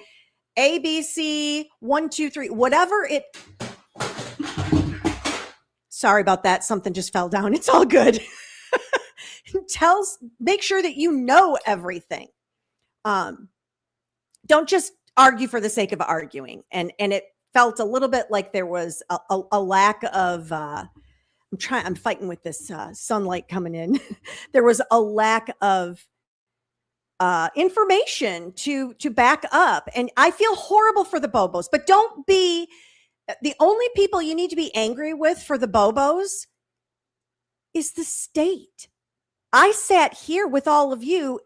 S1: A, B, C, 1, 2, 3, whatever it. Sorry about that. Something just fell down. It's all good. Make sure that you know everything. Don't just argue for the sake of arguing. And it felt a little bit like there was a lack of, I'm fighting with this sunlight coming in. There was a lack of information to back up. And I feel horrible for the Bobos, but don't be the only people you need to be angry with for the Bobos is the state. I sat here with all of you.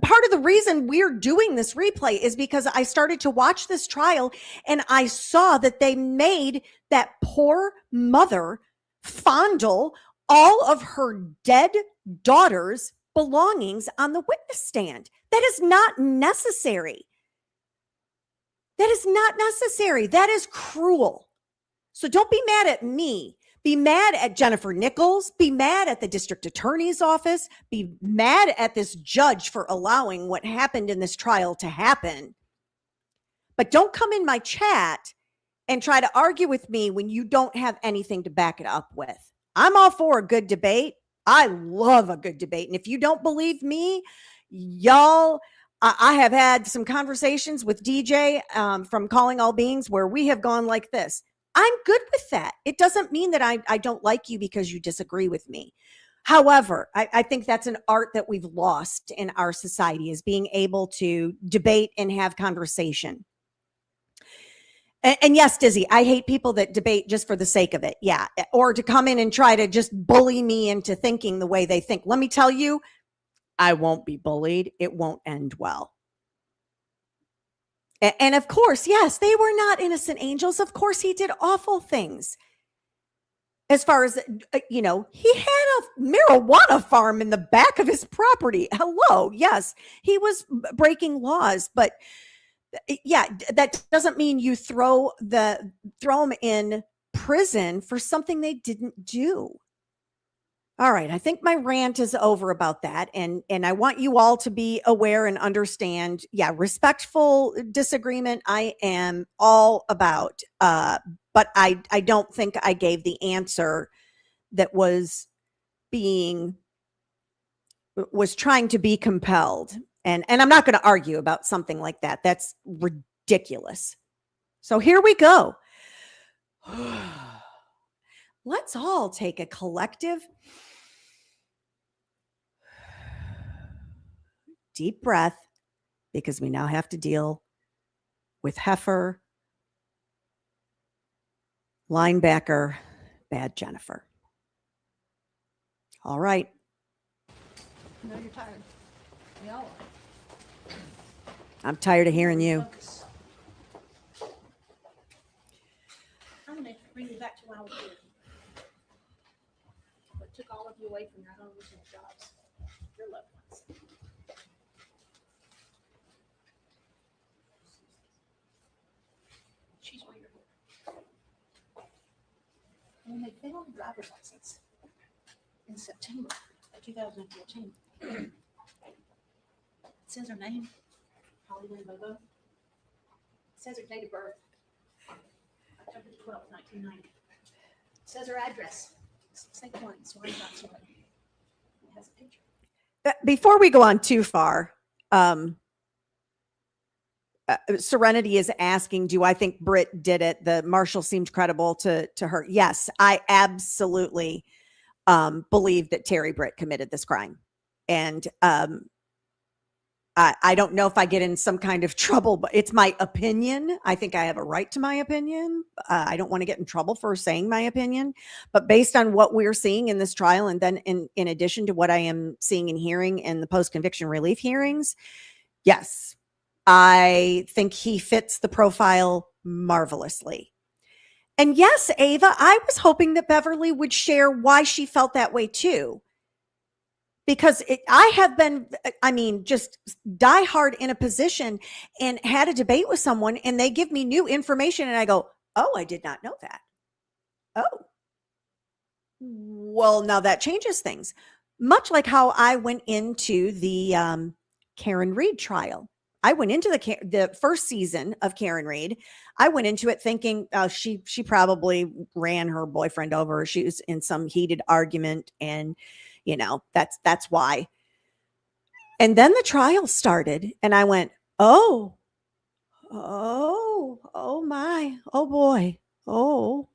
S1: Part of the reason we're doing this replay is because I started to watch this trial and I saw that they made that poor mother fondle all of her dead daughter's belongings on the witness stand. That is not necessary. That is not necessary. That is cruel. So don't be mad at me. Be mad at Jennifer Nichols. Be mad at the district attorney's office. Be mad at this judge for allowing what happened in this trial to happen. But don't come in my chat and try to argue with me when you don't have anything to back it up with. I'm all for a good debate. I love a good debate. And if you don't believe me, y'all, I have had some conversations with DJ from Calling All Beings where we have gone like this. I'm good with that. It doesn't mean that I don't like you because you disagree with me. However, I think that's an art that we've lost in our society, is being able to debate and have conversation. And yes, Dizzy, I hate people that debate just for the sake of it. Yeah. Or to come in and try to just bully me into thinking the way they think. Let me tell you, I won't be bullied. It won't end well. And of course, yes, they were not innocent angels. Of course, he did awful things. As far as, he had a marijuana farm in the back of his property. Hello. Yes, he was breaking laws. But yeah, that doesn't mean you throw them in prison for something they didn't do. All right, I think my rant is over about that, and I want you all to be aware and understand. Yeah, respectful disagreement, I am all about, but I don't think I gave the answer that was trying to be compelled, and I'm not going to argue about something like that. That's ridiculous. So here we go. Let's all take a collective deep breath, because we now have to deal with Heifer, linebacker, bad Jennifer. All right.
S7: I know you're tired. We all are.
S1: I'm tired of hearing you.
S7: Focus. I'm gonna bring you back to when I was here. What took all of you away from your own original jobs, your loved ones. She's why you're here. And when they failed a driver's license in September of 2014, it says her name, Holly Bobo. It says her date of birth, October 12th, 1990. It says her address, St. Lawrence, so I got to it. It has a picture.
S1: Before we go on too far, Serenity is asking, do I think Britt did it? The marshal seemed credible to her. Yes, I absolutely believe that Terry Britt committed this crime. And I don't know if I get in some kind of trouble, but it's my opinion. I think I have a right to my opinion. I don't want to get in trouble for saying my opinion, but based on what we're seeing in this trial, and then in addition to what I am seeing and hearing in the post-conviction relief hearings, yes, I think he fits the profile marvelously. And yes, Ava, I was hoping that Beverly would share why she felt that way too. Because I have been, just diehard in a position and had a debate with someone and they give me new information and I go, oh, I did not know that. Oh, well, now that changes things. Much like how I went into the Karen Reed trial. I went into the first season of Karen Reed. I went into it thinking she probably ran her boyfriend over. She was in some heated argument, and that's why. And then the trial started, and I went, oh my, oh boy, oh.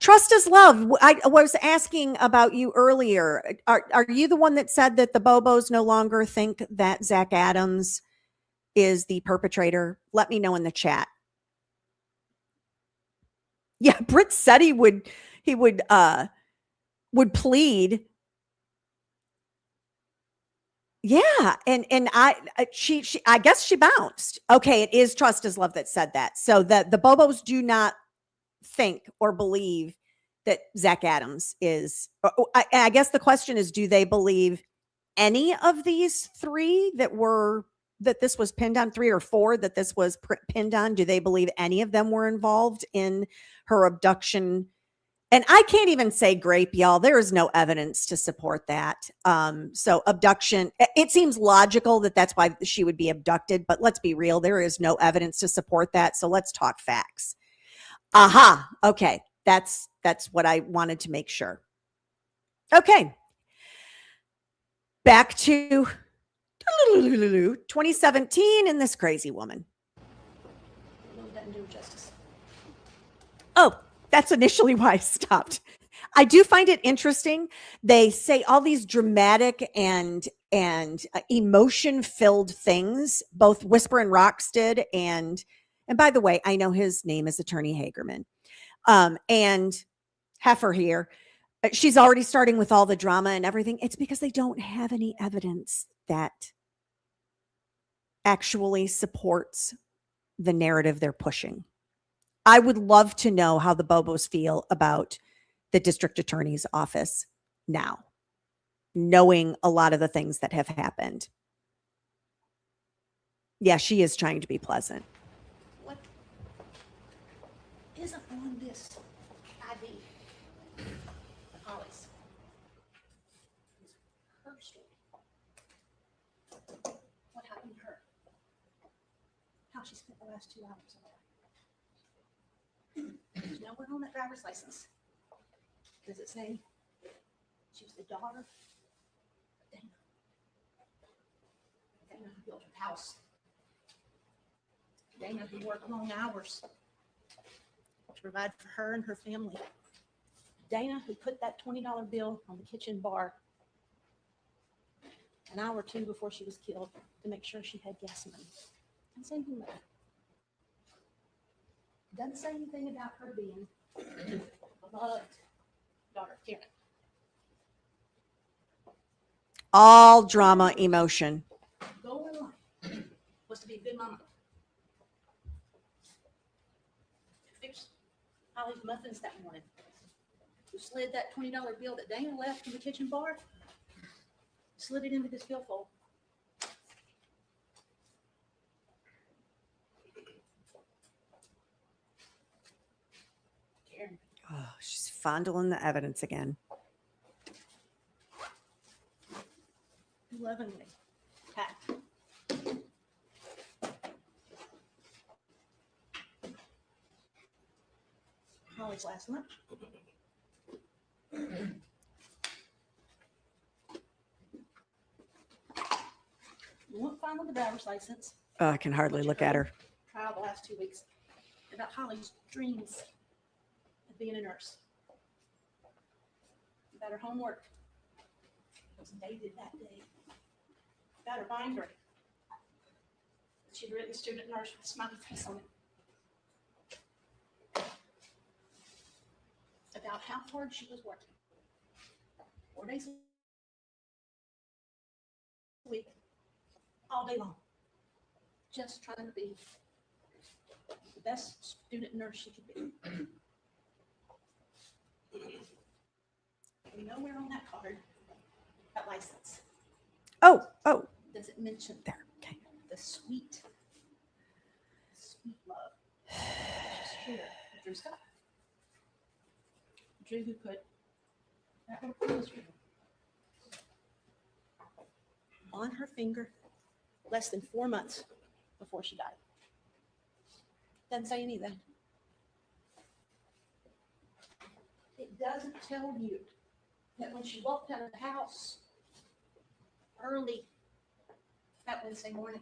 S1: Trust is love. I was asking about you earlier. Are you the one that said that the Bobos no longer think that Zach Adams is the perpetrator? Let me know in the chat. Yeah, Britt said he would plead. Yeah, and I guess she bounced. Okay, it is Trust is Love that said that. So that the Bobos do not think or believe that Zach Adams is. I guess the question is, do they believe any of these three that this was pinned on, 3 or 4 that this was pinned on? Do they believe any of them were involved in her abduction? And I can't even say grape, y'all. There is no evidence to support that. So abduction, it seems logical that that's why she would be abducted, but let's be real. There is no evidence to support that. So let's talk facts. Aha. Okay. That's what I wanted to make sure. Okay. Back to 2017 and this crazy woman.
S7: Really doesn't do justice.
S1: Oh, that's initially why I stopped. I do find it interesting. They say all these dramatic and emotion-filled things, both Whisper and Rocks did. And by the way, I know his name is Attorney Hagerman. And Heifer here, she's already starting with all the drama and everything. It's because they don't have any evidence that actually supports the narrative they're pushing. I would love to know how the Bobos feel about the district attorney's office now, knowing a lot of the things that have happened. Yeah, she is trying to be pleasant.
S7: What isn't on this ID? Holly's. It's her story. What happened to her? How she spent the last 2 hours of her life. There's nowhere on that driver's license. Does it say she was the daughter of Dana? Dana who built her house. Dana who worked long hours to provide for her and her family. Dana who put that $20 bill on the kitchen bar an hour or 2 before she was killed to make sure she had gas money. Doesn't say anything about it. Doesn't say anything about her being a beloved daughter of Karen.
S1: All drama, emotion.
S7: Goal in life was to be a good mama. Fix Holly's muffins that morning. You slid that $20 bill that Dana left in the kitchen bar, slid it into this billfold. Karen,
S1: Oh, she's fondling the evidence again.
S7: lovingly packed. Holly's last lunch. You won't find on the driver's license.
S1: Oh, I can hardly look at her.
S7: Trial the last 2 weeks about Holly's dreams of being a nurse. About her homework that was dated that day. About her binder. She'd written student nurse with a smiley face on it. About how hard she was working. 4 days a week, all day long. Just trying to be the best student nurse she could be. And nowhere on that card, that license,
S1: Oh,
S7: does it mention
S1: there. Okay.
S7: the sweet love. She's here with Drew Scott. Drew who put that little promise ring on her finger less than 4 months before she died. Doesn't say anything. It doesn't tell you that when she walked out of the house early that Wednesday morning,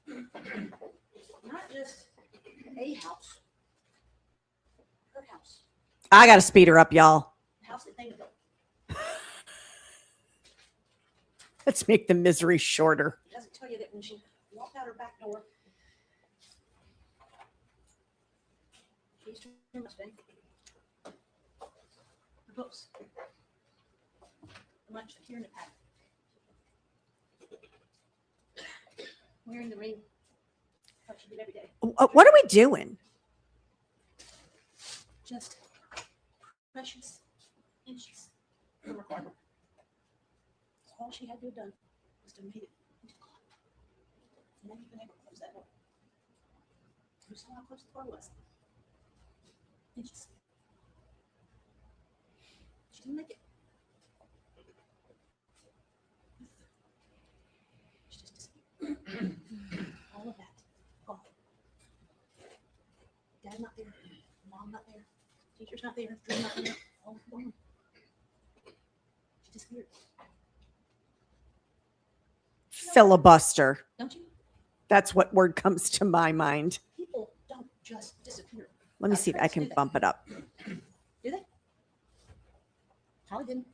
S7: not just a house, her house,
S1: I got to speed her up, y'all.
S7: the house that they built.
S1: Let's make the misery shorter.
S7: It doesn't tell you that when she walked out her back door, she used her Mustang, her books, the lunch that Kieran had packed, wearing the ring like she did every day.
S1: What are we doing?
S7: Just precious inches from her cardboard. All she had to have done was to make it into the clock. And then you've been able to close that door. You saw how close the door was. Inches. She didn't make it. She just disappeared. All of that. Gone. Dad not there. Mom not there. Teacher's not there. Drew not there. All gone. She disappeared.
S1: Filibuster.
S7: Don't you?
S1: That's what word comes to my mind.
S7: People don't just disappear.
S1: Let me see if I can bump it up.
S7: Do they? Holly didn't.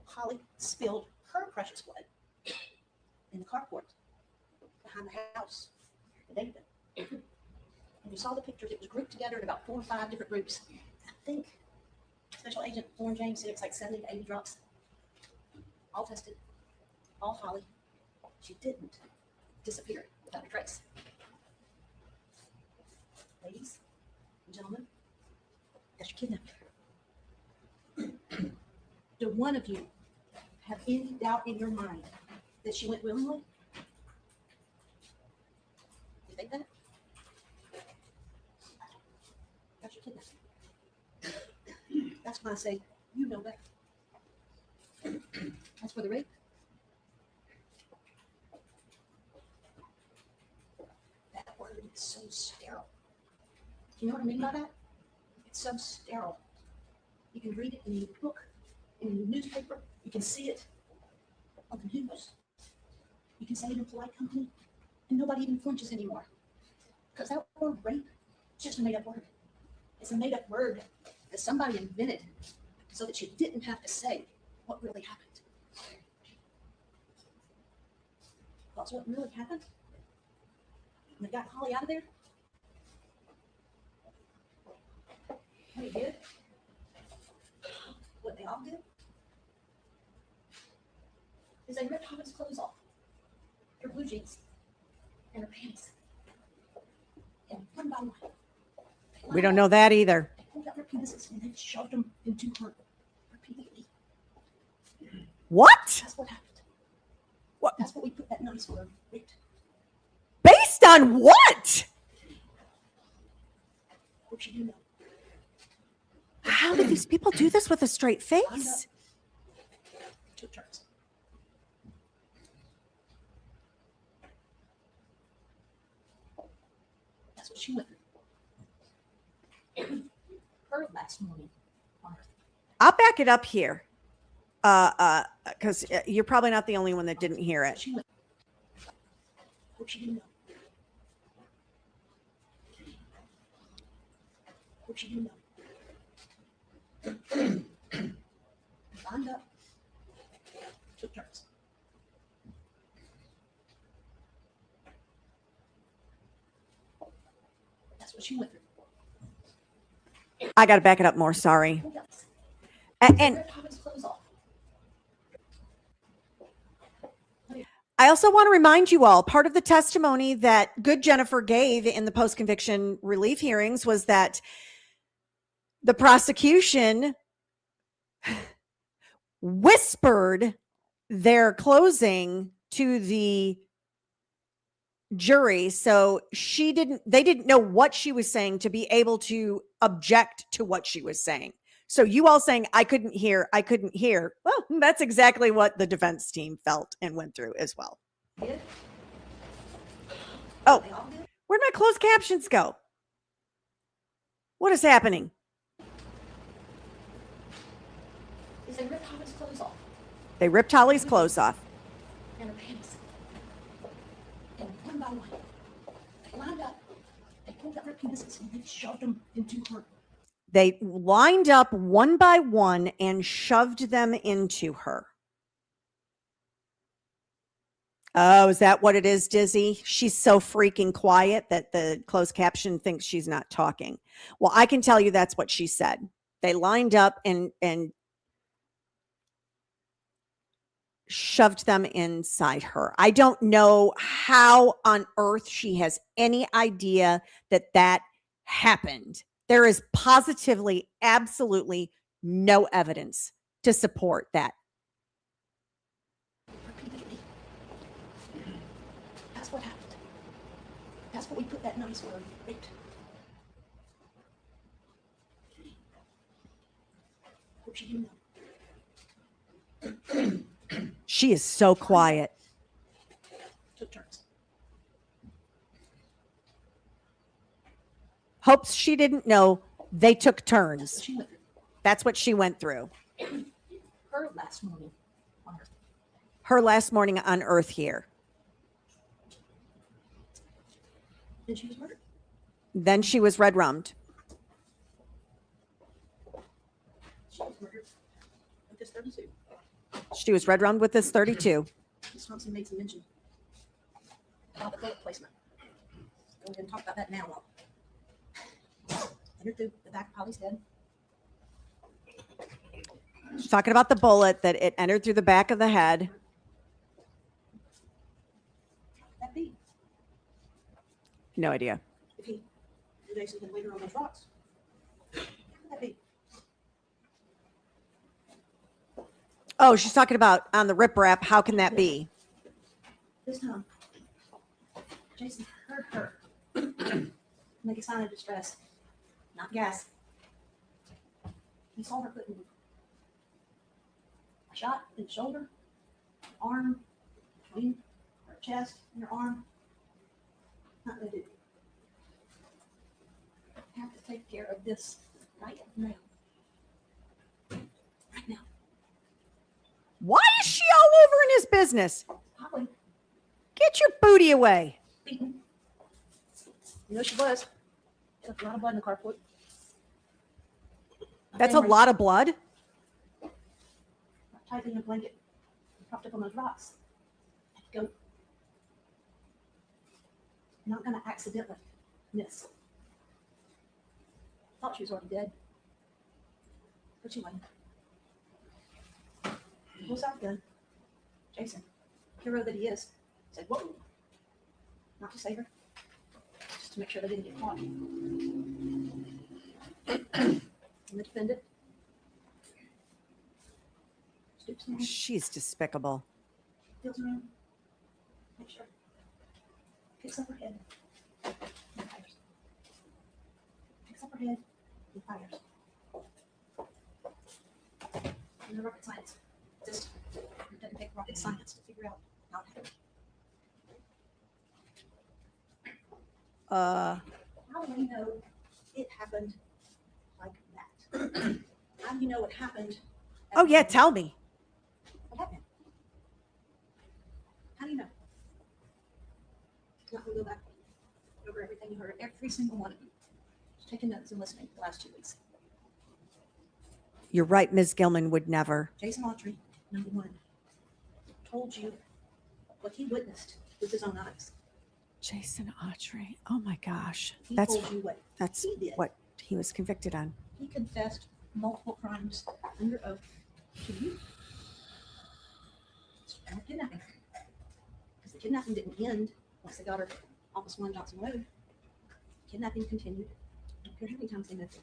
S7: Holly spilled her precious blood in the carport behind the house in David. And you saw the pictures. It was grouped together in about 4 or 5 different groups. I think Special Agent Warren James said it's like 70 to 80 drops. All tested. All Holly. She didn't disappear without a trace. Ladies and gentlemen, that's your kidnapper. Do one of you have any doubt in your mind that she went willingly? You think that? That's your kidnapper. That's why I say you know better. As for the rape, that word is so sterile. Do you know what I mean by that? It's so sterile. You can read it in your book, in the newspaper. You can see it on the news. You can say it in polite company, and nobody even flinches anymore. Because that word rape is just a made-up word. It's a made-up word that somebody invented so that you didn't have to say what really happened. Because what really happened, when they got Holly out of there, what he did, what they all did is they ripped Holly's clothes off, her blue jeans, and her panties. And one by one,
S1: We don't know that either.
S7: they pulled out their penises and they shoved them into her repeatedly.
S1: What?
S7: That's what happened.
S1: What?
S7: That's what we put that nice word, raped.
S1: Based on what?
S7: Which you do know.
S1: How do these people do this with a straight face?
S7: Took turns. That's what she went through. Her last morning on Earth.
S1: I'll back it up here. Because you're probably not the only one that didn't hear it.
S7: She went. Which you do know. Which you do know. Lined up. Took turns. That's what she went through.
S1: I got to back it up more. Sorry.
S7: Who else?
S1: And
S7: Ripped Holly's clothes off.
S1: I also want to remind you all, part of the testimony that good Jennifer gave in the post-conviction relief hearings was that the prosecution whispered their closing to the jury. So they didn't know what she was saying to be able to object to what she was saying. So you all saying, I couldn't hear. Well, that's exactly what the defense team felt and went through as well.
S7: Did?
S1: Oh,
S7: They all did?
S1: where'd my closed captions go? What is happening?
S7: Is they ripped Holly's clothes off.
S1: They ripped Holly's clothes off.
S7: And her panties. And one by one, they lined up, they pulled out their penises and they shoved them into her.
S1: They lined up one by one and shoved them into her. Oh, is that what it is, Dizzy? She's so freaking quiet that the closed caption thinks she's not talking. Well, I can tell you that's what she said. They lined up and shoved them inside her. I don't know how on earth she has any idea that that happened. There is positively, absolutely no evidence to support that.
S7: Repeatedly. That's what happened. That's what we put that nice word, raped. Which you know.
S1: She is so quiet.
S7: Took turns.
S1: Hopes she didn't know they took turns.
S7: She went through.
S1: That's what she went through.
S7: Her last morning on Earth.
S1: Her last morning on Earth here.
S7: And she was murdered.
S1: Then she was red rummed.
S7: She was murdered with this 32.
S1: She was red rummed with this 32.
S7: Ms. Thompson made some mention about the bullet placement. Go ahead and talk about that now. Entered through the back of Holly's head.
S1: She's talking about the bullet that it entered through the back of the head.
S7: That be
S1: No idea.
S7: if he Jason had later on those rocks. How could that be?
S1: Oh, she's talking about on the riprap. How can that be?
S7: This time, Jason heard her make a sign of distress, not gas. He saw her putting a shot in the shoulder, arm, between her chest and her arm. Not gonna do. Have to take care of this right now. Right now.
S1: Why is she all over in his business?
S7: Holly,
S1: Get your booty away.
S7: beaten. You know she was. Left a lot of blood in the carport.
S1: That's a lot of blood.
S7: Tightly in a blanket, propped up on those rocks. Go. Not gonna accidentally miss. Thought she was already dead, but she wasn't. pulls out the gun. Jason, hero that he is, said, whoa. Not to save her, just to make sure they didn't get caught. And the defendant stoops down,
S1: She's despicable.
S7: feels around, make sure, picks up her head, and fires. Picks up her head and fires. No rocket science. Just it doesn't take rocket science to figure out how it happened. How do we know it happened like that? How do you know it happened?
S1: Oh yeah, tell me.
S7: What happened? How do you know? Not gonna go back over everything you heard, every single one of you. Just taking notes and listening the last 2 weeks.
S1: You're right, Ms. Gilman would never.
S7: Jason Autry, number one, told you what he witnessed with his own eyes.
S1: Jason Autry. Oh my gosh.
S7: He
S1: That's
S7: told you what he did.
S1: what he was convicted on.
S7: He confessed multiple crimes under oath to you. And kidnapping. Because the kidnapping didn't end once they got her Office 1 Johnson Road. Kidnapping continued. I don't care how many times they moved it.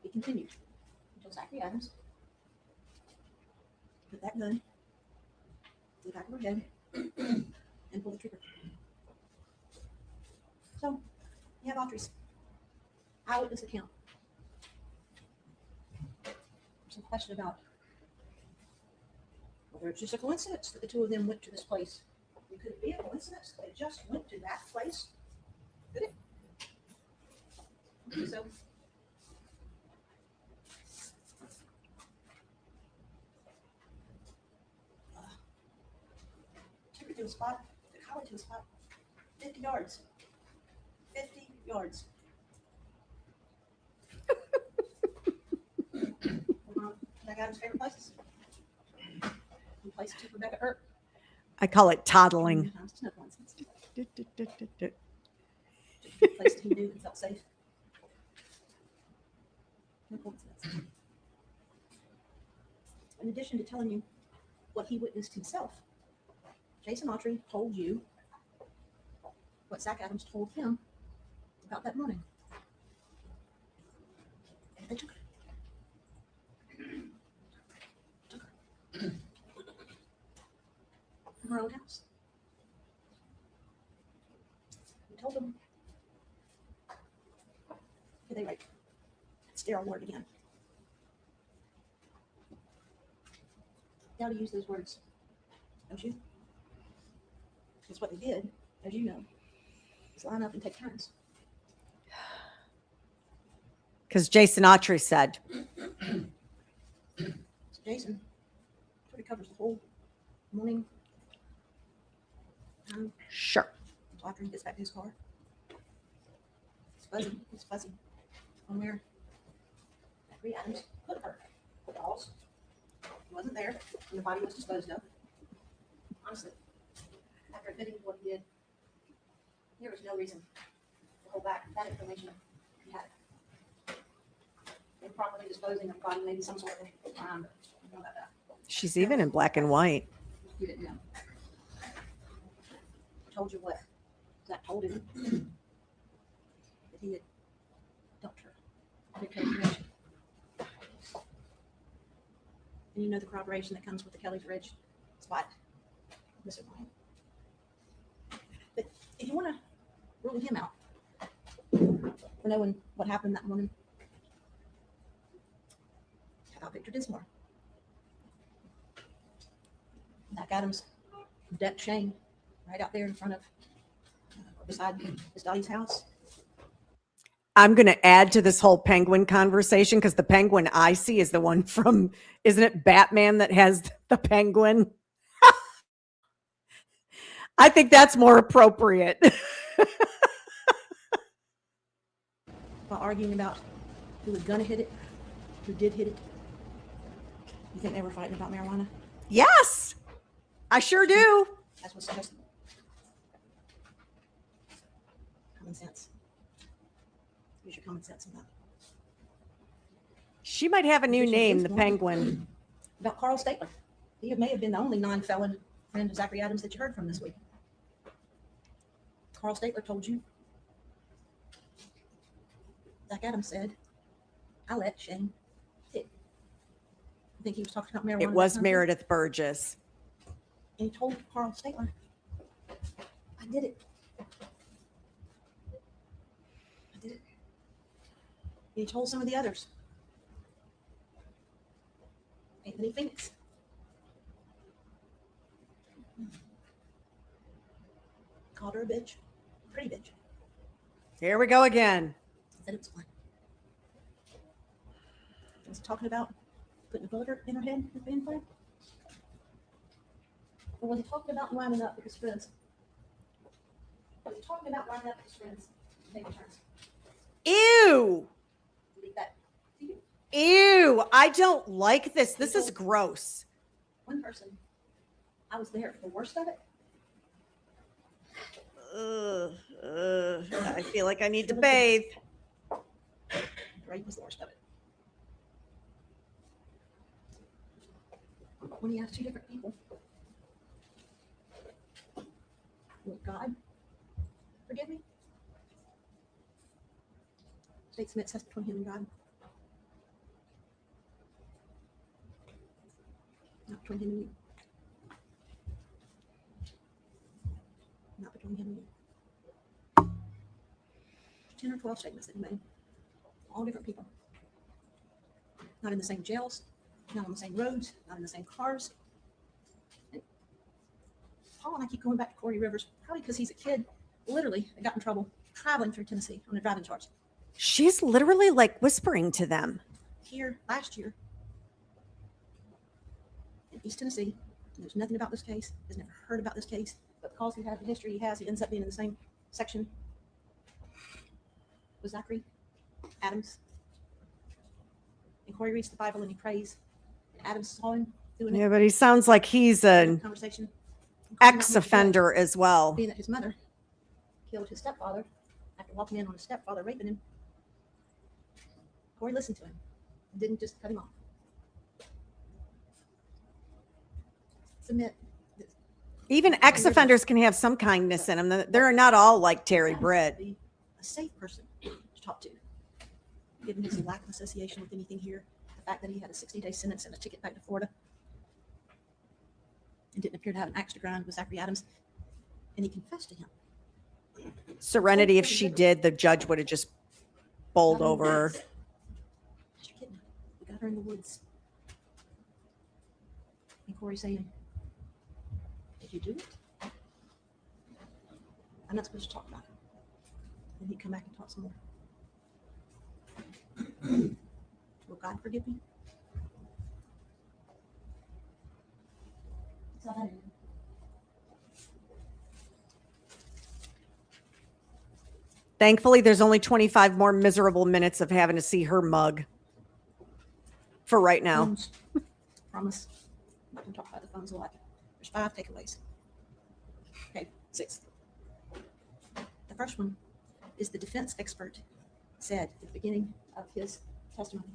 S7: It continued until Zachary Adams put that gun to the back of her head and pulled the trigger. So, you have Autry's eyewitness account. There's some question about whether it's just a coincidence that the two of them went to this place. Could it be a coincidence that they just went to that place? Could it? I think so. Took her to a spot, took Holly to a spot, 50 yards. 50 yards. That got his favorite places. One place took Rebecca Earp.
S1: I call it toddling.
S7: Sometimes it's no coincidence. A place that he knew and felt safe. No coincidence. In addition to telling you what he witnessed himself, Jason Autry told you what Zach Adams told him about that morning. They took her. From her own house. He told them, here they write, sterile word again. Now to use those words, don't you? Because what they did, as you know, is line up and take turns.
S1: Because Jason Autry said.
S7: So Jason sort of covers the whole morning time.
S1: Sure.
S7: Autry gets back to his car. It's fuzzy. It's fuzzy on where Zachary Adams put her. The dolls. He wasn't there when the body was disposed of. Honestly, after admitting what he did, there was no reason to hold back that information he had. Improperly disposing of the body, maybe some sort of crime, but I don't know about that.
S1: She's even in black and white.
S7: You didn't know. I told you what Zach told him. That he had dumped her. Undercover information. And you know the corroboration that comes with the Kelly's Ridge spot. Mr. Ryan. But if you want to rule him out for knowing what happened that morning, how about Victor Dismore? Zach Adams decked Shane right out there in front of, beside Miss Dottie's house.
S1: I'm going to add to this whole penguin conversation because the penguin I see is the one from, isn't it Batman that has the penguin? I think that's more appropriate.
S7: While arguing about who was gonna hit it, who did hit it. You think they were fighting about marijuana?
S1: Yes, I sure do.
S7: That's what's suggested. Common sense. Use your common sense on that.
S1: She might have a new
S7: Victor
S1: name, the
S7: Dismore.
S1: penguin.
S7: about Carl Stabler. He may have been the only non-felon friend of Zachary Adams that you heard from this week. Carl Stabler told you. Zach Adams said, I let Shane hit. I think he was talking about marijuana.
S1: It was Meredith Burgess.
S7: And he told Carl Stabler, I did it. I did it. And he told some of the others. Anthony Phoenix. Called her a bitch. Pretty bitch.
S1: Here we go again.
S7: Said it was fun. Was talking about putting a bullet in her head with being fun? Or was he talking about winding up with his friends? Was he talking about winding up with his friends? Take turns.
S1: Ew.
S7: Leave that to you.
S1: Ew. I don't like this. This is gross.
S7: One person, I was there for the worst of it.
S1: I feel like I need to bathe.
S7: Ray was the worst of it. When he asked two different people, will God forgive me? State submits that's between him and God. Not between him and you. Not between him and you. 10 or 12 statements that he made. All different people. Not in the same jails, not on the same roads, not in the same cars. And Paul and I keep going back to Corey Rivers, probably because he's a kid, literally, that got in trouble traveling through Tennessee on a driving charge.
S1: She's literally like whispering to them.
S7: Here last year in East Tennessee, knows nothing about this case, has never heard about this case, but because he has the history he has, he ends up being in the same section with Zachary Adams. And Corey reads the Bible and he prays. And Adams saw him doing
S1: Yeah, but he sounds like he's an
S7: conversation.
S1: ex-offender as well.
S7: Being that his mother killed his stepfather after walking in on his stepfather raping him. Corey listened to him and didn't just cut him off. Submit.
S1: Even ex-offenders can have some kindness in them. They're not all like Terry Britt.
S7: Be a safe person to talk to. Given his lack of association with anything here, the fact that he had a 60-day sentence and a ticket back to Florida, and didn't appear to have an axe to grind with Zachary Adams, and he confessed to him.
S1: Serenity, if she did, the judge would have just bowled
S7: Got her in
S1: over
S7: the
S1: her.
S7: woods. Mr. Kidman, we got her in the woods. And Corey saying, did you do it? I'm not supposed to talk about it. And he'd come back and talk some more. Will God forgive me? That's all I know.
S1: Thankfully, there's only 25 more miserable minutes of having to see her mug for right now.
S7: Phones. Promise. I'm not going to talk about the phones a lot. There's 5 takeaways. Okay, 6. The first one is the defense expert said at the beginning of his testimony.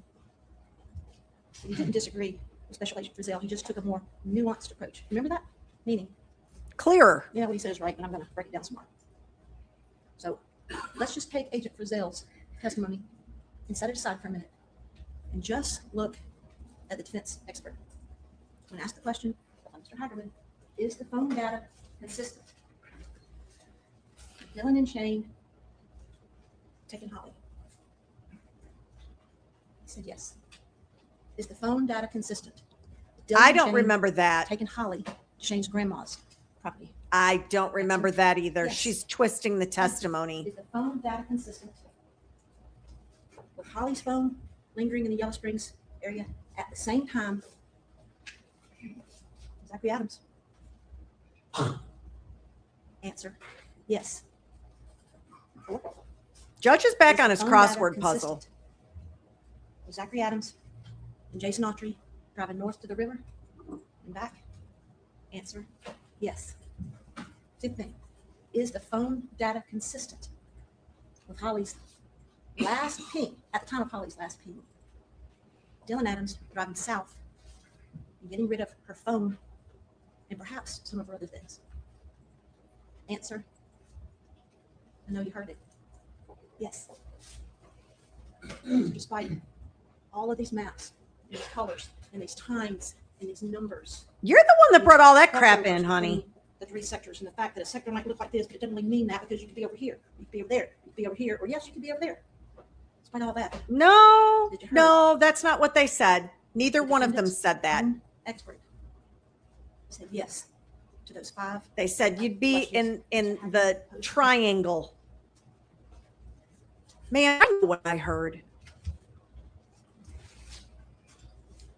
S7: He didn't disagree with Special Agent Frizzell. He just took a more nuanced approach. Remember that? Meaning,
S1: Clearer.
S7: yeah, what he says is right, but I'm going to break it down some more. So let's just take Agent Frizzell's testimony and set it aside for a minute and just look at the defense expert. When asked the question by Mr. Hagerman, is the phone data consistent? Dylan and Shane taking Holly. He said yes. Is the phone data consistent? Dylan
S1: I
S7: and
S1: don't
S7: Shane
S1: remember that.
S7: taking Holly to Shane's grandma's property.
S1: I don't remember that either.
S7: Yes.
S1: She's twisting the testimony.
S7: Is the phone data consistent with Holly's phone lingering in the Yellow Springs area at the same time as Zachary Adams? Answer, yes.
S1: Judge is back
S7: Is
S1: on
S7: the
S1: his
S7: phone data
S1: crossword puzzle.
S7: consistent with Zachary Adams and Jason Autry driving north to the river and back? Answer, yes. 5th thing, is the phone data consistent with Holly's last ping, at the time of Holly's last ping? Dylan Adams driving south and getting rid of her phone and perhaps some of her other things? Answer. I know you heard it. Yes. Despite all of these maps, these colors, and these times, and these numbers.
S1: You're the one that brought all that crap in, honey.
S7: The three sectors, and the fact that a sector might look like this, but it doesn't really mean that, because you could be over here, you could be over there, you could be over here, or yes, you could be over there. Despite all that.
S1: No,
S7: Did you hear
S1: no, that's not what they said. Neither
S7: The
S1: one of them
S7: defendant's
S1: said that.
S7: own expert said yes to those 5.
S1: They said you'd be in the triangle. Man, I know what I heard.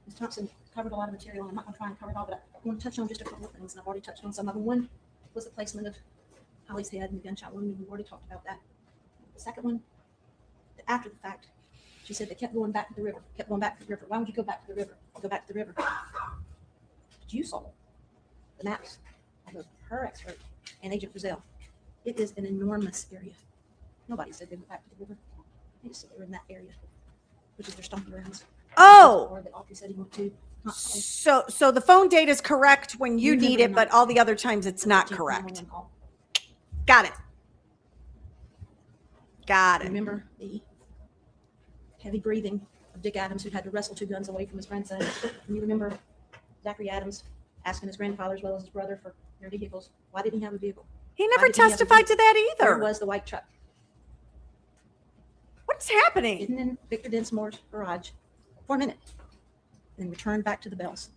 S7: Ms. Thompson covered a lot of material, and I'm not going to try and cover it all, but I want to touch on just a couple of things, and I've already touched on some of them. One was the placement of Holly's head in the gunshot wound, and we've already talked about that. The second one, after the fact, she said they kept going back to the river, kept going back to the river. Why would you go back to the river? Go back to the river. But you saw the maps of her expert and Agent Frizzell. It is an enormous area. Nobody said they went back to the river. They just said they were in that area, which is their stomping grounds.
S1: Oh,
S7: Or that Audrey said he went to. Not
S1: so the phone data is correct when you
S7: You
S1: need
S7: never
S1: it, but
S7: know.
S1: all the other times it's not
S7: 13
S1: correct.
S7: 911 call.
S1: Got it. Got it.
S7: Remember the heavy breathing of Dick Adams, who had to wrestle 2 guns away from his grandson. And you remember Zachary Adams asking his grandfather as well as his brother for their vehicles. Why didn't he have a vehicle?
S1: He
S7: Why
S1: never
S7: didn't he have a
S1: testified to that
S7: Where
S1: either.
S7: was the white truck?
S1: What's happening?
S7: Hidden in Victor Densmore's garage for a minute, and returned back to the Bells.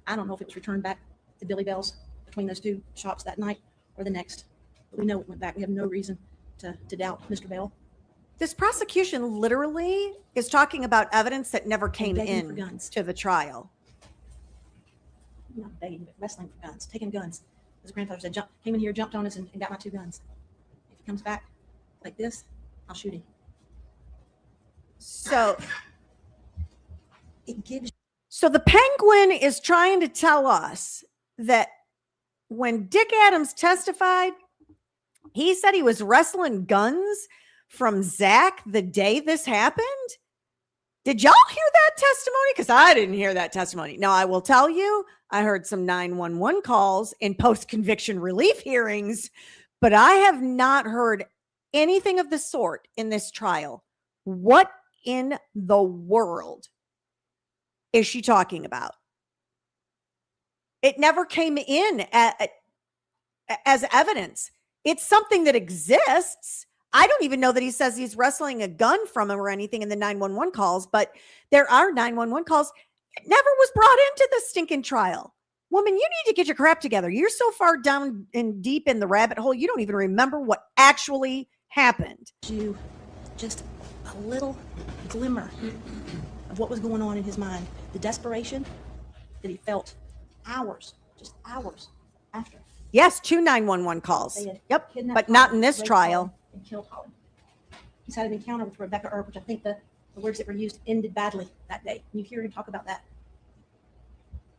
S7: I don't know if it was returned back to Billy Bell's between those 2 shops that night or the next, but we know it went back. We have no reason to doubt Mr. Bell.
S1: This prosecution literally is talking about evidence that never came
S7: begging for
S1: in
S7: guns.
S1: to the trial.
S7: Not begging, but wrestling for guns, taking guns. His grandfather said, came in here, jumped on us, and got my 2 guns. If he comes back like this, I'll shoot him.
S1: So
S7: It gives
S1: So the Penguin is trying to tell us that when Dick Adams testified, he said he was wrestling guns from Zach the day this happened. Did y'all hear that testimony? Because I didn't hear that testimony. Now, I will tell you, I heard some 911 calls in post-conviction relief hearings, but I have not heard anything of the sort in this trial. What in the world is she talking about? It never came in as evidence. It's something that exists. I don't even know that he says he's wrestling a gun from him or anything in the 911 calls, but there are 911 calls. It never was brought into the stinking trial. Woman, you need to get your crap together. You're so far down and deep in the rabbit hole, you don't even remember what actually happened.
S7: you just a little glimmer of what was going on in his mind. The desperation that he felt hours, just hours after.
S1: Yes, 2 911 calls.
S7: They had
S1: Yep,
S7: kidnapped
S1: but not
S7: Holly,
S1: in this
S7: raped
S1: trial.
S7: Holly, and killed Holly. He's had an encounter with Rebecca Erb, which I think the words that were used ended badly that day. And you hear him talk about that.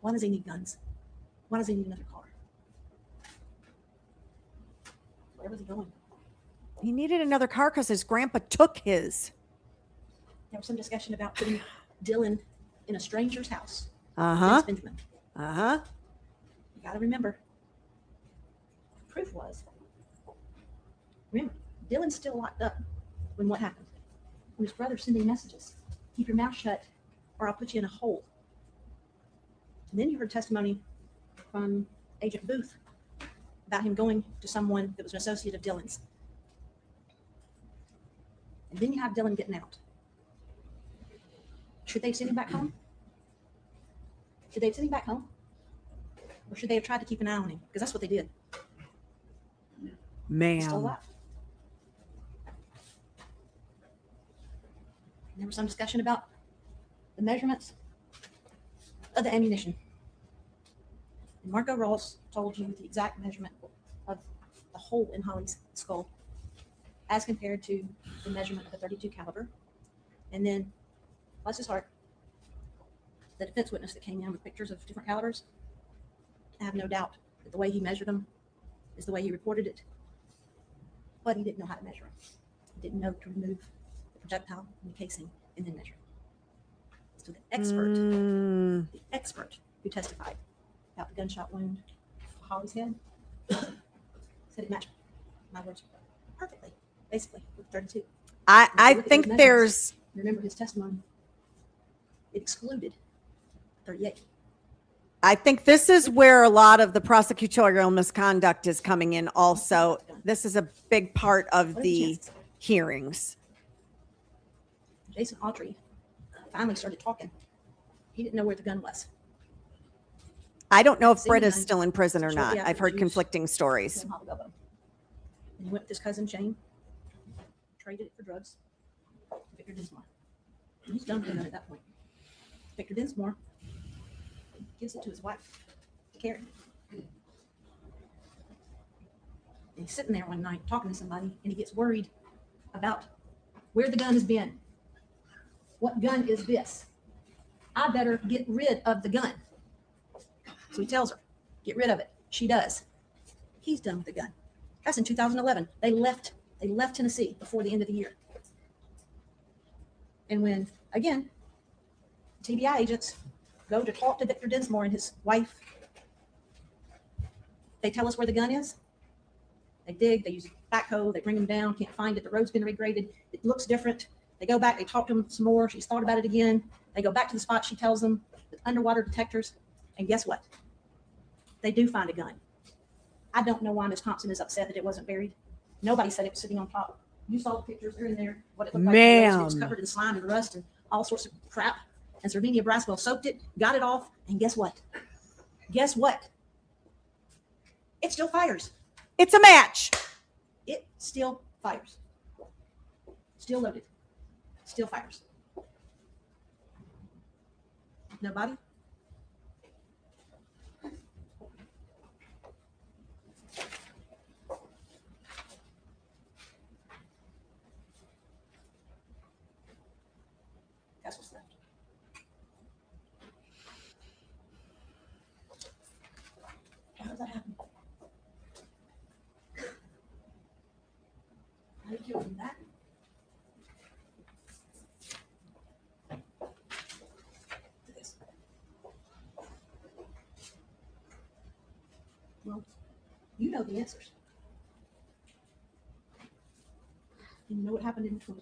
S7: Why does he need guns? Why does he need another car? Where was he going?
S1: He needed another car because his grandpa took his.
S7: There was some discussion about putting Dylan in a stranger's house.
S1: Uh-huh.
S7: Vince Benjamin.
S1: Uh-huh.
S7: You got to remember, the proof was, remember, Dylan's still locked up when what happened? When his brother's sending messages. Keep your mouth shut or I'll put you in a hole. And then you heard testimony from Agent Booth about him going to someone that was an associate of Dylan's. And then you have Dylan getting out. Should they have sent him back home? Should they have sent him back home? Or should they have tried to keep an eye on him? Because that's what they did. He's still
S1: Man.
S7: alive. And there was some discussion about the measurements of the ammunition. And Marco Ross told you the exact measurement of the hole in Holly's skull as compared to the measurement of a .32 caliber. And then, bless his heart, the defense witness that came in with pictures of different calibers, I have no doubt that the way he measured them is the way he reported it, but he didn't know how to measure them. He didn't know to remove the projectile and the casing and then measure it. So the expert who testified about the gunshot wound to Holly's head said it matched my words perfectly, basically, with 32.
S1: I
S7: If you look at
S1: think
S7: those
S1: there's,
S7: Remember his testimony, it excluded 38.
S1: I think this is where a lot of the prosecutorial misconduct is coming in also. This is a big part of
S7: What are
S1: the
S7: chances?
S1: hearings.
S7: Jason Autry finally started talking. He didn't know where the gun was.
S1: I don't know if
S7: Seen
S1: Britt
S7: the
S1: is
S7: gun
S1: still in prison or
S7: shortly
S1: not.
S7: after
S1: I've heard
S7: the use.
S1: conflicting stories.
S7: Killed Holly Bobo. And he went with his cousin Shane, traded it for drugs. Victor Dinsmore. He's done with the gun at that point. Victor Dinsmore gives it to his wife to carry. And he's sitting there one night talking to somebody, and he gets worried about where the gun has been. What gun is this? I better get rid of the gun. So he tells her, get rid of it. She does. He's done with the gun. That's in 2011. They left Tennessee before the end of the year. And when, again, TBI agents go to talk to Victor Dinsmore and his wife, they tell us where the gun is. They dig, they use a backhoe, they bring him down, can't find it. The road's been regraded. It looks different. They go back, they talk to him some more. She's thought about it again. They go back to the spot she tells them with underwater detectors. And guess what? They do find a gun. I don't know why Miss Thompson is upset that it wasn't buried. Nobody said it was sitting on top. You saw the pictures, they're in there, what it looked like. It was
S1: Ma'am.
S7: covered in slime and rust and all sorts of crap. And Cervinia Braswell soaked it, got it off, and guess what? Guess what? It still fires.
S1: It's a match.
S7: It still fires. Still loaded. Still fires. Nobody? That's what's left. How does that happen? How do you go from that? To this? Well, you know the answers. And you know what happened in between.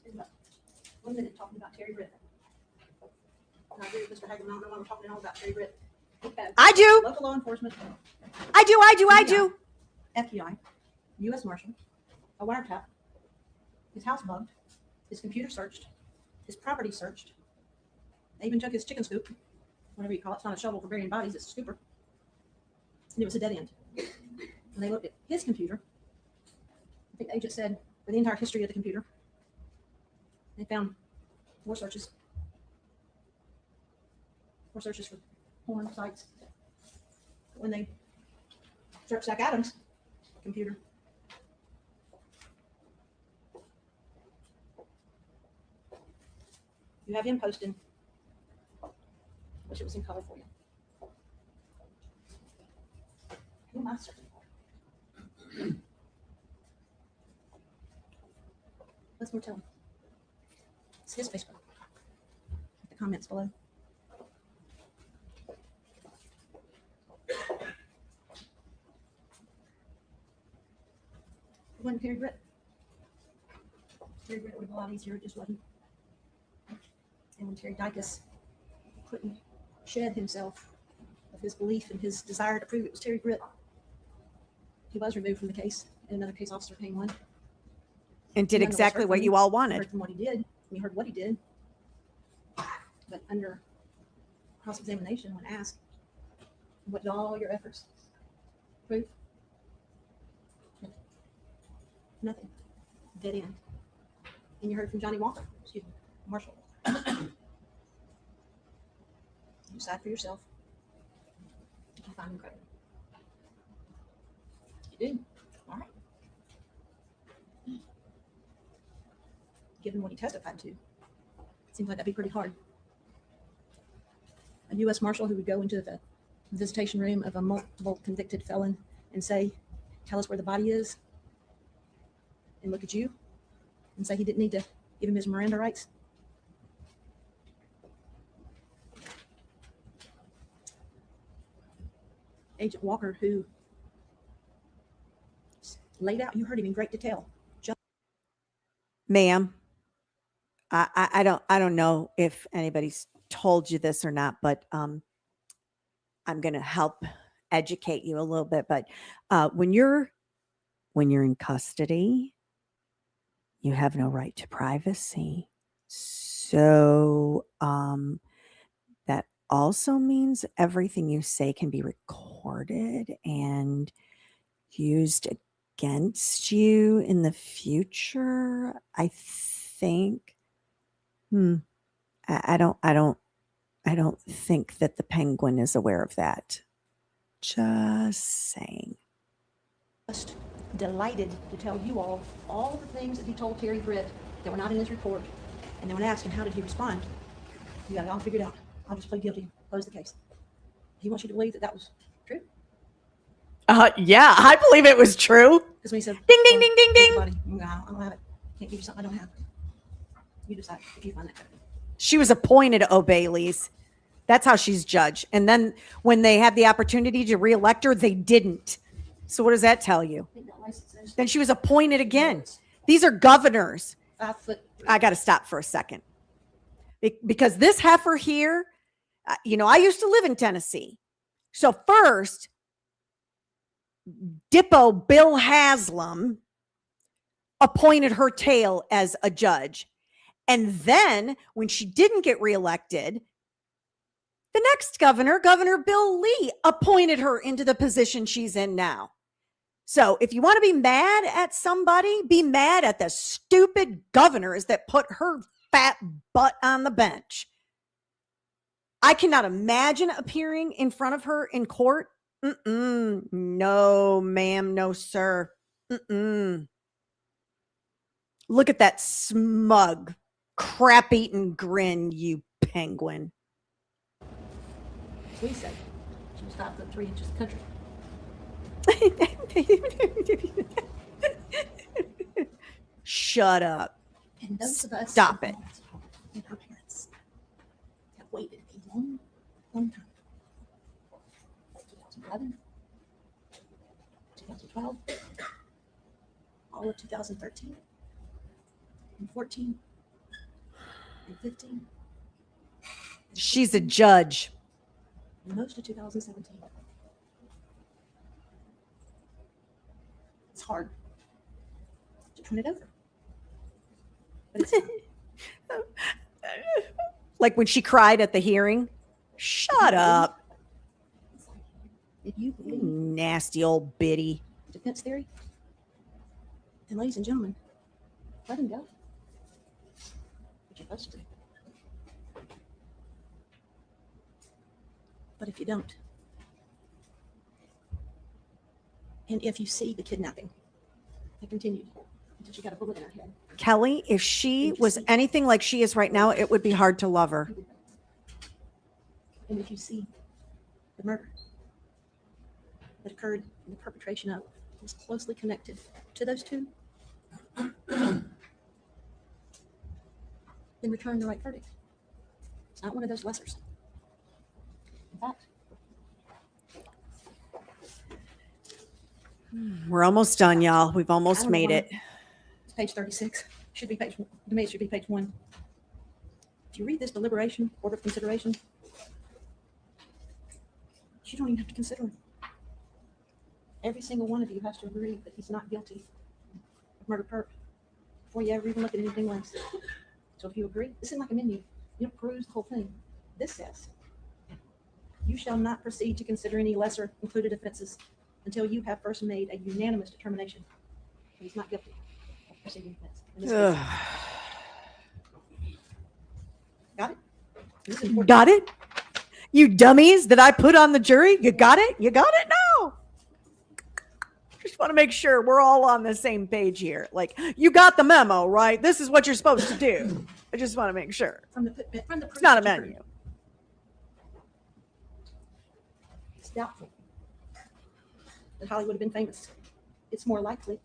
S7: Spend about 1 minute talking about Terry Britt. And I agree with Mr. Hagelman. I don't know why we're talking all about Terry Britt.
S1: I do.
S7: Local law enforcement,
S1: I do.
S7: FBI, U.S. Marshal, a wiretap, his house bugged, his computer searched, his property searched. They even took his chicken scoop, whatever you call it. It's not a shovel for burying bodies, it's a scooper. And it was a dead end. And they looked at his computer. I think the agent said, for the entire history of the computer, they found 4 searches. 4 searches for porn sites. When they searched Zach Adams' computer, you have him posting. Wish it was in color for you. Who am I searching for? Let's more tell him. It's his Facebook. The comments below. It wasn't Terry Britt. Terry Britt would have been a lot easier, it just wasn't. And when Terry Dicus couldn't shed himself of his belief and his desire to prove it was Terry Britt, he was removed from the case, and another case officer came on.
S1: And did
S7: None of us
S1: exactly
S7: heard
S1: what
S7: from
S1: you
S7: him.
S1: all
S7: We
S1: wanted.
S7: heard from what he did. We heard what he did. But under cross-examination, when asked, what did all your efforts prove? Nothing. Dead end. And you heard from Johnny Walker, excuse me, Marshall. Decide for yourself if you find him credible. You do. All right. Given what he testified to, it seems like that'd be pretty hard. A U.S. Marshal who would go into the visitation room of a multiple convicted felon and say, tell us where the body is, and look at you and say he didn't need to give him his Miranda rights. Agent Walker, who laid out, you heard him in great detail.
S1: Ma'am, I don't know if anybody's told you this or not, but I'm going to help educate you a little bit. But when you're in custody, you have no right to privacy. So that also means everything you say can be recorded and used against you in the future. I think. I don't think that the Penguin is aware of that. Just saying.
S7: Just delighted to tell you all the things that he told Terry Britt that were not in his report. And then when I asked him, how did he respond? You got it all figured out. I'll just plead guilty, close the case. He wants you to believe that was true.
S1: Yeah, I believe it was true.
S7: Because when he said,
S1: Ding, ding, ding, ding, ding.
S7: No, I don't have it. Can't give you something I don't have. You decide if you find that credible.
S1: She was appointed O'Bailey's. That's how she's judged. And then when they had the opportunity to reelect her, they didn't. So what does that tell you?
S7: I think that license says
S1: Then she was appointed again. These are governors.
S7: 5 foot.
S1: I got to stop for a second. Because this heifer here, I used to live in Tennessee. So first, Dippo Bill Haslam appointed her tail as a judge. And then when she didn't get reelected, the next governor, Governor Bill Lee, appointed her into the position she's in now. So if you want to be mad at somebody, be mad at the stupid governors that put her fat butt on the bench. I cannot imagine appearing in front of her in court. No, ma'am. No, sir. Look at that smug, crap-eating grin, you penguin.
S7: We said she was 5 foot 3 inches country.
S1: Shut up.
S7: And those of us
S1: Stop it.
S7: and our parents have waited a long, long time. 2011, 2012, all of 2013, and 14, and 15,
S1: She's a judge.
S7: and most of 2017. It's hard to turn it over. But it's not.
S1: Like when she cried at the hearing. Shut up.
S7: It's like, if you believe
S1: Nasty old biddy.
S7: defense theory, then ladies and gentlemen, let him go. What you're supposed to do. But if you don't, and if you see the kidnapping that continued until she got a bullet in her head,
S1: Kelly, if she was anything like she is right now, it would be hard to love her.
S7: and if you see the murder that occurred in the perpetration of was closely connected to those two, then return the right verdict. It's not one of those lessers. In fact,
S1: We're almost done, y'all. We've
S7: I
S1: almost
S7: don't
S1: made
S7: know.
S1: it.
S7: It's page 36. Should be page, to me, it should be page 1. If you read this deliberation, order of consideration, you don't even have to consider him. Every single one of you has to agree that he's not guilty of murder perp before you ever even look at anything else. So if you agree, this isn't like a menu. You don't peruse the whole thing. This says, you shall not proceed to consider any lesser included offenses until you have first made a unanimous determination that he's not guilty of preceding offense. In this case, got it? This is important.
S1: Got it? You dummies that I put on the jury? You got it? You got it now? Just want to make sure we're all on the same page here. Like, you got the memo, right? This is what you're supposed to do. I just want to make sure.
S7: From the
S1: It's not a menu.
S7: It's doubtful that Holly would have been famous. It's more likely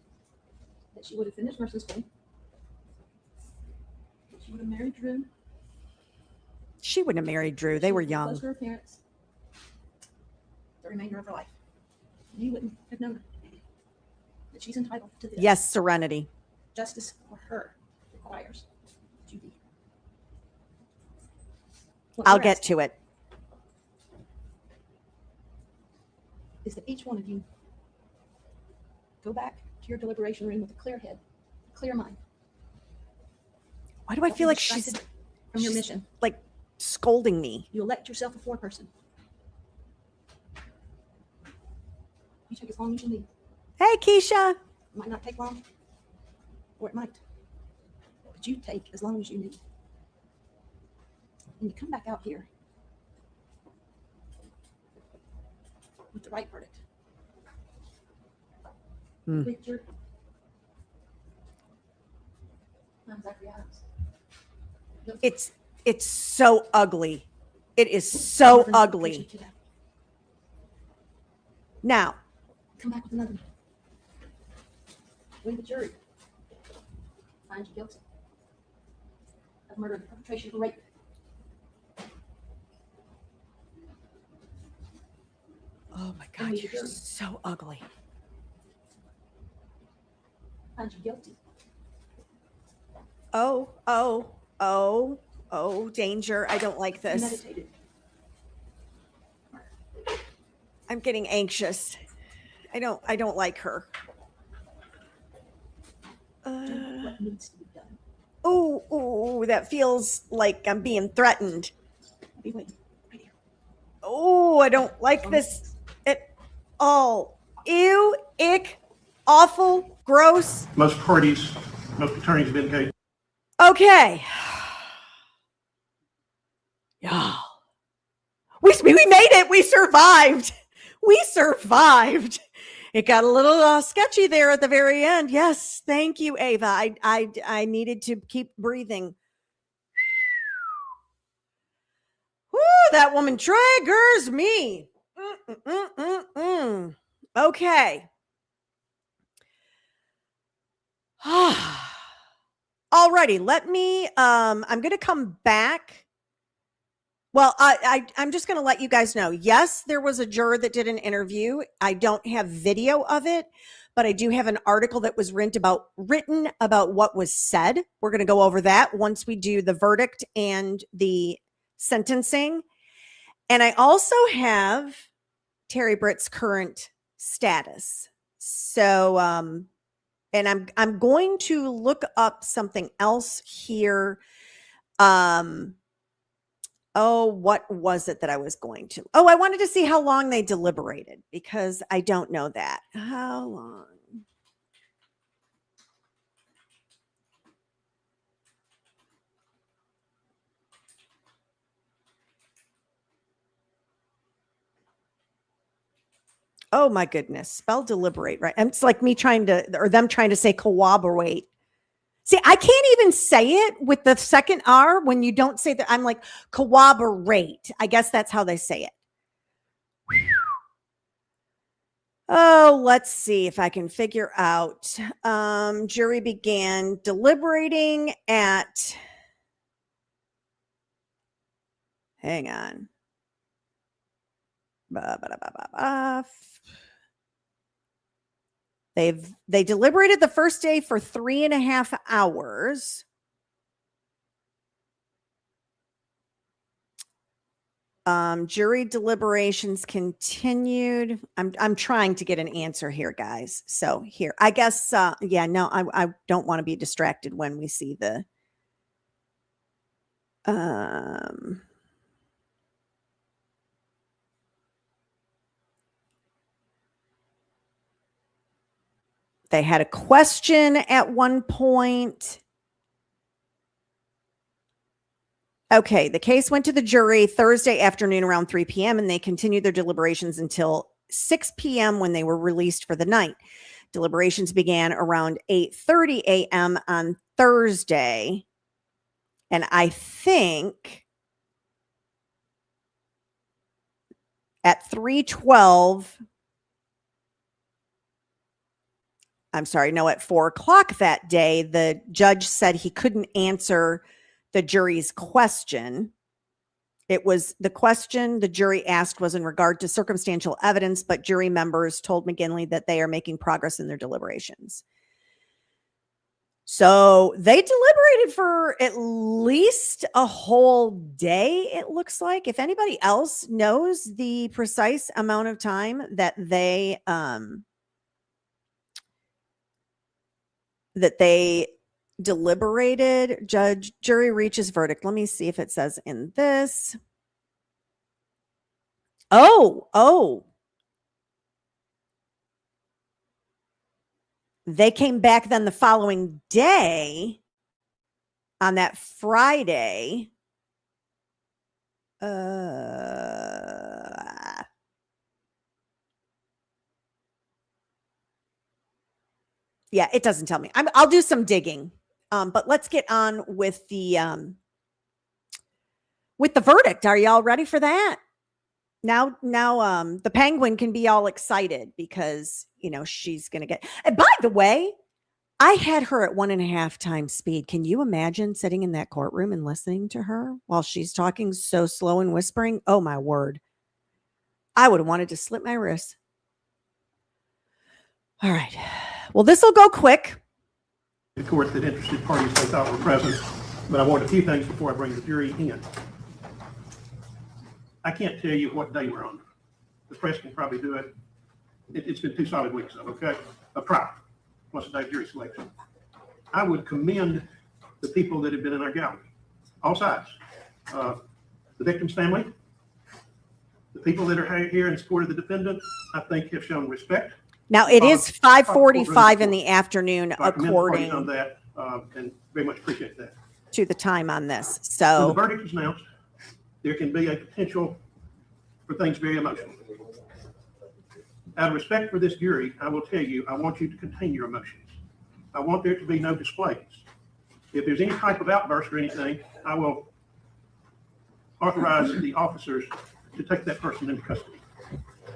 S7: that she would have finished nursing school. That she would have married Drew.
S1: She wouldn't have married Drew. They were
S7: Close
S1: young.
S7: to her parents the remainder of her life. you wouldn't have known that she's entitled to this.
S1: Yes, Serenity.
S7: Justice for her requires that you be here. What
S1: I'll
S7: we're
S1: get
S7: asking
S1: to it.
S7: is that each one of you go back to your deliberation room with a clear head, a clear mind.
S1: Why do I
S7: Don't
S1: feel
S7: be
S1: like she's
S7: distracted from your
S1: she's-
S7: mission?
S1: like scolding me?
S7: You elect yourself a foreperson. You take as long as you need.
S1: Hey, Keisha.
S7: It might not take long, or it might. But you take as long as you need. And you come back out here with the right verdict.
S1: Hmm.
S7: Richard. I'm Zachary Adams.
S1: It's so ugly. It is so
S7: Another
S1: ugly.
S7: notification to that.
S1: Now,
S7: Come back with another one. When the jury finds you guilty of murder and perpetration of rape,
S1: oh my God, you're so ugly.
S7: finds you guilty
S1: Oh, danger. I don't like
S7: of
S1: this.
S7: premeditated
S1: I'm getting anxious. I don't like her.
S7: doing what needs to be done.
S1: Ooh, that feels like I'm being threatened.
S7: I'll be waiting right here.
S1: Oh, I don't like this at all. Ew, ick, awful, gross.
S4: Most parties, most attorneys have indicated
S1: Okay. Yeah. We made it. We survived. We survived. It got a little sketchy there at the very end. Yes, thank you, Ava. I needed to keep breathing. Woo, that woman triggers me. Okay. Alrighty, let me I'm going to come back. Well, I'm just going to let you guys know. Yes, there was a juror that did an interview. I don't have video of it, but I do have an article that was written about what was said. We're going to go over that once we do the verdict and the sentencing. And I also have Terry Britt's current status. So, and I'm going to look up something else here. Oh, what was it that I was going to? Oh, I wanted to see how long they deliberated because I don't know that. How long? Oh my goodness. Spell deliberate, right? And it's like me trying to, or them trying to say corroborate. See, I can't even say it with the second R when you don't say that. I'm like, corroborate. I guess that's how they say it. Oh, let's see if I can figure out. Jury began deliberating at, hang on. They deliberated the first day for 3.5 hours. Jury deliberations continued. I'm trying to get an answer here, guys. So here, I guess, yeah, no, I don't want to be distracted when we see the, they had a question at one point. Okay, the case went to the jury Thursday afternoon around 3 p.m. and they continued their deliberations until 6 p.m. when they were released for the night. Deliberations began around 8:30 a.m. on Thursday. And I think at 3:12, I'm sorry, no, at 4 o'clock that day, the judge said he couldn't answer the jury's question. It was the question the jury asked was in regard to circumstantial evidence, but jury members told McGinley that they are making progress in their deliberations. So they deliberated for at least a whole day, it looks like. If anybody else knows the precise amount of time that they deliberated, jury reaches verdict. Let me see if it says in this. Oh. They came back then the following day on that Friday. Yeah, it doesn't tell me. I'll do some digging. But let's get on with the verdict. Are y'all ready for that? Now, the Penguin can be all excited because, she's going to get, and by the way, I had her at 1.5 times speed. Can you imagine sitting in that courtroom and listening to her while she's talking so slow and whispering? Oh my word. I would have wanted to slit my wrists. All right. Well, this will go quick.
S4: The court that interested parties they thought were present, but I want a few things before I bring the jury in. I can't tell you what day we're on. The press can probably do it. It's been 2 solid weeks, okay? A trial, plus a day of jury selection. I would commend the people that have been in our gallery, all sides. The victim's family, the people that are here in support of the defendant, I think have shown respect.
S1: Now, it is 5:45 in the afternoon,
S4: So I commend the parties
S1: according
S4: on that, and very much appreciate that.
S1: to the time on this.
S4: When the
S1: So,
S4: verdict is announced, there can be a potential for things very emotional. Out of respect for this jury, I will tell you, I want you to contain your emotions. I want there to be no displays. If there's any type of outburst or anything, I will authorize the officers to take that person into custody.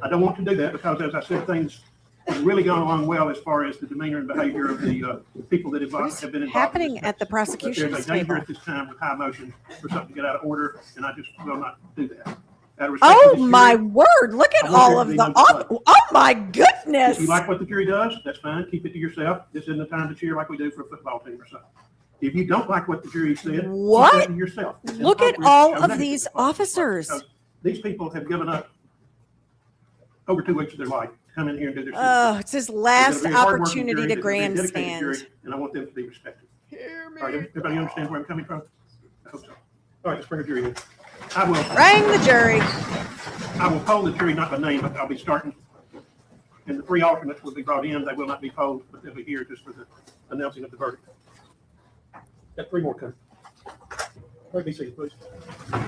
S4: I don't want to do that because, as I said, things have really gone along well as far as the demeanor and behavior of the people that have been involved. In
S1: happening
S4: this
S1: at the
S4: case. But
S1: prosecution's
S4: there's a danger
S1: table.
S4: at this time with high emotion for something to get out of order, and I just will not do that. Out of respect for
S1: oh
S4: this
S1: my
S4: jury,
S1: word, look at
S4: I want
S1: all
S4: there
S1: of
S4: to be
S1: the,
S4: no
S1: oh my goodness.
S4: If you like what the jury does, that's fine. Keep it to yourself. This isn't the time to cheer like we do for a football team or something. If you don't like what the jury said,
S1: What?
S4: keep that to yourself. It's
S1: Look at
S4: inappropriate to
S1: all
S4: show
S1: of
S4: negative
S1: these
S4: to the public
S1: officers.
S4: because these people have given up over 2 weeks of their life to come in here and do their
S1: Oh, it's his
S4: They've got a
S1: last
S4: very hardworking
S1: opportunity
S4: jury,
S1: to
S4: they're a very dedicated
S1: grandstand.
S4: jury, and I want them to be respected. All right, everybody understand where I'm coming from? I hope so. All right, let's bring a jury in. I will
S1: Rang the jury.
S4: poll the jury, not by name, but I'll be starting. And the 3 alternates will be brought in. They will not be polled, but they'll be here just for the announcing of the verdict. Got 3 more coming. All right, be seated, please. All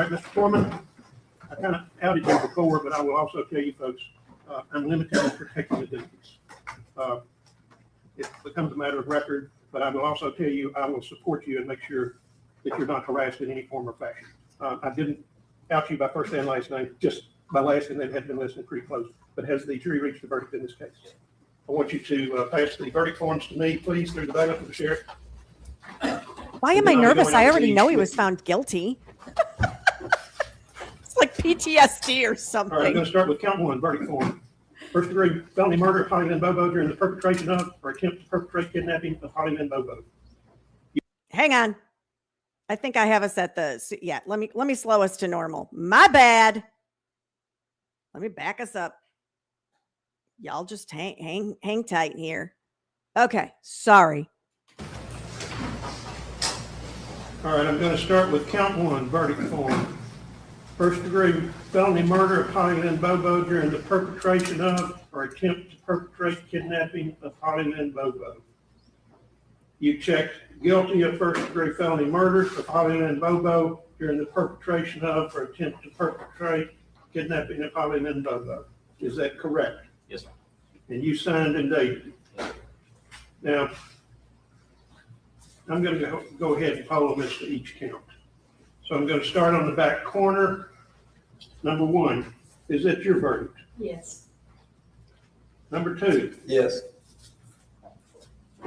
S4: right, Mr. Foreman, I kind of outed you before, but I will also tell you folks, I'm limited in protecting the deputies. It becomes a matter of record, but I will also tell you, I will support you and make sure that you're not harassed in any form or fashion. I didn't out you by first and last name, just by last name that had been listening pretty close. But has the jury reached a verdict in this case? I want you to pass the verdict forms to me, please, through the bailiff of the sheriff.
S1: Why am I nervous? I already know he was found guilty. It's like PTSD or
S4: All right, I'm
S1: something.
S4: going to start with count 1, verdict form. First degree felony murder of Holly Bobo during the perpetration of or attempt to perpetrate kidnapping of Holly Bobo.
S1: Hang on. I think I have us at the, yeah, let me slow us to normal. My bad. Let me back us up. Y'all just hang tight here. Okay, sorry.
S4: All right, I'm going to start with count 1, verdict form. First degree felony murder of Holly Bobo during the perpetration of or attempt to perpetrate kidnapping of Holly Bobo. You checked guilty of first degree felony murder of Holly Bobo during the perpetration of or attempt to perpetrate kidnapping of Holly Bobo. Is that correct?
S6: Yes, sir.
S4: And you signed and dated. Now, I'm going to go ahead and poll them as to each count. So I'm going to start on the back corner. Number 1, is that your verdict?
S2: Yes.
S4: Number 2,
S11: Yes.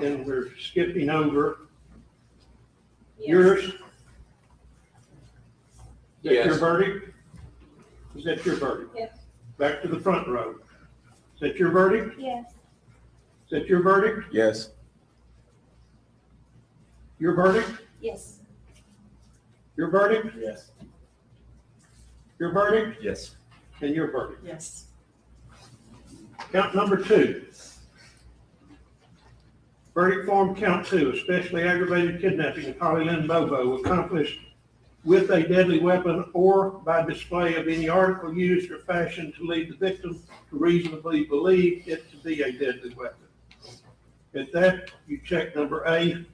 S4: and we're skipping over Yours? Is that your
S9: Yes.
S4: verdict? Is that your verdict?
S7: Yes.
S4: Back to the front row. Is that your verdict?
S7: Yes.
S4: Is that your verdict?
S6: Yes.
S4: Your verdict?
S7: Yes.
S4: Your verdict?
S6: Yes.
S4: Your verdict?
S6: Yes.
S4: And your verdict.
S7: Yes.
S4: Count number 2. Verdict form count 2, especially aggravated kidnapping of Holly Bobo accomplished with a deadly weapon or by display of any article used or fashioned to lead the victim to reasonably believe it to be a deadly weapon. At that, you check number A,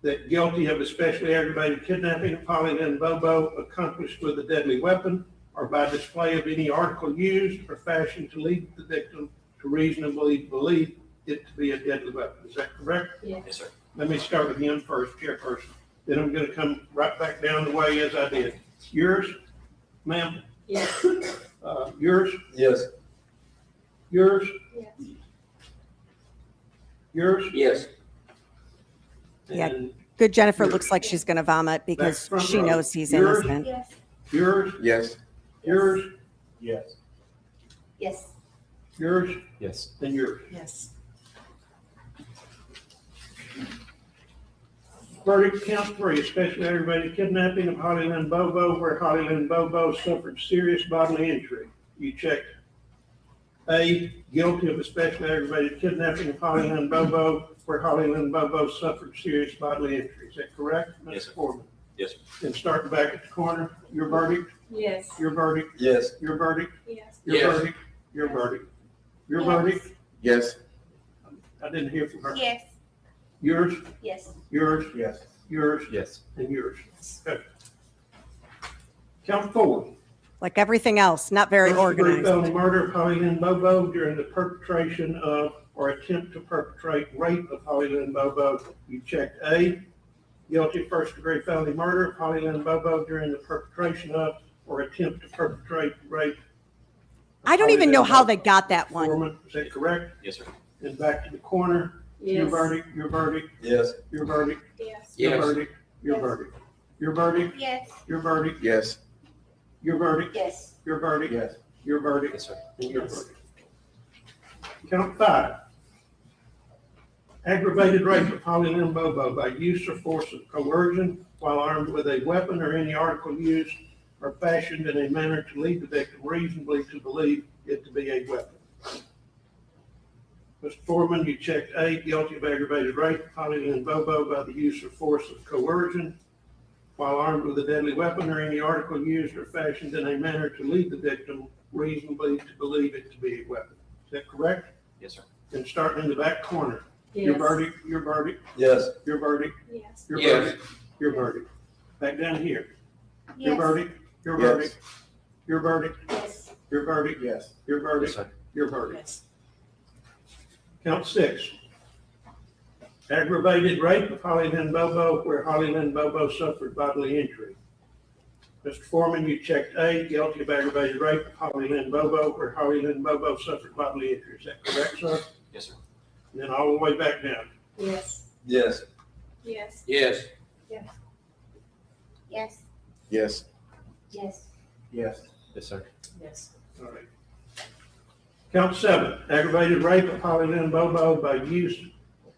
S4: that guilty of especially aggravated kidnapping of Holly Bobo accomplished with a deadly weapon or by display of any article used or fashioned to lead the victim to reasonably believe it to be a deadly weapon. Is that correct?
S9: Yes, sir.
S4: Let me start with him first, chairperson. Then I'm gonna come right back down the way as I did. Yours, ma'am?
S7: Yes.
S4: Yours?
S6: Yes.
S4: Yours?
S7: Yes.
S4: Yours?
S9: Yes.
S1: Yeah.
S4: And
S1: Good Jennifer
S4: Yours.
S1: looks like she's going to vomit because
S4: front
S1: she
S4: row.
S1: knows he's
S4: Yours.
S1: innocent.
S7: Yes.
S4: yours?
S6: Yes.
S4: Yours?
S6: Yes.
S7: Yes.
S4: Yours?
S6: Yes.
S4: And yours.
S7: Yes.
S4: Verdict count 3, especially aggravated kidnapping of Holly Bobo, where Holly Bobo suffered serious bodily injury. You checked A, guilty of especially aggravated kidnapping of Holly Bobo, where Holly Bobo suffered serious bodily injury. Is that correct,
S9: Yes,
S4: Mr.
S9: sir.
S4: Foreman?
S9: Yes, sir.
S4: And starting back at the corner, your verdict,
S7: Yes.
S4: your verdict,
S6: Yes.
S4: your verdict,
S7: Yes.
S4: your
S9: Yes.
S4: verdict, your verdict, your
S7: Yes.
S4: verdict.
S6: Yes.
S4: I didn't hear from her.
S7: Yes.
S4: Yours,
S7: Yes.
S4: yours,
S6: Yes.
S4: yours,
S6: Yes.
S4: and yours. Okay. Count 4.
S1: Like everything else, not very
S4: First-degree
S1: organized.
S4: felony murder of Holly Bobo during the perpetration of or attempt to perpetrate rape of Holly Bobo. You checked A, guilty first-degree felony murder of Holly Bobo during the perpetration of or attempt to perpetrate rape. of
S1: I don't
S4: Holly
S1: even know how
S4: Bobo.
S1: they got that one.
S4: Foreman, is that correct?
S9: Yes, sir.
S4: And back to the corner, your
S7: Yes.
S4: verdict, your verdict,
S6: Yes.
S4: your verdict,
S7: Yes.
S4: your
S9: Yes.
S4: verdict, your
S7: Yes.
S4: verdict, your verdict,
S7: Yes.
S4: your verdict,
S6: Yes.
S4: your verdict,
S7: Yes.
S4: your verdict,
S6: Yes.
S4: your verdict,
S9: Yes, sir.
S4: and your
S7: Yes.
S4: verdict. Count 5. Aggravated rape of Holly Bobo by use or force of coercion while armed with a weapon or any article used or fashioned in a manner to lead the victim reasonably to believe it to be a weapon. Mr. Foreman, you checked A, guilty of aggravated rape of Holly Bobo by the use or force of coercion while armed with a deadly weapon or any article used or fashioned in a manner to lead the victim reasonably to believe it to be a weapon. Is that correct?
S9: Yes, sir.
S4: And starting in the back corner, your verdict, your verdict,
S6: Yes.
S4: your verdict,
S7: Yes.
S4: your
S9: Yes.
S4: verdict, your verdict. Back down here, your
S7: Yes.
S4: verdict, your
S6: Yes.
S4: verdict, your verdict,
S7: Yes.
S4: your verdict,
S6: Yes.
S4: your
S9: Yes,
S4: verdict,
S9: sir.
S4: your verdict.
S7: Yes.
S4: Count 6. Aggravated rape of Holly Bobo where Holly Bobo suffered bodily injury. Mr. Foreman, you checked A, guilty of aggravated rape of Holly Bobo where Holly Bobo suffered bodily injury. Is that correct, sir?
S9: Yes, sir.
S4: And then all the way back down.
S7: Yes.
S6: Yes.
S7: Yes.
S9: Yes.
S7: Yes. Yes.
S6: Yes.
S7: Yes.
S6: Yes. Yes, sir.
S7: Yes.
S4: All right. Count 7, aggravated rape of Holly Bobo by use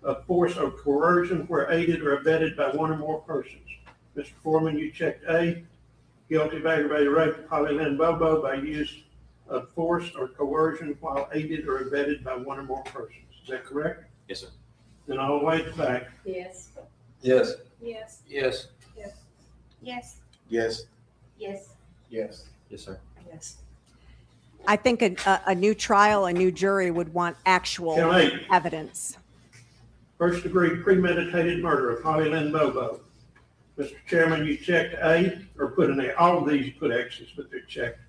S4: of force or coercion where aided or abetted by one or more persons. Mr. Foreman, you checked A, guilty of aggravated rape of Holly Bobo by use of force or coercion while aided or abetted by one or more persons. Is that correct?
S9: Yes, sir.
S4: Then all the way back.
S7: Yes.
S6: Yes.
S7: Yes.
S9: Yes.
S7: Yes.
S8: Yes.
S7: Yes.
S6: Yes. Yes, sir.
S7: Yes.
S1: I think a new trial, a new jury would want actual
S4: Count 8,
S1: evidence.
S4: first degree premeditated murder of Holly Bobo. Mr. Chairman, you checked A, or put an A, all of these you put X's, but they're checked.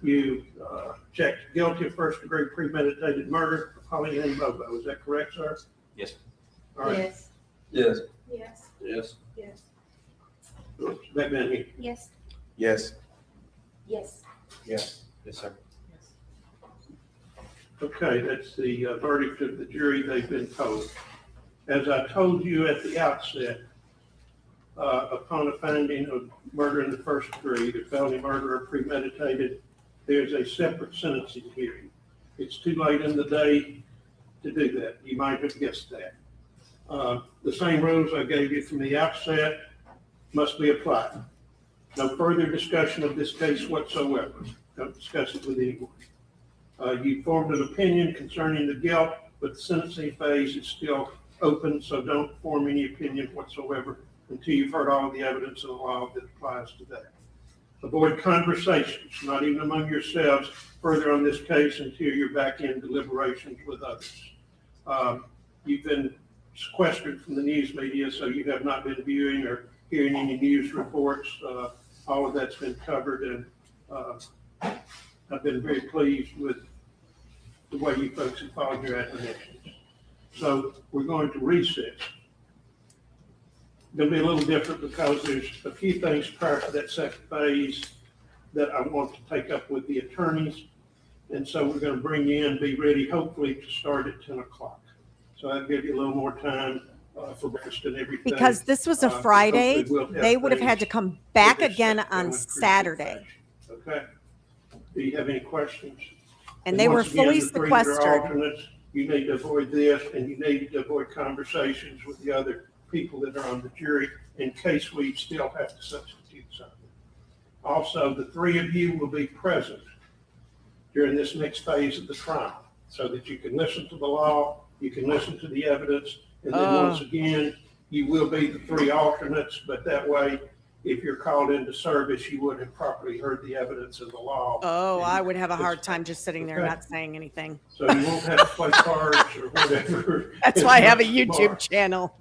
S4: You checked guilty of first degree premeditated murder of Holly Bobo. Is that correct, sir?
S9: Yes, sir.
S4: All right.
S7: Yes.
S6: Yes.
S7: Yes.
S9: Yes.
S7: Yes.
S4: Oops, back down here.
S7: Yes.
S6: Yes.
S7: Yes.
S6: Yes. Yes, sir.
S4: Okay, that's the verdict of the jury they've been told. As I told you at the outset, upon a finding of murder in the first degree, the felony murder or premeditated, there's a separate sentencing hearing. It's too late in the day to do that. You might have guessed that. The same rules I gave you from the outset must be applied. No further discussion of this case whatsoever. Don't discuss it with anyone. You formed an opinion concerning the guilt, but the sentencing phase is still open, so don't form any opinion whatsoever until you've heard all the evidence of the law that applies to that. Avoid conversations, not even among yourselves, further on this case until you're back in deliberations with others. You've been sequestered from the news media, so you have not been viewing or hearing any news reports. All of that's been covered, and I've been very pleased with the way you folks have followed your admonitions. So we're going to recess. Going to be a little different because there's a few things prior to that second phase that I want to take up with the attorneys. And so we're going to bring you in, be ready, hopefully, to start at 10 o'clock. So I'll give you a little more time for breakfast and everything.
S1: Because this was a Friday, they would have had to come back again on
S4: through
S1: Saturday.
S4: Okay. Do you have any questions?
S1: And they were
S4: once again,
S1: fully
S4: the three that are
S1: sequestered.
S4: alternates, you need to avoid this, and you need to avoid conversations with the other people that are on the jury in case we still have to substitute something. Also, the three of you will be present during this next phase of the trial so that you can listen to the law, you can listen to the evidence, and then once again, you will be the three alternates, but that way, if you're called into service, you would have properly heard the evidence of the law.
S1: Oh,
S4: And
S1: I would have a hard time just sitting there
S4: Okay.
S1: not saying anything.
S4: So you won't have to play cards or whatever.
S1: That's why I have a
S4: It's much
S1: YouTube
S4: more,
S1: channel.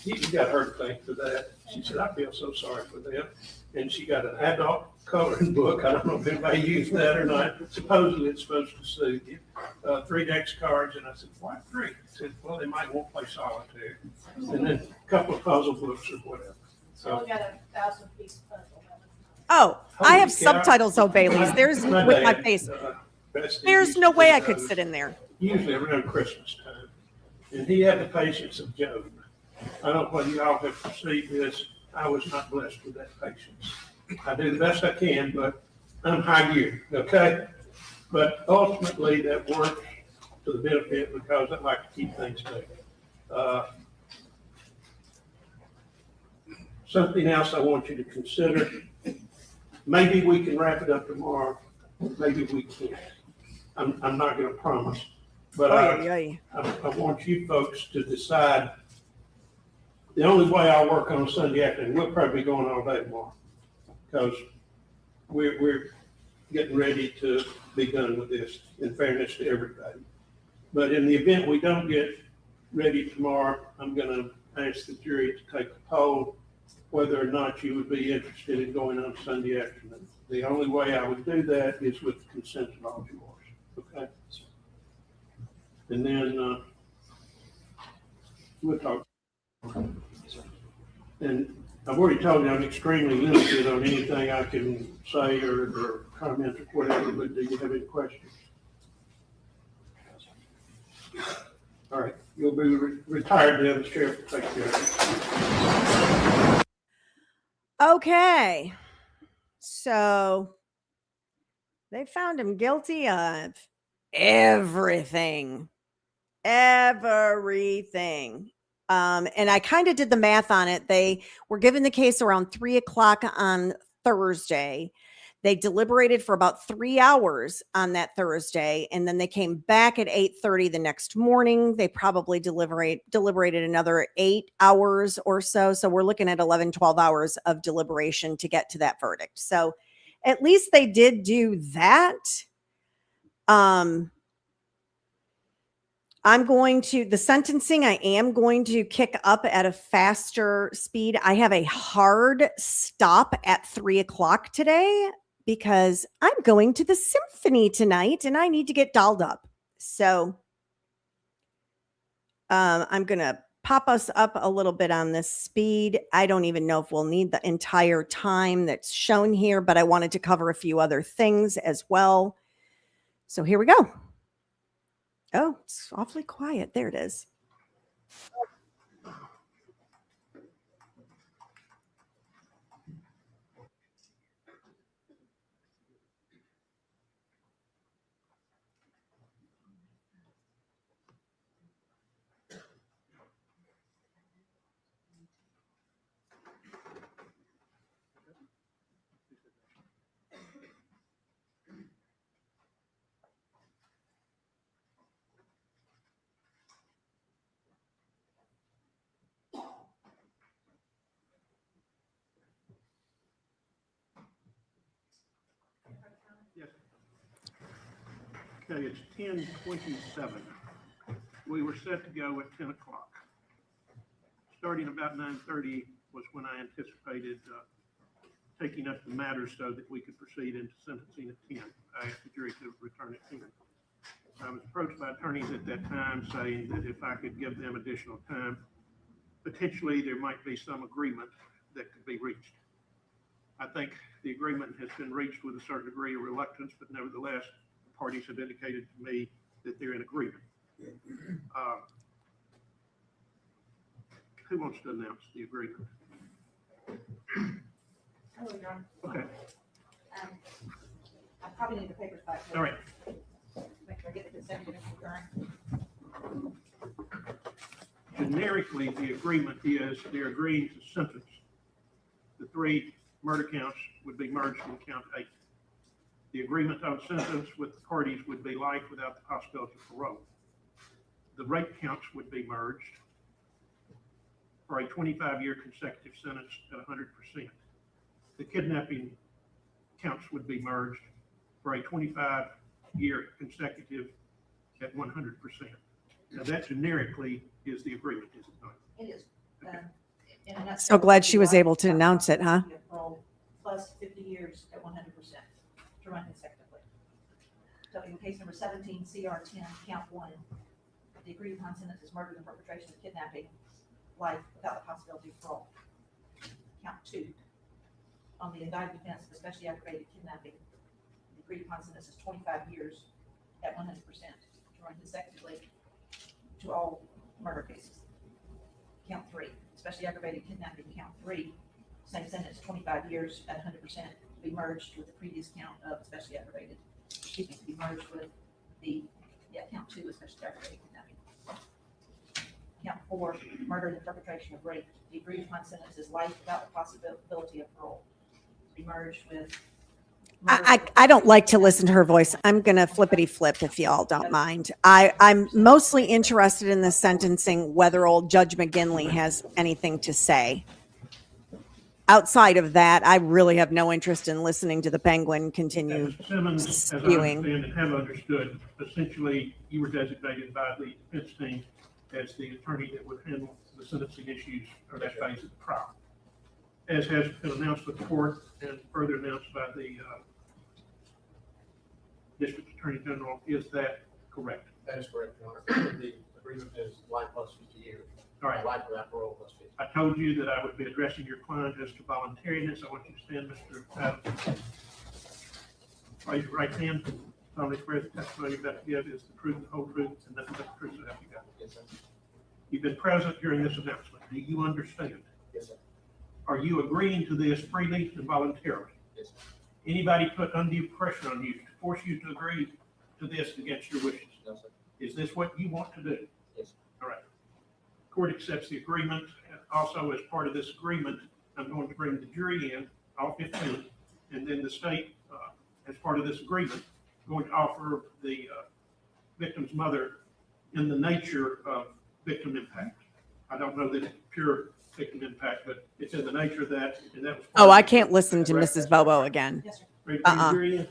S4: You got her to thank for that. She said, I feel so sorry for them. And she got an adult coloring book. I don't know if anybody used that or not. Supposedly it's supposed to soothe you. 3 decks of cards. And I said, why 3? I said, well, they might want to play solitaire. And then a couple of puzzle books or whatever.
S7: So
S4: So
S7: we got a 1,000-piece puzzle.
S1: Oh, I
S4: Holy
S1: have
S4: cow.
S1: subtitles, O'Bailey's. There's
S4: My
S1: with my
S4: dad,
S1: face.
S4: Bestie
S1: There's
S4: used
S1: no
S4: to
S1: way
S4: do
S1: I could
S4: those
S1: sit in there.
S4: Usually around Christmas time. And he had the patience of Job. I don't know whether you all have perceived this. I was not blessed with that patience. I do the best I can, but I'm high geared, okay? But ultimately, that works to the benefit because I like to keep things moving. Something else I want you to consider. Maybe we can wrap it up tomorrow. Maybe we can't. I'm not going to promise. But
S1: Oy, oy.
S4: I want you folks to decide. The only way I'll work on Sunday afternoon, we'll probably be going all day tomorrow because we're getting ready to be done with this in fairness to everybody. But in the event we don't get ready tomorrow, I'm going to ask the jury to take a poll whether or not you would be interested in going on Sunday afternoon. The only way I would do that is with the consent of all yours, okay? And then we'll talk. And I've already told you I'm extremely limited on anything I can say or comment or whatever, but do you have any questions? All right, you'll be retired then, the sheriff will take care of it.
S1: Okay. So they found him guilty of everything. Everything. And I kind of did the math on it. They were given the case around 3 o'clock on Thursday. They deliberated for about 3 hours on that Thursday, and then they came back at 8:30 the next morning. They probably deliberated another 8 hours or so. So we're looking at 11, 12 hours of deliberation to get to that verdict. So at least they did do that. The sentencing, I am going to kick up at a faster speed. I have a hard stop at 3 o'clock today because I'm going to the symphony tonight and I need to get dolled up. So I'm going to pop us up a little bit on this speed. I don't even know if we'll need the entire time that's shown here, but I wanted to cover a few other things as well. So here we go. Oh, it's awfully quiet. There it is.
S4: Okay, it's 10:27. We were set to go at 10 o'clock. Starting about 9:30 was when I anticipated taking up the matter so that we could proceed into sentencing at 10. I asked the jury to return at 10. I was approached by attorneys at that time saying that if I could give them additional time, potentially there might be some agreement that could be reached. I think the agreement has been reached with a certain degree of reluctance, but nevertheless, the parties have indicated to me that they're in agreement. Who wants to announce the agreement?
S7: Hello, Your Honor.
S4: Okay,
S7: I probably need the papers back.
S4: all right.
S7: Make sure I get the consecutive concurrent.
S4: Generically, the agreement is they're agreeing to sentence. The 3 murder counts would be merged in count 8. The agreement on sentence with the parties would be life without the possibility of parole. The rape counts would be merged for a 25-year consecutive sentence at 100%. The kidnapping counts would be merged for a 25-year consecutive at 100%. Now that generically is the agreement, is it not?
S7: It is. In a nutshell,
S1: So glad she was
S7: life
S1: able to
S7: without
S1: announce it, huh?
S7: possibility of parole, Plus 50 years at 100% to run consecutively. So in case number 17, CR 10, count 1, the agreed upon sentence is murder and perpetration of kidnapping, life without the possibility of parole. Count 2, on the indicted offense of especially aggravated kidnapping, the agreed upon sentence is 25 years at 100% to run consecutively to all murder cases. Count 3, especially aggravated kidnapping, count 3, same sentence, 25 years at 100% to be merged with the previous count of especially aggravated, excuse me, to be merged with the, count 2, especially aggravated kidnapping. Count 4, murder and perpetration of rape, the agreed upon sentence is life without the possibility of parole, to be merged with.
S1: I don't like to listen to her voice. I'm going to flippity flip if y'all don't mind. I'm mostly interested in the sentencing, whether old Judge McGinley has anything to say. Outside of that, I really have no interest in listening to the Penguin continue
S4: Mr. Simmons, as I
S1: spewing.
S4: understand and have understood, essentially you were designated by the defense team as the attorney that would handle the sentencing issues or that phase of the trial. As has been announced with the court and further announced by the District Attorney General, is that correct?
S11: That is correct, Your Honor. The agreement is life plus 50 years.
S4: All right.
S11: Life without parole plus 50.
S4: I told you that I would be addressing your client as to voluntariness. I want you to stand, Mr. Adams. Raise your right hand. Solemnly swear the testimony you're about to give is the truth, the whole truth, and nothing but the truth, so help you God.
S11: Yes, sir.
S4: You've been present during this announcement. Do you understand?
S11: Yes, sir.
S4: Are you agreeing to this freely and voluntarily?
S11: Yes, sir.
S4: Anybody put undue pressure on you to force you to agree to this against your wishes?
S11: No, sir.
S4: Is this what you want to do?
S11: Yes, sir.
S4: All right. Court accepts the agreement. Also, as part of this agreement, I'm going to bring the jury in, all 15, and then the state, as part of this agreement, going to offer the victim's mother in the nature of victim impact. I don't know that it's pure victim impact, but it's in the nature of that, and that was.
S1: Oh, I can't listen to Mrs. Bobo again.
S7: Yes, sir.
S4: Ready to bring the jury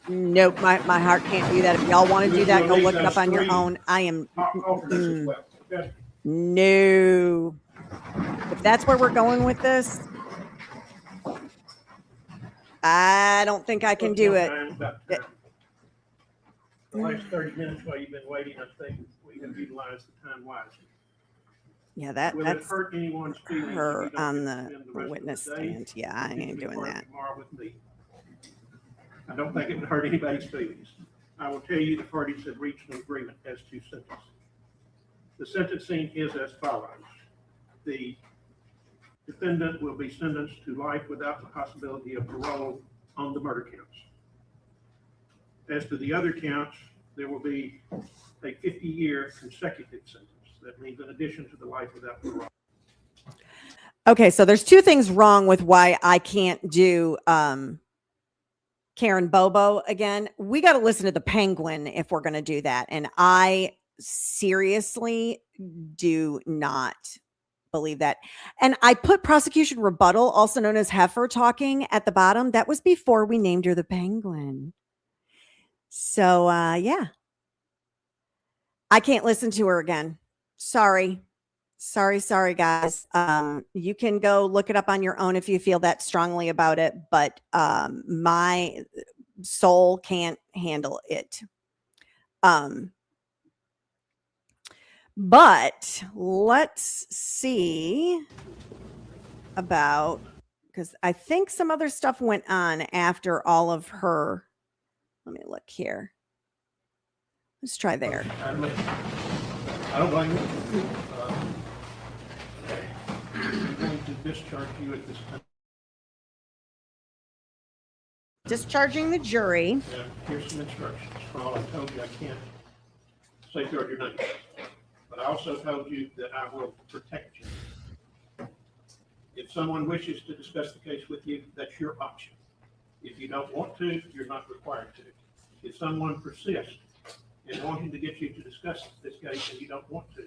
S4: in?
S1: Nope, my heart can't do that. If y'all want to do that, go look it up on your own. I am,
S4: I'll offer this as well. Okay?
S1: no. If that's where we're going with this, I don't think I can do it.
S4: About time. The last 30 minutes while you've been waiting, I think we have utilized the time wisely.
S1: Yeah,
S4: Will it
S1: that's
S4: hurt anyone's feelings? if
S1: her
S4: you don't
S1: on
S4: get to
S1: the
S4: spend rest of
S1: witness
S4: the day?
S1: stand. Yeah, I
S4: You can
S1: ain't
S4: be
S1: doing
S4: part of
S1: that.
S4: Tomorrow with me. I don't think it would hurt anybody's feelings. I will tell you the parties have reached an agreement as to sentence. The sentencing is as follows. The defendant will be sentenced to life without the possibility of parole on the murder counts. As to the other counts, there will be a 50-year consecutive sentence. That means in addition to the life without parole.
S1: Okay, so there's two things wrong with why I can't do Karen Bobo again. We got to listen to the Penguin if we're going to do that. And I seriously do not believe that. And I put prosecution rebuttal, also known as Heifer, talking at the bottom. That was before we named her the Penguin. So, yeah, I can't listen to her again. Sorry. Sorry, guys. You can go look it up on your own if you feel that strongly about it, but my soul can't handle it. But let's see about, because I think some other stuff went on after all of her. Let me look here. Let's try there.
S4: I don't blame you. I'm going to discharge you at this time.
S1: Discharging the jury.
S4: And here's some instructions. For all I told you, I can't safeguard your name. But I also told you that I will protect you. If someone wishes to discuss the case with you, that's your option. If you don't want to, you're not required to. If someone persists in wanting to get you to discuss this case and you don't want to,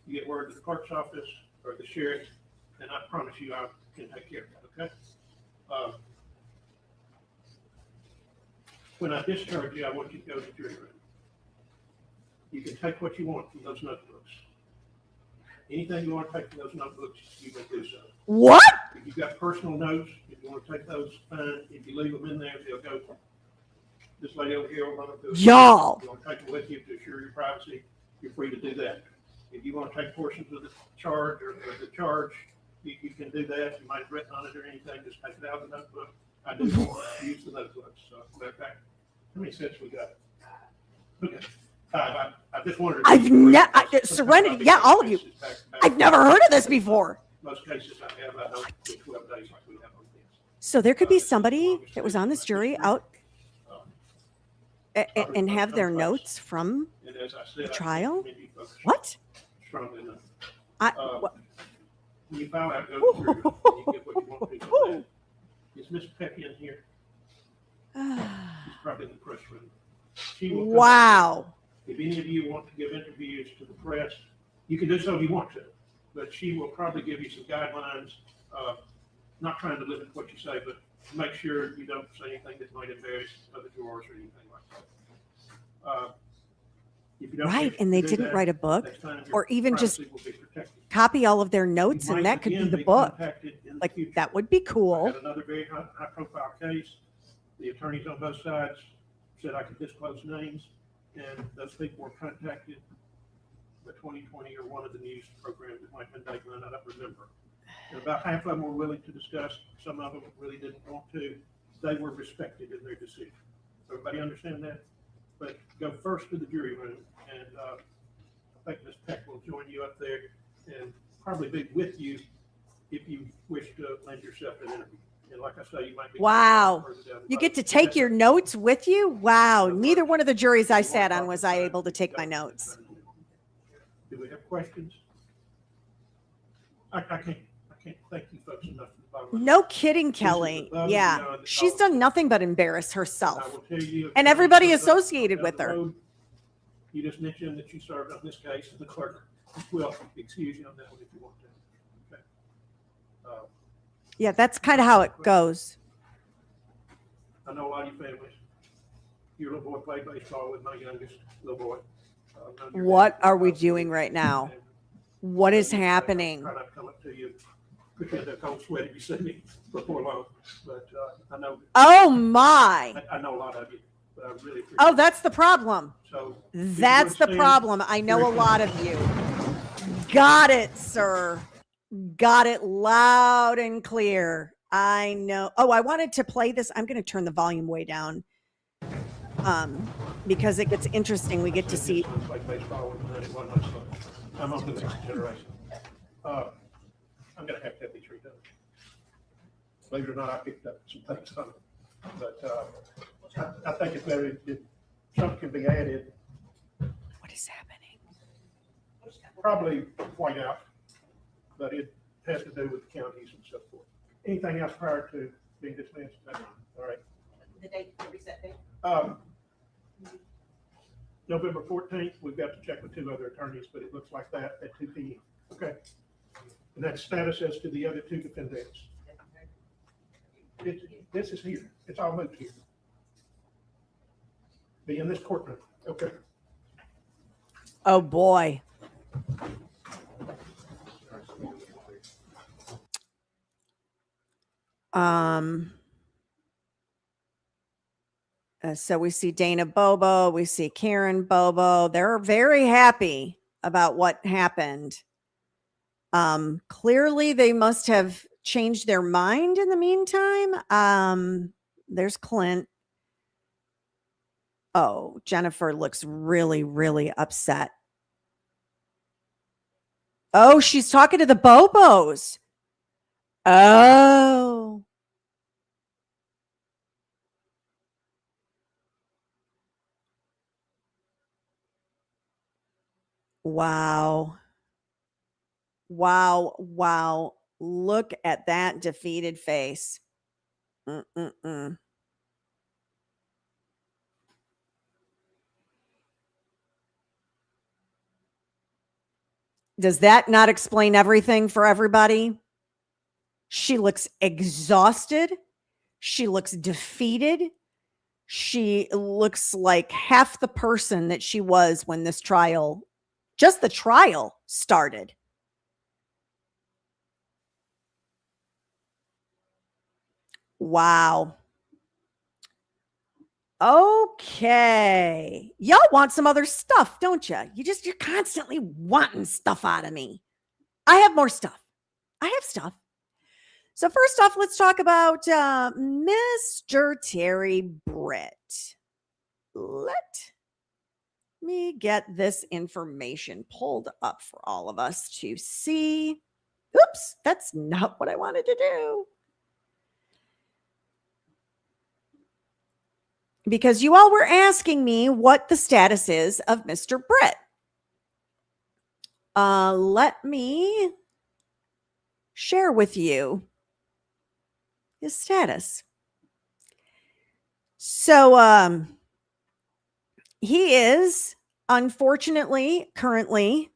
S4: you get word to the clerk's office or the sheriff, and I promise you I can take care of that, okay? When I discharge you, I want you to go to the jury room. You can take what you want from those notebooks. Anything you want to take from those notebooks, you can do so.
S1: What?
S4: If you've got personal notes, if you want to take those, fine. If you leave them in there, they'll go. This lady over here will run up to us.
S1: Y'all.
S4: If you want to take them with you to assure your privacy, you're free to do that. If you want to take portions of the charge or the charge, you can do that. You might have written on it or anything, just take it out of the notebook. I do use the notebooks. So, matter of fact, how many sets we got? Okay. I just wondered.
S1: Serenity, yeah, all of you. I've never heard of this before.
S4: Most cases I have, I don't do 12 days like we have on this.
S1: So there could be somebody that was on this jury out and have their notes from
S4: And as I said,
S1: the trial?
S4: I commend you folks
S1: What?
S4: strongly enough.
S1: What?
S4: When you file out, go through, and you get what you want to do. Is Miss Pecky in here? She's probably in the press room. She will come
S1: Wow.
S4: If any of you want to give interviews to the press, you can do so if you want to, but she will probably give you some guidelines, not trying to limit what you say, but make sure you don't say anything that might embarrass other jurors or anything like that. If you don't
S1: Right,
S4: wish
S1: and
S4: to
S1: they
S4: do
S1: didn't
S4: that,
S1: write a book
S4: next time your
S1: or even just
S4: privacy will be protected.
S1: copy all of their
S4: You
S1: notes, and
S4: might
S1: that could be
S4: again
S1: the book.
S4: contacted in the
S1: Like,
S4: future.
S1: that would be
S4: I
S1: cool.
S4: had another very high profile case. The attorneys on both sides said I could disclose names, and those people were contacted by 2020 or one of the news programs that might have been Dateline, I don't remember. And about half of them were willing to discuss, some of them really didn't want to. They were respected in their decision. Everybody understand that? But go first to the jury room, and I think Ms. Peck will join you up there and probably be with you if you wish to lend yourself an interview. And like I say, you might be.
S1: Wow.
S4: further down the
S1: You
S4: road.
S1: get to take your notes with you? Wow. Neither one of the juries I sat on was I able to take my notes.
S4: Do we have questions? I can't thank you folks enough.
S1: No kidding, Kelly.
S4: above and
S1: Yeah.
S4: beyond the
S1: She's done nothing but embarrass
S4: I
S1: herself.
S4: will tell you.
S1: And everybody associated with her.
S4: You just mentioned that you served on this case, and the clerk will excuse you on that one if you want to. Okay.
S1: Yeah, that's kind of how it goes.
S4: I know a lot of your families. Your little boy played baseball with my youngest little boy. I've known your
S1: What
S4: dad
S1: are we
S4: for
S1: doing
S4: years,
S1: right now?
S4: and
S1: What is
S4: I
S1: happening?
S4: try not to come up to you, put you in a cold sweat if you see me before long, but I know,
S1: Oh my.
S4: I know a lot of you, but I really appreciate
S1: Oh, that's the problem.
S4: it. So.
S1: That's the problem. I know a lot of you. Got it, sir. Got it loud and clear. I know. Oh, I wanted to play this. I'm going to turn the volume way down. Because it gets interesting. We get to see.
S4: Looks like baseball was it wasn't much fun. I'm on the next generation. I'm gonna have these redone. Believe it or not, I picked up some things on it, but I think it's better if something can be added,
S1: What is happening?
S4: probably white out, but it has to do with the counties and so forth. Anything else prior to being dismissed? No. All right.
S7: The date, the reset date.
S4: November 14th, we've got to check with two other attorneys, but it looks like that at 2 p.m. Okay. And that's status as to the other two defendants. This is here. It's all moved here. be in this courtroom. Okay.
S1: Oh boy. So we see Dana Bobo, we see Karen Bobo. They're very happy about what happened. Clearly they must have changed their mind in the meantime. There's Clint. Oh, Jennifer looks really, really upset. Oh, she's talking to the Bobos. Oh. Wow. Wow. Wow. Look at that defeated face. Mm-mm-mm. Does that not explain everything for everybody? She looks exhausted. She looks defeated. She looks like half the person that she was when this trial, just the trial, started. Wow. Okay. Y'all want some other stuff, don't you? You're constantly wanting stuff out of me. I have more stuff. I have stuff. So first off, let's talk about Mr. Terry Britt. Let me get this information pulled up for all of us to see. Oops, that's not what I wanted to do. Because you all were asking me what the status is of Mr. Britt. Let me share with you his status. So he is unfortunately currently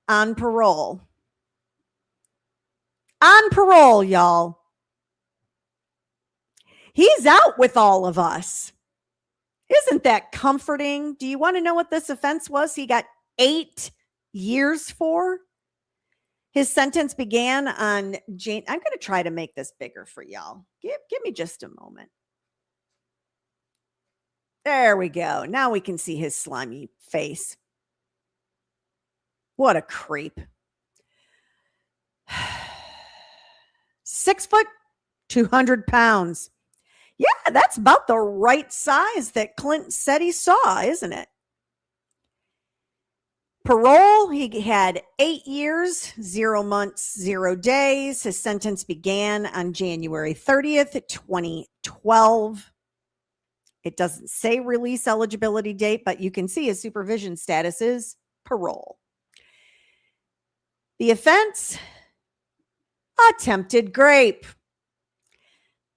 S1: on parole. On parole, y'all. He's out with all of us. Isn't that comforting? Do you want to know what this offense was? He got 8 years for. His sentence began on Jane. I'm going to try to make this bigger for y'all. Give me just a moment. There we go. Now we can see his slimy face. What a creep. 6 foot, 200 pounds. Yeah, that's about the right size that Clint said he saw, isn't it? Parole, he had 8 years, 0 months, 0 days. His sentence began on January 30th, 2012. It doesn't say release eligibility date, but you can see his supervision status is parole. The offense, attempted grape.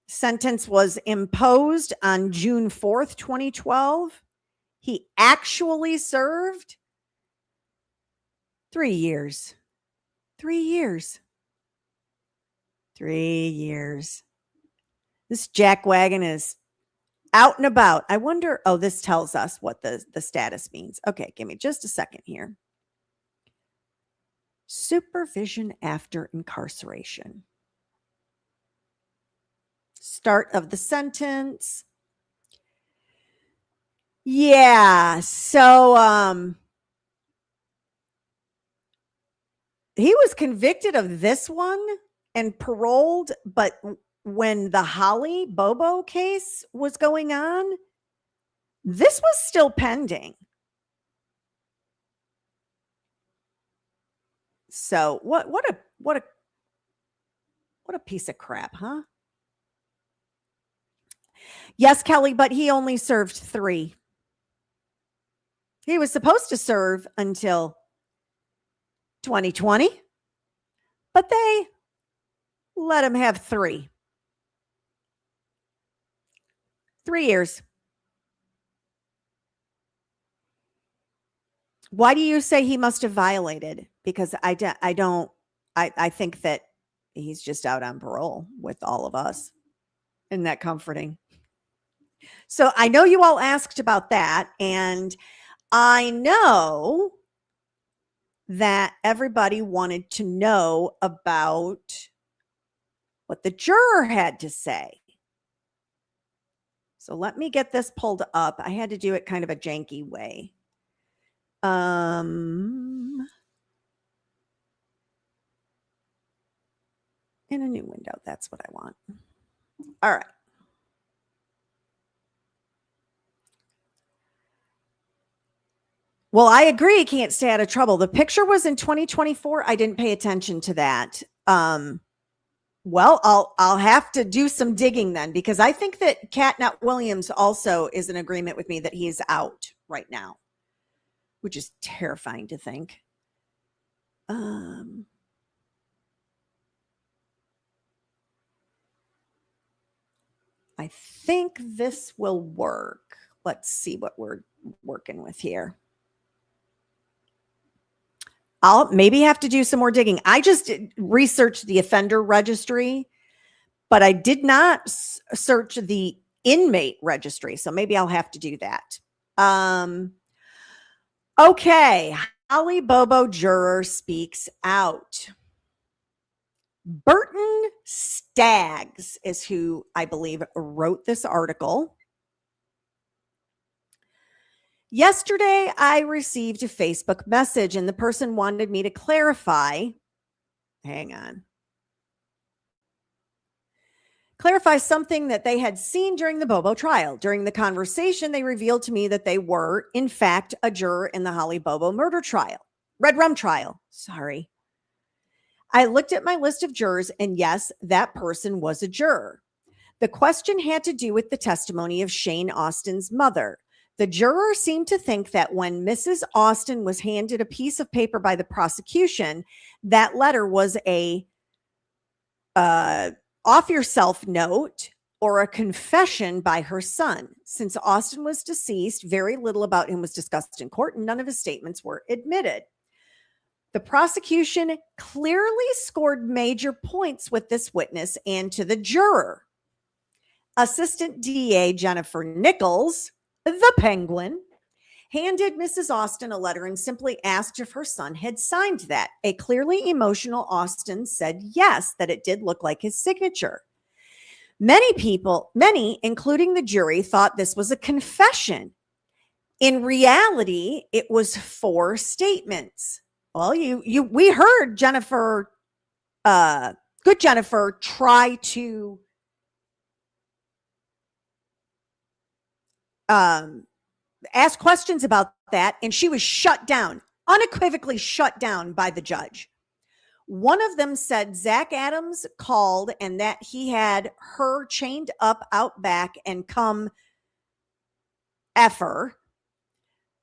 S1: Sentence was imposed on June 4th, 2012. He actually served 3 years. 3 years. 3 years. This jackwagon is out and about. I wonder, oh, this tells us what the status means. Okay, give me just a second here. Supervision after incarceration. Start of the sentence. Yeah, so he was convicted of this one and paroled, but when the Holly Bobo case was going on, this was still pending. So what a piece of crap, huh? Yes, Kelly, but he only served 3. He was supposed to serve until 2020, but they let him have 3. 3 years. Why do you say he must have violated? Because I think that he's just out on parole with all of us. Isn't that comforting? So I know you all asked about that, and I know that everybody wanted to know about what the juror had to say. So let me get this pulled up. I had to do it kind of a janky way. In a new window, that's what I want. All right. Well, I agree. Can't stay out of trouble. The picture was in 2024. I didn't pay attention to that. Well, I'll have to do some digging then, because I think that Catnut Williams also is in agreement with me that he's out right now, which is terrifying to think. I think this will work. Let's see what we're working with here. I'll maybe have to do some more digging. I just researched the offender registry, but I did not search the inmate registry. So maybe I'll have to do that. Okay. Holly Bobo juror speaks out. Burton Staggs is who I believe wrote this article. Yesterday, I received a Facebook message and the person wanted me to clarify. Hang on. Clarify something that they had seen during the Bobo trial. During the conversation, they revealed to me that they were, in fact, a juror in the Holly Bobo murder trial. Red Rum trial. Sorry. I looked at my list of jurors, and yes, that person was a juror. The question had to do with the testimony of Shane Austin's mother. The juror seemed to think that when Mrs. Austin was handed a piece of paper by the prosecution, that letter was a off yourself note or a confession by her son. Since Austin was deceased, very little about him was discussed in court and none of his statements were admitted. The prosecution clearly scored major points with this witness and to the juror. Assistant DA Jennifer Nichols, the Penguin, handed Mrs. Austin a letter and simply asked if her son had signed that. A clearly emotional Austin said yes, that it did look like his signature. Many people, including the jury, thought this was a confession. In reality, it was 4 statements. Well, we heard Jennifer, good Jennifer, try to ask questions about that, and she was shut down, unequivocally shut down by the judge. One of them said Zach Adams called and that he had her chained up out back and come effer.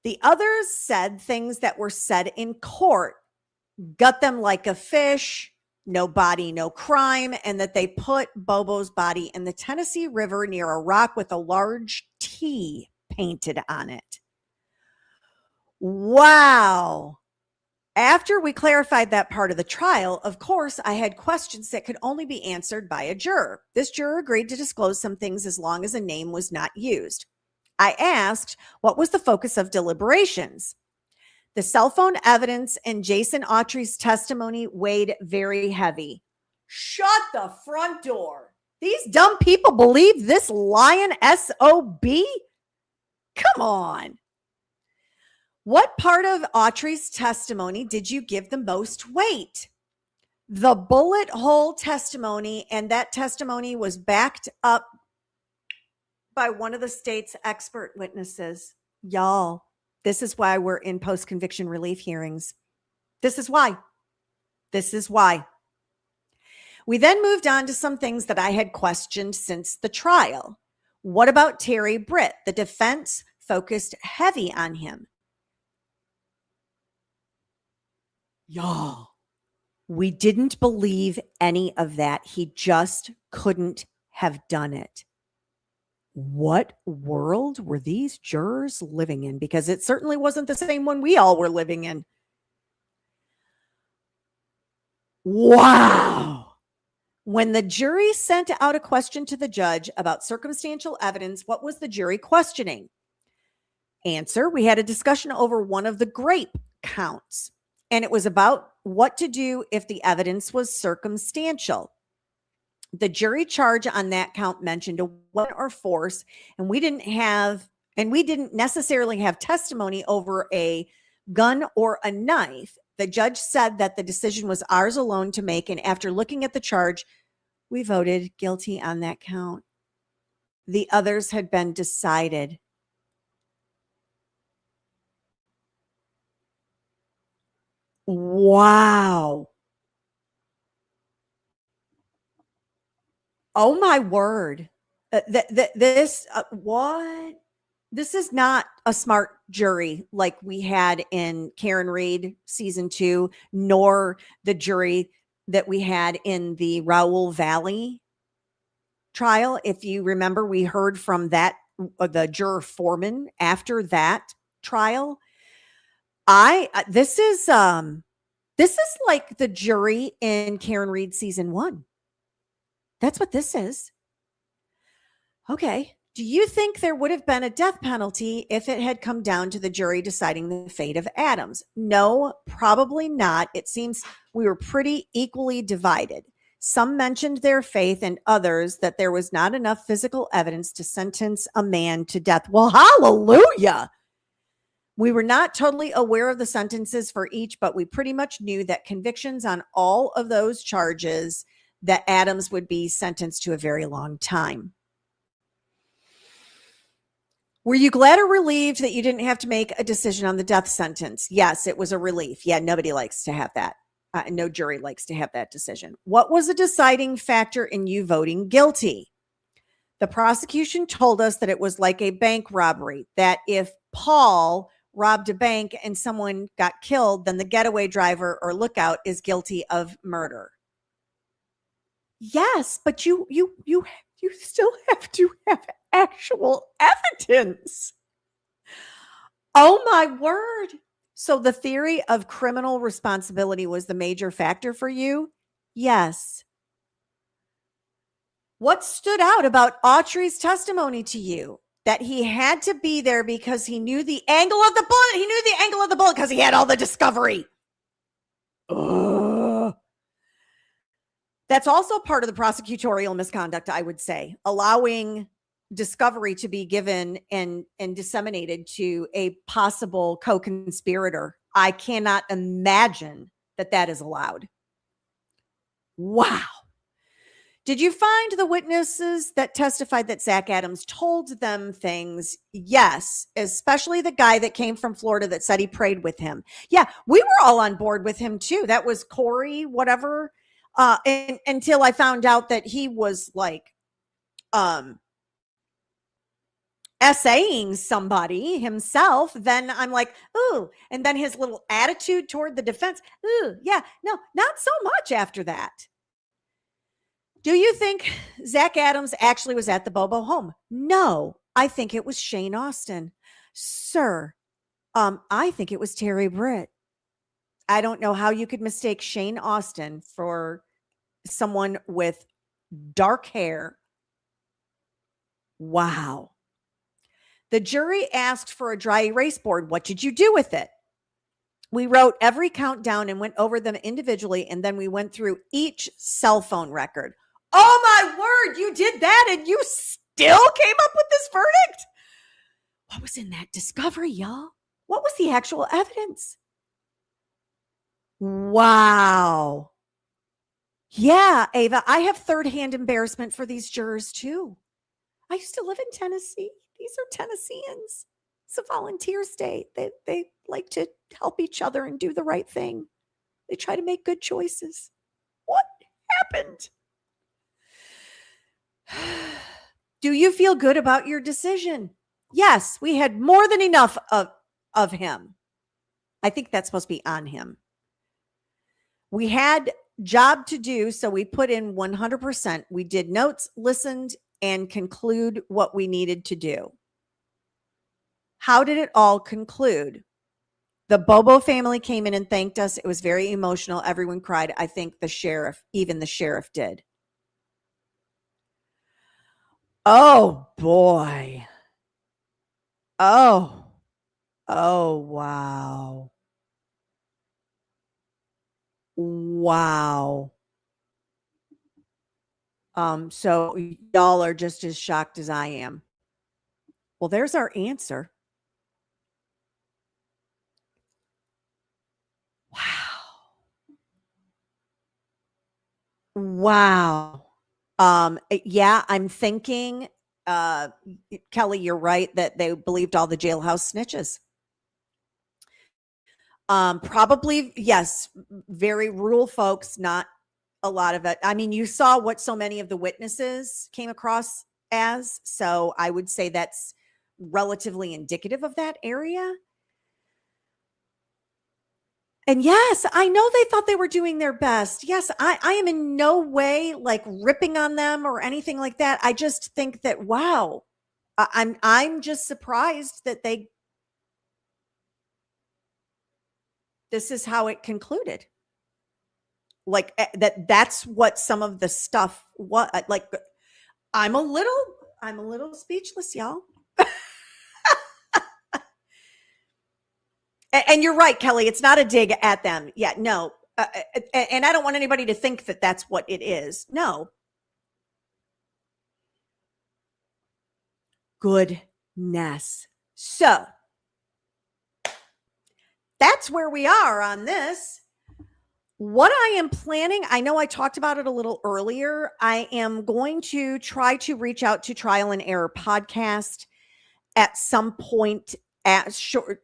S1: The others said things that were said in court, gut them like a fish, no body, no crime, and that they put Bobo's body in the Tennessee River near a rock with a large T painted on it. Wow. After we clarified that part of the trial, of course, I had questions that could only be answered by a juror. This juror agreed to disclose some things as long as a name was not used. I asked, what was the focus of deliberations? The cell phone evidence and Jason Autry's testimony weighed very heavy. Shut the front door. These dumb people believe this lying SOB? Come on. What part of Autry's testimony did you give the most weight? The bullet hole testimony, and that testimony was backed up by one of the state's expert witnesses. Y'all, this is why we're in post-conviction relief hearings. This is why. This is why. We then moved on to some things that I had questioned since the trial. What about Terry Britt? The defense focused heavy on him. Y'all, we didn't believe any of that. He just couldn't have done it. What world were these jurors living in? Because it certainly wasn't the same one we all were living in. Wow. When the jury sent out a question to the judge about circumstantial evidence, what was the jury questioning? Answer: we had a discussion over one of the grape counts, and it was about what to do if the evidence was circumstantial. The jury charge on that count mentioned a weapon or force, and we didn't necessarily have testimony over a gun or a knife. The judge said that the decision was ours alone to make, and after looking at the charge, we voted guilty on that count. The others had been decided. Wow. Oh my word. What? This is not a smart jury like we had in Karen Reed season 2, nor the jury that we had in the Raoul Valley trial. If you remember, we heard from the juror foreman after that trial. This is like the jury in Karen Reed season 1. That's what this is. Okay. Do you think there would have been a death penalty if it had come down to the jury deciding the fate of Adams? No, probably not. It seems we were pretty equally divided. Some mentioned their faith and others that there was not enough physical evidence to sentence a man to death. Well, hallelujah. We were not totally aware of the sentences for each, but we pretty much knew that convictions on all of those charges, that Adams would be sentenced to a very long time. Were you glad or relieved that you didn't have to make a decision on the death sentence? Yes, it was a relief. Yeah, nobody likes to have that. No jury likes to have that decision. What was a deciding factor in you voting guilty? The prosecution told us that it was like a bank robbery, that if Paul robbed a bank and someone got killed, then the getaway driver or lookout is guilty of murder. Yes, but you still have to have actual evidence. Oh my word. So the theory of criminal responsibility was the major factor for you? Yes. What stood out about Autry's testimony to you? That he had to be there because he knew the angle of the bullet. He knew the angle of the bullet because he had all the discovery. Ugh. That's also part of the prosecutorial misconduct, I would say, allowing discovery to be given and disseminated to a possible co-conspirator. I cannot imagine that is allowed. Wow. Did you find the witnesses that testified that Zach Adams told them things? Yes, especially the guy that came from Florida that said he prayed with him. Yeah, we were all on board with him too. That was Corey, whatever. And until I found out that he was like essaying somebody himself, then I'm like, ooh. And then his little attitude toward the defense. Ooh, yeah, no, not so much after that. Do you think Zach Adams actually was at the Bobo home? No, I think it was Shane Austin. Sir, I think it was Terry Britt. I don't know how you could mistake Shane Austin for someone with dark hair. Wow. The jury asked for a dry erase board. What did you do with it? We wrote every count down and went over them individually, and then we went through each cell phone record. Oh my word, you did that and you still came up with this verdict? What was in that discovery, y'all? What was the actual evidence? Wow. Yeah, Ava, I have third-hand embarrassment for these jurors too. I used to live in Tennessee. These are Tennesseans. It's a volunteer state. They like to help each other and do the right thing. They try to make good choices. What happened? Do you feel good about your decision? Yes, we had more than enough of him. I think that's supposed to be on him. We had job to do, so we put in 100%. We did notes, listened, and conclude what we needed to do. How did it all conclude? The Bobo family came in and thanked us. It was very emotional. Everyone cried. I think even the sheriff did. Oh boy. Oh. Oh wow. Wow. So y'all are just as shocked as I am. Well, there's our answer. Wow. Wow. Yeah, I'm thinking, uh, Kelly, you're right that they believed all the jailhouse snitches. Probably, yes, very rural folks, not a lot of it. I mean, you saw what so many of the witnesses came across as, so I would say that's relatively indicative of that area. And yes, I know they thought they were doing their best. Yes, I am in no way like ripping on them or anything like that. I just think that wow, I'm just surprised that this is how it concluded. Like that's what some of the stuff what like I'm a little speechless, y'all. And you're right, Kelly. It's not a dig at them. Yeah, no. And I don't want anybody to think that that's what it is. No. Goodness. So that's where we are on this. What I am planning, I know I talked about it a little earlier. I am going to try to reach out to Trial and Error Podcast at some point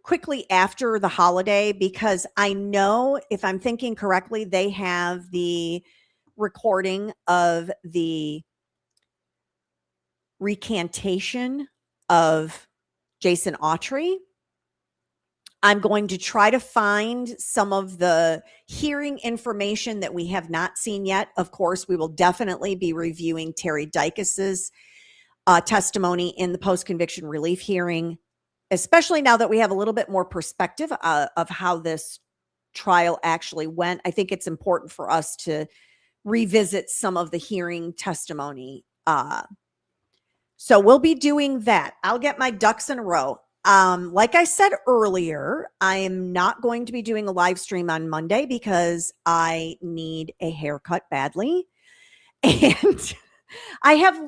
S1: quickly after the holiday, because I know, if I'm thinking correctly, they have the recording of the recantation of Jason Autry. I'm going to try to find some of the hearing information that we have not seen yet. Of course, we will definitely be reviewing Terry Dykes's testimony in the post-conviction relief hearing, especially now that we have a little bit more perspective of how this trial actually went. I think it's important for us to revisit some of the hearing testimony. So we'll be doing that. I'll get my ducks in a row. Like I said earlier, I am not going to be doing a live stream on Monday because I need a haircut badly. And I have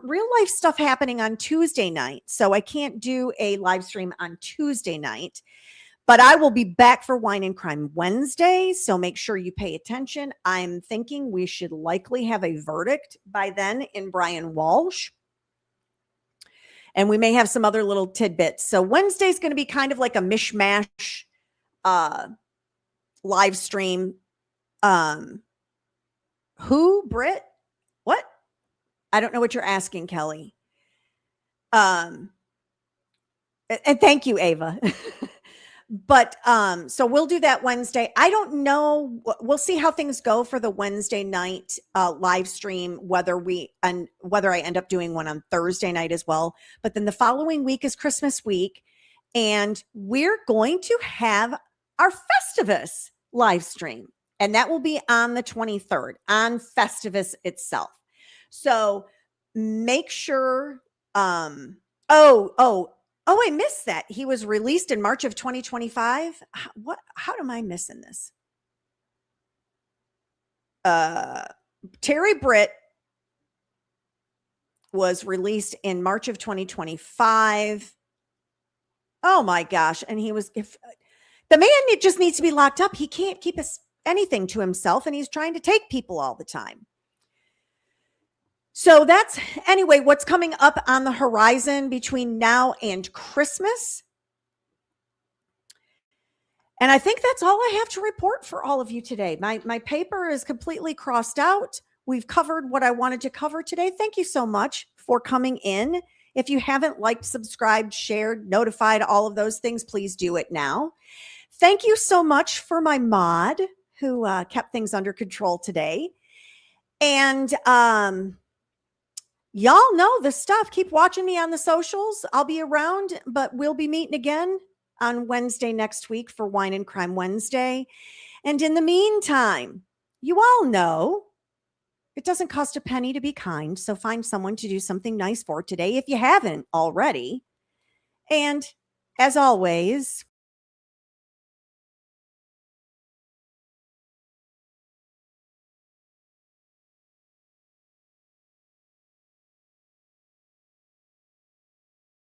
S1: real life stuff happening on Tuesday night. So I can't do a live stream on Tuesday night. But I will be back for Wine and Crime Wednesday. So make sure you pay attention. I'm thinking we should likely have a verdict by then in Brian Walsh. And we may have some other little tidbits. So Wednesday's going to be kind of like a mishmash live stream. Who, Britt? What? I don't know what you're asking, Kelly. And thank you, Ava. But so we'll do that Wednesday. I don't know. We'll see how things go for the Wednesday night live stream, whether I end up doing one on Thursday night as well. But then the following week is Christmas week, and we're going to have our Festivus live stream, and that will be on the 23rd on Festivus itself. So make sure. Oh, I missed that. He was released in March of 2025. How am I missing this? Terry Britt was released in March of 2025. Oh my gosh. And the man just needs to be locked up. He can't keep anything to himself, and he's trying to take people all the time. So that's, anyway, what's coming up on the horizon between now and Christmas. And I think that's all I have to report for all of you today. My paper is completely crossed out. We've covered what I wanted to cover today. Thank you so much for coming in. If you haven't liked, subscribed, shared, notified, all of those things, please do it now. Thank you so much for my mod who kept things under control today. And y'all know the stuff. Keep watching me on the socials. I'll be around, but we'll be meeting again on Wednesday next week for Wine and Crime Wednesday. And in the meantime, you all know It doesn't cost a penny to be kind. So find someone to do something nice for today if you haven't already. And as always,